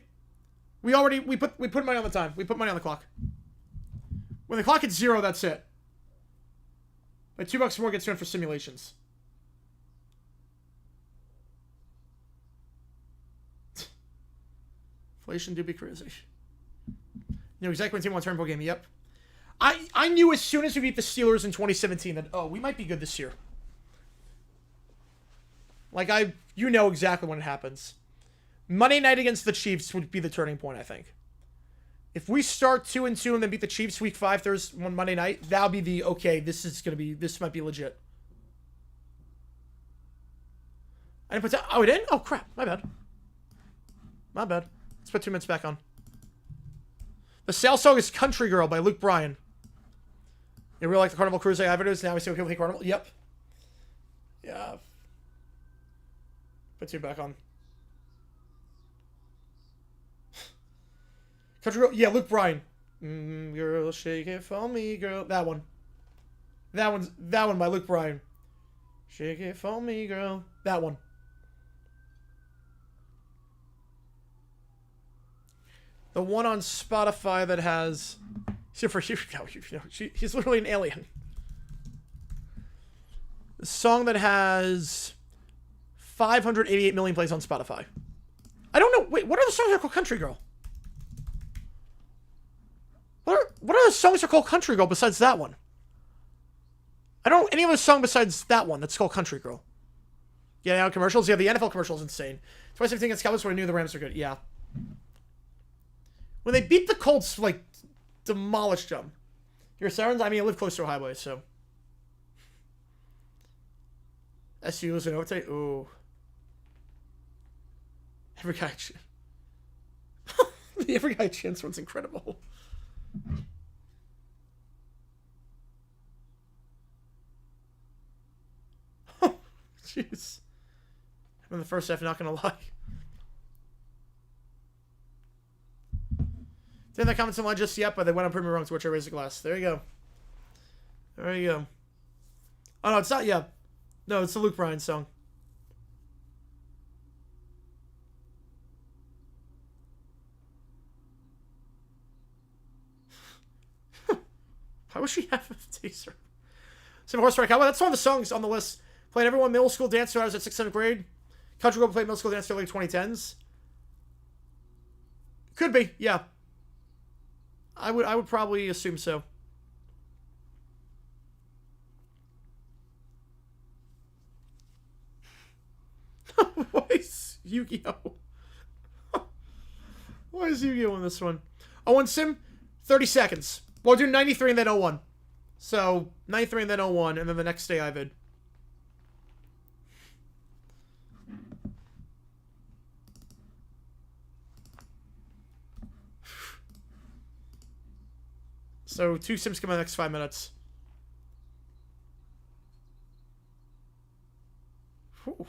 We put money on the time. We put money on the clock. When the clock hits 0, that's it. But $2 more gets thrown for simulations. Inflation do be crazy. You know exactly when team wants to turn pro game. Yep. I knew as soon as we beat the Steelers in 2017 that, oh, we might be good this year. Like, you know exactly when it happens. Monday night against the Chiefs would be the turning point, I think. If we start 2-2 and then beat the Chiefs week 5 Thursday, one Monday night, that'll be the, okay, this might be legit. I didn't put that, oh, it didn't? Oh, crap. My bad. My bad. Let's put 2 minutes back on. The sales song is Country Girl by Luke Bryan. You really like the Carnival Cruise I videos? Now we see what people think Carnival. Yep. Yeah. Put 2 back on. Country Girl. Yeah, Luke Bryan. Girl, shake it for me, girl. That one. That one by Luke Bryan. Shake it for me, girl. That one. The one on Spotify that has... See, for you know, he's literally an alien. The song that has 588 million plays on Spotify. I don't know. Wait, what are the songs that are called Country Girl? What are the songs that are called Country Girl besides that one? I don't know any other song besides that one that's called Country Girl. Yeah, commercials. Yeah, the NFL commercial is insane. 2017 against Cowboys when I knew the Rams were good. Yeah. When they beat the Colts, like, demolished them. Your Sirens? I mean, I live close to a highway, so. SU is an overtake? Ooh. Every guy the Every Guy Chance one's incredible. Jeez. I'm in the first half, not gonna lie. Didn't that comments in line just yet, but they went on Premier Wrong to which I raised the glass. There you go. There you go. Oh, no, it's not yet. No, it's the Luke Bryan song. Why would she have a teaser? Some Horseback Cowboy. That's one of the songs on the list. Played everyone middle school dance when I was at 6th, 7th grade. Country Girl played middle school dance early 2010s. Could be, yeah. I would probably assume so. Why is Yu-Gi-Oh? Why is Yu-Gi-Oh in this one? 01 Sim, 30 seconds. We'll do 93 and then 01. So, 93 and then 01, and then the next day I vid. So, 2 Sims come in the next 5 minutes. Whew.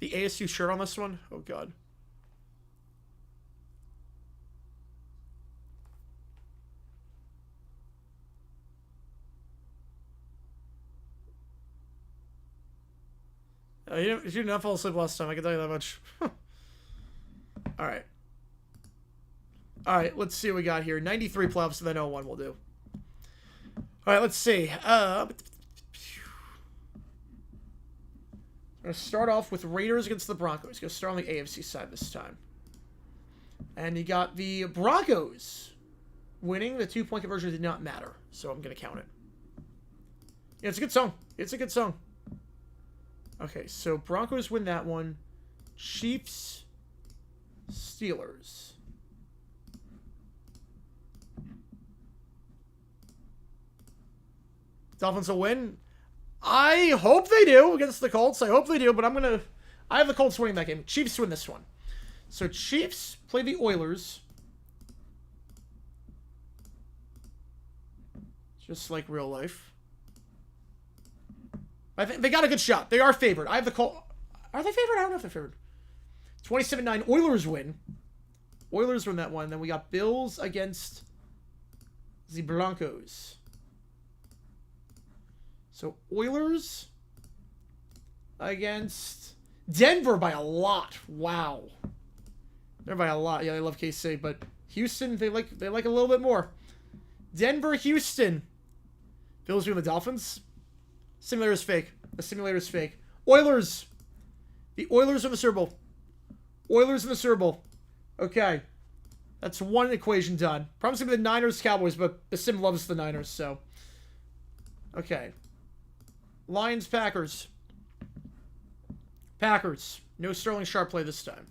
The ASU shirt on this one? Oh, God. You did not fall asleep last time, I can tell you that much. Alright. Alright, let's see what we got here. 93 playoffs and then 01 we'll do. Alright, let's see. We're going to start off with Raiders against the Broncos. Going to start on the AFC side this time. And you got the Broncos winning. The 2-point conversion did not matter, so I'm going to count it. Yeah, it's a good song. It's a good song. Okay, so Broncos win that one. Chiefs, Steelers. Dolphins will win. I hope they do against the Colts. I hope they do, but I have the Colts winning that game. Chiefs win this one. So Chiefs play the Oilers. Just like real life. I think they got a good shot. They are favored. I have the Colts. Are they favored? I don't know if they're favored. 27-9. Oilers win. Oilers win that one. Then we got Bills against the Broncos. So, Oilers against Denver by a lot. Wow. They're by a lot. Yeah, they love KC, but Houston, they like a little bit more. Denver, Houston. Bills doing the Dolphins. Simulator is fake. The simulator is fake. Oilers. The Oilers in the Super Bowl. Oilers in the Super Bowl. Okay. That's one equation done. Probably going to be the Niners, Cowboys, but the sim loves the Niners, so. Okay. Lions, Packers. Packers. No Sterling Sharp play this time.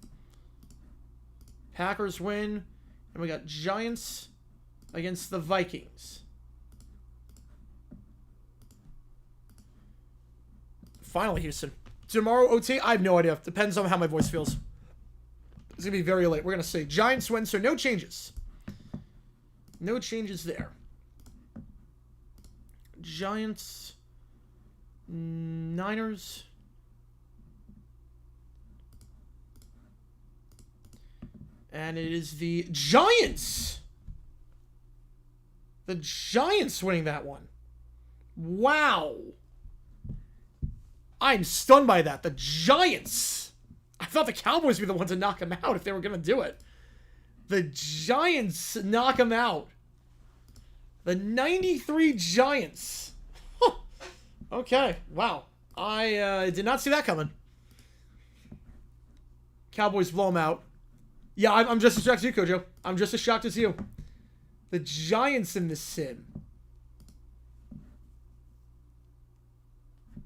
Packers win. And we got Giants against the Vikings. Finally, Houston. Tomorrow, OT? I have no idea. Depends on how my voice feels. It's going to be very late. We're going to say Giants win, so no changes. No changes there. Giants... Niners. And it is the Giants. The Giants winning that one. Wow. I'm stunned by that. The Giants. I thought the Cowboys would be the ones to knock them out if they were going to do it. The Giants knock them out. The 93 Giants. Okay, wow. I did not see that coming. Cowboys blow them out. Yeah, I'm just as shocked as you, Kojo. I'm just as shocked as you. The Giants in this sim.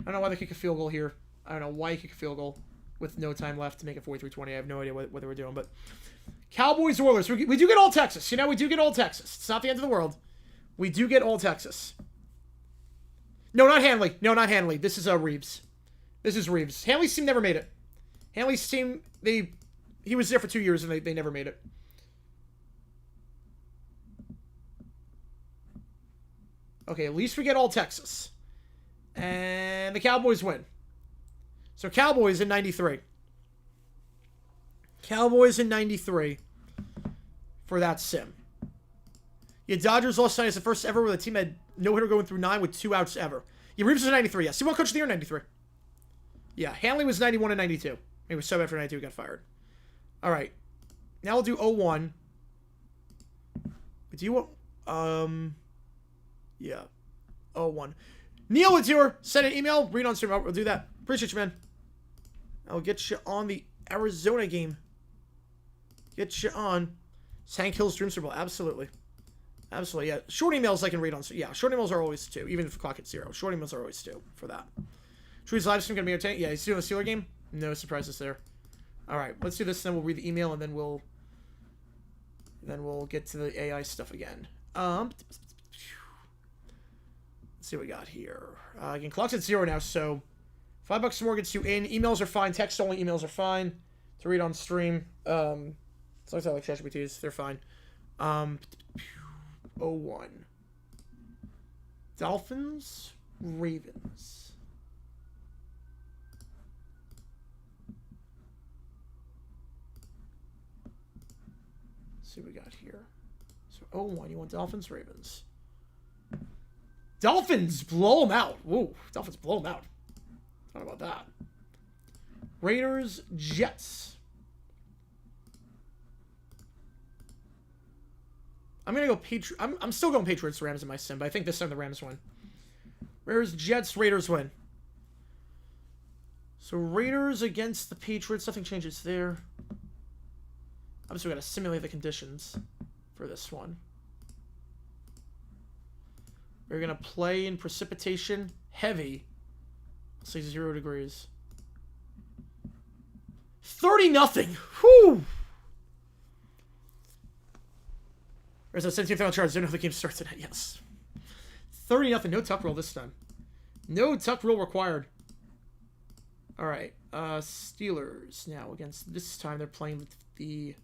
I don't know why they kick a field goal here. I don't know why you kick a field goal with no time left to make it 43-20. I have no idea what they were doing, but Cowboys, Oilers. We do get all Texas. You know, we do get all Texas. It's not the end of the world. We do get all Texas. No, not Hanley. No, not Hanley. This is Reeves. This is Reeves. Hanley's team never made it. Hanley's team, he was there for 2 years and they never made it. Okay, at least we get all Texas. And the Cowboys win. So Cowboys in 93. Cowboys in 93 for that sim. Yeah, Dodgers lost tonight. It's the first ever where the team had no hitter going through 9 with 2 outs ever. Yeah, Reeves was 93. Yeah, C1 Coach of the Year 93. Yeah, Hanley was 91 and 92. He was so after 92, got fired. All right. Now we'll do 01. Do you want... Yeah. 01. Neil Latour, send an email. Read on stream. We'll do that. Appreciate you, man. I'll get you on the Arizona game. Get you on. Hank Hill's Dream Super Bowl. Absolutely. Absolutely, yeah. Short emails I can read on. Yeah, short emails are always 2, even if the clock at 0. Short emails are always 2 for that. Tree's live stream going to be entertaining. Yeah, he's doing a Steeler game. No surprises there. All right, let's do this, then we'll read the email, and then we'll get to the AI stuff again. Let's see what we got here. Again, clock's at 0 now, so $5 more gets you in. Emails are fine. Text only emails are fine to read on stream. As long as I like ChatGPTs, they're fine. 01. Dolphins, Ravens. Let's see what we got here. So 01, you want Dolphins, Ravens. Dolphins blow them out. Whoa, Dolphins blow them out. How about that? Raiders, Jets. I'm going to go I'm still going Patriots, Rams in my sim, but I think this time the Rams win. Raiders, Jets, Raiders win. So Raiders against the Patriots. Nothing changes there. Obviously, we got to simulate the conditions for this one. We're going to play in precipitation heavy. Let's say 0 degrees. 30-0. Whew. There's a 17th round charge. Don't know if the game starts tonight. Yes. 30-0. No tuck roll this time. No tuck roll required. All right. Steelers now against. This time they're playing the.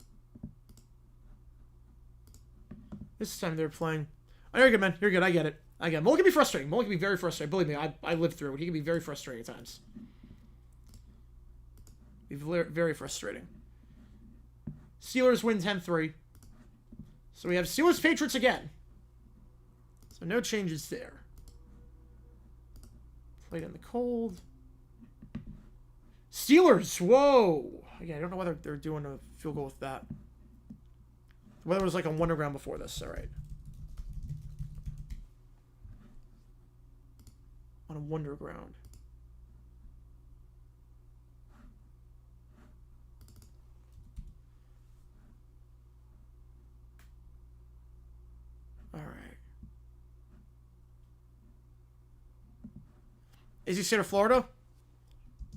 This time they're playing. Oh, you're good, man. You're good. I get it. Mullen can be frustrating. Mullen can be very frustrating. Believe me, I lived through it. He can be very frustrating at times. Be very frustrating. Steelers win 10-3. So we have Steelers-Patriots again. So no changes there. Played in the cold. Steelers! Whoa! Again, I don't know whether they're doing a field goal with that. The weather was like on underground before this. All right. On a wonder ground. All right. Is he state of Florida?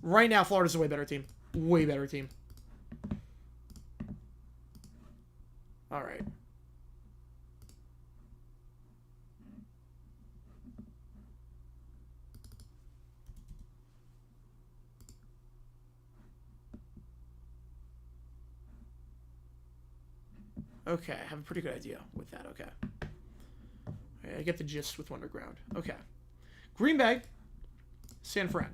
Right now, Florida's a way better team. Way better team. All right. Okay, I have a pretty good idea with that. Okay. I get the gist with Wonderground. Okay. Green Bay, San Fran.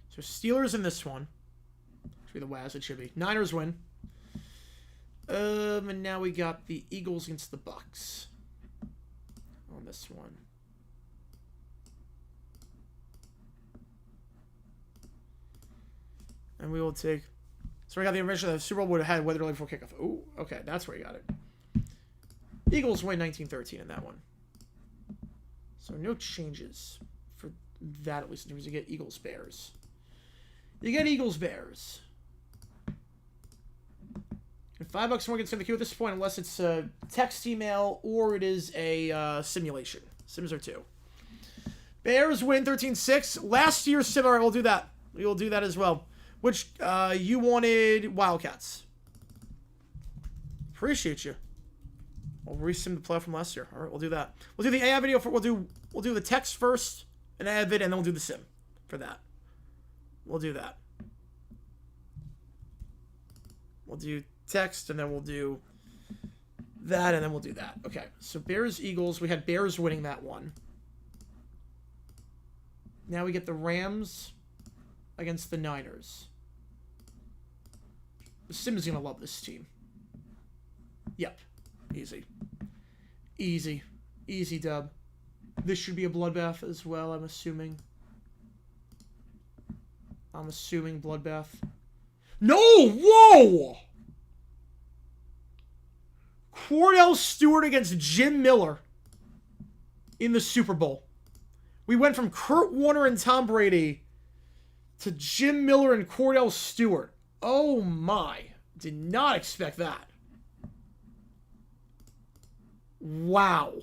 So Steelers in this one. Should be the Waz, it should be. Niners win. And now we got the Eagles against the Bucks on this one. And we will take. So we got the information that the Super Bowl would have had weather delay before kickoff. Ooh, okay, that's where you got it. Eagles win 19-13 in that one. So no changes for that, at least in terms of you get Eagles Bears. You get Eagles Bears. And $5 more gets in the queue at this point, unless it's a text, email, or it is a simulation. Sims are 2. Bears win 13-6. Last year's sim. All right, we'll do that. We will do that as well. Which, you wanted Wildcats. Appreciate you. We'll resim the playoff from last year. All right, we'll do that. We'll do the AI video. We'll do the text first, an AI vid, and then we'll do the sim for that. We'll do that. We'll do text, and then we'll do that, and then we'll do that. Okay, so Bears-Eagles. We had Bears winning that one. Now we get the Rams against the Niners. The sim is going to love this team. Yep. Easy. Easy. Easy dub. This should be a bloodbath as well, I'm assuming. I'm assuming bloodbath. No! Whoa! Cordell Stewart against Jim Miller in the Super Bowl. We went from Kurt Warner and Tom Brady to Jim Miller and Cordell Stewart. Oh my. Did not expect that. Wow.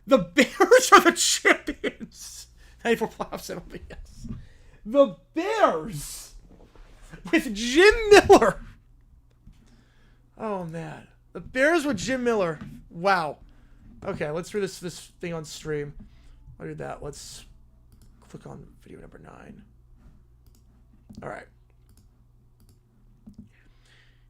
The Bears are the champions. 94 playoffs MLB, yes. The Bears with Jim Miller. Oh, man. The Bears with Jim Miller. Wow. Okay, let's read this thing on stream. I'll do that. Let's click on video number 9. All right.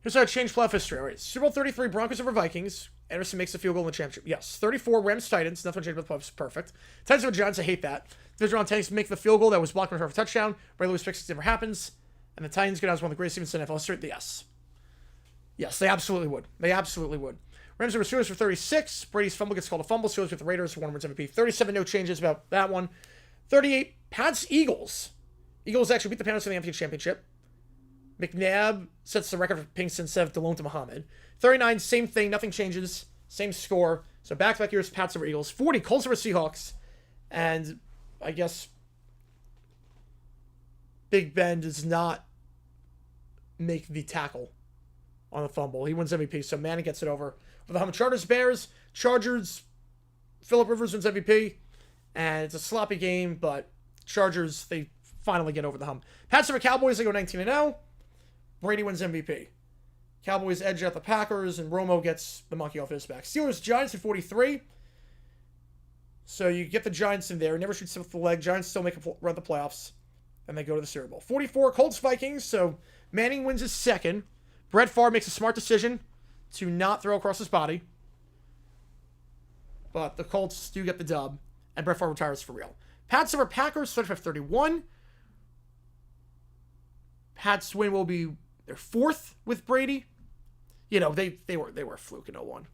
Here's our change playoff history. All right. Super Bowl 33, Broncos over Vikings. Anderson makes a field goal in the championship. Yes. 34, Rams, Titans. Nothing changed with the playoffs. Perfect. Titans over Giants. I hate that. Division round Titans make the field goal that was blocked for a touchdown. Ray Lewis fixes it. Never happens. And the Titans go down as one of the greatest teams in NFL history. Yes. Yes, they absolutely would. They absolutely would. Rams over Steelers for 36. Brady's fumble gets called a fumble. Steelers with the Raiders for 1 wins MVP. 37, no changes about that one. 38, Pats, Eagles. Eagles actually beat the Panthers in the NFC Championship. McNabb sets the record for Pinkston instead of DeLonte Muhammad. 39, same thing. Nothing changes. Same score. So back-to-back years, Pats over Eagles. 40, Colts over Seahawks. And I guess Big Ben does not make the tackle on the fumble. He wins MVP, so Manning gets it over. For the Chargers, Bears. Chargers, Phillip Rivers wins MVP. And it's a sloppy game, but Chargers, they finally get over the hump. Pats over Cowboys, they go 19-0. Brady wins MVP. Cowboys edge out the Packers, and Romo gets the monkey off his back. Steelers, Giants at 43. So you get the Giants in there. Never shoots with the leg. Giants still make a run the playoffs, and they go to the Super Bowl. 44, Colts, Vikings. So Manning wins his second. Brett Favre makes a smart decision to not throw across his body. But the Colts do get the dub, and Brett Favre retires for real. Pats over Packers, 35-31. Pats win will be their fourth with Brady. You know, they were a fluke in 01.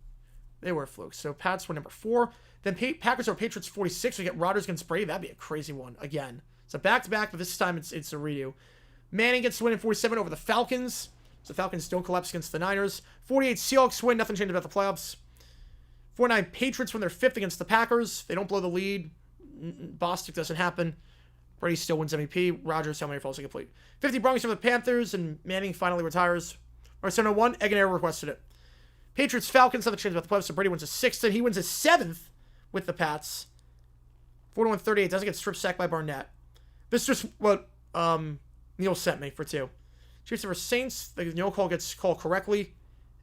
They were a fluke. So Pats were number 4. Then Packers over Patriots 46. We get Rodgers against Brady. That'd be a crazy one again. So back-to-back, but this time it's a redo. Manning gets the win in 47 over the Falcons. So the Falcons don't collapse against the Niners. 48, Seahawks win. Nothing changed about the playoffs. 49, Patriots win their 5th against the Packers. They don't blow the lead. Bostic doesn't happen. Brady still wins MVP. Rodgers, how many falls incomplete. 50, Broncos over the Panthers, and Manning finally retires. Or 701, Eggenero requested it. Patriots, Falcons, nothing changed about the playoffs. So Brady wins his 6th, and he wins his 7th with the Pats. 41-38, doesn't get strip sacked by Barnett. This is just what Neil sent me for 2. Chiefs over Saints, the no call gets called correctly,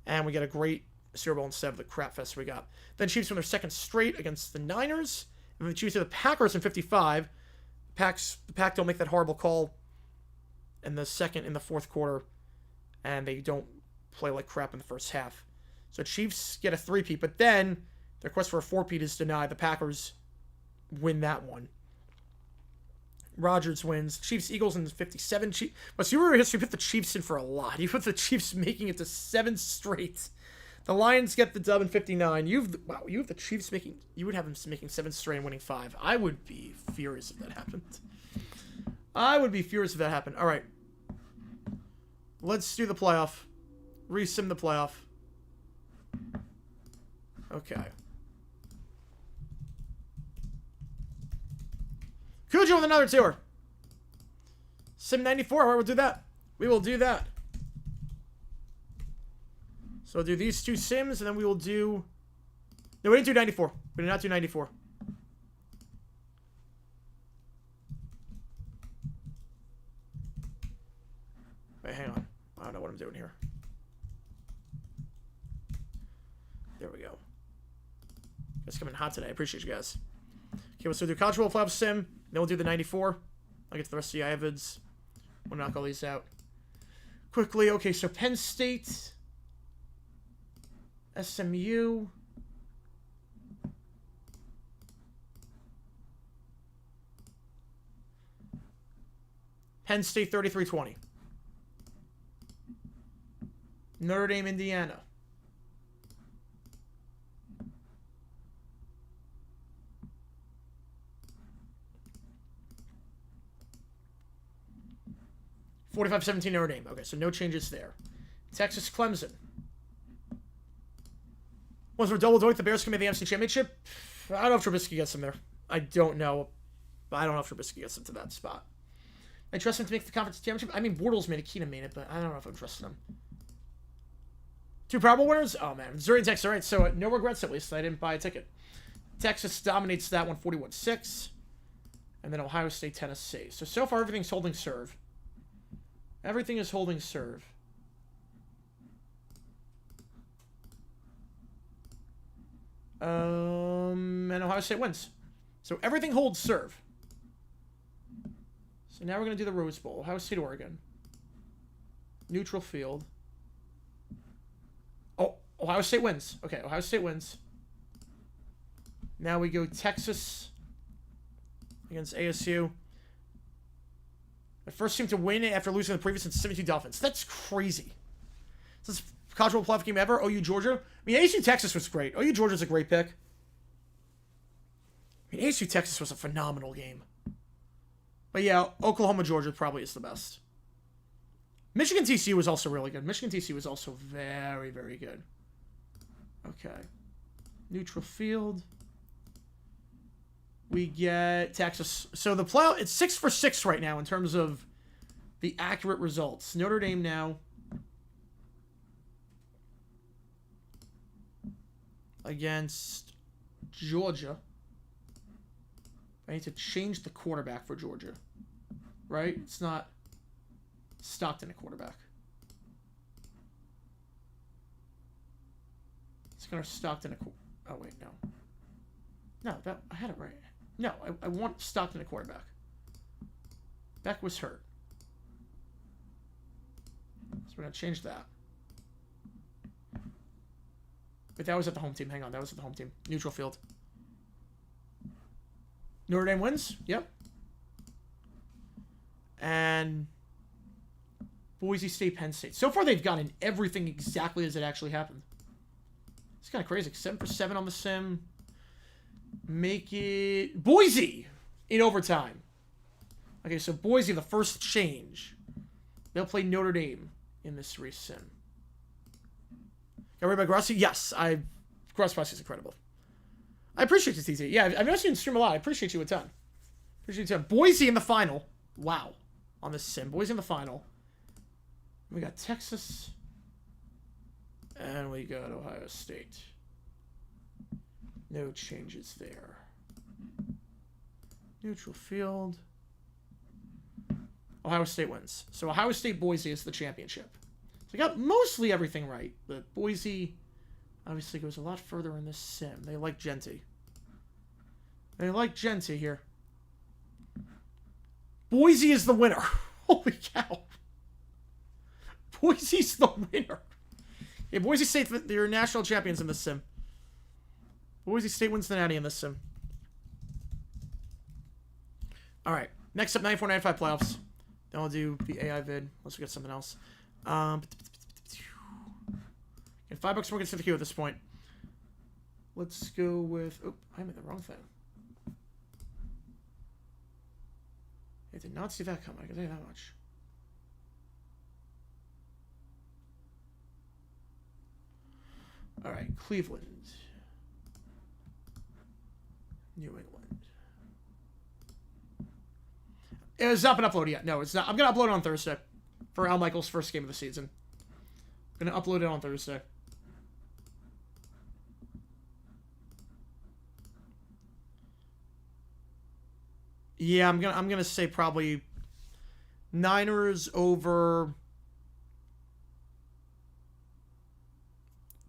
and we get a great Super Bowl instead of the crap fest we got. Then Chiefs win their 2nd straight against the Niners, and then the Chiefs are the Packers in 55. The Pack don't make that horrible call in the 4th quarter, and they don't play like crap in the first half. So Chiefs get a 3-peat, but then their quest for a 4-peat is denied. The Packers win that one. Rodgers wins. Chiefs, Eagles in 57. But Super history put the Chiefs in for a lot. You put the Chiefs making it to 7 straight. The Lions get the dub in 59. You have the Chiefs making. You would have them making 7 straight and winning 5. I would be furious if that happened. I would be furious if that happened. All right. Let's do the playoff. Resim the playoff. Okay. Cujo with another tour. Sim 94. All right, we'll do that. We will do that. So we'll do these 2 sims, and then we will do... No, we didn't do 94. We did not do 94. Wait, hang on. I don't know what I'm doing here. There we go. Guys coming hot today. I appreciate you guys. Okay, we'll do College World Playoff Sim. Then we'll do the 94. I'll get to the rest of the IVIDs. We'll knock all these out quickly. Okay, so Penn State... SMU. Penn State 33-20. Notre Dame, Indiana. (45-17) Notre Dame. Okay, so no changes there. Texas, Clemson. Was there double doink the Bears can make the NFC Championship? I don't know if Trubisky gets them there. I don't know. I don't know if Trubisky gets them to that spot. I trust him to make the conference championship. I mean, Bortles made it. Keenum made it, but I don't know if I'm trusting him. 2 Pro Bowl winners? Oh, man. Missouri and Texas. All right, so no regrets, at least. I didn't buy a ticket. Texas dominates that one, 41-6. And then Ohio State, Tennessee. So far, everything's holding serve. Everything is holding serve. And Ohio State wins. So everything holds serve. So now we're going to do the Rose Bowl. Ohio State, Oregon. Neutral field. Oh, Ohio State wins. Okay, Ohio State wins. Now we go Texas against ASU. The first team to win after losing the previous in 72 Dolphins. That's crazy. This is college football playoff game ever. OU Georgia. I mean, ASU Texas was great. OU Georgia's a great pick. I mean, ASU Texas was a phenomenal game. But yeah, Oklahoma Georgia probably is the best. Michigan TCU was also really good. Michigan TCU was also very, very good. Okay. Neutral field. We get Texas. So the play, it's 6 for 6 right now in terms of the accurate results. Notre Dame now against Georgia. I need to change the quarterback for Georgia. Right? It's not Stockton a quarterback. It's going to Stockton a... Oh, wait, no. No, I had it right. No, I want Stockton a quarterback. Beck was hurt. So we're going to change that. But that was at the home team. Hang on, that was at the home team. Neutral field. Notre Dame wins. Yep. And Boise State, Penn State. So far, they've gotten everything exactly as it actually happened. It's kind of crazy. 7 for 7 on the sim. Make it Boise in overtime. Okay, so Boise, the first change. They'll play Notre Dame in this race sim. Got read by Grossi? Yes, Grossi is incredible. I appreciate you, TT. Yeah, I've noticed you stream a lot. I appreciate you a ton. Appreciate you a ton. Boise in the final. Wow. On this sim. Boise in the final. We got Texas. And we got Ohio State. No changes there. Neutral field. Ohio State wins. So Ohio State Boise is the championship. So I got mostly everything right, but Boise obviously goes a lot further in this sim. They like Genty. They like Genty here. Boise is the winner. Holy cow. Boise's the winner. Yeah, Boise State, they're national champions in this sim. Boise State wins the natty in this sim. Alright, next up, 94-95 playoffs. Then we'll do the AI vid, unless we get something else. And $5 more gets to the queue at this point. Let's go with... Oh, I made the wrong thing. I did not see that coming, I can tell you that much. Alright, Cleveland. New England. It's not been uploaded yet. No, it's not. I'm going to upload it on Thursday for Al Michaels' first game of the season. I'm going to upload it on Thursday. Yeah, I'm gonna say probably Niners over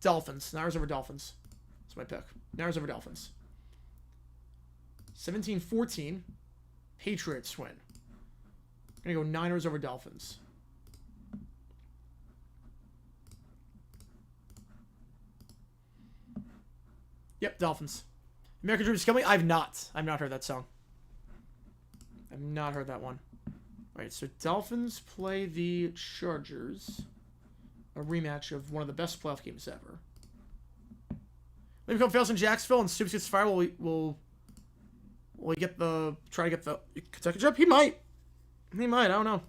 Dolphins. Niners over Dolphins. That's my pick. Niners over Dolphins. 17-14. Patriots win. I'm going to go Niners over Dolphins. Yep, Dolphins. American Dream is coming? I've not heard that song. I've not heard that one. Alright, so Dolphins play the Chargers. A rematch of one of the best playoff games ever. Maybe fails in Jacksonville and Stoops gets fired. Will he get the... Try to get the Kentucky trip? He might. He might. I don't know.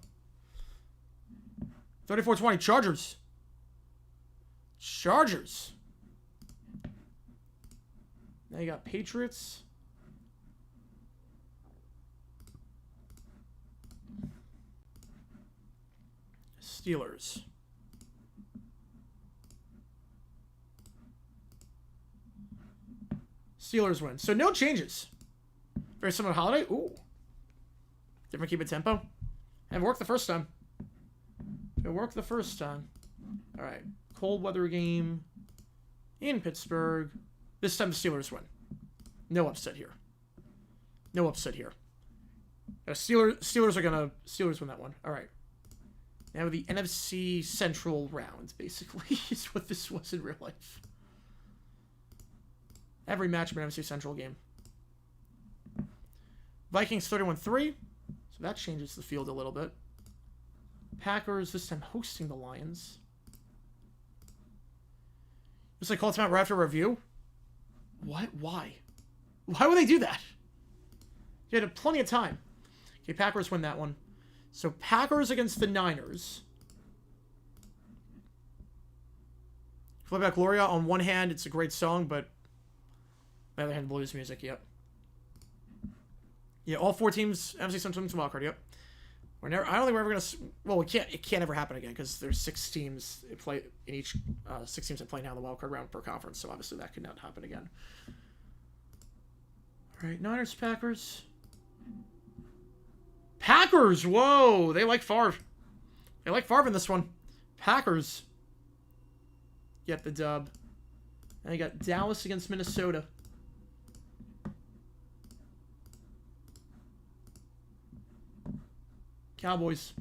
34-20. Chargers. Chargers. Now you got Patriots. Steelers. Steelers win. So no changes. Very similar to Holiday. Ooh. Different keep it tempo. And worked the first time. It worked the first time. Alright. Cold weather game in Pittsburgh. This time the Steelers win. No upset here. No upset here. Steelers are gonna... Steelers win that one. Alright. Now the NFC Central round, basically, is what this was in real life. Every match in an NFC Central game. Vikings 31-3. So that changes the field a little bit. Packers this time hosting the Lions. Just like call time out right after review? What? Why? Why would they do that? You had plenty of time. Okay, Packers win that one. So Packers against the Niners. Flip Back Gloria, on one hand, it's a great song, but My other hand, Blues music. Yep. Yeah, all 4 teams. NFC Central wild card. Yep. We're never. I don't think we're ever gonna. Well, we can't. It can't ever happen again because there's 6 teams that play in each. 6 teams that play now in the wild card round per conference. So obviously that could not happen again. All right, Niners, Packers. Packers. Whoa, they like Favre. They like Favre in this one. Packers get the dub. Now you got Dallas against Minnesota. Cowboys.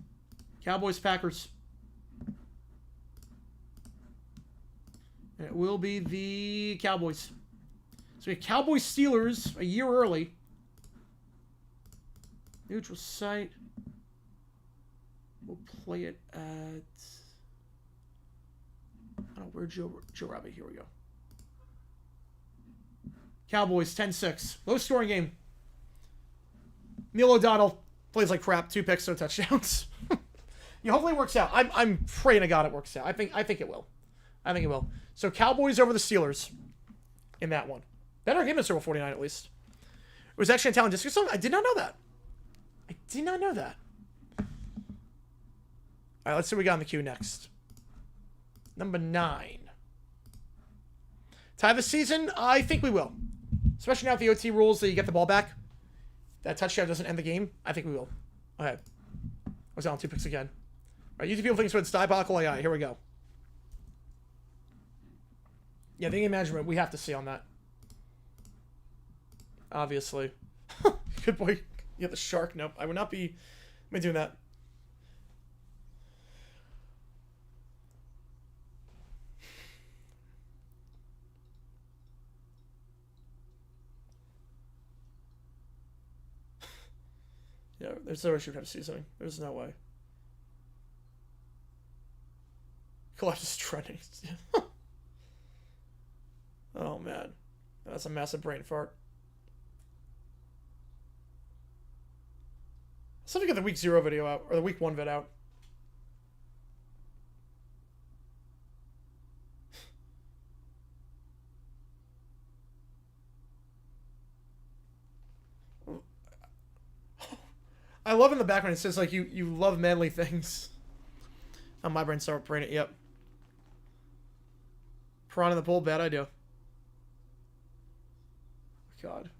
Cowboys, Packers. And it will be the Cowboys. So we have Cowboys, Steelers a year early. Neutral site. We'll play it at... I don't know, where'd Joe Robbie? Here we go. Cowboys, 10-6. Low scoring game. Neil O'Donnell plays like crap. 2 picks, no touchdowns. Yeah, hopefully it works out. I'm praying to God it works out. I think it will. I think it will. So Cowboys over the Steelers in that one. Better game than Super 49 at least. It was actually an Italian district song. I did not know that. I did not know that. All right, let's see what we got in the queue next. Number 9. Tie the season? I think we will. Especially now with the OT rules that you get the ball back. That touchdown doesn't end the game. I think we will. Okay. I was on 2 picks again. All right, YouTube people think it's diabolical AI. Here we go. Yeah, the game management we have to see on that. Obviously. Good boy. You have the shark. Nope. I would not be doing that. Yeah, there's no way she would have to see something. There's no way. Collapse is trending. Oh, man. That's a massive brain fart. Something get the week 0 video out, or the week 1 vid out. I love in the background it says like you love manly things. Oh, my brain started brain it. Yep. Prawn in the pool, bad idea. God.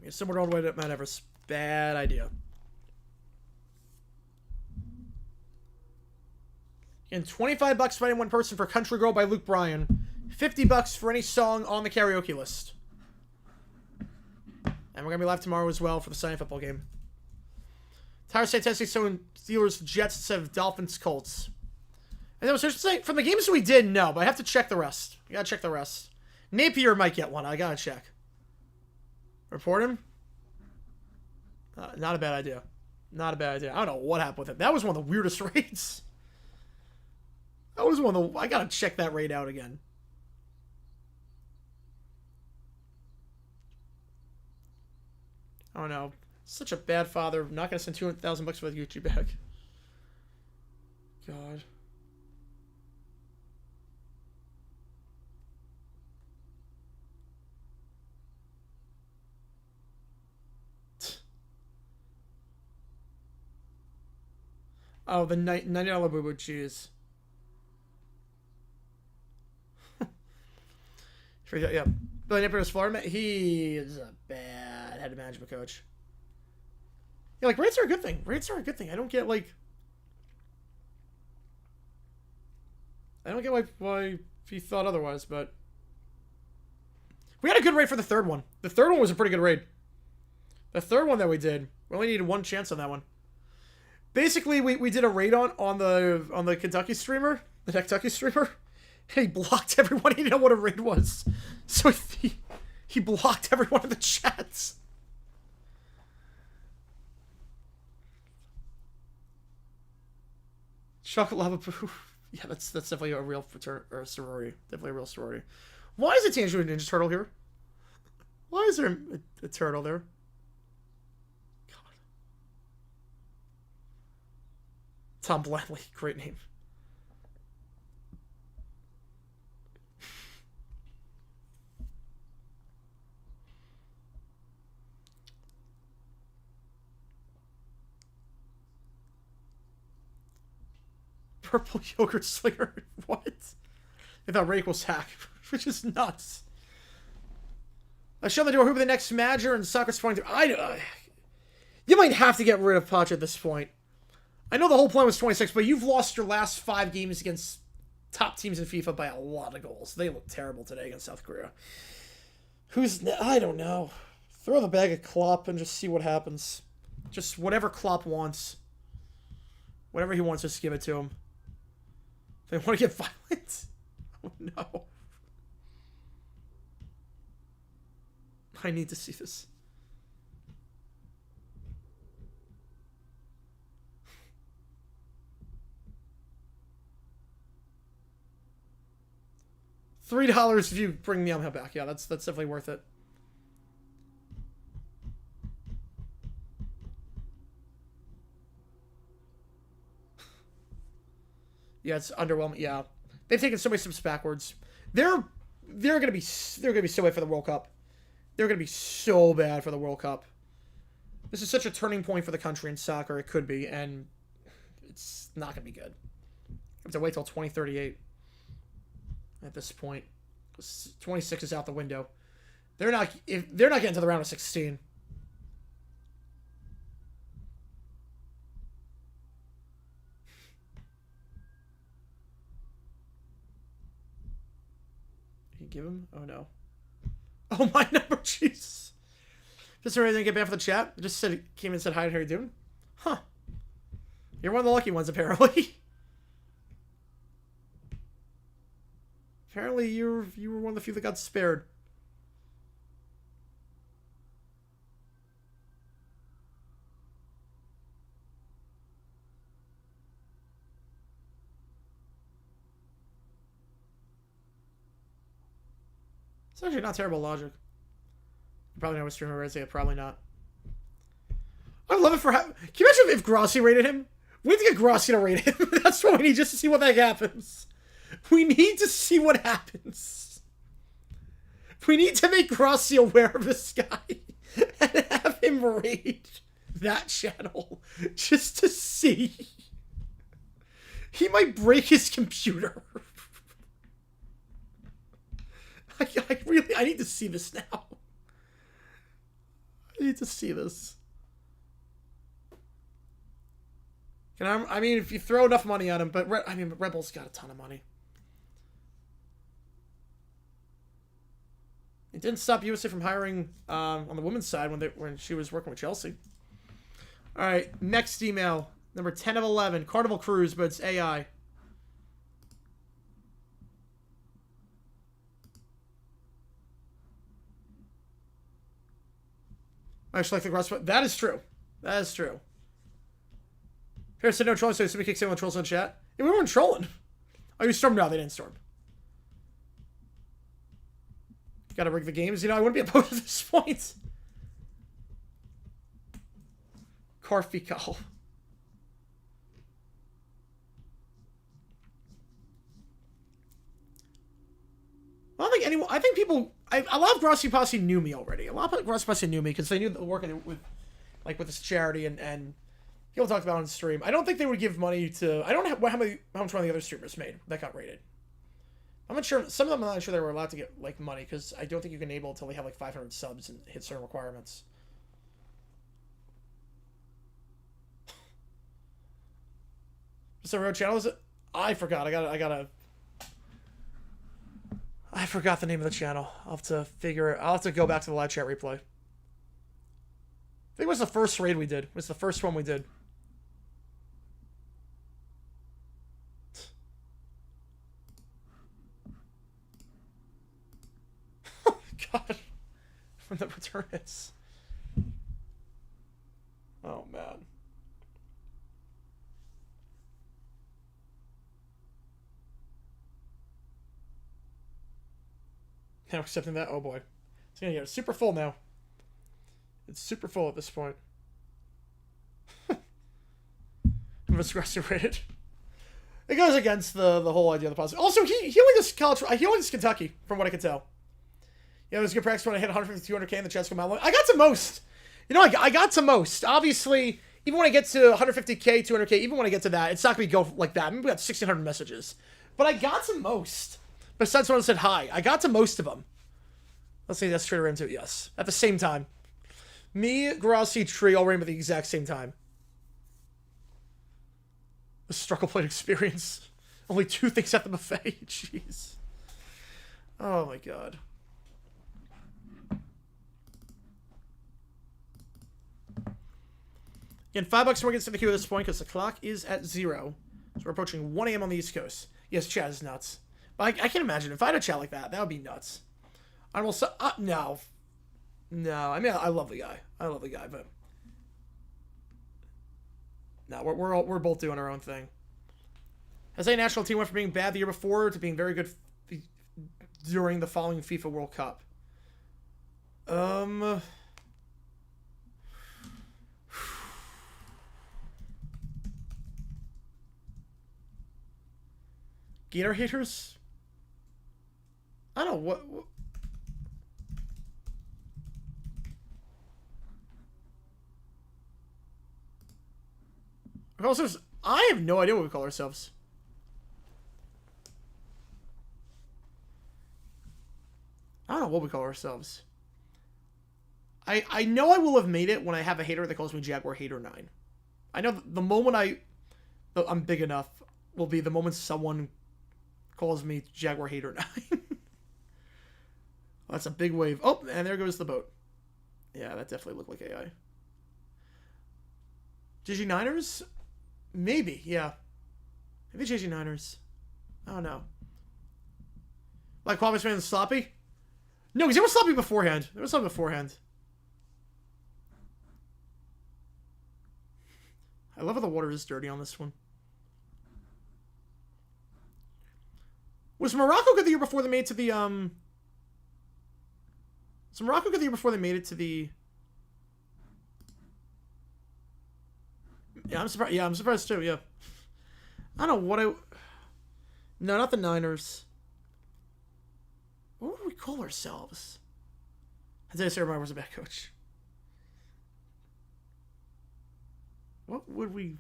Yeah, somewhere all the way to Mount Everest. Bad idea. And $25 for any one person for Country Girl by Luke Bryan. $50 for any song on the karaoke list. And we're going to be live tomorrow as well for the Sunday football game. Tire State, Tennessee, Steelers, Jets instead of Dolphins, Colts. And I was supposed to say, from the games we did, no, but I have to check the rest. I got to check the rest. Napier might get one. I got to check. Report him? Not a bad idea. Not a bad idea. I don't know what happened with it. That was one of the weirdest raids. That was one of the... I got to check that raid out again. Oh no. Such a bad father. I'm not going to send $200,000 for the Gucci bag. God. Oh, the $90 boo-boo cheese. Yeah. Billy Napier was Florida. He is a bad head management coach. Yeah, like, rates are a good thing. Rates are a good thing. I don't get, like... I don't get why he thought otherwise, but... We had a good raid for the third one. The third one was a pretty good raid. The third one that we did, we only needed 1 chance on that one. Basically, we did a raid on the Kentucky streamer, the Kentucky streamer. He blocked everyone. He didn't know what a raid was. So he blocked everyone in the chats. Chocolate lava poo. Yeah, that's definitely a real sorority. Definitely a real sorority. Why is a Teenage Mutant Ninja Turtle here? Why is there a turtle there? God. Tom Bradley, great name. Purple yogurt slinger. What? I thought rake was hack, which is nuts. I show the door who be the next manager and soccer's pointing to. You might have to get rid of Poch at this point. I know the whole point was 26, but you've lost your last 5 games against top teams in FIFA by a lot of goals. They look terrible today against South Korea. I don't know. Throw the bag at Klopp and just see what happens. Just whatever Klopp wants. Whatever he wants, just give it to him. If they want to get violent? Oh no. I need to see this. $3 if you bring the Elmhill back. Yeah, that's definitely worth it. Yeah, it's underwhelming. Yeah, they've taken so many steps backwards. They're gonna be so bad for the World Cup. They're gonna be so bad for the World Cup. This is such a turning point for the country in soccer. It could be, and it's not gonna be good. I have to wait till 2038. At this point, 26 is out the window. They're not getting to the round of 16. You give him? Oh no. Oh my number, jeez. Just ready to get banned for the chat. Just came and said hi. How you doing? Huh. You're one of the lucky ones, apparently. Apparently, you were one of the few that got spared. It's actually not terrible logic. Probably not what streamer rated it. Probably not. I'd love it for. Can you imagine if Grossi rated him? We need to get Grossi to rate him. That's what we need, just to see what the heck happens. We need to see what happens. We need to make Grossi aware of this guy and have him raid that channel just to see. He might break his computer. I need to see this now. I need to see this. I mean, if you throw enough money on him, but Red Bull's got a ton of money. It didn't stop USA from hiring on the women's side when she was working with Chelsea. All right, next email, number 10 of 11, Carnival Cruise, but it's AI. I actually like the cross. That is true. That is true. Here said no trolling, so somebody kicks in with trolls in chat. Yeah, we weren't trolling. Oh, you stormed? No, they didn't storm. You gotta rig the games. You know, I wouldn't be opposed at this point. Carfico. I don't think anyone. I think people. A lot of Grossi Posse knew me already. A lot of Grossi Posse knew me because they knew the work I did with this charity and people talked about it on stream. I don't think they would give money to. I don't know how much money the other streamers made that got rated. I'm not sure. Some of them I'm not sure they were allowed to get like money because I don't think you can enable until they have like 500 subs and hit certain requirements. What's the road channel? Is it? I forgot. I forgot the name of the channel. I'll have to figure it. I'll have to go back to the live chat replay. I think it was the first raid we did. It was the first one we did. Oh, God. When the return is. Oh, man. Now accepting that. Oh boy. It's gonna get super full now. It's super full at this point. I'm aggressive rated. It goes against the whole idea of the positive. Also, he only does college. He only does Kentucky, from what I can tell. Yeah, it was a good practice when I hit 150, 200K in the chest come out. I got to most. You know, I got to most. Obviously, even when I get to 150k, 200k, even when I get to that, it's not going to go like that. I mean, we got 1,600 messages. But I got to most. Besides someone said hi. I got to most of them. Let's say that's Trader into it, yes. At the same time. Me, Grossi, Tree all ran at the exact same time. The struggle plate experience. Only 2 things at the buffet. Jeez. Oh my god. Again, $5 more gets to the queue at this point because the clock is at 0. So we're approaching 1 a.m. on the East Coast. Yes, chat is nuts. But I can't imagine. If I had a chat like that, that would be nuts. I will say, no. No, I mean, I love the guy. I love the guy, but... No, we're both doing our own thing. Has a national team went from being bad the year before to being very good during the following FIFA World Cup? Gator haters? I don't know, what... Also, I have no idea what we call ourselves. I don't know what we call ourselves. I know I will have made it when I have a hater that calls me Jaguar Hater 9. I know the moment I'm big enough will be the moment someone calls me Jaguar Hater 9. That's a big wave. Oh, and there goes the boat. Yeah, that definitely looked like AI. GG Niners? Maybe, yeah. Maybe GG Niners. I don't know. Like Qualmis Man sloppy? No, because they were sloppy beforehand. They were sloppy beforehand. I love how the water is dirty on this one. Was Morocco good the year before they made it to the, Was Morocco good the year before they made it to the... Yeah, I'm surprised. Yeah, I'm surprised too. Yeah, I don't know what I. No, not the Niners. What would we call ourselves? Isaiah Sarah was a bad coach. What would we?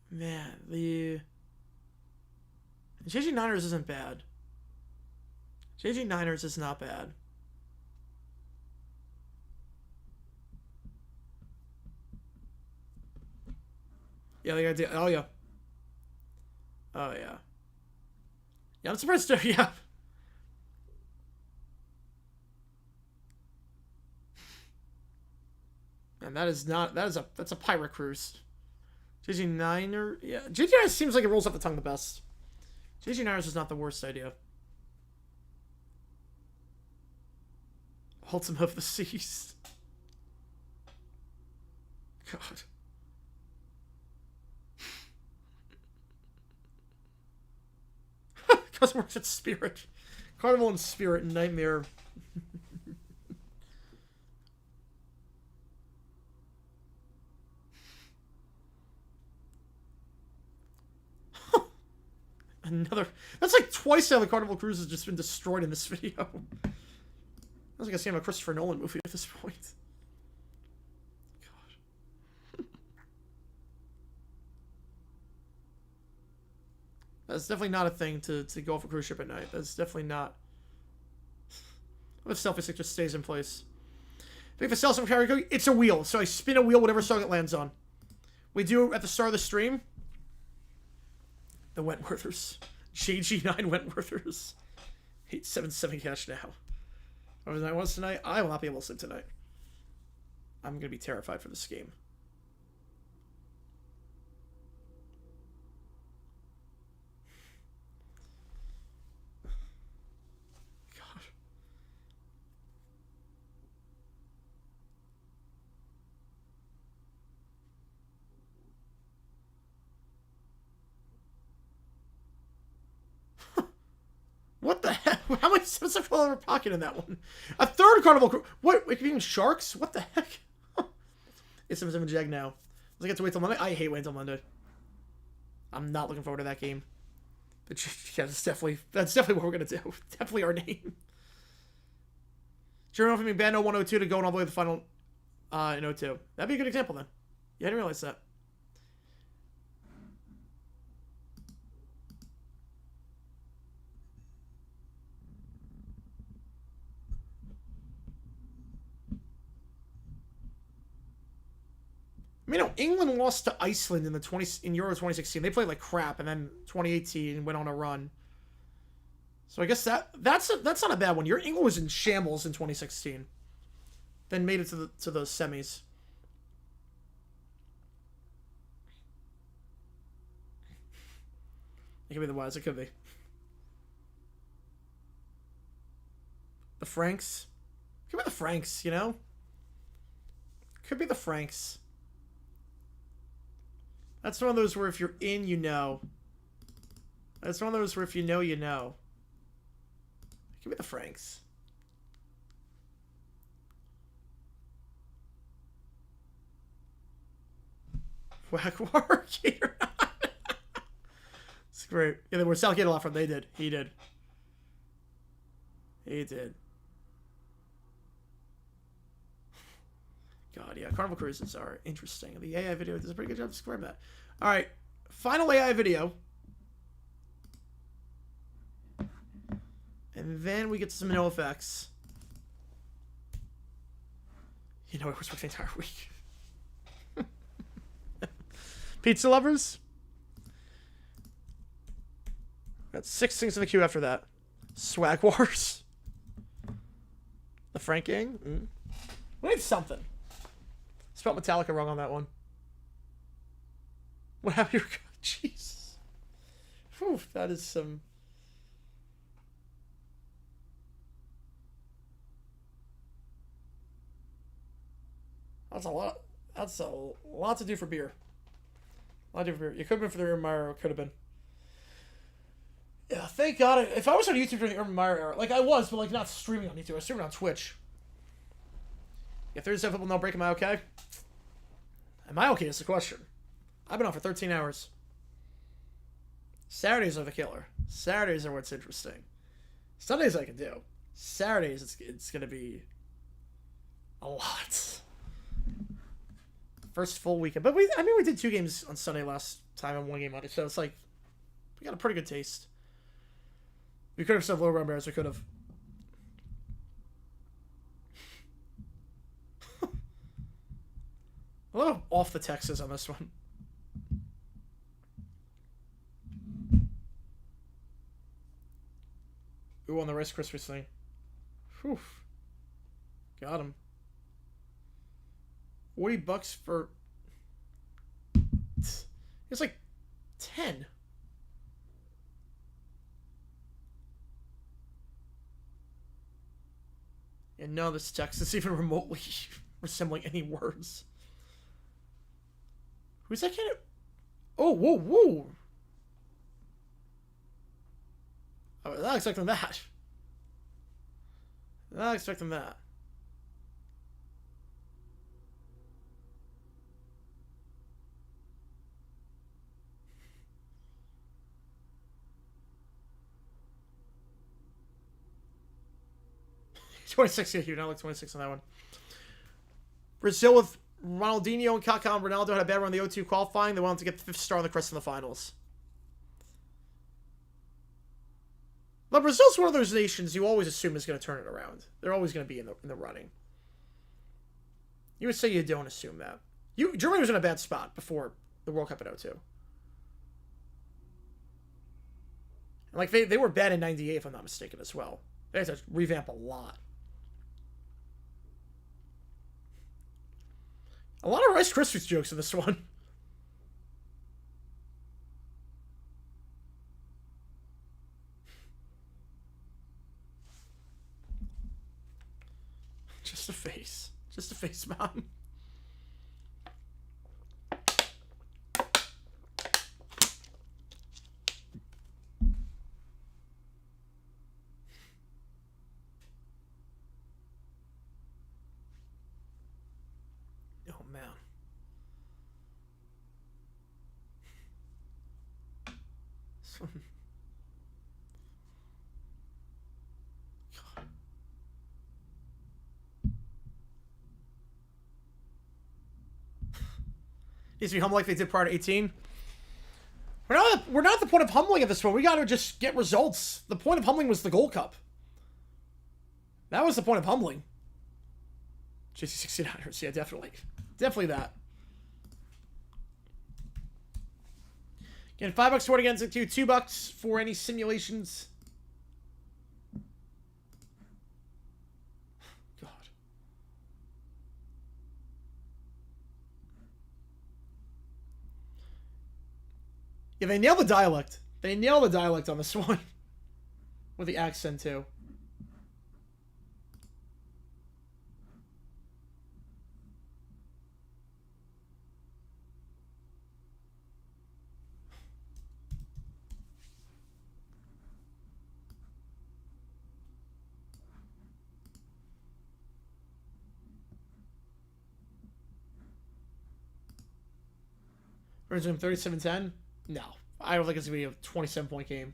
Man, the JG Niners isn't bad. JG Niners is not bad. Yeah, the idea. Oh, yeah. Oh, yeah. Yeah, I'm surprised too. Yeah. And that's a pirate cruise. JG Niner. Yeah. JG Niners seems like it rolls off the tongue the best. JG Niners is not the worst idea. Ultimate of the Seas. God. Cousin works at Spirit. Carnival and Spirit and Nightmare. Another. That's like twice now the Carnival Cruise has just been destroyed in this video. I was like a scene of a Christopher Nolan movie at this point. God. That's definitely not a thing to go off a cruise ship at night. That's definitely not. What if selfie stick just stays in place? If I sell some karaoke, it's a wheel. So I spin a wheel, whatever song it lands on. We do at the start of the stream. The Wentworthers. JG9 Wentworthers. 877 cash now. Over the night once tonight, I will not be able to sleep tonight. I'm going to be terrified for this game. God. What the heck? How much stuff is in her pocket in that one? A third Carnival Crew. What? It could be even sharks? What the heck? It's 7 Jag now. Does I get to wait till Monday? I hate waiting till Monday. I'm not looking forward to that game. Yeah, that's definitely what we're gonna do. Definitely our name. German from being banned 0102 to going all the way to the final in 02. That'd be a good example then. Yeah, I didn't realize that. I mean, no, England lost to Iceland in Euro 2016. They played like crap, and then 2018 went on a run. So I guess that's not a bad one. Your England was in shambles in 2016, then made it to the semis. It could be the Wise. It could be the Franks. Could be the Franks. You know, could be the Franks. That's one of those where if you're in, you know. That's one of those where if you know, you know. Give me the Franks. Wagwar, Gator. It's great. Yeah, they were South Gate a lot from. They did. He did. He did. God, yeah. Carnival Cruises are interesting. The AI video does a pretty good job describing that. All right. Final AI video. And then we get some no effects. You know, it was worth the entire week. Pizza lovers? Got 6 things in the queue after that. Swag Wars. The Frank Gang. We need something. Spelled Metallica wrong on that one. What happened? Jeez. Whew, that is some... That's a lot. That's a lot to do for beer. A lot to do for beer. You could have been for the Urban Meyer era. Could have been. Yeah, thank God. If I was on YouTube during the Urban Meyer era, like I was, but like not streaming on YouTube. I was streaming on Twitch. Yeah, Thursday football no break. Am I okay? Am I okay? Is the question. I've been on for 13 hours. Saturdays are the killer. Saturdays are what's interesting. Sundays I can do. Saturdays it's gonna be a lot. First full weekend, but we did 2 games on Sunday last time and 1 game on it, so it's like we got a pretty good taste. We could have said lower round bears. We could have. A little off the Texas on this one. Ooh, on the Rice Krispies thing. Whew. Got him. $40 for... It's like 10. And none of this text is even remotely resembling any words. Who's that kid? Oh, whoa, whoa. I was not expecting that. Not expecting that. $26, yeah, you're not like 26 on that one. Brazil with Ronaldinho and Kaká and Ronaldo had a bad run in the O2 qualifying. They wanted to get the 5th star on the crest in the finals. But Brazil's one of those nations you always assume is going to turn it around. They're always going to be in the running. You would say you don't assume that. Germany was in a bad spot before the World Cup in 02. And like they were bad in 98, if I'm not mistaken, as well. They had to revamp a lot. A lot of Rice Krispies jokes in this one. Just a face. Just a face, Mom. Oh, man. Needs to be humble like they did prior to 18. We're not at the point of humbling at this point. We got to just get results. The point of humbling was the Gold Cup. That was the point of humbling. JC 69ers, yeah, definitely. Definitely that. Again, $5 for it against it too. $2 for any simulations. God. Yeah, they nailed the dialect. They nailed the dialect on this one. With the accent, too. Resume 37-10? No. I don't think it's going to be a 27-point game.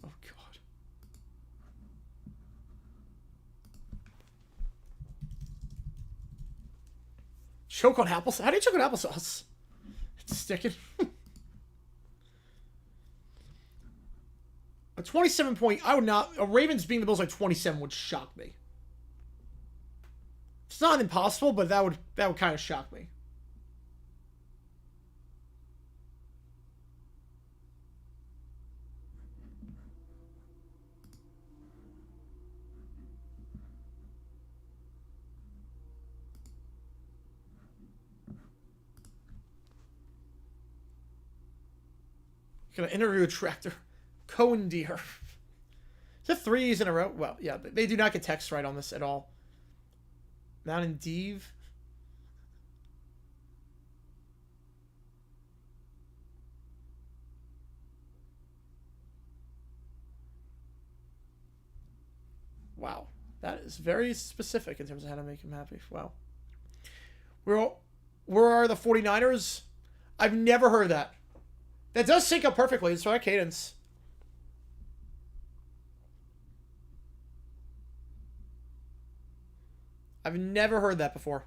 Oh, God. Choke on applesauce? How do you choke on applesauce? It's sticking. A 27-point... I would not... A Ravens being the Bills like 27 would shock me. It's not impossible, but that would kind of shock me. Gonna interview a tractor. Cohen Deer. Is that 3 years in a row? Well, yeah, they do not get text right on this at all. Mountain Deeve. Wow. That is very specific in terms of how to make him happy. Wow. Where are the 49ers? I've never heard that. That does sync up perfectly. It's our cadence. I've never heard that before.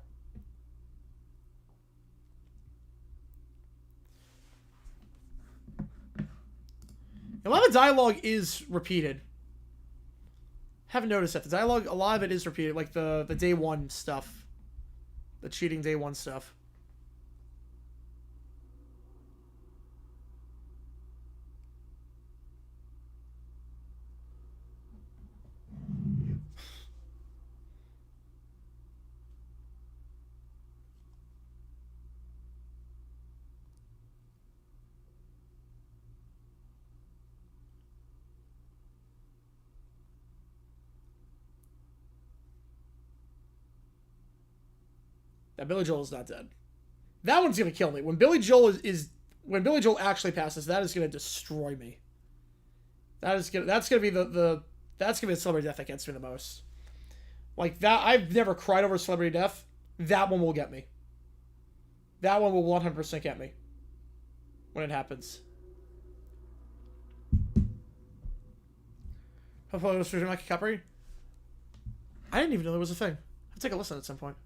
A lot of dialogue is repeated. Haven't noticed that. The dialogue, a lot of it is repeated. Like the day one stuff. The cheating day one stuff. That Billy Joel is not dead. That one's gonna kill me. When Billy Joel when Billy Joel actually passes, that is gonna destroy me. That's gonna be the celebrity death that gets me the most. Like that, I've never cried over a celebrity death. That one will get me. That one will 100% get me when it happens. Hopefully, it was Mike Capri. I didn't even know there was a thing. I'll take a listen at some point.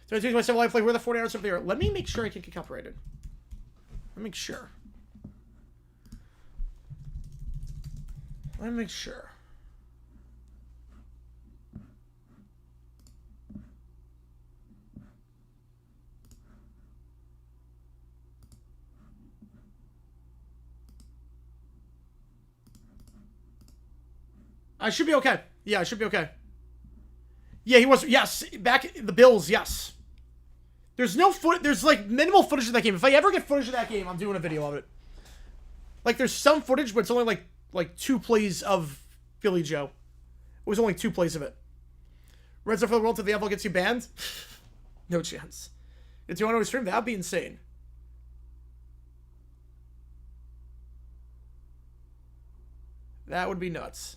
So I choose myself life like we're the 49ers up there. Let me make sure I can get copyrighted. Let me make sure. Let me make sure. I should be okay. Yeah, I should be okay. Yeah, he was. Yes, back the Bills. Yes. There's no foot. There's like minimal footage of that game. If I ever get footage of that game, I'm doing a video of it. Like there's some footage, but it's only like 2 plays of Philly Joe. It was only 2 plays of it. Red Zone for the World to the NFL gets you banned. No chance. a 200 stream? That'd be insane. That would be nuts.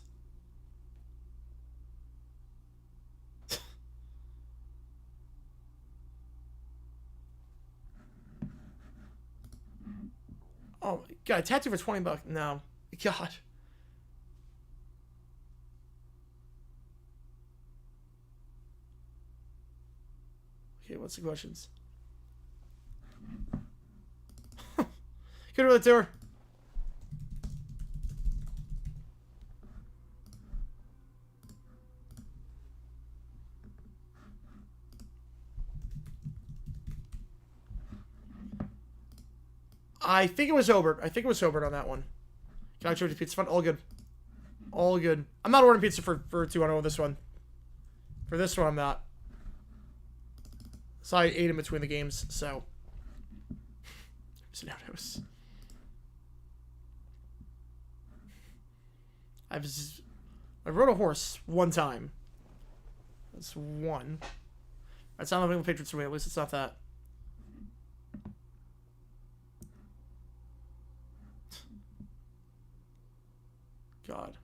Oh, God, tattoo for 20 bucks. No. God. Okay, what's the questions? Good with the tour. I think it was Obert. I think it was Obert on that one. Can I charge pizza fun? All good. All good. I'm not ordering pizza for 200 on this one. For this one, I'm not. So I ate in between the games, so. So now knows. I rode a horse one time. That's one. That's not having Patriots for me. At least it's not that. God.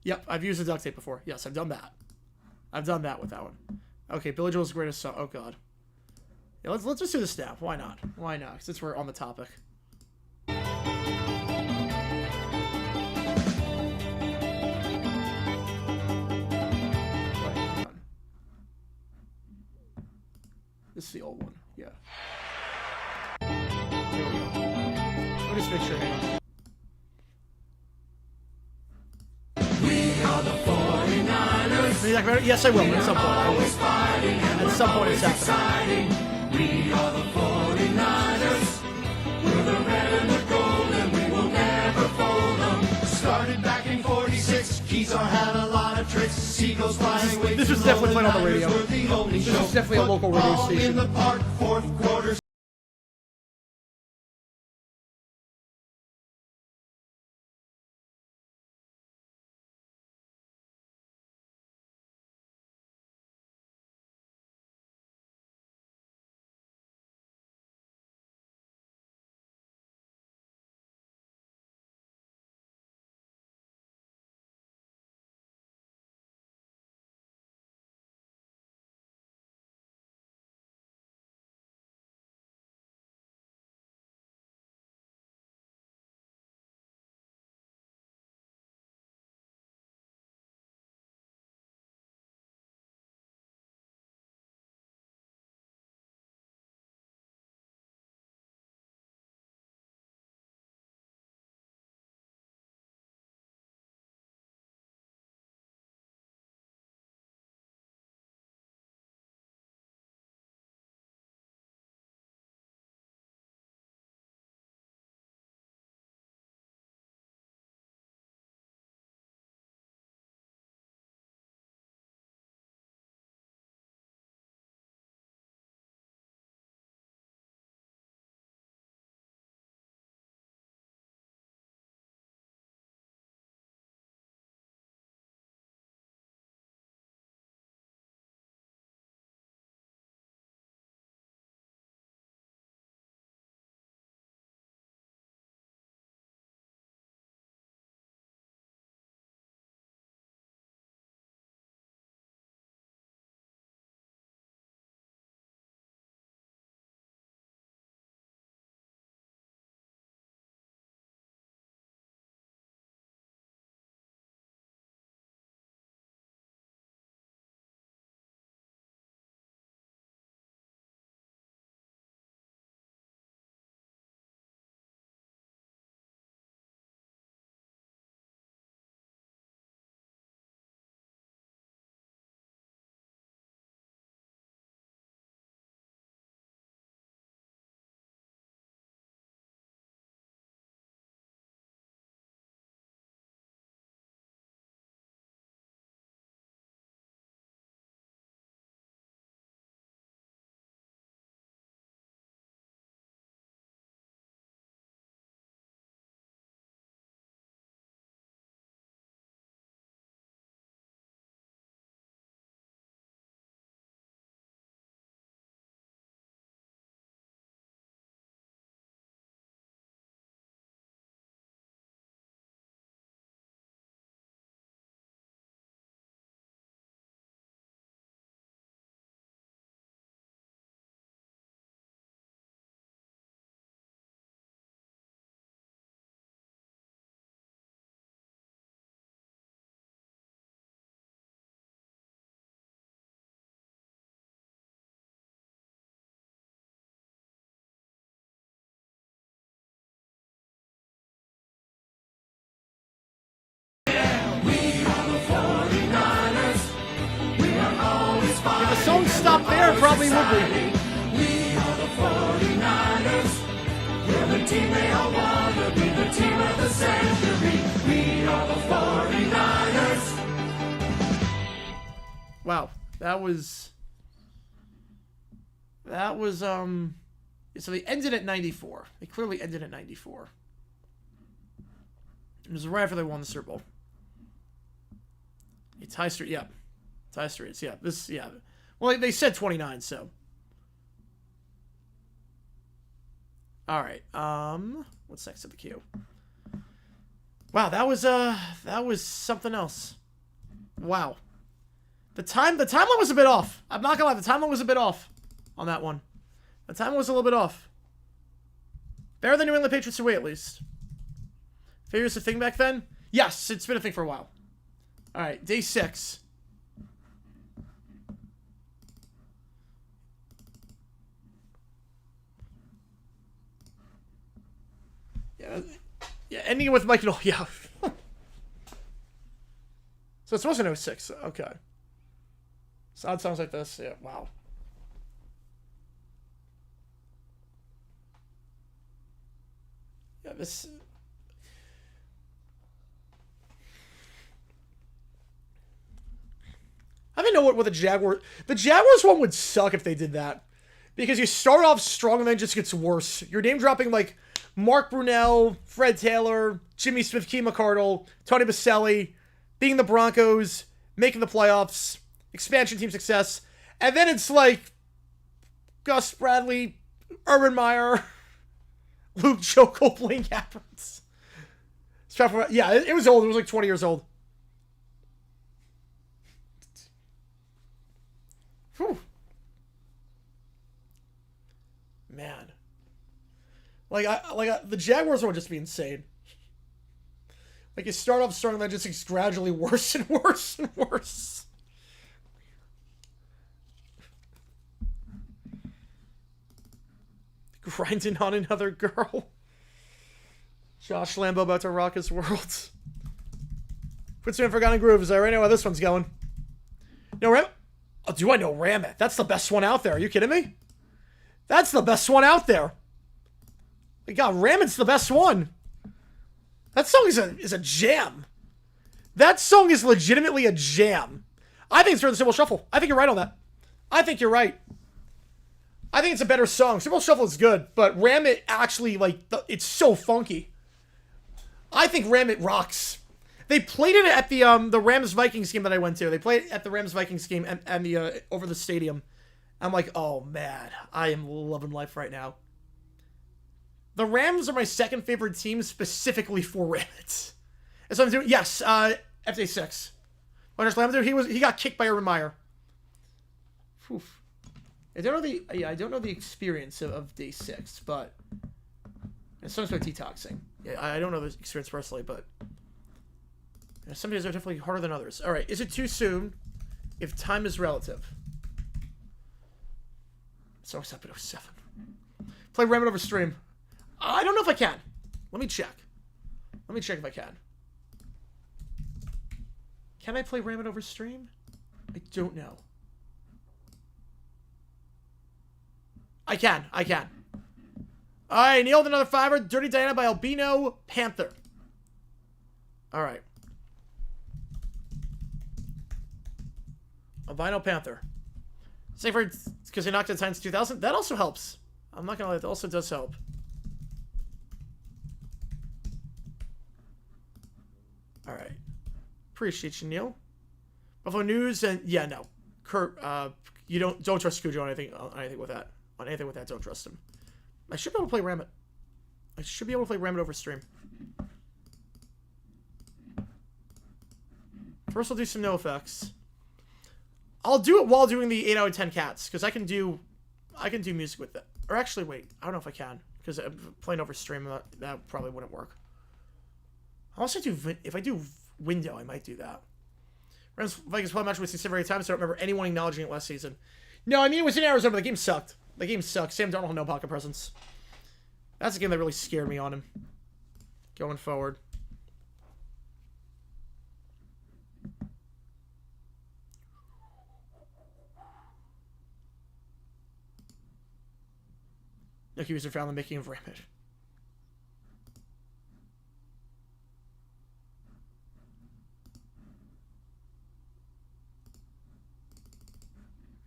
Yep, I've used the duct tape before. Yes, I've done that. I've done that with that one. Okay, Billy Joel's greatest song. Oh God. Yeah, let's just do the snap. Why not? Why not? Since we're on the topic. This is the old one. Yeah. There we go. Let me just make sure. Hang on. We are the 49ers. Yes, I will. At some point. I will. At some point, it's happening. We are the 49ers. We're the red and the gold, and we will never fold them. Started back in 46. Keysar had a lot of tricks. Seagulls flying away. This was definitely playing on the radio. This was definitely a local radio station. In the park, fourth quarter. probably would be. We are the 49ers. We're the team they all want to be, the team of the century. We are the 49ers. Wow, that was so they ended at 94. They clearly ended at 94. It was right after they won the Super Bowl. It's high street, yeah. It's high streets, yeah. This, yeah. Well, they said 29, so. All right. What's next in the queue? Wow, that was something else. Wow. The timeline was a bit off. I'm not gonna lie, the timeline was a bit off on that one. The timeline was a little bit off. Better than New England Patriots away, at least. Figures a thing back then? Yes, it's been a thing for a while. All right, day 6. Yeah, ending with Mike. Yeah. So it's supposed to be 06. Okay. So it sounds like this. Yeah. Wow. Yeah. This. I don't know what the Jaguars one would suck if they did that, because you start off strong and then it just gets worse. You're name dropping like Mark Brunell, Fred Taylor, Jimmy Smith, Key McCardle, Tony Baselli, beating the Broncos, making the playoffs, expansion team success, and then it's like Gus Bradley, Urban Meyer, Luke Jokel, Blaine Gabbert. Yeah, it was old. It was like 20 years old. Whew. Man. The Jaguars would just be insane. Like, you start off strong and then just gets gradually worse and worse and worse. Grinding on another girl. Josh Lambo about to rock his world. Puts me in Forgotten Grooves. I already know how this one's going. No, Ram? Oh, do I know Ram It? That's the best one out there. Are you kidding me? That's the best one out there. My God, Ram It's the best one. That song is a jam. That song is legitimately a jam. I think it's for the Super Bowl Shuffle. I think you're right on that. I think you're right. I think it's a better song. Super Bowl Shuffle is good, but Ram It actually, like, it's so funky. I think Ram It rocks. They played it at the Rams-Vikings game that I went to. They played it at the Rams-Vikings game and the over the stadium. I'm like, oh, man. I am loving life right now. The Rams are my second favorite team specifically for Ram It. And so I'm doing, yes, FJ 6. What Lamb do? He got kicked by Urban Meyer. Oof. I don't know the experience of day 6, but it's something about detoxing. Yeah, I don't know the experience personally, but some days are definitely harder than others. All right, is it too soon if time is relative? So it's up at 07. Play Ram It over stream. I don't know if I can. Let me check. Let me check if I can. Can I play Ram It over stream? I don't know. I can. All right, nailed another fiver. Dirty Diana by Albino Panther. All right. Albino Panther. Say for because they knocked out Titans 2000. That also helps. I'm not gonna lie. That also does help. All right. Appreciate you, Neil. Buffalo News and yeah, no. Kurt, you don't trust Cujo on anything with that. On anything with that, don't trust him. I should be able to play Ram It. I should be able to play Ram It over stream. First, I'll do some no effects. I'll do it while doing the 8 out of 10 cats, because I can do music with that. Or actually, wait, I don't know if I can, because playing over stream that probably wouldn't work. I'll also do if I do window, I might do that. Rams Vikings play match with Steve every time, so I don't remember anyone acknowledging it last season. No, I mean it was in Arizona, but the game sucked. The game sucked. Sam Darnold had no pocket presence. That's a game that really scared me on him. Going forward. Kentucky user found the making of Rabbit.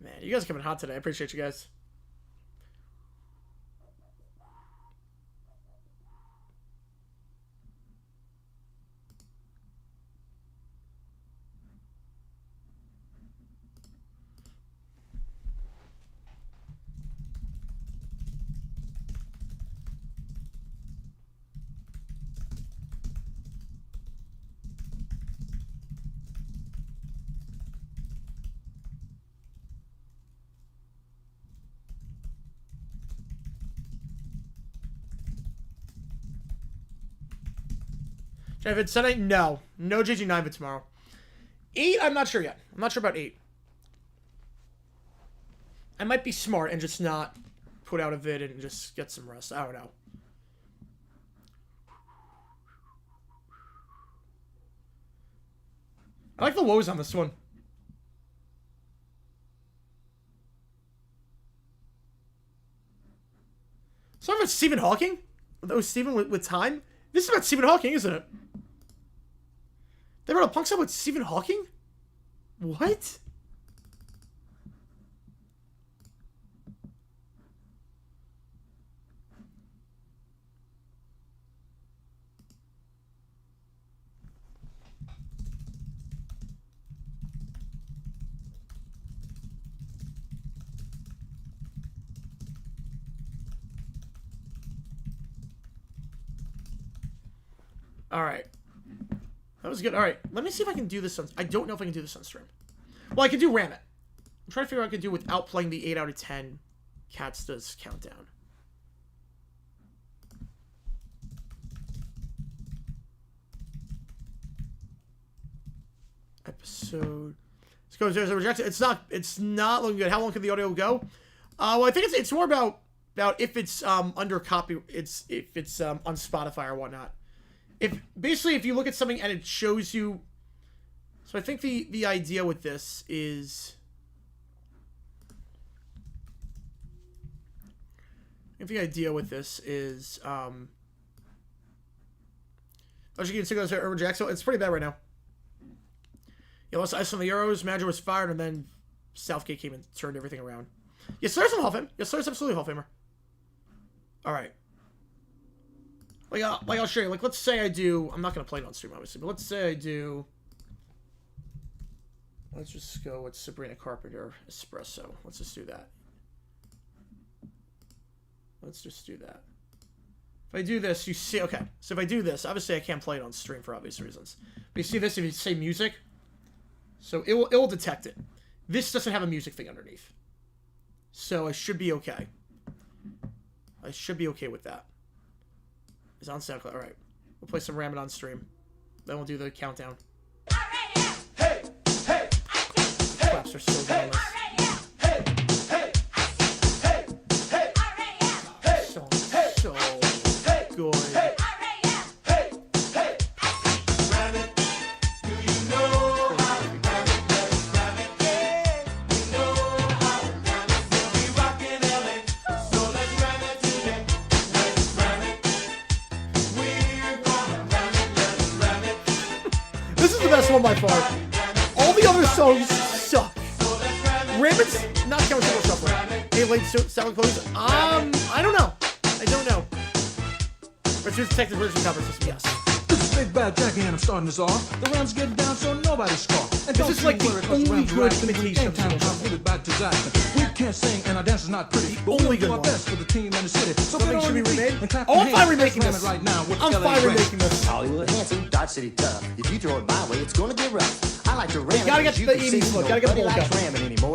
Man, you guys are coming hot today. I appreciate you guys. If it's Sunday, no. No JG9 but tomorrow. 8, I'm not sure yet. I'm not sure about 8. I might be smart and just not put out a vid and just get some rest. I don't know. I like the lows on this one. So about Stephen Hawking? That was Stephen with time? This is about Stephen Hawking, isn't it? They wrote a punk song with Stephen Hawking? What? All right. That was good. All right. Let me see if I can do this on... I don't know if I can do this on stream. Well, I can do Ram It. I'm trying to figure out what I can do without playing the 8 out of 10 Cats Does Countdown. Episode... Let's go. There's a rejection. It's not looking good. How long can the audio go? Well, I think it's more about if it's under copy... if it's on Spotify or whatnot. If you look at something and it shows you, so I think the idea with this is, as you can see, goes Urban Jackson. It's pretty bad right now. You lost ice on the Euros. Manager was fired, and then Southgate came and turned everything around. Yes, there's some Hall of Fame. Yes, there's absolutely Hall of Famer. All right. Like I'll show you. Like, let's say I do... I'm not going to play it on stream, obviously. But let's say I do... Let's just go with Sabrina Carpenter Espresso. Let's just do that. Let's just do that. If I do this, you see... Okay. So if I do this, obviously I can't play it on stream for obvious reasons. But you see this if you say music? So it will detect it. This doesn't have a music thing underneath. So I should be okay. I should be okay with that. It's on SoundCloud. All right. We'll play some Ram It on stream. Then we'll do the countdown. Hey, hey, Claps are so good on this. So good. Best one by far. All the other songs suck. Rabbit's not counting Triple Shuffle. Hey, late sound close. I don't know. I don't know. Let's use detective version cover system. Yes. This is Big Bad Jackie and I'm starting this off. The Rams get down so nobody scoff. And this is like the only good imitation of Triple Shuffle. Give it back to Zach. We can't sing and our dance is not pretty. The only good one. one. Best for the team and the city. So something should be remade. Oh, I'm fine remaking this. Right now with I'm fine remaking this. Hollywood handsome, Dodge City tough. If you throw it my way, it's gonna get rough. I like to ram it. Gotta get the 80s look. Gotta get the bowl cut.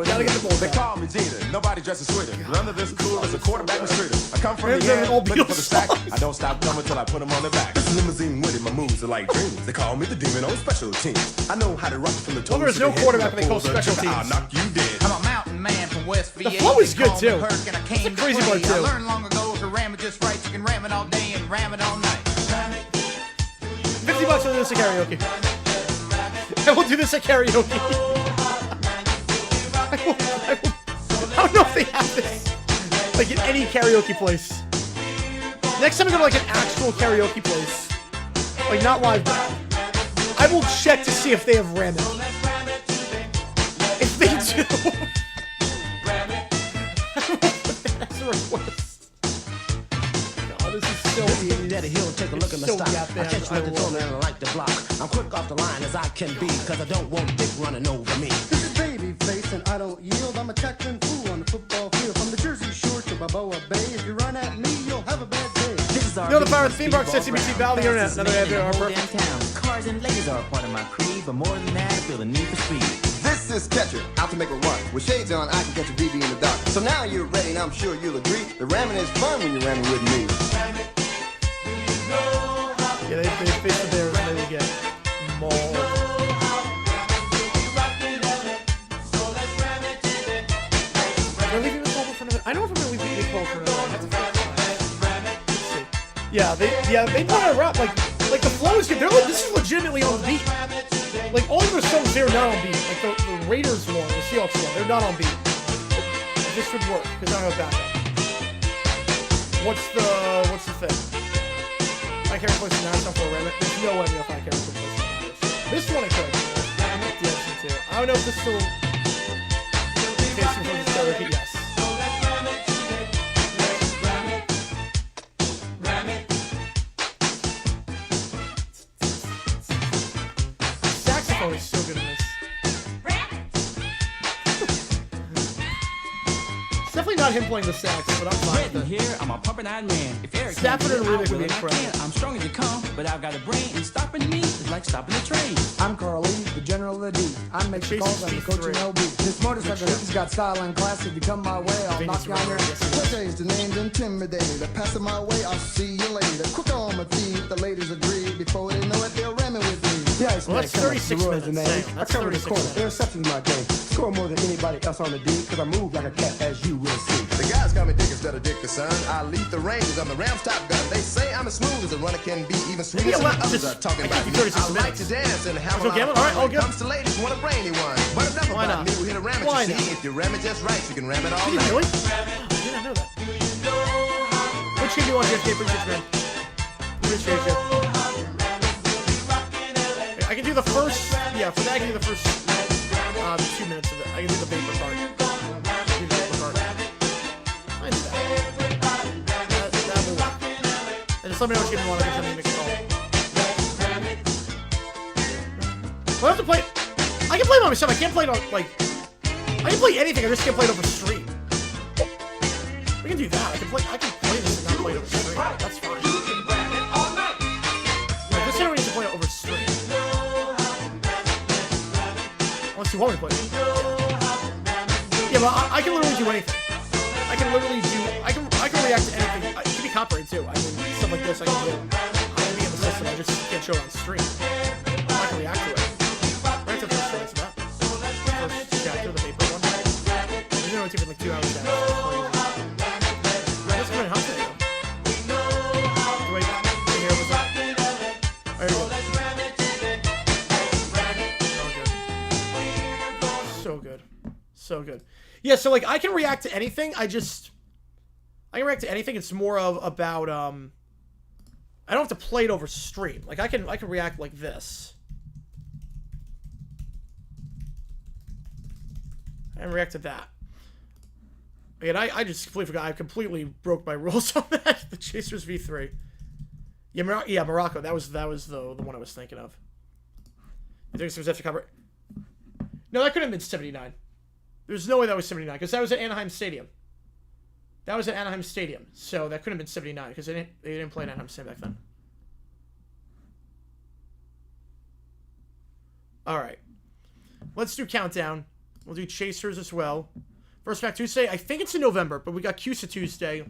Gotta get the bowl They cut. call me Jeter. Nobody dresses sweeter. None of this cool as a quarterback mistreater. I come from Rams the are air, all looking for the beautiful sack. I don't stop coming till I put them on their back. This limousine with it, my moves are like dreams. They call me the demon on special teams. I know how to rock from the toes. Well, there's no quarterback they call special teams. I'll knock you dead. I'm a mountain man from West VA. The flow is good too. It's a crazy part too. I learned long ago to ram it just right. You can ram it all day and ram it all night. $50 for this at karaoke. I will do this at karaoke. I don't know if they have this like in any karaoke place. Next time I go to like an actual karaoke place, like not live band, I will check to see if they have ramen. If they do, that's a request. God, this is so easy. Daddy Hill, take a look at my So style. goddamn I catch my controller and I like the block. I'm quick off the line as I can be, cause I don't want dick running over me. This is baby face and I don't yield. I'm a tackling fool on the football field. From the Jersey Shore to Balboa Bay. If you run at me, you'll have a bad day. You know the power of the theme park, CBT Battle of the Internet. Another idea, Harper. Downtown. Cars and ladies are a part of my creed, but more than that, I feel the need for speed. This is Catcher, out to make a run. With shades on, I can catch a BB in the dark. So now you're ready, and I'm sure you'll agree. The ramming is fun when you're ramming with me. Yeah, they face the Bears and they will get mauled. Am I leaving the call for another? I don't know if I'm going to leave the call for another. Let's see. Yeah, they know how to rap. Like the flow is good. This is legitimately on beat. Like all of their songs, they're not on beat. Like the Raiders one, the Seahawks one, they're not on beat. This would work because I don't have backup. What's the thing? I can't replace the national for a remnant. There's no way if I can replace the national. This one I could. The option 2. I don't know if this still. Okay, so for the stereo, yes. Saxophone is so good in this. It's definitely not him playing the sax, but I'm fine with it. Here, I'm a pumping-eyed man. If Eric Stafford and Rubik would be I incredible. can. I'm strong as you come, but I've got a brain, and stopping me is like stopping a train. I'm Carl Lee, the general of the D. I make the calls, I'm the coach in LB. This motorcycle has got style and class. If you come my way, I'll knock you on your ass. Pleasure the name's intimidated. Passing my way, I'll see you later. Quick on my feet, the ladies agree. Before they know it, they'll ram it with me. Yeah, it's Well, that's 36 minutes. Dang, I that's cover the 36 corner. minutes. There's something in my game. Score more than anybody else on the D, cause I move like a cat, as you will see. The guys call me Dick instead of Dick the Son. I lead the Rangers, I'm the Rams top gun. They say I'm as smooth as a runner can be, even sweeter Yeah, than well, others just- are talking I about give me. you 36 I like minutes. to dance and have That's a lot okay, of all fun. right, all When good. it comes to ladies, want a brainy one. But enough Why about not? me, we hit a ram it, Why you not? see. If you ram it just right, you can ram it all Did you night. really? Oh, I did not know that. Which game do you want, JFK? Appreciate you, man. Appreciate you. I can do the first. Yeah, for that I can do the first 2 minutes of it. I can do the vapor part. Do the vapor part. I do that. That will work. And just let me know which game you want. I can send you a mixed call. Well, I have to play. I can play it on myself. I can't play it on like. I can play anything. I just can't play it over stream. We can do that. I can play this and not play it over stream. That's fine. Like, this time we need to play it over stream. Unless you want me to play it. Yeah, but I can literally do anything. I can literally do. I can react to anything. It could be copyrighted too. I mean, stuff like this I can do. I can be in the system. I just can't show it on stream. I can react to it. Right to the first choice of that. First chapter, the paper one. It's only taking like 2 hours. That's crazy. That's coming hot today, though. Wait, here was that. There you go. So good. So good. Yeah, so like I can react to anything. I can react to anything. It's more of about I don't have to play it over stream. Like I can react like this. And react to that. And I just completely forgot. I completely broke my rules on that. The Chasers V3. Yeah, Morocco. That was the one I was thinking of. I think it was after cover. No, that couldn't have been 79. There's no way that was 79 because that was at Anaheim Stadium. That was at Anaheim Stadium, so that couldn't have been 79 because they didn't play at Anaheim Stadium back then. All right, let's do countdown. We'll do Chasers as well. First Back Tuesday. I think it's in November, but we got CUSA Tuesday.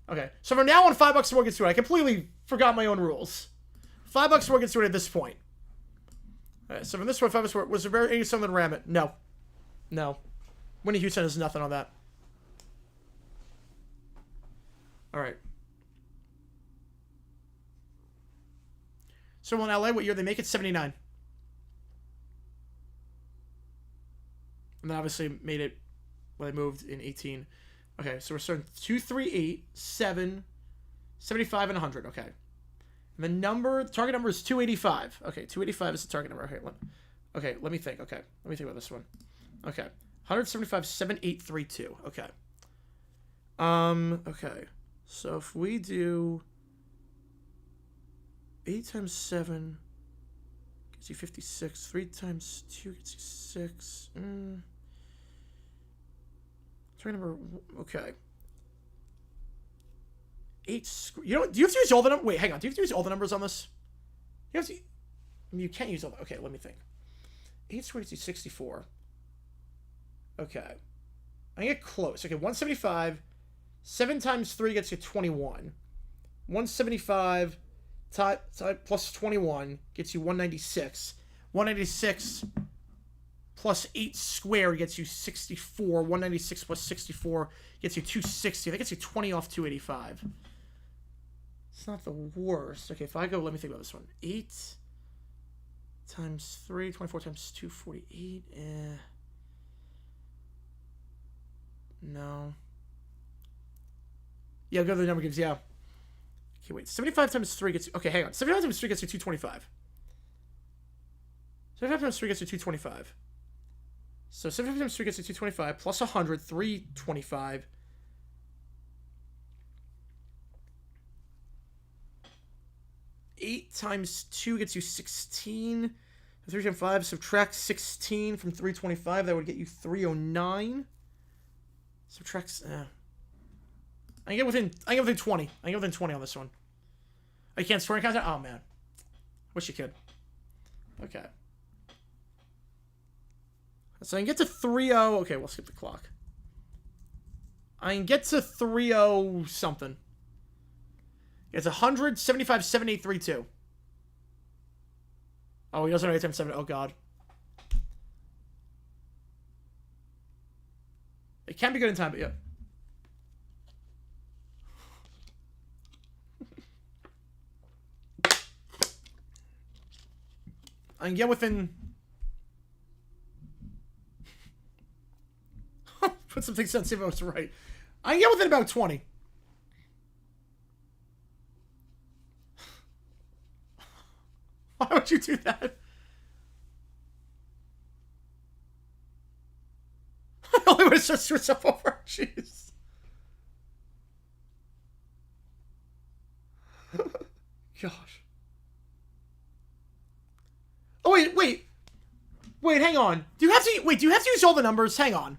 Okay, so from now on, $5 more gets to it. I completely forgot my own rules. $5 more gets to it at this point. All right, so from this one, $5 more. Was there very something to ram it? No. No. Winnie Houston has nothing on that. All right. So in LA, what year they make it? 79. And then obviously made it when they moved in 18. Okay, so we're starting 2, 3, 8, 7, 75 and 100. Okay. And the target number is 285. Okay, 285 is the target number. Okay, let me think. Okay, let me think about this one. Okay. 175, 7832. Okay. Okay. So if we do 8 times 7 gets you 56. 3 times 2 gets you 6. Target number. Okay. 8. Do you have to use all the numbers? Wait, hang on. Do you have to use all the numbers on this? You have to. I mean, you can't use all. Okay, let me think. 8 squared gets you 64. Okay. I get close. Okay, 175. 7 times 3 gets you 21. 175 plus 21 gets you 196. 196 plus 8 squared gets you 64. 196 plus 64 gets you 260. That gets you 20 off 285. It's not the worst. Okay, if I go, let me think about this one. 8 times 3, 24 times 2, 48. No. Yeah, go to the number gives, yeah. Okay, wait. 75 times 3 gets you, okay, hang on. 75 times 3 gets you 225. 75 times 3 gets you 225. So 75 times 3 gets you 225 plus 100, 325. Eight times 2 gets you 16. 3 times 5, subtract 16 from 325. That would get you 309. Subtract. I can get within 20. I can get within 20 on this one. I can't score in content? Oh, man. Wish you could. Okay. So I can get to 3-0. Okay, we'll skip the clock. I can get to 3-0 something. It's 175, 7832. Oh, he doesn't know 8 times 7. Oh, God. It can be good in time, but yeah. I can get within... Put some things on, see if I was right. I can get within about 20. Why would you do that? I only would have just switched up over. Jeez. Gosh. Oh, wait, hang on. Do you have to use all the numbers? Hang on.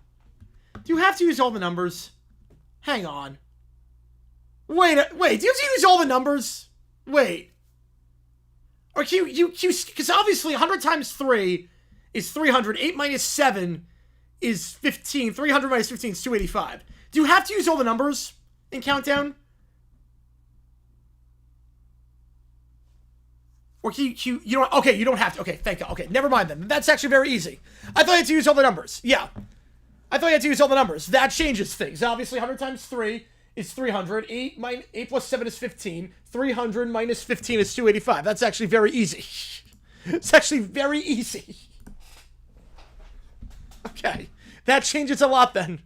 Do you have to use all the numbers? Hang on. Wait, do you have to use all the numbers? Wait. Or because obviously 100 times 3 is 300. 8 minus 7 is 15. 300 minus 15 is 285. Do you have to use all the numbers in Countdown? Or you don't, okay, you don't have to. Okay, thank God. Okay, never mind then. That's actually very easy. I thought you had to use all the numbers. Yeah. I thought you had to use all the numbers. That changes things. Obviously, 100 times 3 is 300. 8 plus 7 is 15. 300 minus 15 is 285. That's actually very easy. It's actually very easy. Okay. That changes a lot then.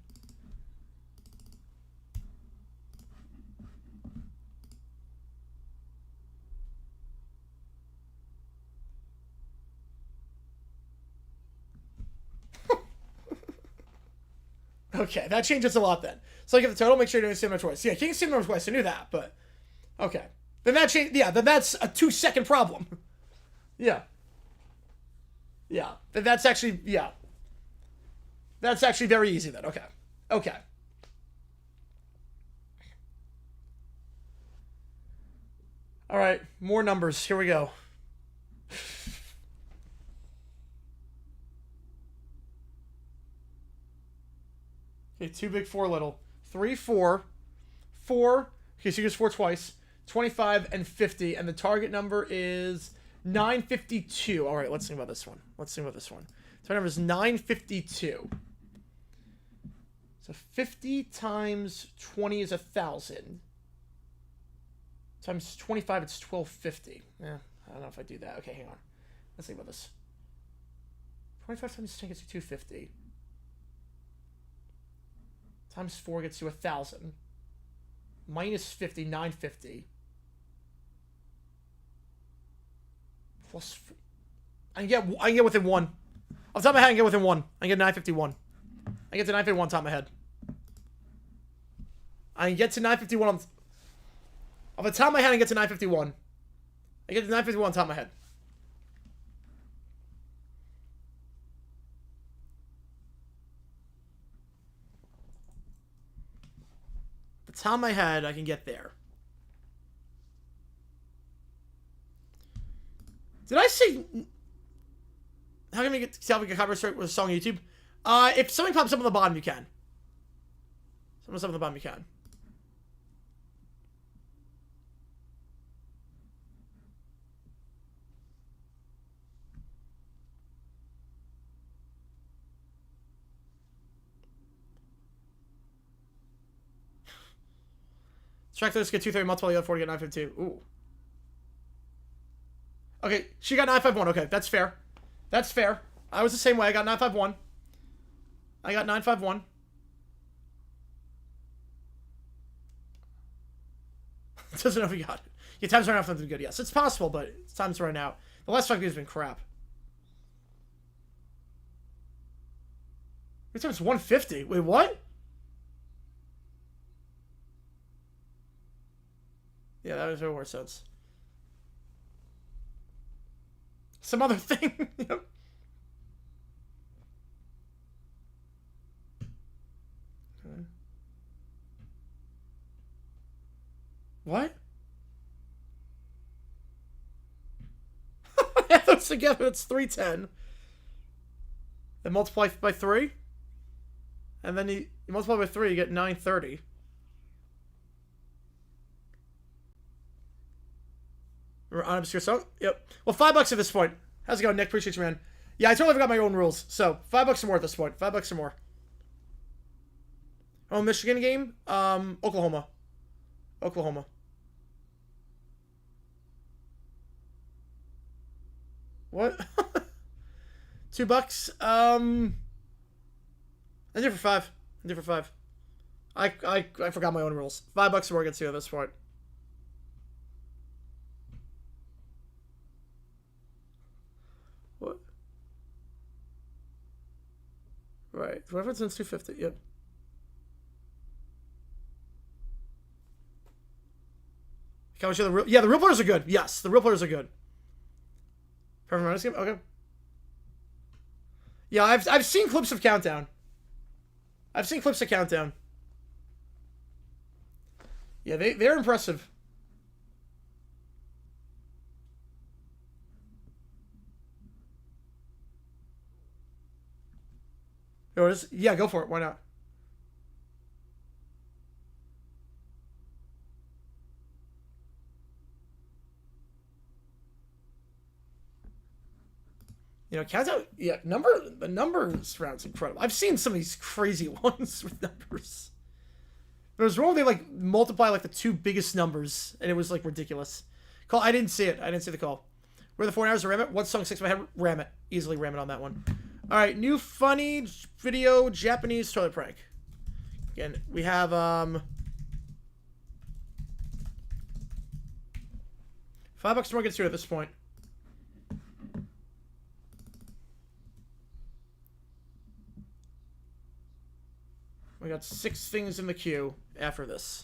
Okay, that changes a lot then. So I get the total, make sure you're doing similar twice. Yeah, King similar twice, I knew that, but okay. Then that change, yeah, then that's a 2-second problem. Yeah. Yeah. Then that's actually, yeah. That's actually very easy then. Okay. Okay. All right, more numbers. Here we go. Okay, 2 big, 4 little. 3, 4. 4. Okay, so you use 4 twice. 25 and 50. And the target number is 952. All right, let's think about this one. Target number is 952. So 50 times 20 is 1,000. Times 25, it's 1250. Yeah, I don't know if I do that. Okay, hang on. Let's think about this. 25 times 10 gets you 250. Times 4 gets you 1,000. Minus 50, 950. Plus, I can get within 1. Off the top of my head, I can get within 1. I can get 951. I get to 951 top of my head. I can get to 951 off the top of my head. I can get to 951. I get to 951 on top of my head. The top of my head, I can get there. Did I say? How can we get copyright with a song on YouTube? If something pops up on the bottom, you can. Something pops up on the bottom, you can. Track this, get 230, multiple, you got 40, get 952. Ooh. Okay, she got 951. Okay, that's fair. That's fair. I was the same way. I got 951. I got 951. Doesn't know if you got it. Yeah, time's running out for something good. Yes, it's possible, but time's running out. The last 5 games have been crap. Your time's 150. Wait, what? Yeah, that was more sense. Some other thing. Yep. Okay. What? Add those together, it's 310. Then multiply by 3. And then you multiply by 3, you get 930. We're on obscure song? Yep. Well, $5 at this point. How's it going, Nick? Appreciate you, man. Yeah, I totally forgot my own rules. So, $5 or more at this point. $5 or more. Oh, Michigan game? Oklahoma. Oklahoma. What? $2? I did for 5. I did for 5. I forgot my own rules. $5 or more gets you at this point. What? Right. Whatever since 250. Yep. How much are the real? Yeah, the real players are good. Yes, the real players are good. Perfect minus game. Okay. Yeah, I've seen clips of Countdown. I've seen clips of Countdown. Yeah, they're impressive. Yeah, go for it. Why not? You know, Countdown, yeah, the numbers round's incredible. I've seen some of these crazy ones with numbers. There was one where they, like, multiply, like, the 2 biggest numbers, and it was, like, ridiculous. Call, I didn't see it. I didn't see the call. Where the 4 hours to ram it? What song sticks in my head? Ram it. Easily ram it on that one. All right, new funny video Japanese toilet prank. Again, we have $5 more gets through at this point. We got 6 things in the queue after this.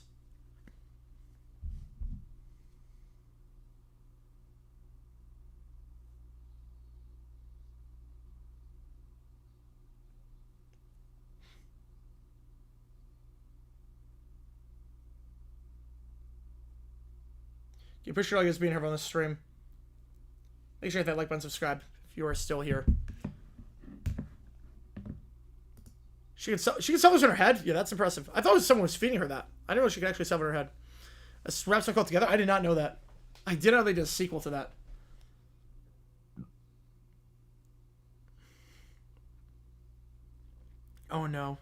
I appreciate all you guys being here on the stream. Make sure you hit that like button, subscribe if you are still here. She can sell this in her head? Yeah, that's impressive. I thought someone was feeding her that. I didn't know she could actually sell it in her head. A rap song called Together? I did not know that. I didn't know they did a sequel to that. Oh no.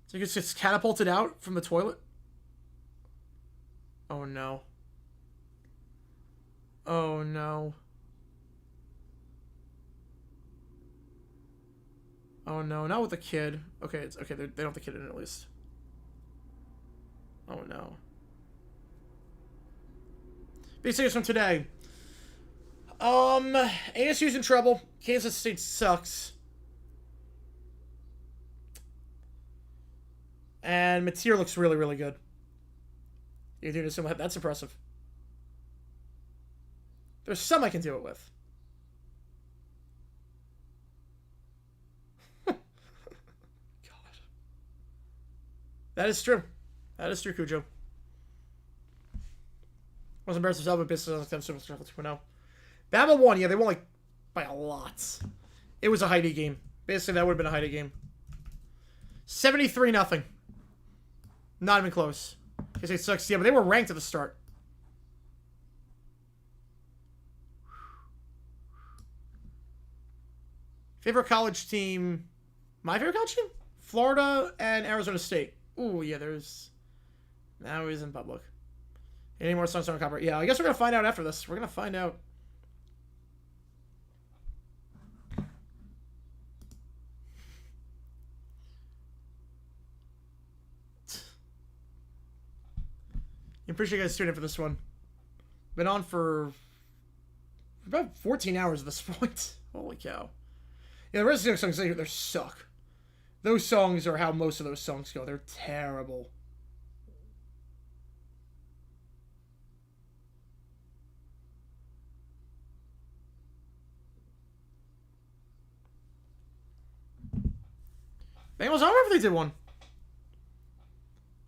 So he gets just catapulted out from the toilet? Oh no. Oh no. Oh no, not with the kid. Okay, it's okay. They don't have the kid in it at least. Oh no. Big things from today. ASU's in trouble. Kansas State sucks. And Mateer looks really, really good. You're doing this, that's impressive. There's some I can do it with. God. That is true. That is true, Cujo. Wasn't embarrassed himself, but business on Super 2.0. Bama won. Yeah, they won like by a lot. It was a Heidi game. Basically, that would have been a Heidi game. 73-0. Not even close. Because they sucks. Yeah, but they were ranked at the start. Favorite college team? My favorite college team? Florida and Arizona State. Ooh, yeah, there's... Now he's in public. Any more Sunstone Copper? Yeah, I guess we're going to find out after this. We're going to find out. I appreciate you guys tuning in for this one. Been on for about 14 hours at this point. Holy cow. Yeah, the rest of the songs they suck. Those songs are how most of those songs go. They're terrible. Bengals, I don't remember if they did one.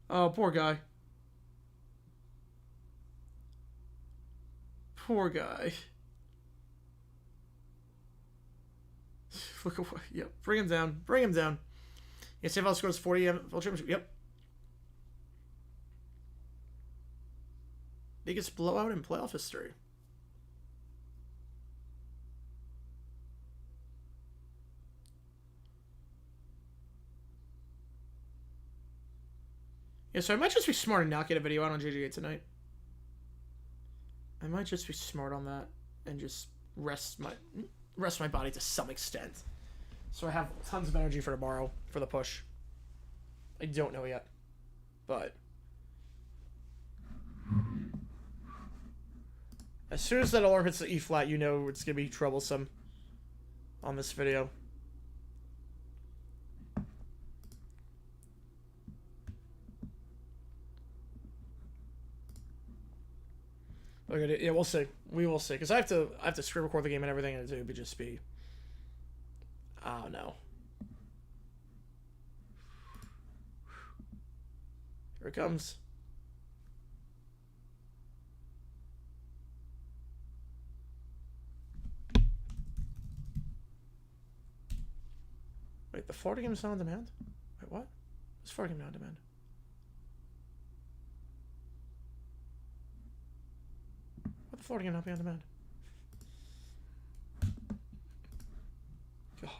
Oh, poor guy. Poor guy. Look away. Yep. Bring him down. Bring him down. Yeah, CFL scores 40 NFL championship. Yep. Biggest blowout in playoff history. Yeah, so I might just be smart and not get a video out on JGA tonight. I might just be smart on that and just rest my body to some extent. So I have tons of energy for tomorrow for the push. I don't know yet. But as soon as that alarm hits the E flat, you know it's going to be troublesome on this video. Okay, yeah, we'll see. We will see. Because I have to screen record the game and everything, and it would just be... I don't know. Here it comes. Wait, the Florida game is not on demand? Wait, what? Is Florida game not on demand? What the Florida game not be on demand? God.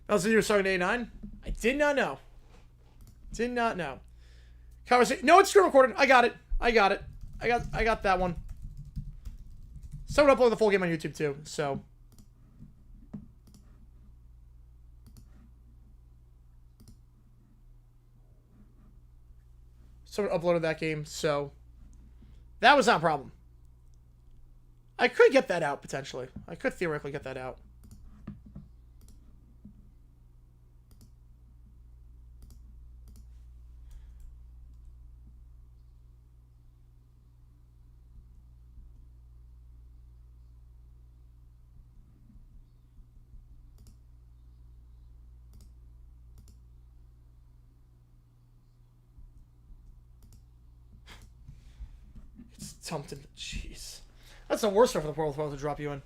That was the year starting 89? I did not know. Did not know. Conversation. No, it's screen recorded. I got it. I got it. I got that one. Someone uploaded the full game on YouTube too, so. Someone uploaded that game, so. That was not a problem. I could get that out, potentially. I could theoretically get that out. Dumped in. Jeez. That's the worst stuff for the world to drop you in.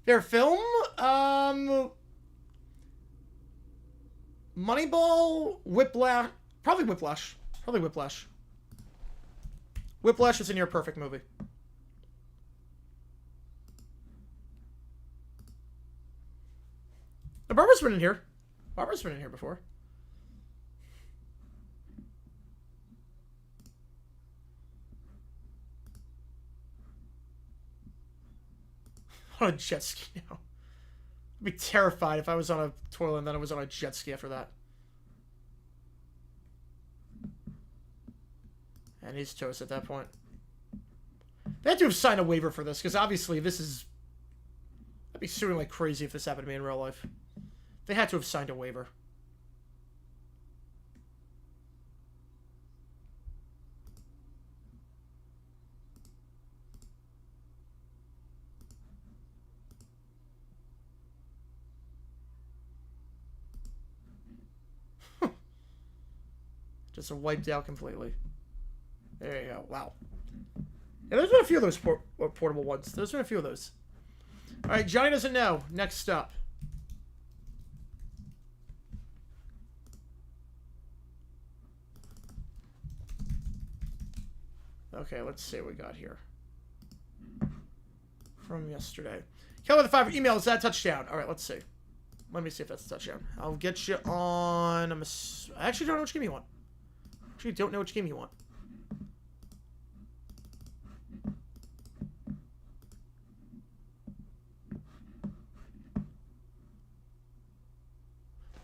Their film? Moneyball? Whiplash? Probably Whiplash. Probably Whiplash. Whiplash is a near perfect movie. The Barbara's been in here. Barbara's been in here before. On a jet ski now. I'd be terrified if I was on a toilet and then I was on a jet ski after that. And he's toast at that point. They had to have signed a waiver for this, because obviously this is... I'd be suing like crazy if this happened to me in real life. They had to have signed a waiver. Just wiped out completely. There you go. Wow. Yeah, there's been a few of those portable ones. There's been a few of those. All right, Johnny doesn't know. Next up. Okay, let's see what we got here. From yesterday. Kelly with the 5 email, is that a touchdown? All right, let's see. Let me see if that's a touchdown. I'll get you on... I actually don't know which game you want. Actually, don't know which game you want.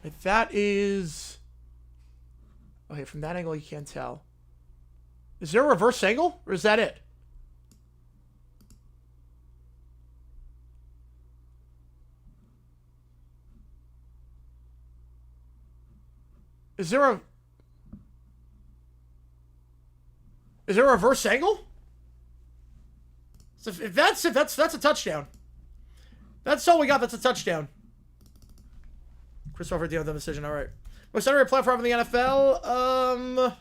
If that is... Okay, from that angle you can't tell. Is there a reverse angle? Or is that it? Is there a... Is there a reverse angle? So if that's it, that's a touchdown. That's all we got. That's a touchdown. Christopher deal with the decision. All right. Most underrated platform in the NFL.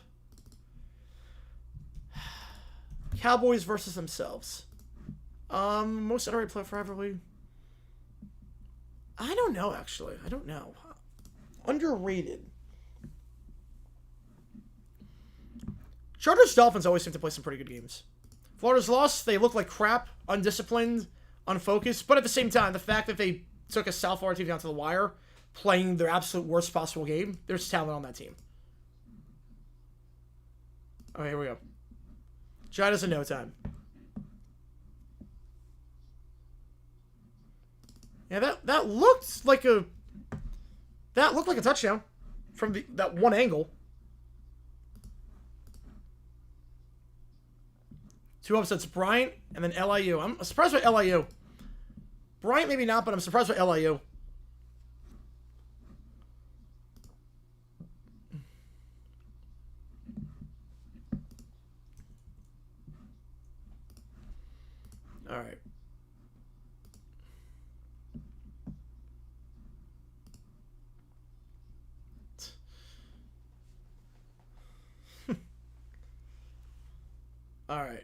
Cowboys versus themselves. Most underrated platform probably. I don't know. Actually, I don't know. Underrated. Chargers Dolphins always seem to play some pretty good games. Florida's lost. They look like crap, undisciplined, unfocused. But at the same time, the fact that they took a South Florida team down to the wire, playing their absolute worst possible game, there's talent on that team. Oh, here we go. Giants in no time. Yeah, that looked like a touchdown from that one angle. Two upsets, Bryant and then LIU. I'm surprised by LIU. Bryant maybe not, but I'm surprised by LIU. All right. All right.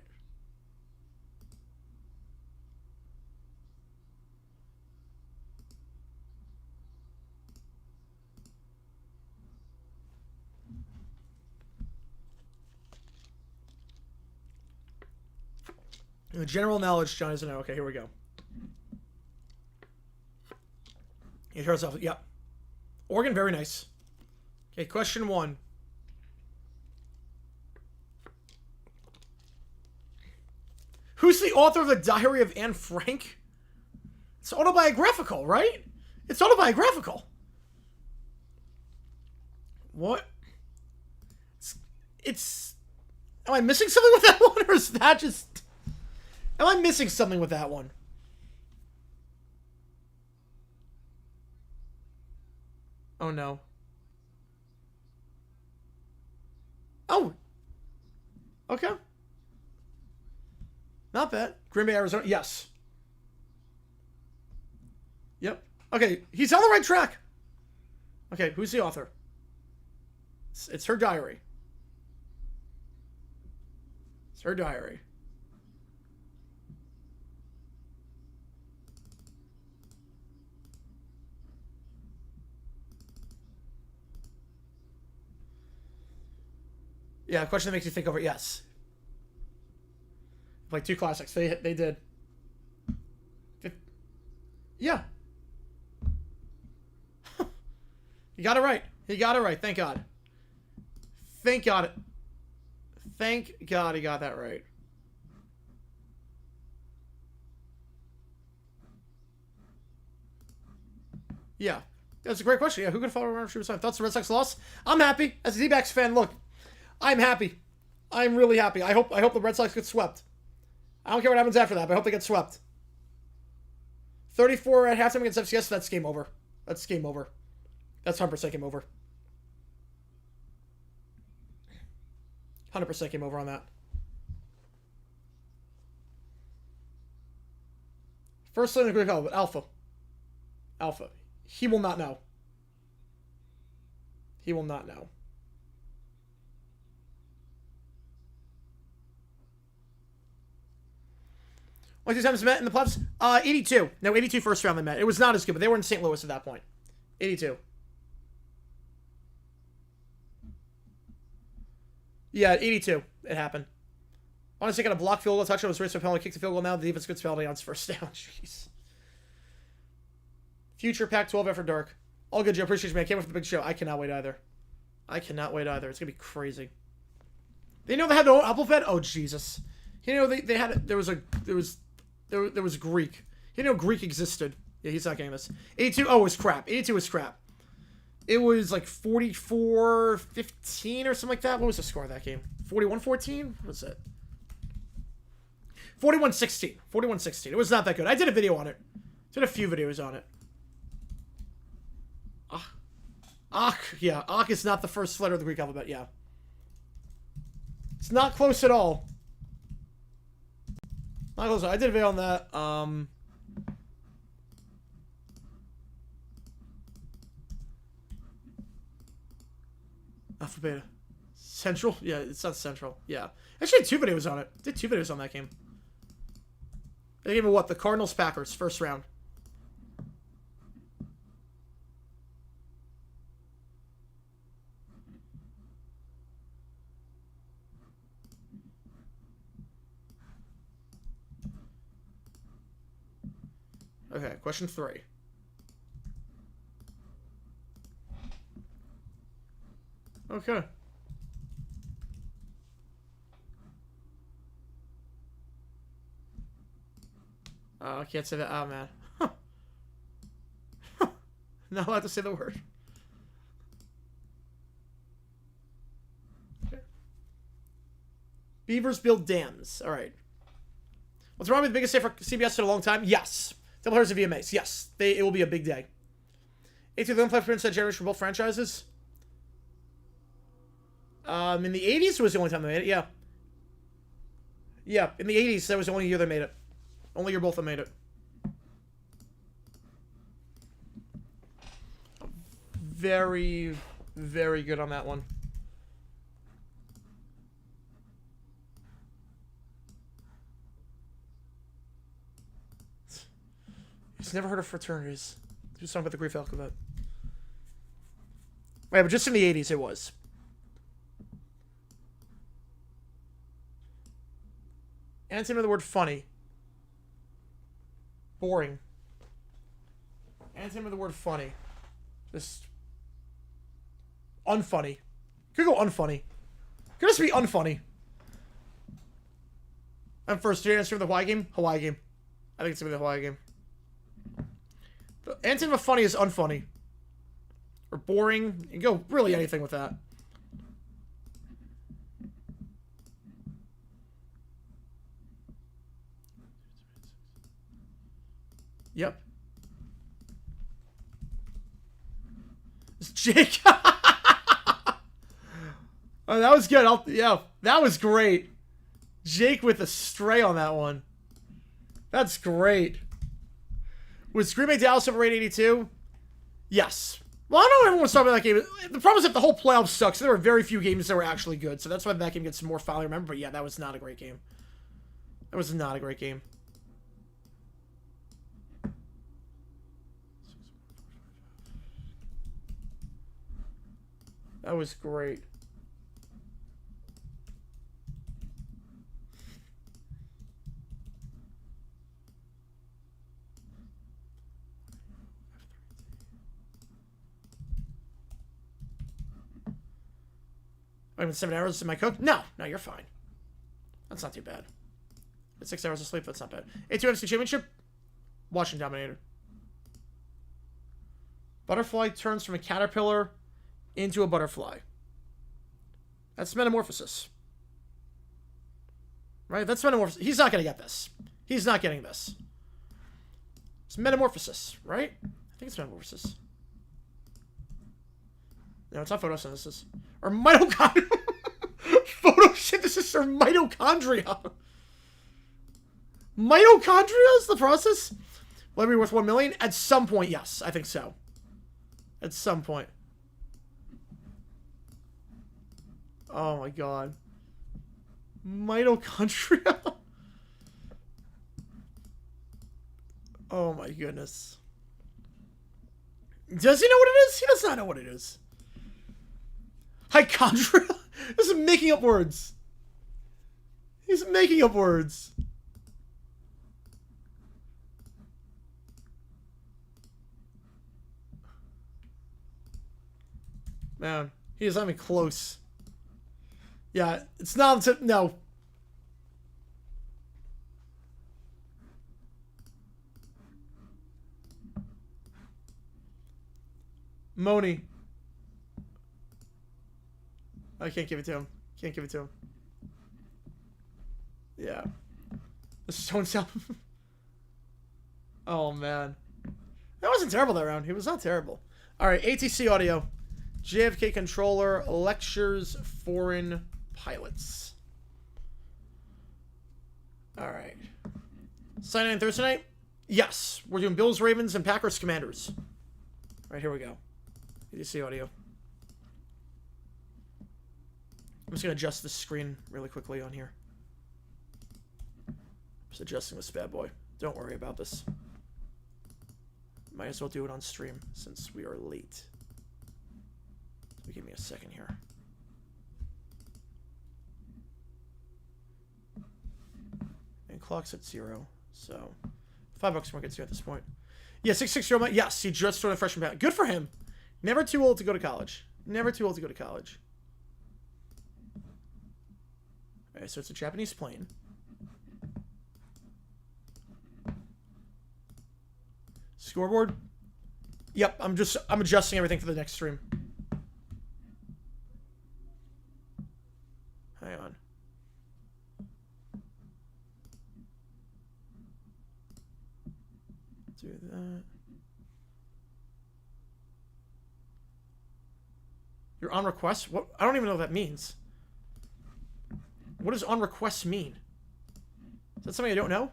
The general knowledge, John doesn't know. Okay, here we go. You hear yourself. Yep. Oregon, very nice. Okay, question 1. Who's the author of The Diary of Anne Frank? It's autobiographical, right? It's autobiographical. What? It's... Am I missing something with that one, or is that just... Am I missing something with that one? Oh, no. Oh. Okay. Not bad. Green Bay, Arizona. Yes. Yep. Okay, he's on the right track. Okay, who's the author? It's her diary. It's her diary. Yeah, a question that makes you think over. Yes. Like 2 classics. They did. Yeah. He got it right. He got it right. Thank God. Thank God. Thank God he got that right. Yeah. That's a great question. Yeah, who could follow around if she was fine? Thoughts the Red Sox lost? I'm happy. As a D-backs fan, look. I'm happy. I'm really happy. I hope the Red Sox get swept. I don't care what happens after that, but I hope they get swept. 34 at halftime against FCS. That's game over. That's game over. That's 100% game over. 100% game over on that. First line of Greek alphabet. Alpha. Alpha. He will not know. He will not know. What two times met in the playoffs? 82. No, 82 first round they met. It was not as good, but they were in St. Louis at that point. 82. Yeah, 82. It happened. Honestly, got a block field goal touchdown. Was raced for penalty. Kicked the field goal now. The defense gets penalty on its first down. Jeez. Future Pac-12 after dark. All good, Joe. Appreciate you, man. Can't wait for the big show. I cannot wait either. I cannot wait either. It's gonna be crazy. They know they had their own alphabet. Oh Jesus. You know they had there was Greek. You know Greek existed. Yeah, he's not getting this. 82. Oh, it was crap. 82 was crap. It was like 44-15 or something like that. What was the score of that game? 41-14? What was it? 41-16. 41-16. It was not that good. I did a video on it. Did a few videos on it. Yeah. Ak is not the first letter of the Greek alphabet. Yeah. It's not close at all. Not close. I did a video on that. Alpha Beta. Central? Yeah, it's not Central. Yeah. Actually, I did 2 videos on it. Did 2 videos on that game. They gave me what? The Cardinals Packers, first round. Okay, question 3. Okay. I can't say that. Oh, man. Not allowed to say the word. Okay. Beavers build dams. All right. What's wrong with the biggest day for CBS in a long time? Yes. Double headers of VMAs. Yes. It will be a big day. 18th Olympic appearance that generation for both franchises. In the 80s was the only time they made it. Yeah. Yeah. In the 80s, that was the only year they made it. Only year both of them made it. Very, very good on that one. He's never heard of fraternities. Do something about the Greek alphabet. Right, but just in the 80s it was. Antonym of the word funny. Boring. Antonym of the word funny. Just unfunny. Could go unfunny. Could just be unfunny. And first, did you answer the Hawaii game? Hawaii game. I think it's gonna be the Hawaii game. The antonym of funny is unfunny. Or boring. You can go really anything with that. Yep. It's Jake. Oh, that was good. Yeah, that was great. Jake with a stray on that one. That's great. Was Green Bay Dallas overrated 82? Yes. Well, I don't know if everyone's talking about that game. The problem is that the whole playoffs sucks. So there were very few games that were actually good. So that's why that game gets more fondly remembered. But yeah, that was not a great game. That was not a great game. That was great. Wait a minute, 7 hours in my cook? No, you're fine. That's not too bad. But 6 hours of sleep, that's not bad. A2 FC Championship? Washington Dominator. Butterfly turns from a caterpillar into a butterfly. That's metamorphosis. Right? That's Metamorphosis. He's not going to get this. He's not getting this. It's Metamorphosis, right? I think it's Metamorphosis. No, it's not photosynthesis. Or mitochondria. Photosynthesis or mitochondria. Mitochondria is the process? Will it be worth 1 million? At some point, yes. I think so. At some point. Oh my god. Mitochondria? Oh my goodness. Does he know what it is? He does not know what it is. Hychondria? This is making up words. He's making up words. Man, he is not even close. Yeah, it's not... No. Moni. I can't give it to him. Can't give it to him. Yeah. The Stone Cell. Oh, man. That wasn't terrible that round. He was not terrible. Alright, ATC audio. JFK controller lectures foreign pilots. Alright. Sunday night, Thursday night? Yes. We're doing Bills, Ravens, and Packers, Commanders. Alright, here we go. ATC audio. I'm just going to adjust the screen really quickly on here. Just adjusting this bad boy. Don't worry about this. Might as well do it on stream since we are late. So give me a second here. And clock's at 0, so $5 more gets you at this point. Yeah, 660. Yes, he just started a freshman pack. Good for him. Never too old to go to college. Never too old to go to college. Alright, so it's a Japanese plane. Scoreboard? Yep, I'm adjusting everything for the next stream. Hang on. Do that. You're on request? What? I don't even know what that means. What does on request mean? Is that something I don't know?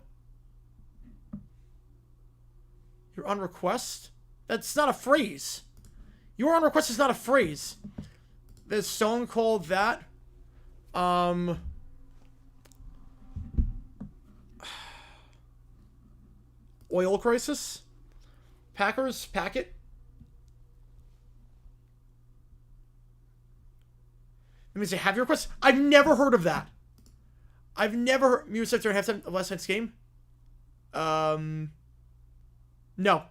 You're on request? That's not a phrase. You're on request is not a phrase. There's a song called that. Oil Crisis? Packers? Packet? Let me say, have your request? I've never heard of that. I've never heard music during halftime of last night's game. No. No,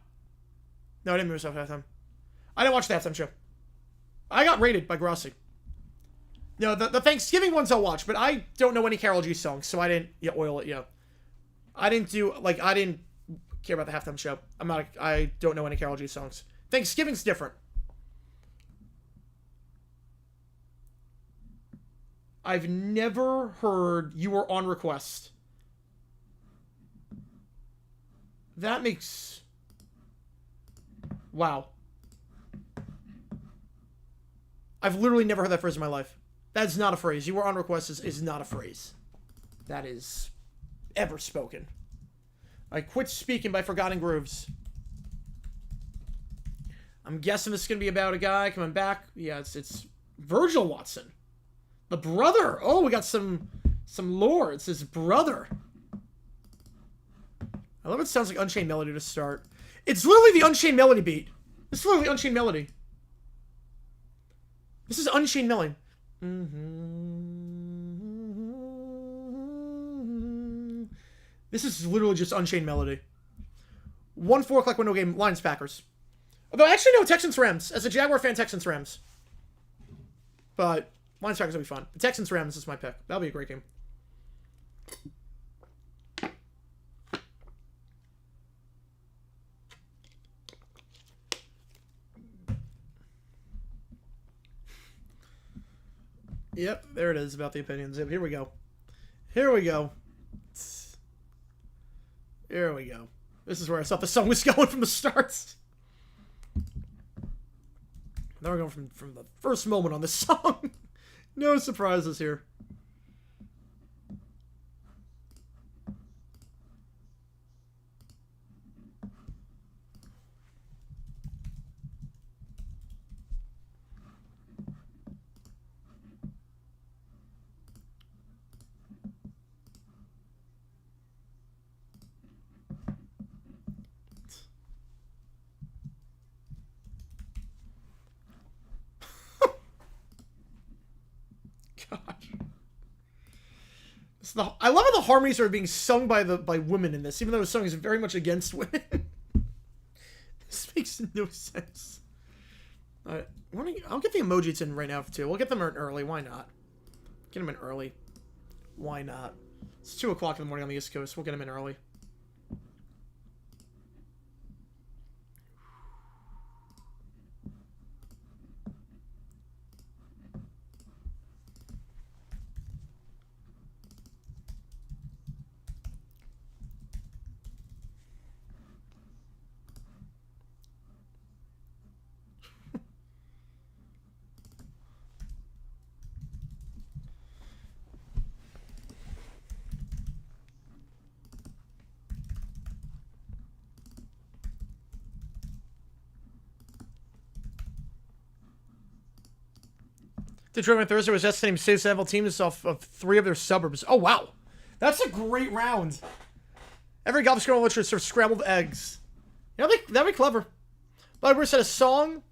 I didn't move myself at halftime. I didn't watch the halftime show. I got rated by Grossi. No, the Thanksgiving ones I'll watch, but I don't know any Karol G songs, so I didn't oil it, I didn't care about the halftime show. I don't know any Karol G songs. Thanksgiving's different. I've never heard You Were On Request. That makes... Wow. I've literally never heard that phrase in my life. That's not a phrase. You Were On Request is not a phrase. That is ever spoken. I Quit Speaking by Forgotten Grooves. I'm guessing this is going to be about a guy coming back. Yeah, it's Virgil Watson. The brother. Oh, we got some lore. It's his brother. I love it. Sounds like Unchained Melody to start. It's literally the Unchained Melody beat. This is literally Unchained Melody. This is Unchained Melody. This is literally just Unchained Melody. 1 4 o'clock window game. Lions Packers. Although I actually know Texans Rams. As a Jaguar fan, Texans Rams. But Lions Packers will be fun. The Texans Rams is my pick. That'll be a great game. Yep, there it is about the opinions. Here we go. Here we go. Here we go. This is where I thought the song was going from the start. Now we're going from the first moment on this song. No surprises here. I love how the harmonies are being sung by women in this, even though the song is very much against women. This makes no sense. I'll get the emojis in right now too. We'll get them in early. Why not? Get them in early. Why not? It's 2 o'clock in the morning on the East Coast. We'll get them in early. Detroit on Thursday was estimating state several teams off of 3 of their suburbs. Oh, wow. That's a great round. Every golf score will serve scrambled eggs. You know, that'd be clever. But we said a song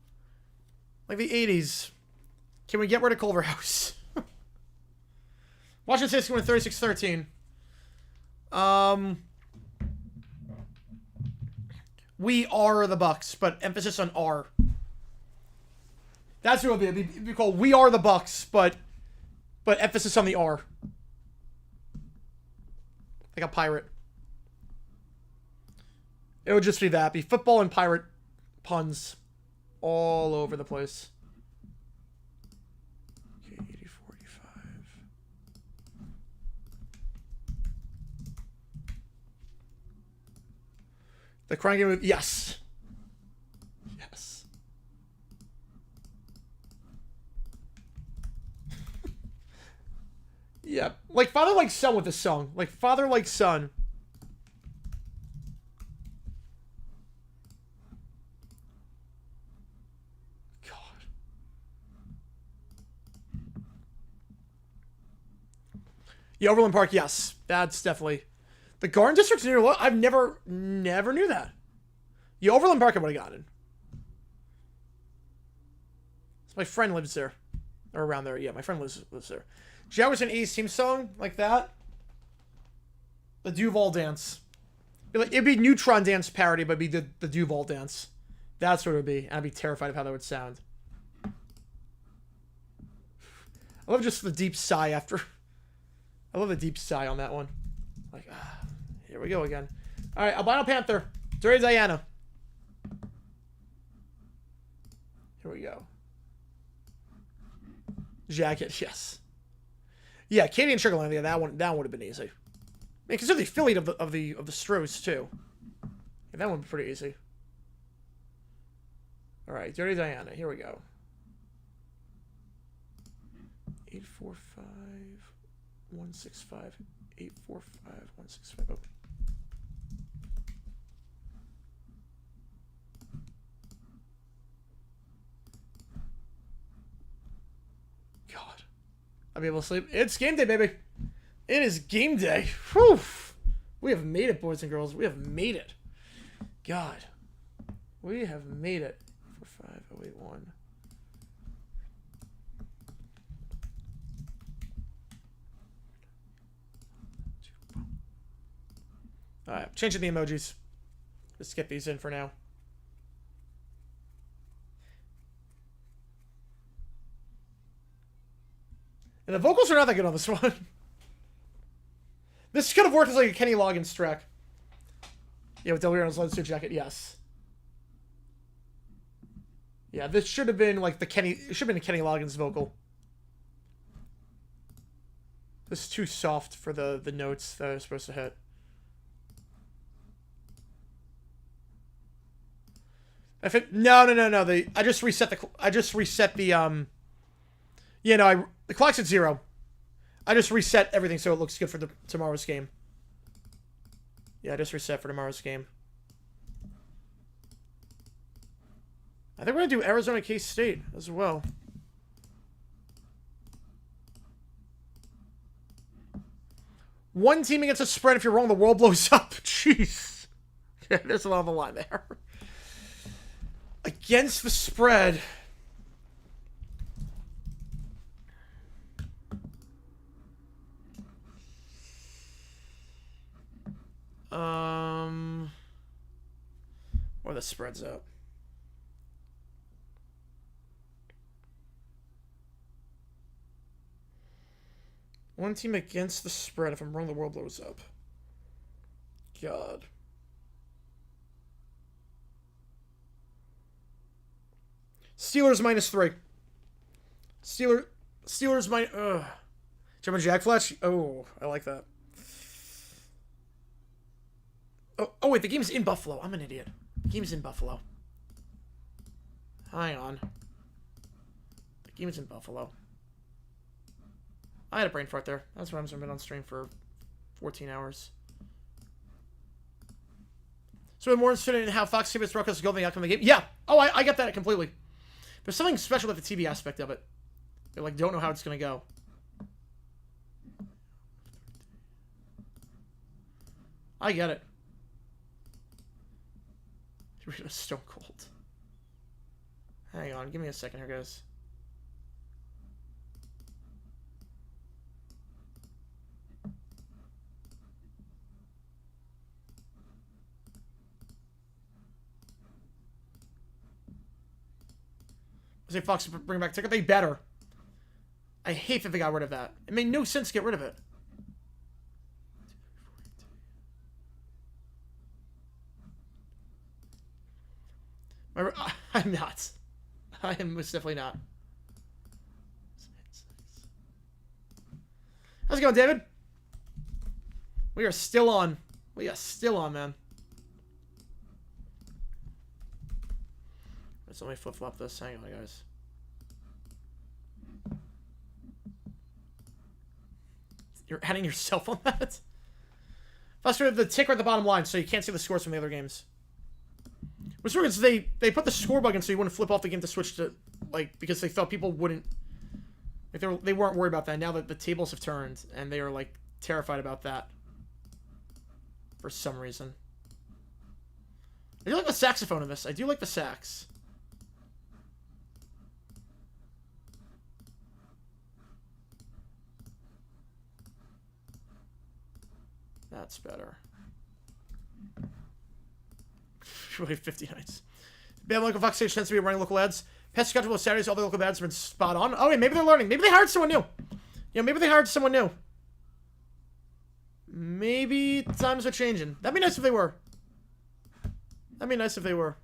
like the 80s. Can we get rid of Culver House? Washington State's going 36-13. We are the Bucks, but emphasis on R. That's what it'll be. It'll be called We Are the Bucks, but emphasis on the R. Like a pirate. It would just be that. Be football and pirate puns all over the place. Okay, 80-45. The crying game with yes. Yes. Yeah, like father like son with this song. Like father like son. God. Yeah, Overland Park, yes. That's definitely. The Garden District's near. I've never knew that. Yeah, Overland Park I would have gotten. So my friend lives there. Or around there. Yeah, my friend lives there. Jaguars and A's team song like that. The Duval dance. It'd be Neutron dance parody, but it'd be the Duval dance. That's what it would be. And I'd be terrified of how that would sound. I love just the deep sigh after. I love the deep sigh on that one. Like, here we go again. All right, Albino Panther. Dirty Diana. Here we go. Jacket, yes. Yeah, Katie and Sugarland. Yeah, that one would have been easy. I mean, consider the affiliate of the Stros too. Yeah, that one would be pretty easy. All right, Dirty Diana. Here we go. 845 165 845 165. Oh. God. I'll be able to sleep. It's game day, baby. It is game day. Whew. We have made it, boys and girls. We have made it. God. We have made it. 45081. Alright, changing the emojis. Let's get these in for now. And the vocals are not that good on this one. This could have worked as like a Kenny Loggins track. Yeah, with Del Rio's leather suit jacket, yes. Yeah, this should have been like the Kenny. It should have been a Kenny Loggins vocal. This is too soft for the notes that I was supposed to hit. If it no. I just reset the yeah, no, the clock's at 0. I just reset everything so it looks good for tomorrow's game. Yeah, I just reset for tomorrow's game. I think we're gonna do Arizona K-State as well. One team against a spread. If you're wrong, the world blows up. Jeez. Yeah, there's a lot on the line there. Against the spread. Where the spread's at. One team against the spread. If I'm wrong, the world blows up. God. Steelers -3. Steelers minus. German Jack Fletch. Oh, I like that. Oh wait, the game's in Buffalo. I'm an idiot. The game's in Buffalo. Hang on. The game's in Buffalo. I had a brain fart there. That's what I've been on stream for 14 hours. So we're more interested in how Fox TV's broadcast go than the outcome of the game. Yeah. Oh, I get that completely. There's something special about the TV aspect of it. They like don't know how it's gonna go. I get it. You're stone cold. Hang on, give me a second here, guys. Say Fox bring back ticker. They better. I hate that they got rid of that. It made no sense to get rid of it. I'm not. I am most definitely not. How's it going, David? We are still on. We are still on, man. Let's let me flip-flop this. Hang on, guys. You're adding yourself on that? Plus, we have the ticker at the bottom line, so you can't see the scores from the other games. What's weird is they put the score button so you wouldn't flip off the game to switch to, like, because they thought people wouldn't, like, they weren't worried about that. Now that the tables have turned, and they are, like, terrified about that. For some reason. I do like the saxophone in this. I do like the sax. That's better. Wait, 50 nights. Bad local Fox Station tends to be running local ads. Pest schedule of Saturdays, all the local ads have been spot on. Oh, yeah, maybe they're learning. Maybe they hired someone new. Yeah, maybe they hired someone new. Maybe times are changing. That'd be nice if they were. That'd be nice if they were.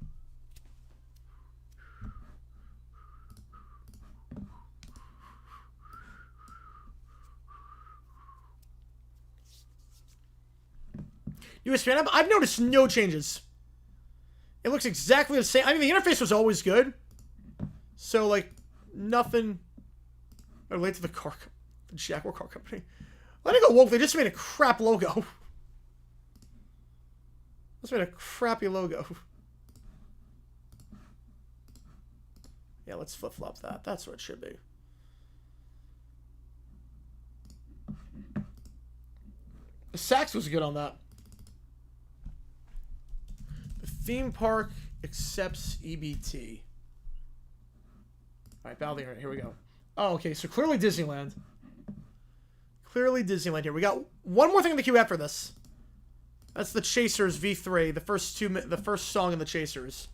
US fan, I've noticed no changes. It looks exactly the same. I mean, the interface was always good. So, like, nothing related to the Jaguar car company. Let me go woke. They just made a crap logo. Just made a crappy logo. Yeah, let's flip-flop that. That's what it should be. The sax was good on that. The theme park accepts EBT. Alright, Battle of the Internet. Here we go. Oh, okay. So clearly Disneyland. Clearly Disneyland here. We got one more thing in the queue after this. That's the Chasers V3. The first song in the Chasers.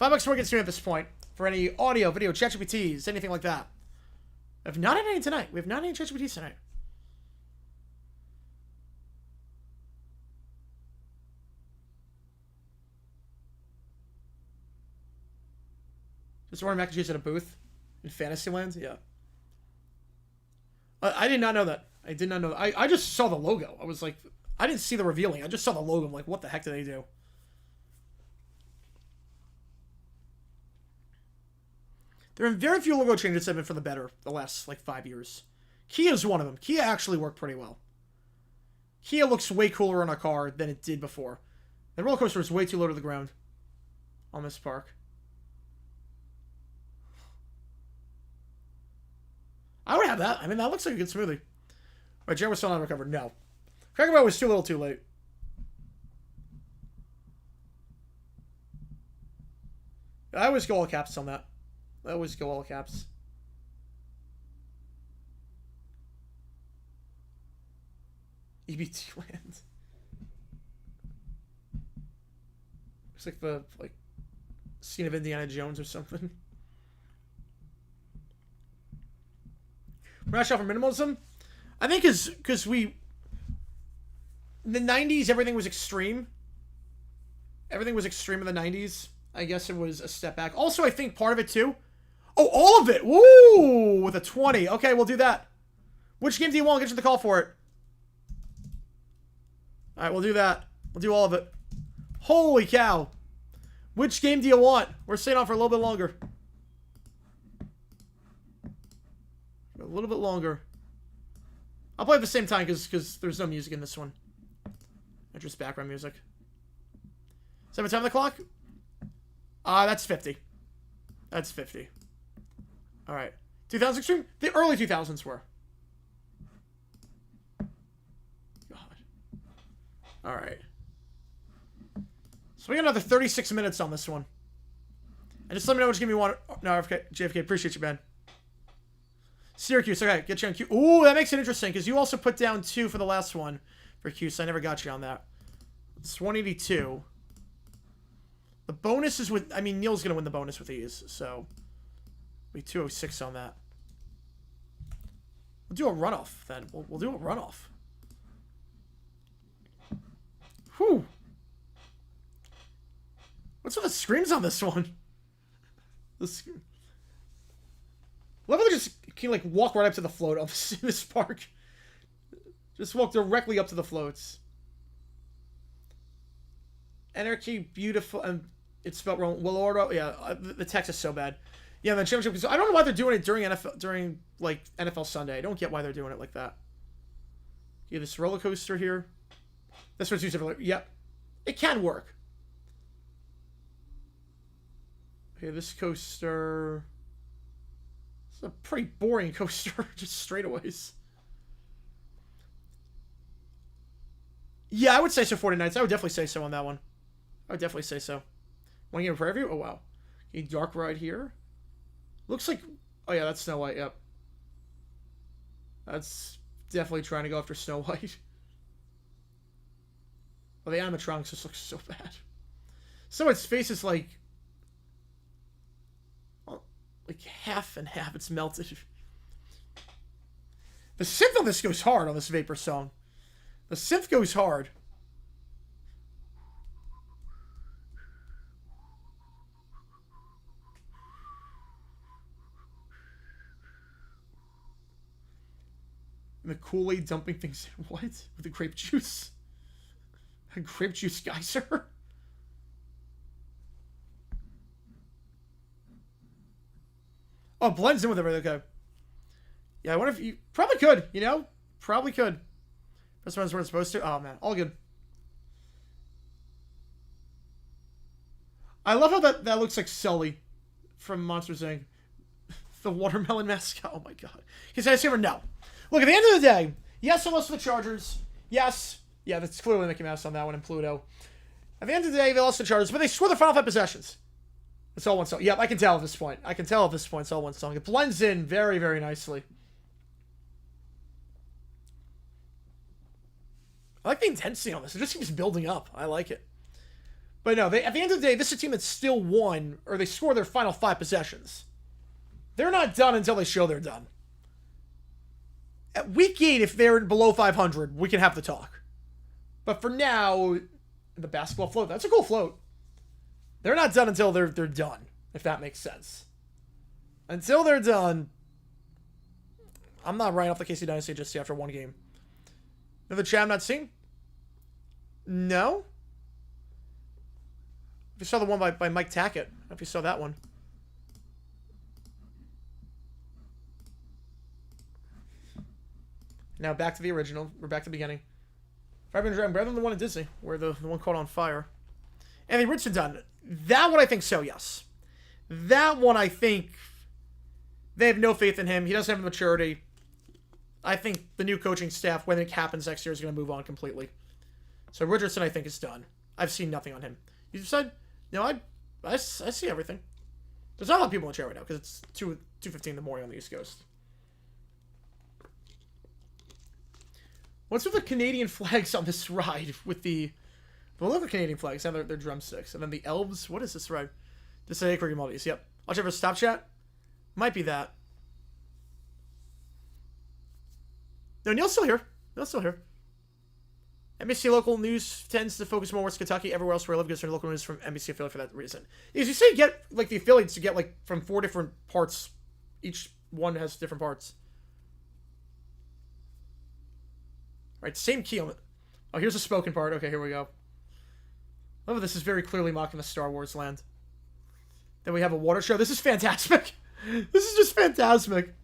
$5 more gets to me at this point. For any audio, video, ChatGPTs, anything like that. We have not had any tonight. We have not had any ChatGPTs tonight. Just ordering mac and cheese at a booth in Fantasyland? Yeah. I did not know that. I did not know. I just saw the logo. I was like, I didn't see the revealing. I just saw the logo. I'm like, what the heck did they do? There have been very few logo changes that have been for the better the last, like, 5 years. Kia's one of them. Kia actually worked pretty well. Kia looks way cooler on a car than it did before. The roller coaster is way too low to the ground on this park. I would have that. I mean, that looks like a good smoothie. Right, Jerry was still not recovered. No. Cracker Barrel was too little too late. I always go all caps on that. I always go all caps. EBT land. Looks like the scene of Indiana Jones or something. We're not shot for minimalism. I think because we in the 90s everything was extreme. Everything was extreme in the 90s. I guess it was a step back. Also, I think part of it too. Oh, all of it. Woo! With a 20. Okay, we'll do that. Which game do you want? I'll get you the call for it. Alright, we'll do that. We'll do all of it. Holy cow. Which game do you want? We're staying on for a little bit longer. A little bit longer. I'll play at the same time because there's no music in this one. Just background music. 7 time on the clock? That's 50. That's 50. Alright. 2000 Extreme? The early 2000s were. God. Alright. So we got another 36 minutes on this one. And just let me know which game you want. No, JFK, appreciate you, man. Syracuse, okay, get you on Q. Ooh, that makes it interesting, because you also put down 2 for the last one for Q, so I never got you on that. It's 182. The bonus is with, I mean, Neil's going to win the bonus with these, so we 206 on that. We'll do a runoff, then. We'll do a runoff. Whew. What's with the screams on this one? Love how they just can like walk right up to the float of this park. Just walk directly up to the floats. Anarchy, beautiful, and it's spelled wrong. Willordo, yeah, the text is so bad. Yeah, the championship. So I don't know why they're doing it during NFL Sunday. I don't get why they're doing it like that. Yeah, this roller coaster here. This one's used everywhere. Yep, it can work. Okay, this coaster. It's a pretty boring coaster, just straightaways. Yeah, I would say so. 49s. I would definitely say so on that one. I would definitely say so. Want to get a prayer view? Oh wow. A dark ride here. Looks like. Oh yeah, that's Snow White. Yep. That's definitely trying to go after Snow White. Oh, the animatronics just looks so bad. So its face is like half and half. It's melted. The synth on this goes hard on this Vapor song. The synth goes hard. And the Kool-Aid dumping things in what? With the grape juice? A grape juice geyser? Oh, it blends in with everything. Okay. Yeah, I wonder if you... Probably could, you know? Probably could. That's when it's supposed to. Oh, man. All good. I love how that looks like Sully from Monsters, Inc. The watermelon mascot. Oh, my God. Because I never know. Look, at the end of the day, yes, unless for the Chargers. Yes. Yeah, that's clearly Mickey Mouse on that one and Pluto. At the end of the day, they lost the Chargers, but they scored their final 5 possessions. It's all one song. Yep, I can tell at this point. I can tell at this point it's all one song. It blends in very, very nicely. I like the intensity on this. It just keeps building up. I like it. But no, at the end of the day, this is a team that still won, or they score their final 5 possessions. They're not done until they show they're done. At week 8, if they're below 500, we can have the talk. But for now, the basketball float, that's a cool float. They're not done until they're done, if that makes sense. Until they're done, I'm not writing off the KC Dynasty just after one game. Another chat I'm not seeing? No? If you saw the one by Mike Tackett. If you saw that one. Now back to the original. We're back to the beginning. Fire Dragon, better than the one in Disney, where the one caught on fire. Anthony Richardson done. That one I think so, yes. That one I think they have no faith in him. He doesn't have the maturity. I think the new coaching staff, when it happens next year, is going to move on completely. So Richardson, I think, is done. I've seen nothing on him. You said, I see everything. There's not a lot of people in the chair right now because it's 2:15 in the morning on the East Coast. What's with the Canadian flags on this ride? With the look of Canadian flags and their drumsticks, and then the elves. What is this ride? This is Acre Maldives. Yep. Watch out for stop chat. Might be that. No, Neil's still here. Neil's still here. NBC local news tends to focus more on West Kentucky. Everywhere else where I live gets their local news from NBC affiliate for that reason. Is you say you get like the affiliates to get like from 4 different parts. Each one has different parts. All right, same key on it. Oh, here's a spoken part. Okay, here we go. Oh, this is very clearly mocking the Star Wars land. Then we have a water show. This is fantastic. This is just fantastic.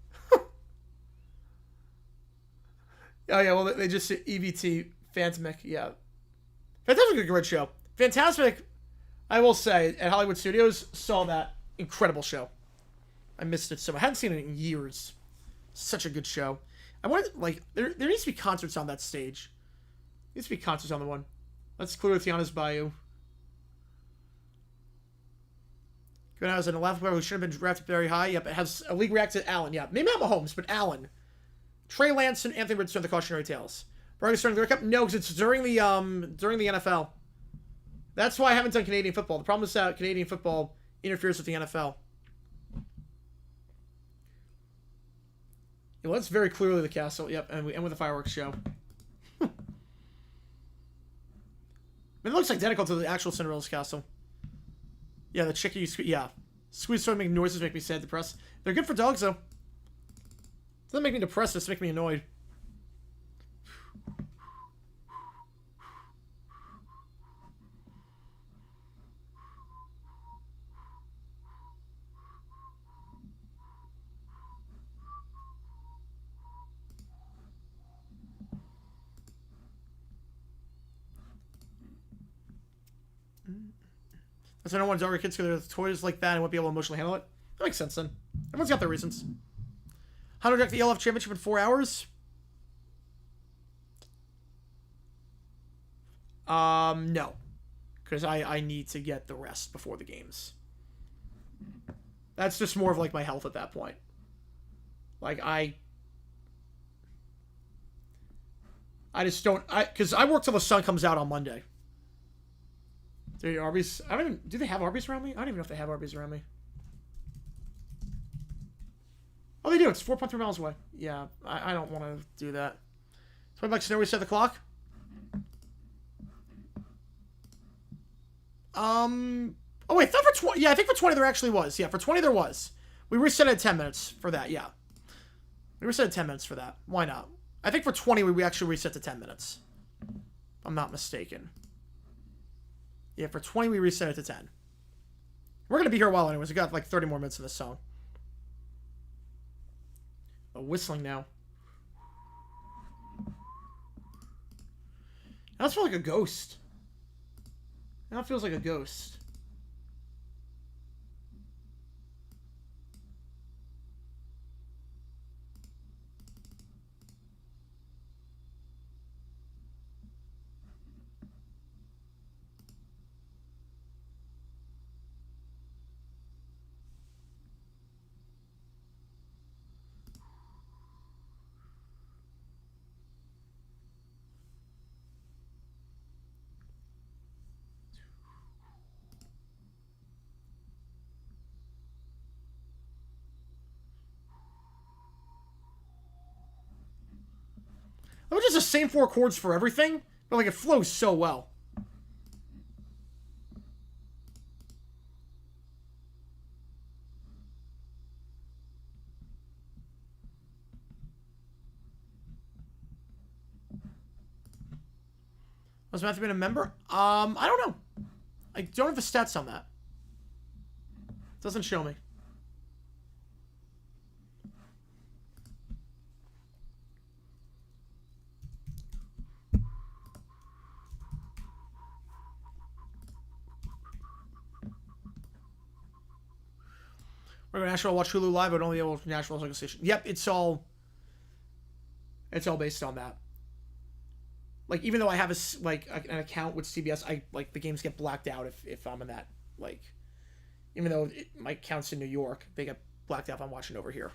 Oh, yeah, well, they just said EVT, Phantomic, yeah. Fantastic, a great show. Fantastic, I will say, at Hollywood Studios, saw that incredible show. I missed it so much. I hadn't seen it in years. Such a good show. I wanted, like, there needs to be concerts on that stage. There needs to be concerts on the one. Let's clear Tiana's Bayou. Good as an Alaska player who should have been drafted very high. Yep, it has a league react to Allen. Yeah, maybe not Mahomes, but Allen. Trey Lance and Anthony Richardson, the cautionary tales. Brian starting the Cup? No, because it's during the NFL. That's why I haven't done Canadian football. The problem is that Canadian football interferes with the NFL. Yeah, well, that's very clearly the castle. Yep, and we end with a fireworks show. It looks identical to the actual Cinderella's castle. Yeah, the chicky, yeah. Squeeze so making noises make me sad, depressed. They're good for dogs, though. Doesn't make me depressed, just make me annoyed. So I don't want younger kids to get toys like that and won't be able to emotionally handle it. That makes sense then. Everyone's got their reasons. How to direct the ELF Championship in 4 hours? No. Because I need to get the rest before the games. That's just more of like my health at that point. Like I just don't, because I work till the sun comes out on Monday. Do Arby's? I don't even. Do they have Arby's around me? I don't even know if they have Arby's around me. Oh, they do. It's 4.3 miles away. Yeah, I don't want to do that. $20 to know we set the clock. Oh wait, I thought for 20. Yeah, I think for 20 there actually was. Yeah, for 20 there was. We reset it at 10 minutes for that. Yeah, we reset at 10 minutes for that. Why not? I think for 20 we actually reset to 10 minutes. If I'm not mistaken. Yeah, for 20 we reset it to 10. We're gonna be here a while anyways. We got like 30 more minutes in this song. Oh, whistling now. Now it feels like a ghost. Now it feels like a ghost. It's just the same 4 chords for everything, but like it flows so well. Was Matthew been a member? I don't know. I don't have the stats on that. Doesn't show me. We're going to Nashville watch Hulu live, but only able to Nashville local station. Yep, it's all based on that. Like, even though I have an account with CBS, the games get blacked out if I'm in that, like, even though my account's in New York, they get blacked out if I'm watching over here.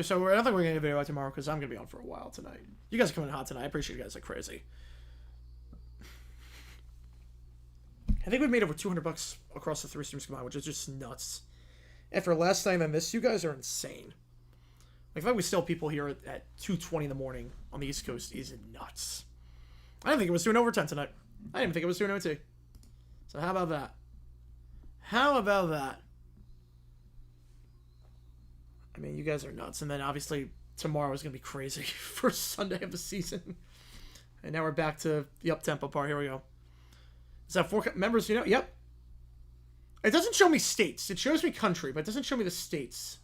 So I don't think we're going to get a video out tomorrow because I'm going to be on for a while tonight. You guys are coming hot tonight. I appreciate you guys like crazy. I think we've made over $200 across the 3 streams combined, which is just nuts. After last time I missed, you guys are insane. Like, the fact we still have people here at 2:20 in the morning on the East Coast is nuts. I didn't think it was doing overtime tonight. I didn't even think it was doing OT. So how about that? How about that? I mean, you guys are nuts. And then, obviously, tomorrow is going to be crazy. First Sunday of the season. And now we're back to the up-tempo part. Here we go. Is that 4 members, you know? Yep. It doesn't show me states. It shows me country, but it doesn't show me the states.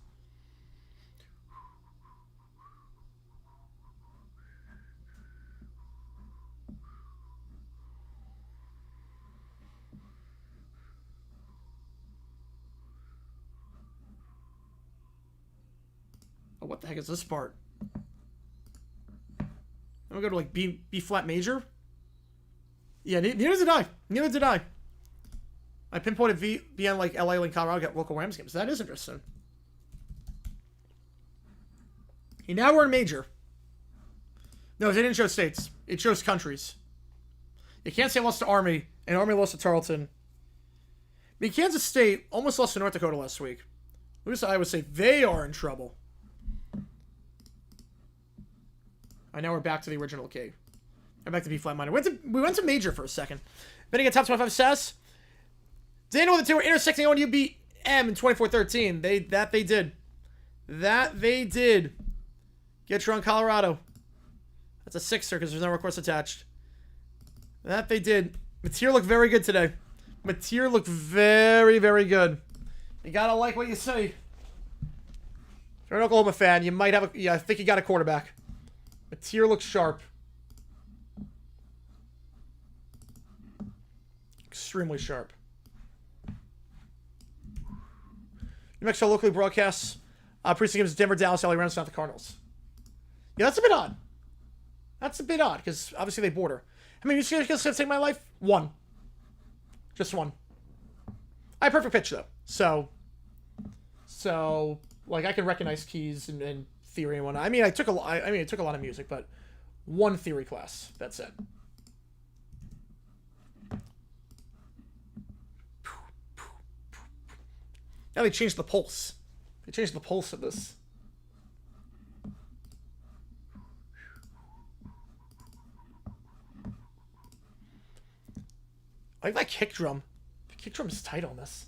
Oh, what the heck is this part? I'm gonna go to like B flat major. Yeah, neither did I. Neither did I. I pinpointed BN like LA and Colorado get local Rams games. That is interesting. Now we're in major. No, they didn't show states. It shows countries. You can't say lost to Army, and Army lost to Tarleton. I mean, Kansas State almost lost to North Dakota last week. At least I would say they are in trouble. All right, now we're back to the original key. I'm back to B flat minor. We went to major for a second. Betting at top 25 stats. Did they know that they were intersecting on UBM in 24-13? They did. That they did. Get you on Colorado. That's a 6er because there's no request attached. That they did. Mateer looked very good today. Mateer looked very, very good. You gotta like what you see. If you're an Oklahoma fan, you might have a... Yeah, I think you got a quarterback. Mateer looks sharp. Extremely sharp. New Mexico locally broadcasts preseason games Denver, Dallas, LA Rams, not the Cardinals. Yeah, that's a bit odd. That's a bit odd because obviously they border. I mean, you guys gonna take my life? 1. Just 1. I have perfect pitch though, so like I can recognize keys and theory and whatnot. I mean, I took a lot of music, but 1 theory class. That's it. Now they changed the pulse. They changed the pulse of this. I like that kick drum. The kick drum is tight on this.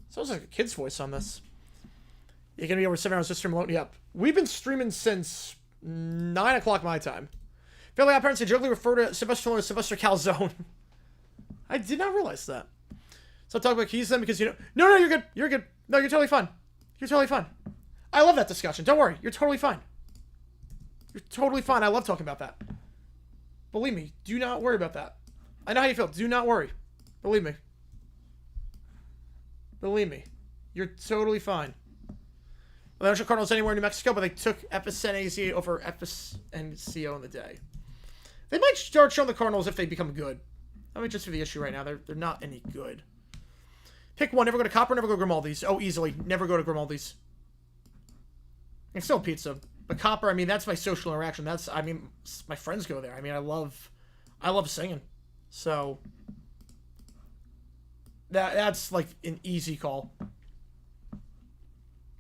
Sounds like a kid's voice on this. You're going to be over 7 hours to stream alone? Yep. We've been streaming since 9 o'clock my time. Fairly Odd Parents, they jokingly refer to Sylvester Stallone as Sylvester Calzone. I did not realize that. So I'll talk about keys then because, you know... No, you're good. You're good. No, you're totally fine. You're totally fine. I love that discussion. Don't worry. You're totally fine. You're totally fine. I love talking about that. Believe me. Do not worry about that. I know how you feel. Do not worry. Believe me. Believe me. You're totally fine. Well, they don't show Cardinals anywhere in New Mexico, but they took FSNAZ over FSNCO in the day. They might start showing the Cardinals if they become good. That might just be the issue right now. They're not any good. Pick one. Never go to Copper, never go to Grimaldi's. Oh, easily. Never go to Grimaldi's. And still pizza. But Copper, I mean, that's my social interaction. I mean, my friends go there. I mean, I love singing. So, that's like an easy call.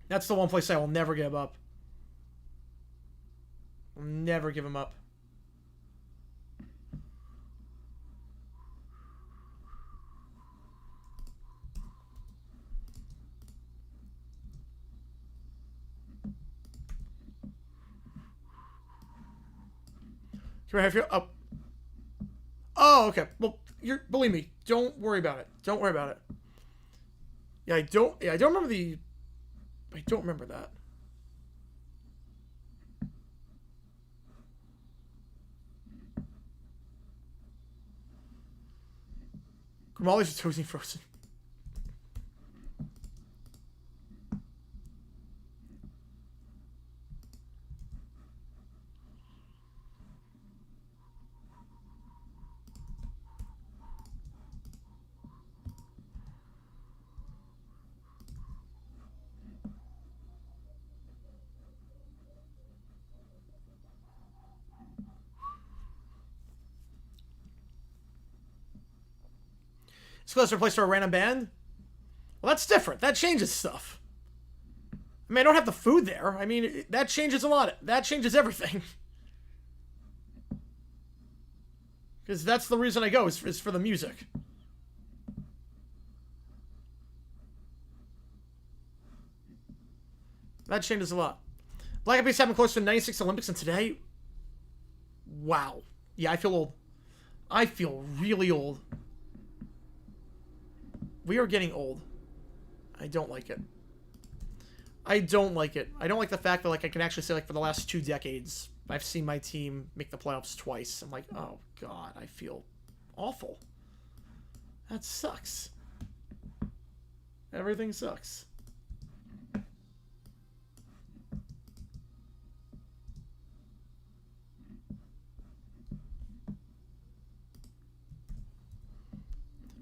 That's the one place I will never give up. I'll never give him up. Oh, okay. Well, believe me. Don't worry about it. Don't worry about it. Yeah, I don't remember I don't remember that. Grimaldi's are toasting frozen. Exclusive replaced for a random band? Well, that's different. That changes stuff. I mean, I don't have the food there. I mean, that changes a lot. That changes everything. Because that's the reason I go, is for the music. That changes a lot. Black Eyed Peas having close to 96 Olympics, and today... Wow. Yeah, I feel old. I feel really old. We are getting old. I don't like it. I don't like it. I don't like the fact that, like, I can actually say, like, for the last 2 decades, I've seen my team make the playoffs twice. I'm like, oh, God, I feel awful. That sucks. Everything sucks.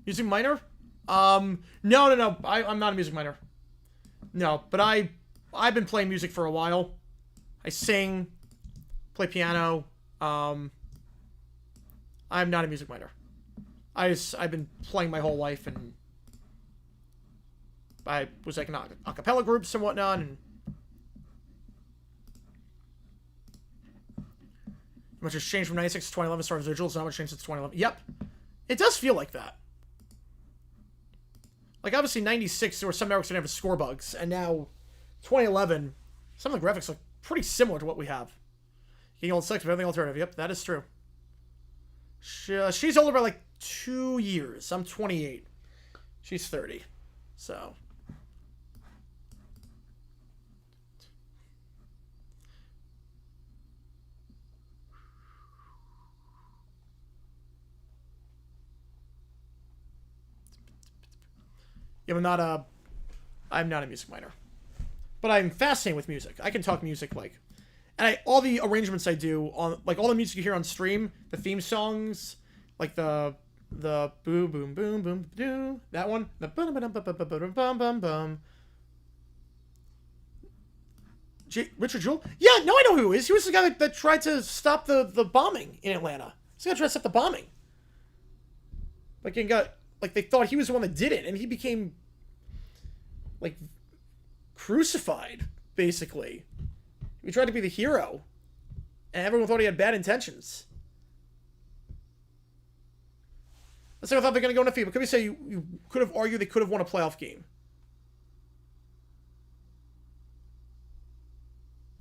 Music minor? No. I'm not a music minor. No, but I've been playing music for a while. I sing, play piano. I'm not a music minor. I've been playing my whole life, and I was like in a cappella groups and whatnot, and much has changed from 96 to 2011 as far as visuals. Not much changed since 2011. Yep, it does feel like that. Like, obviously, 96, there were some networks that didn't have score bugs, and now, 2011, some of the graphics look pretty similar to what we have. Getting old sex with everything alternative. Yep, that is true. She's older by, like, 2 years. I'm 28. She's 30. So. Yeah, I'm not a music minor. But I'm fascinated with music. I can talk music, like... And all the arrangements I do, on like all the music you hear on stream, the theme songs, like the boom, boom, boom, boom, boom, that one, the bum, bum, bum, bum, bum, bum, bum, bum. Richard Jewell? Yeah, no, I know who he is. He was the guy that tried to stop the bombing in Atlanta. He's the guy that tried to stop the bombing. Like, and got... Like, they thought he was the one that did it, and he became, like, crucified, basically. He tried to be the hero, and everyone thought he had bad intentions. Let's say I thought they're going to go undefeated, but could we say you could have argued they could have won a playoff game?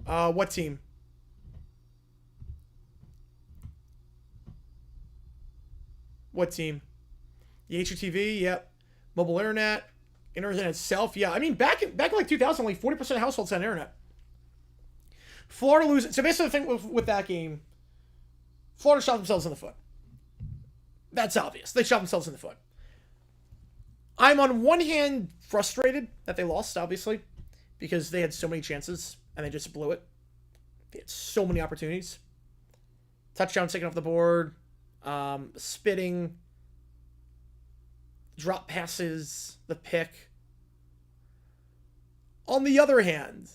What team? What team? The HUTV, yep. Mobile internet itself, yeah. I mean, back in like 2000, like 40% of households had internet. Florida loses. So basically, the thing with that game, Florida shot themselves in the foot. That's obvious. They shot themselves in the foot. I'm on one hand frustrated that they lost, obviously, because they had so many chances and they just blew it. They had so many opportunities. Touchdown taken off the board, spitting, drop passes, the pick. On the other hand,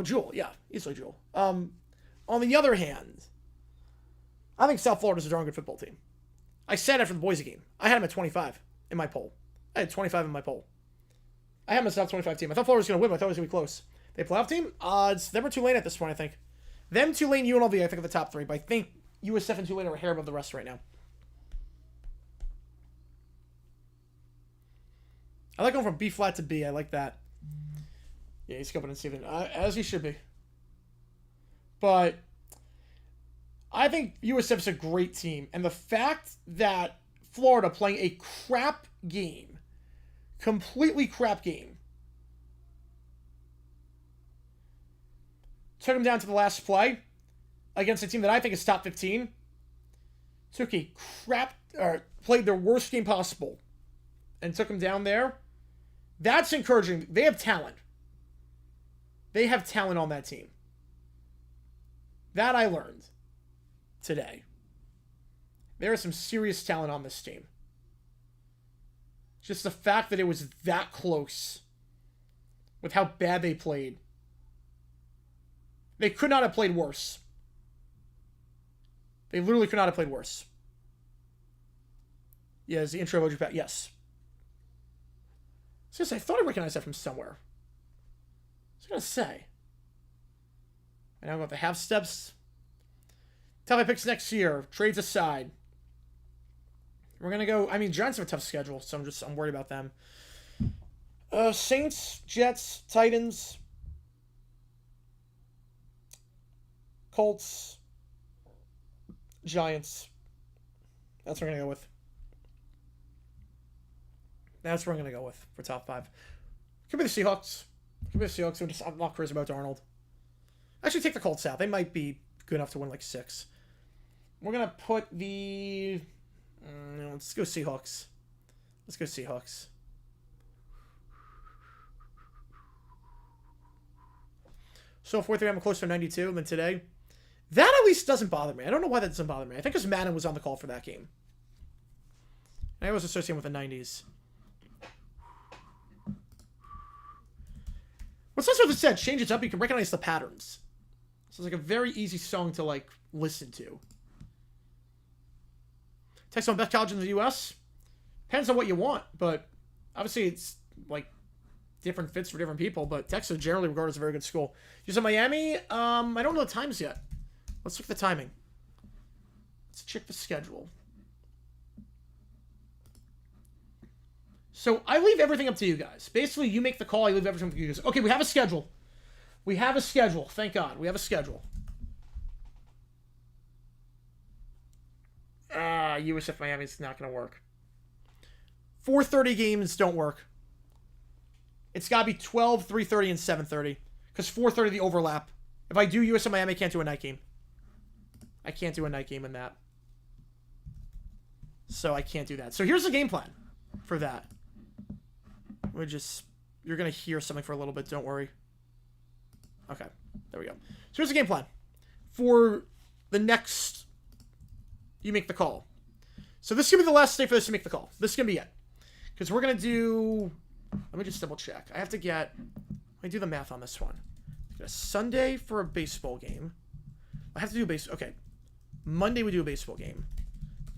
Jewel, yeah, easily Jewel. On the other hand, I think South Florida's a darn good football team. I said after the Boise game, I had them at 25 in my poll. I had 25 in my poll. I had them as a top 25 team. I thought Florida was going to win, but I thought it was going to be close. They playoff team? It's them or Tulane at this point, I think. Them, Tulane, UNLV, I think, are the top three, but I think USF and Tulane are a hair above the rest right now. I like going from B flat to B. I like that. Yeah, he's scoping and Steven, as he should be. But I think USF's a great team, and the fact that Florida playing a crap game, completely crap game, took them down to the last play against a team that I think is top 15, took a played their worst game possible, and took them down there. That's encouraging. They have talent. They have talent on that team. That I learned today. There is some serious talent on this team. Just the fact that it was that close with how bad they played. They could not have played worse. They literally could not have played worse. Yeah, is the intro emoji pack? Yes. I thought I recognized that from somewhere. I was going to say. And now I'm going to have steps. Top 5 picks next year. Trades aside. We're going to go... I mean, Giants have a tough schedule, so I'm worried about them. Saints, Jets, Titans, Colts, Giants. That's what we're going to go with. That's what I'm going to go with for top 5. Could be the Seahawks. I'm not crazy about Darnold. Actually, take the Colts out. They might be good enough to win like 6. We're going to put the... let's go Seahawks. So 4-3, I'm closer to 92 than today. That at least doesn't bother me. I don't know why that doesn't bother me. I think because Madden was on the call for that game. And I was associating with the 90s. What's nice with this set? Change it up. You can recognize the patterns. So it's like a very easy song to like listen to. Texas on best college in the U.S. Depends on what you want, but obviously it's like different fits for different people. But Texas generally regarded as a very good school. UC Miami. I don't know the times yet. Let's look at the timing. Let's check the schedule. So I leave everything up to you guys. Basically, you make the call. I leave everything up to you guys. Okay, we have a schedule. Thank God. We have a schedule. USF Miami is not going to work. 4:30 games don't work. It's got to be 12, 3:30, and 7:30. Because 4:30 the overlap. If I do USF Miami, I can't do a night game. I can't do a night game in that. So I can't do that. So here's the game plan for that. You're going to hear something for a little bit. Don't worry. Okay. There we go. So here's the game plan for the next... You make the call. So this is going to be the last day for this to make the call. This is going to be it. Because we're going to do... Let me just double check. I have to get... Let me do the math on this one. A Sunday for a baseball game. I have to do a base... Okay. Monday we do a baseball game.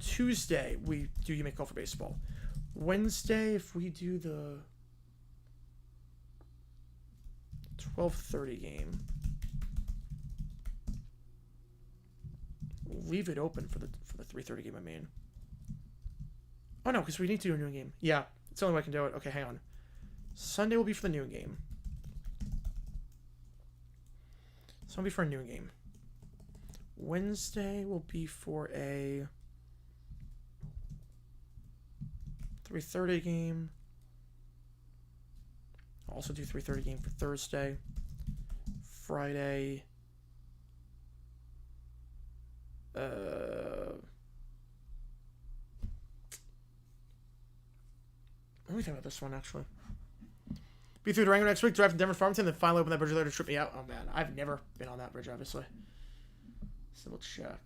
Tuesday we do You Make a Call for baseball. Wednesday if we do the 12:30 game. We'll leave it open for the 3:30 game, I mean. Oh no, because we need to do a noon game. Yeah, it's the only way I can do it. Okay, hang on. Sunday will be for the noon game. So it'll be for a noon game. Wednesday will be for a 3:30 game. I'll also do 3:30 game for Thursday. Friday. Let me think about this one, actually. Be through Durango next week, drive from Denver to Farmington, then finally open that bridge later to trip me out. Oh, man. I've never been on that bridge, obviously. Let's double check.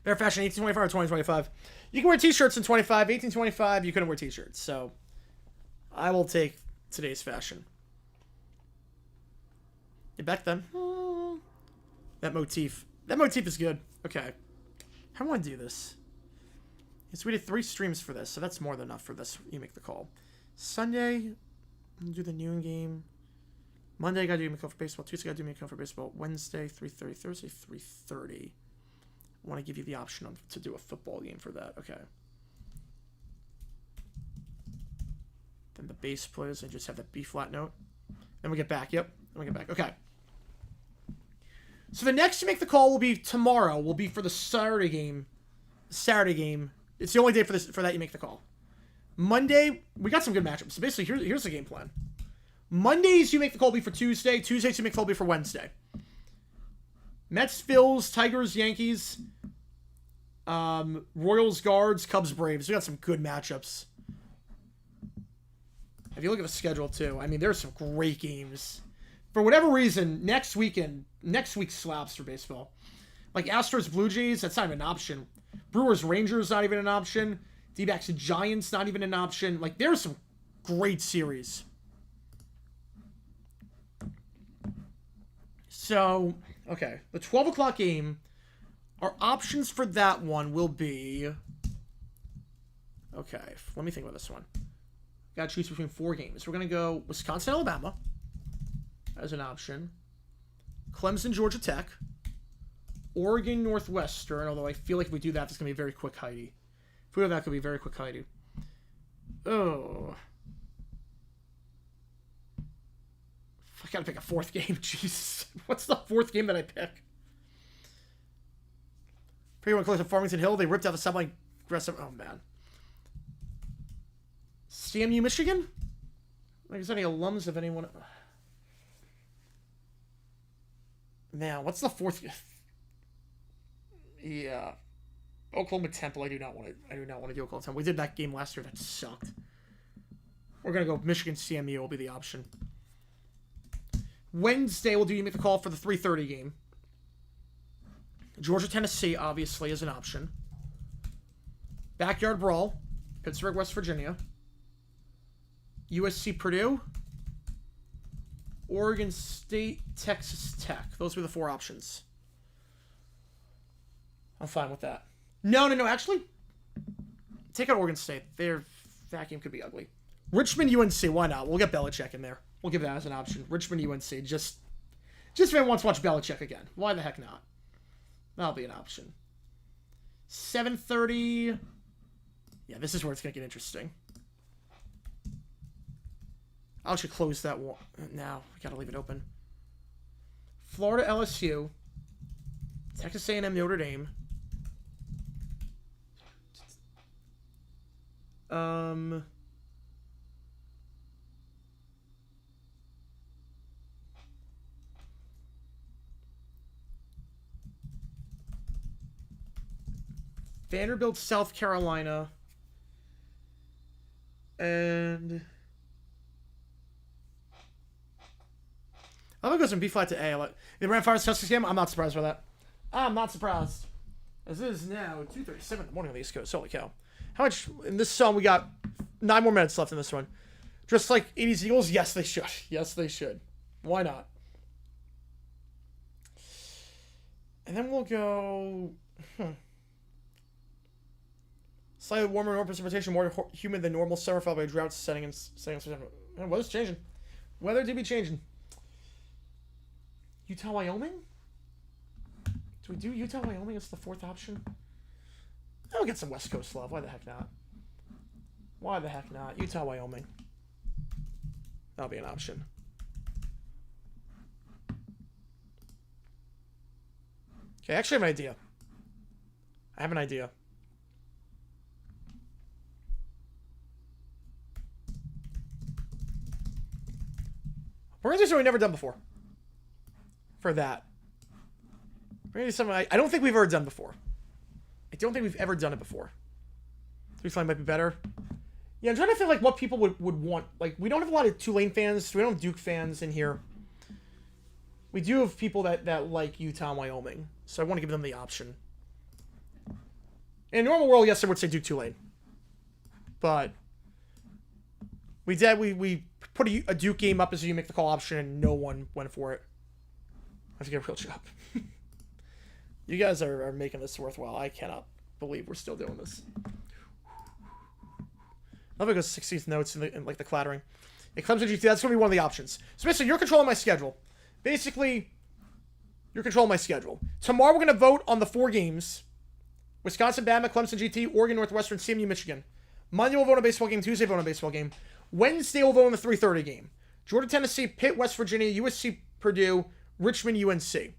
Better fashion, 1825 or 2025. You can wear t-shirts in 25. 1825, you couldn't wear t-shirts. So, I will take today's fashion. Get back then. That motif. That motif is good. Okay. How do I want to do this? So we did 3 streams for this, so that's more than enough for this. You make the call. Sunday, we'll do the noon game. Monday, gotta do me call for baseball. Tuesday, gotta do me call for baseball. Wednesday, 3:30. Thursday, 3:30. I want to give you the option to do a football game for that. Okay. Then the bass plays and just have that B flat note. Then we get back. Yep. Then we get back. Okay. So the next to make the call will be tomorrow. Will be for the Saturday game. It's the only day for that you make the call. Monday, we got some good matchups. So basically, here's the game plan. Mondays, you make the call be for Tuesday. Tuesdays, you make the call be for Wednesday. Mets, Phils, Tigers, Yankees, Royals, Guards, Cubs, Braves. We got some good matchups. If you look at the schedule, too, I mean, there's some great games. For whatever reason, next week slaps for baseball. Like Astros, Blue Jays, that's not even an option. Brewers, Rangers, not even an option. D-backs and Giants, not even an option. Like, there's some great series. So, okay. The 12 o'clock game, our options for that one will be... Okay, let me think about this one. Got to choose between 4 games. We're going to go Wisconsin, Alabama as an option. Clemson, Georgia Tech. Oregon, Northwestern, although I feel like if we do that, it's going to be a very quick Heidi. If we do that, it could be a very quick Heidi. Oh. I got to pick a 4th game. Jesus. What's the 4th game that I pick? Pretty one close to Farmington Hill. They ripped out the subline. Oh, man. CMU, Michigan? Like, is there any alums of anyone? Now, what's the 4th? Yeah, Oklahoma Temple. I do not want to do Oklahoma Temple. We did that game last year. That sucked. We're gonna go Michigan CMU. Will be the option. Wednesday, we'll do you make the call for the 3:30 game. Georgia Tennessee obviously is an option. Backyard Brawl, Pittsburgh West Virginia. USC Purdue. Oregon State Texas Tech. Those were the 4 options. I'm fine with that. No. Actually, take out Oregon State. That game could be ugly. Richmond, UNC. Why not? We'll get Belichick in there. We'll give that as an option. Richmond, UNC. Just if anyone wants to watch Belichick again. Why the heck not? That'll be an option. 7:30. Yeah, this is where it's going to get interesting. I'll actually close that one. Now, we got to leave it open. Florida, LSU. Texas A&M, Notre Dame. Vanderbilt, South Carolina. And I'm going to go some B flat to A. The Ram Fires Tuskers game, I'm not surprised by that. I'm not surprised. As it is now 2:37 in the morning on the East Coast. Holy cow. How much in this song? We got 9 more minutes left in this one. Just like 80s Eagles? Yes, they should. Yes, they should. Why not? And then we'll go... Slightly warmer, more precipitation, more humid than normal. Summer followed by drought setting in September. Weather's changing. Weather did be changing. Utah, Wyoming? Do we do Utah, Wyoming as the 4th option? I'll get some West Coast love. Why the heck not? Why the heck not? Utah, Wyoming. That'll be an option. Okay, actually I have an idea. We're going to do something we've never done before. For that. We're going to do something I don't think we've ever done before. I don't think we've ever done it before. 3-fly might be better. Yeah, I'm trying to feel like what people would want. Like, we don't have a lot of Tulane fans. We don't have Duke fans in here. We do have people that like Utah and Wyoming. So I want to give them the option. In a normal world, yes, I would say Duke Tulane. But we put a Duke game up as you make the call option, and no one went for it. I have to get a real job. You guys are making this worthwhile. I cannot believe we're still doing this. I love it goes 16th notes in like the clattering. It comes to GT. That's going to be one of the options. So basically, you're controlling my schedule. Basically, you're controlling my schedule. Tomorrow, we're going to vote on the 4 games. Wisconsin, Bama, Clemson, GT, Oregon, Northwestern, CMU, Michigan. Monday, we'll vote on a baseball game. Tuesday, vote on a baseball game. Wednesday, we'll vote on the 3:30 game. Georgia, Tennessee, Pitt, West Virginia, USC, Purdue, Richmond, UNC.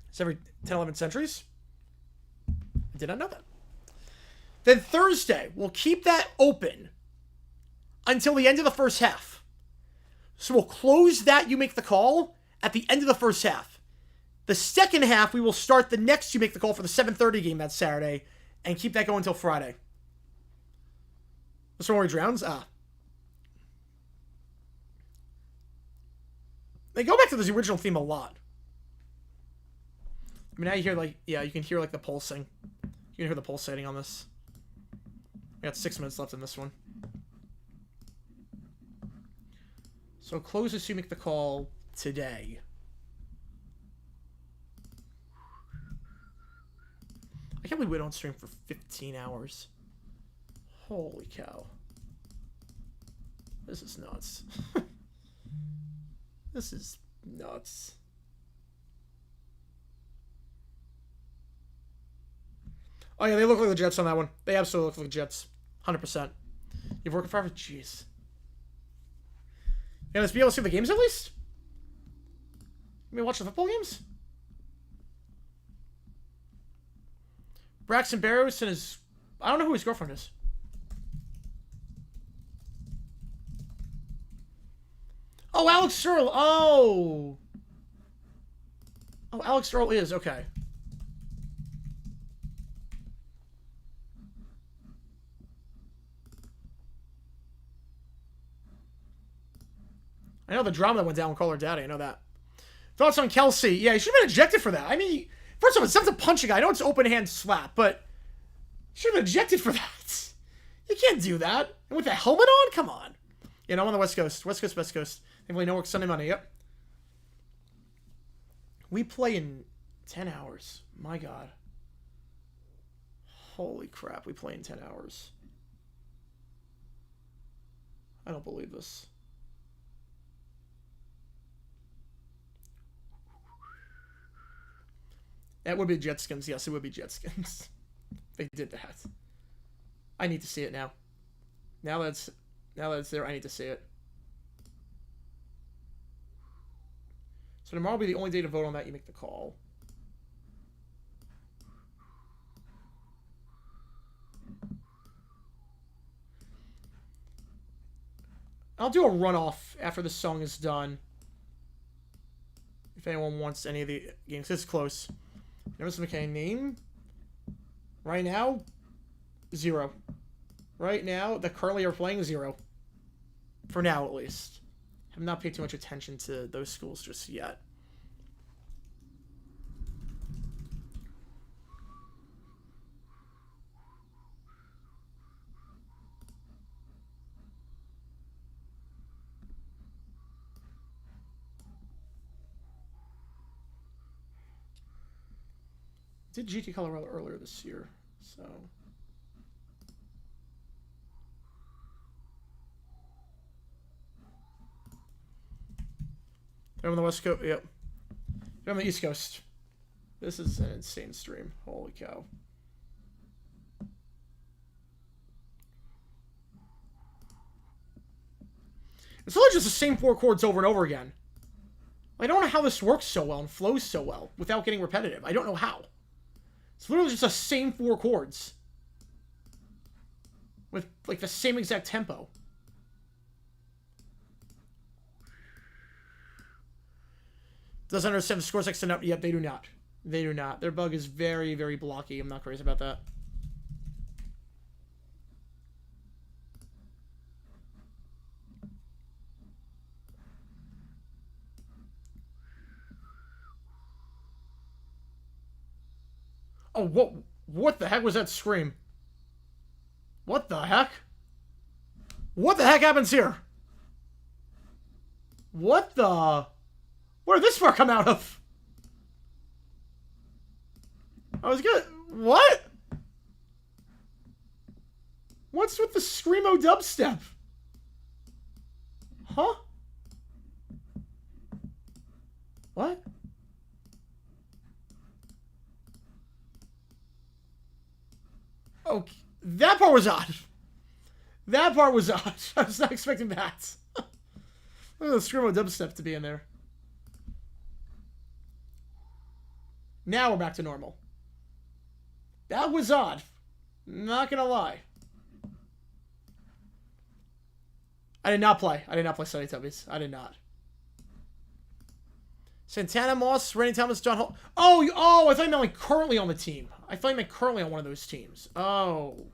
It's every 10, 11 centuries. I did not know that. Then Thursday, we'll keep that open until the end of the first half. So we'll close that You Make the Call at the end of the first half. The second half, we will start the next You Make the Call for the 7:30 game that Saturday and keep that going until Friday. The Stormy Drowns? They go back to the original theme a lot. I mean, now you hear, like, yeah, you can hear, like, the pulsing. You can hear the pulsating on this. We got 6 minutes left in this one. So close this You Make the Call today. I can't believe we don't stream for 15 hours. Holy cow. This is nuts. This is nuts. Oh yeah, they look like the Jets on that one. They absolutely look like the Jets. 100%. You've worked forever? Jeez. Yeah, let's be able to see the games at least? You mean watch the football games? Braxton Barrows and his... I don't know who his girlfriend is. Oh, Alex Earl. Oh. Oh, Alex Earl is. Okay. I know the drama that went down with Call Her Daddy. I know that. Thoughts on Kelsey? Yeah, he should have been ejected for that. I mean, first of all, it's not to punch a guy. I know it's open hand slap, but he should have been ejected for that. You can't do that. And with the helmet on? Come on. Yeah, no, I'm on the West Coast. West Coast, West Coast. Thankfully, no work Sunday, Monday. Yep. We play in 10 hours. My God. Holy crap, we play in 10 hours. I don't believe this. That would be Jetskins. Yes, it would be Jetskins. They did that. I need to see it now. Now that it's there, I need to see it. So tomorrow will be the only day to vote on that. You make the call. I'll do a runoff after the song is done. If anyone wants any of the games. This is close. Notice McKay name. Right now, 0. Right now, that currently are playing 0. For now, at least. Have not paid too much attention to those schools just yet. Did GT Colorado earlier this year, so... They're on the West Coast, yep. They're on the East Coast. This is an insane stream. Holy cow. It's literally just the same 4 chords over and over again. I don't know how this works so well and flows so well without getting repetitive. I don't know how. It's literally just the same 4 chords. With, like, the same exact tempo. Doesn't understand the scores extend out. Yet they do not. They do not. Their bug is very, very blocky. I'm not crazy about that. Oh, what the heck was that scream? What the heck? What the heck happens here? What the... Where did this far come out of? I was good. What? What's with the screamo dubstep? Huh? What? Okay, that part was odd. That part was odd. I was not expecting that. Look at the screamo dubstep to be in there. Now we're back to normal. That was odd. Not gonna lie. I did not play. I did not play Sunny Tubbies. I did not. Santana Moss, Randy Thomas, John Hall. Oh, I thought you meant like currently on the team. I thought you meant currently on one of those teams. Oh,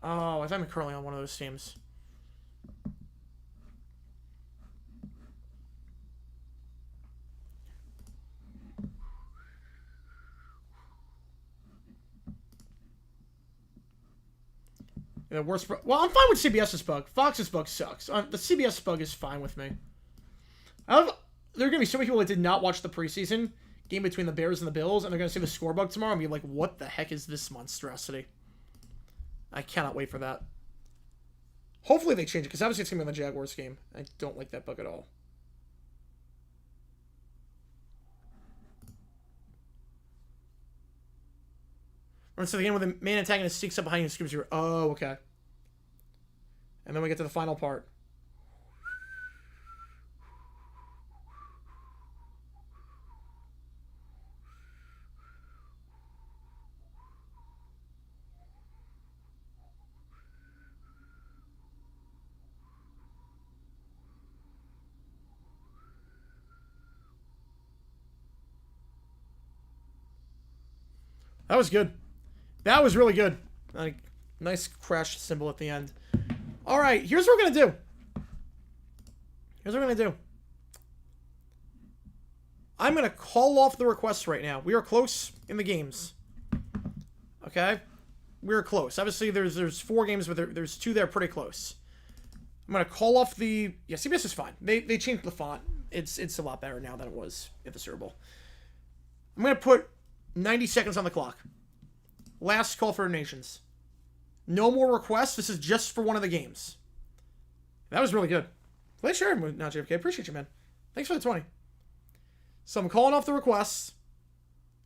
I thought you meant currently on one of those teams. The worst. Well, I'm fine with CBS's bug. Fox's bug sucks. The CBS bug is fine with me. There are going to be so many people that did not watch the preseason game between the Bears and the Bills, and they're going to see the score bug tomorrow and be like, what the heck is this monstrosity? I cannot wait for that. Hopefully they change it, because obviously it's going to be on the Jaguars game. I don't like that bug at all. So the game where the main antagonist sneaks up behind you and screams you. Oh, okay. And then we get to the final part. That was good. That was really good. Like, nice crash symbol at the end. All right, here's what we're going to do. Here's what we're going to do. I'm going to call off the requests right now. We are close in the games. Okay? We're close. Obviously, there's 4 games, but there's 2 there pretty close. I'm going to call off the... Yeah, CBS is fine. They changed the font. It's a lot better now than it was at the Super Bowl. I'm going to put 90 seconds on the clock. Last call for donations. No more requests. This is just for one of the games. That was really good. Glad sharing with Not JFK. Appreciate you, man. Thanks for the 20. So I'm calling off the requests.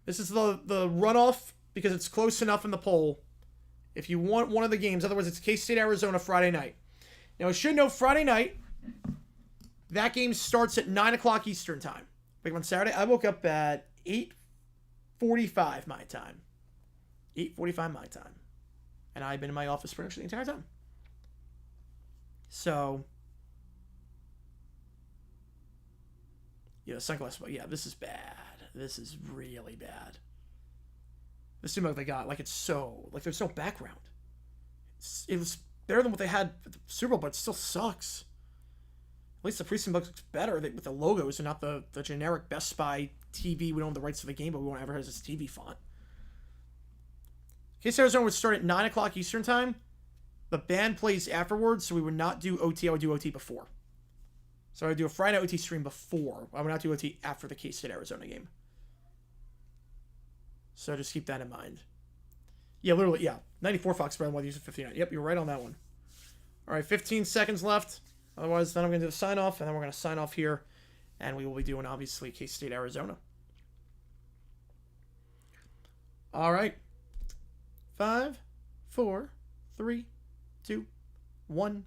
This is the runoff because it's close enough in the poll. If you want one of the games, otherwise it's K-State, Arizona, Friday night. Now, I should know Friday night, that game starts at 9 o'clock Eastern time. Like on Saturday, I woke up at 8:45 my time. 8:45 my time. And I've been in my office pretty much the entire time. So, yeah, sunglasses, but yeah, this is bad. This is really bad. The sumo they got, like, it's so, like, there's no background. It was better than what they had at the Super Bowl, but it still sucks. At least the preseason book looks better with the logos and not the generic Best Buy TV. We don't have the rights to the game, but we won't advertise this TV font. K-State Arizona would start at 9 o'clock Eastern time. The band plays afterwards, so we would not do OT. I would do OT before. So I would do a Friday OT stream before. I would not do OT after the K-State Arizona game. So just keep that in mind. Yeah, literally, yeah. 94 Fox Brown, whether you use 59. Yep, you're right on that one. All right, 15 seconds left. Otherwise, then I'm going to do the sign-off, and then we're going to sign off here. And we will be doing, obviously, K-State Arizona. All right. 5, 4, 3, 2, 1.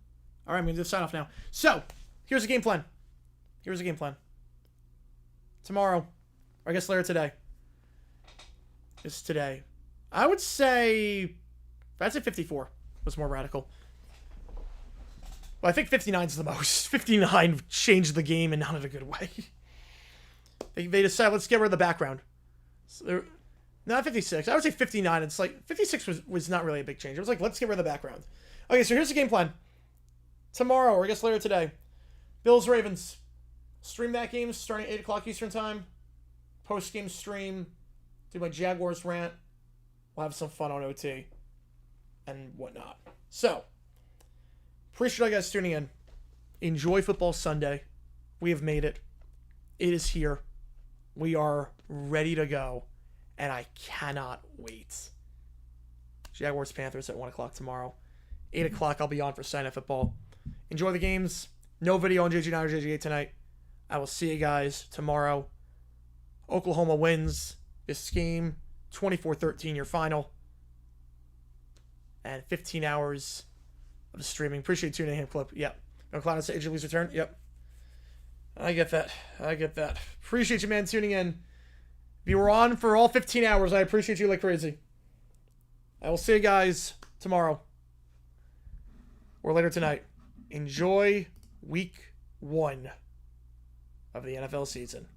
All right, I'm going to do the sign-off now. So, here's the game plan. Here's the game plan. Tomorrow, or I guess later today. It's today. I would say, I'd say 54 was more radical. But I think 59 is the most. 59 changed the game and not in a good way. They decide, let's get rid of the background. So not 56. I would say 59. It's like 56 was not really a big change. It was like, let's get rid of the background. Okay, so here's the game plan. Tomorrow, or I guess later today, Bills Ravens. Stream that game starting at 8 o'clock Eastern Time. Post-game stream. Do my Jaguars rant. We'll have some fun on OT. And whatnot. So, appreciate you guys tuning in. Enjoy Football Sunday. We have made it. It is here. We are ready to go. And I cannot wait. Jaguars Panthers at 1 o'clock tomorrow. 8 o'clock I'll be on for Sunday Night Football. Enjoy the games. No video on JG9 or JG8 tonight. I will see you guys tomorrow. Oklahoma wins this game. 24-13 your final. And 15 hours of streaming. Appreciate tuning in, Clip. Yep. No Cloud said AJ Lee's return. Yep. I get that. Appreciate you, man, tuning in. If you were on for all 15 hours, I appreciate you like crazy. I will see you guys tomorrow. Or later tonight. Enjoy week 1 of the NFL season.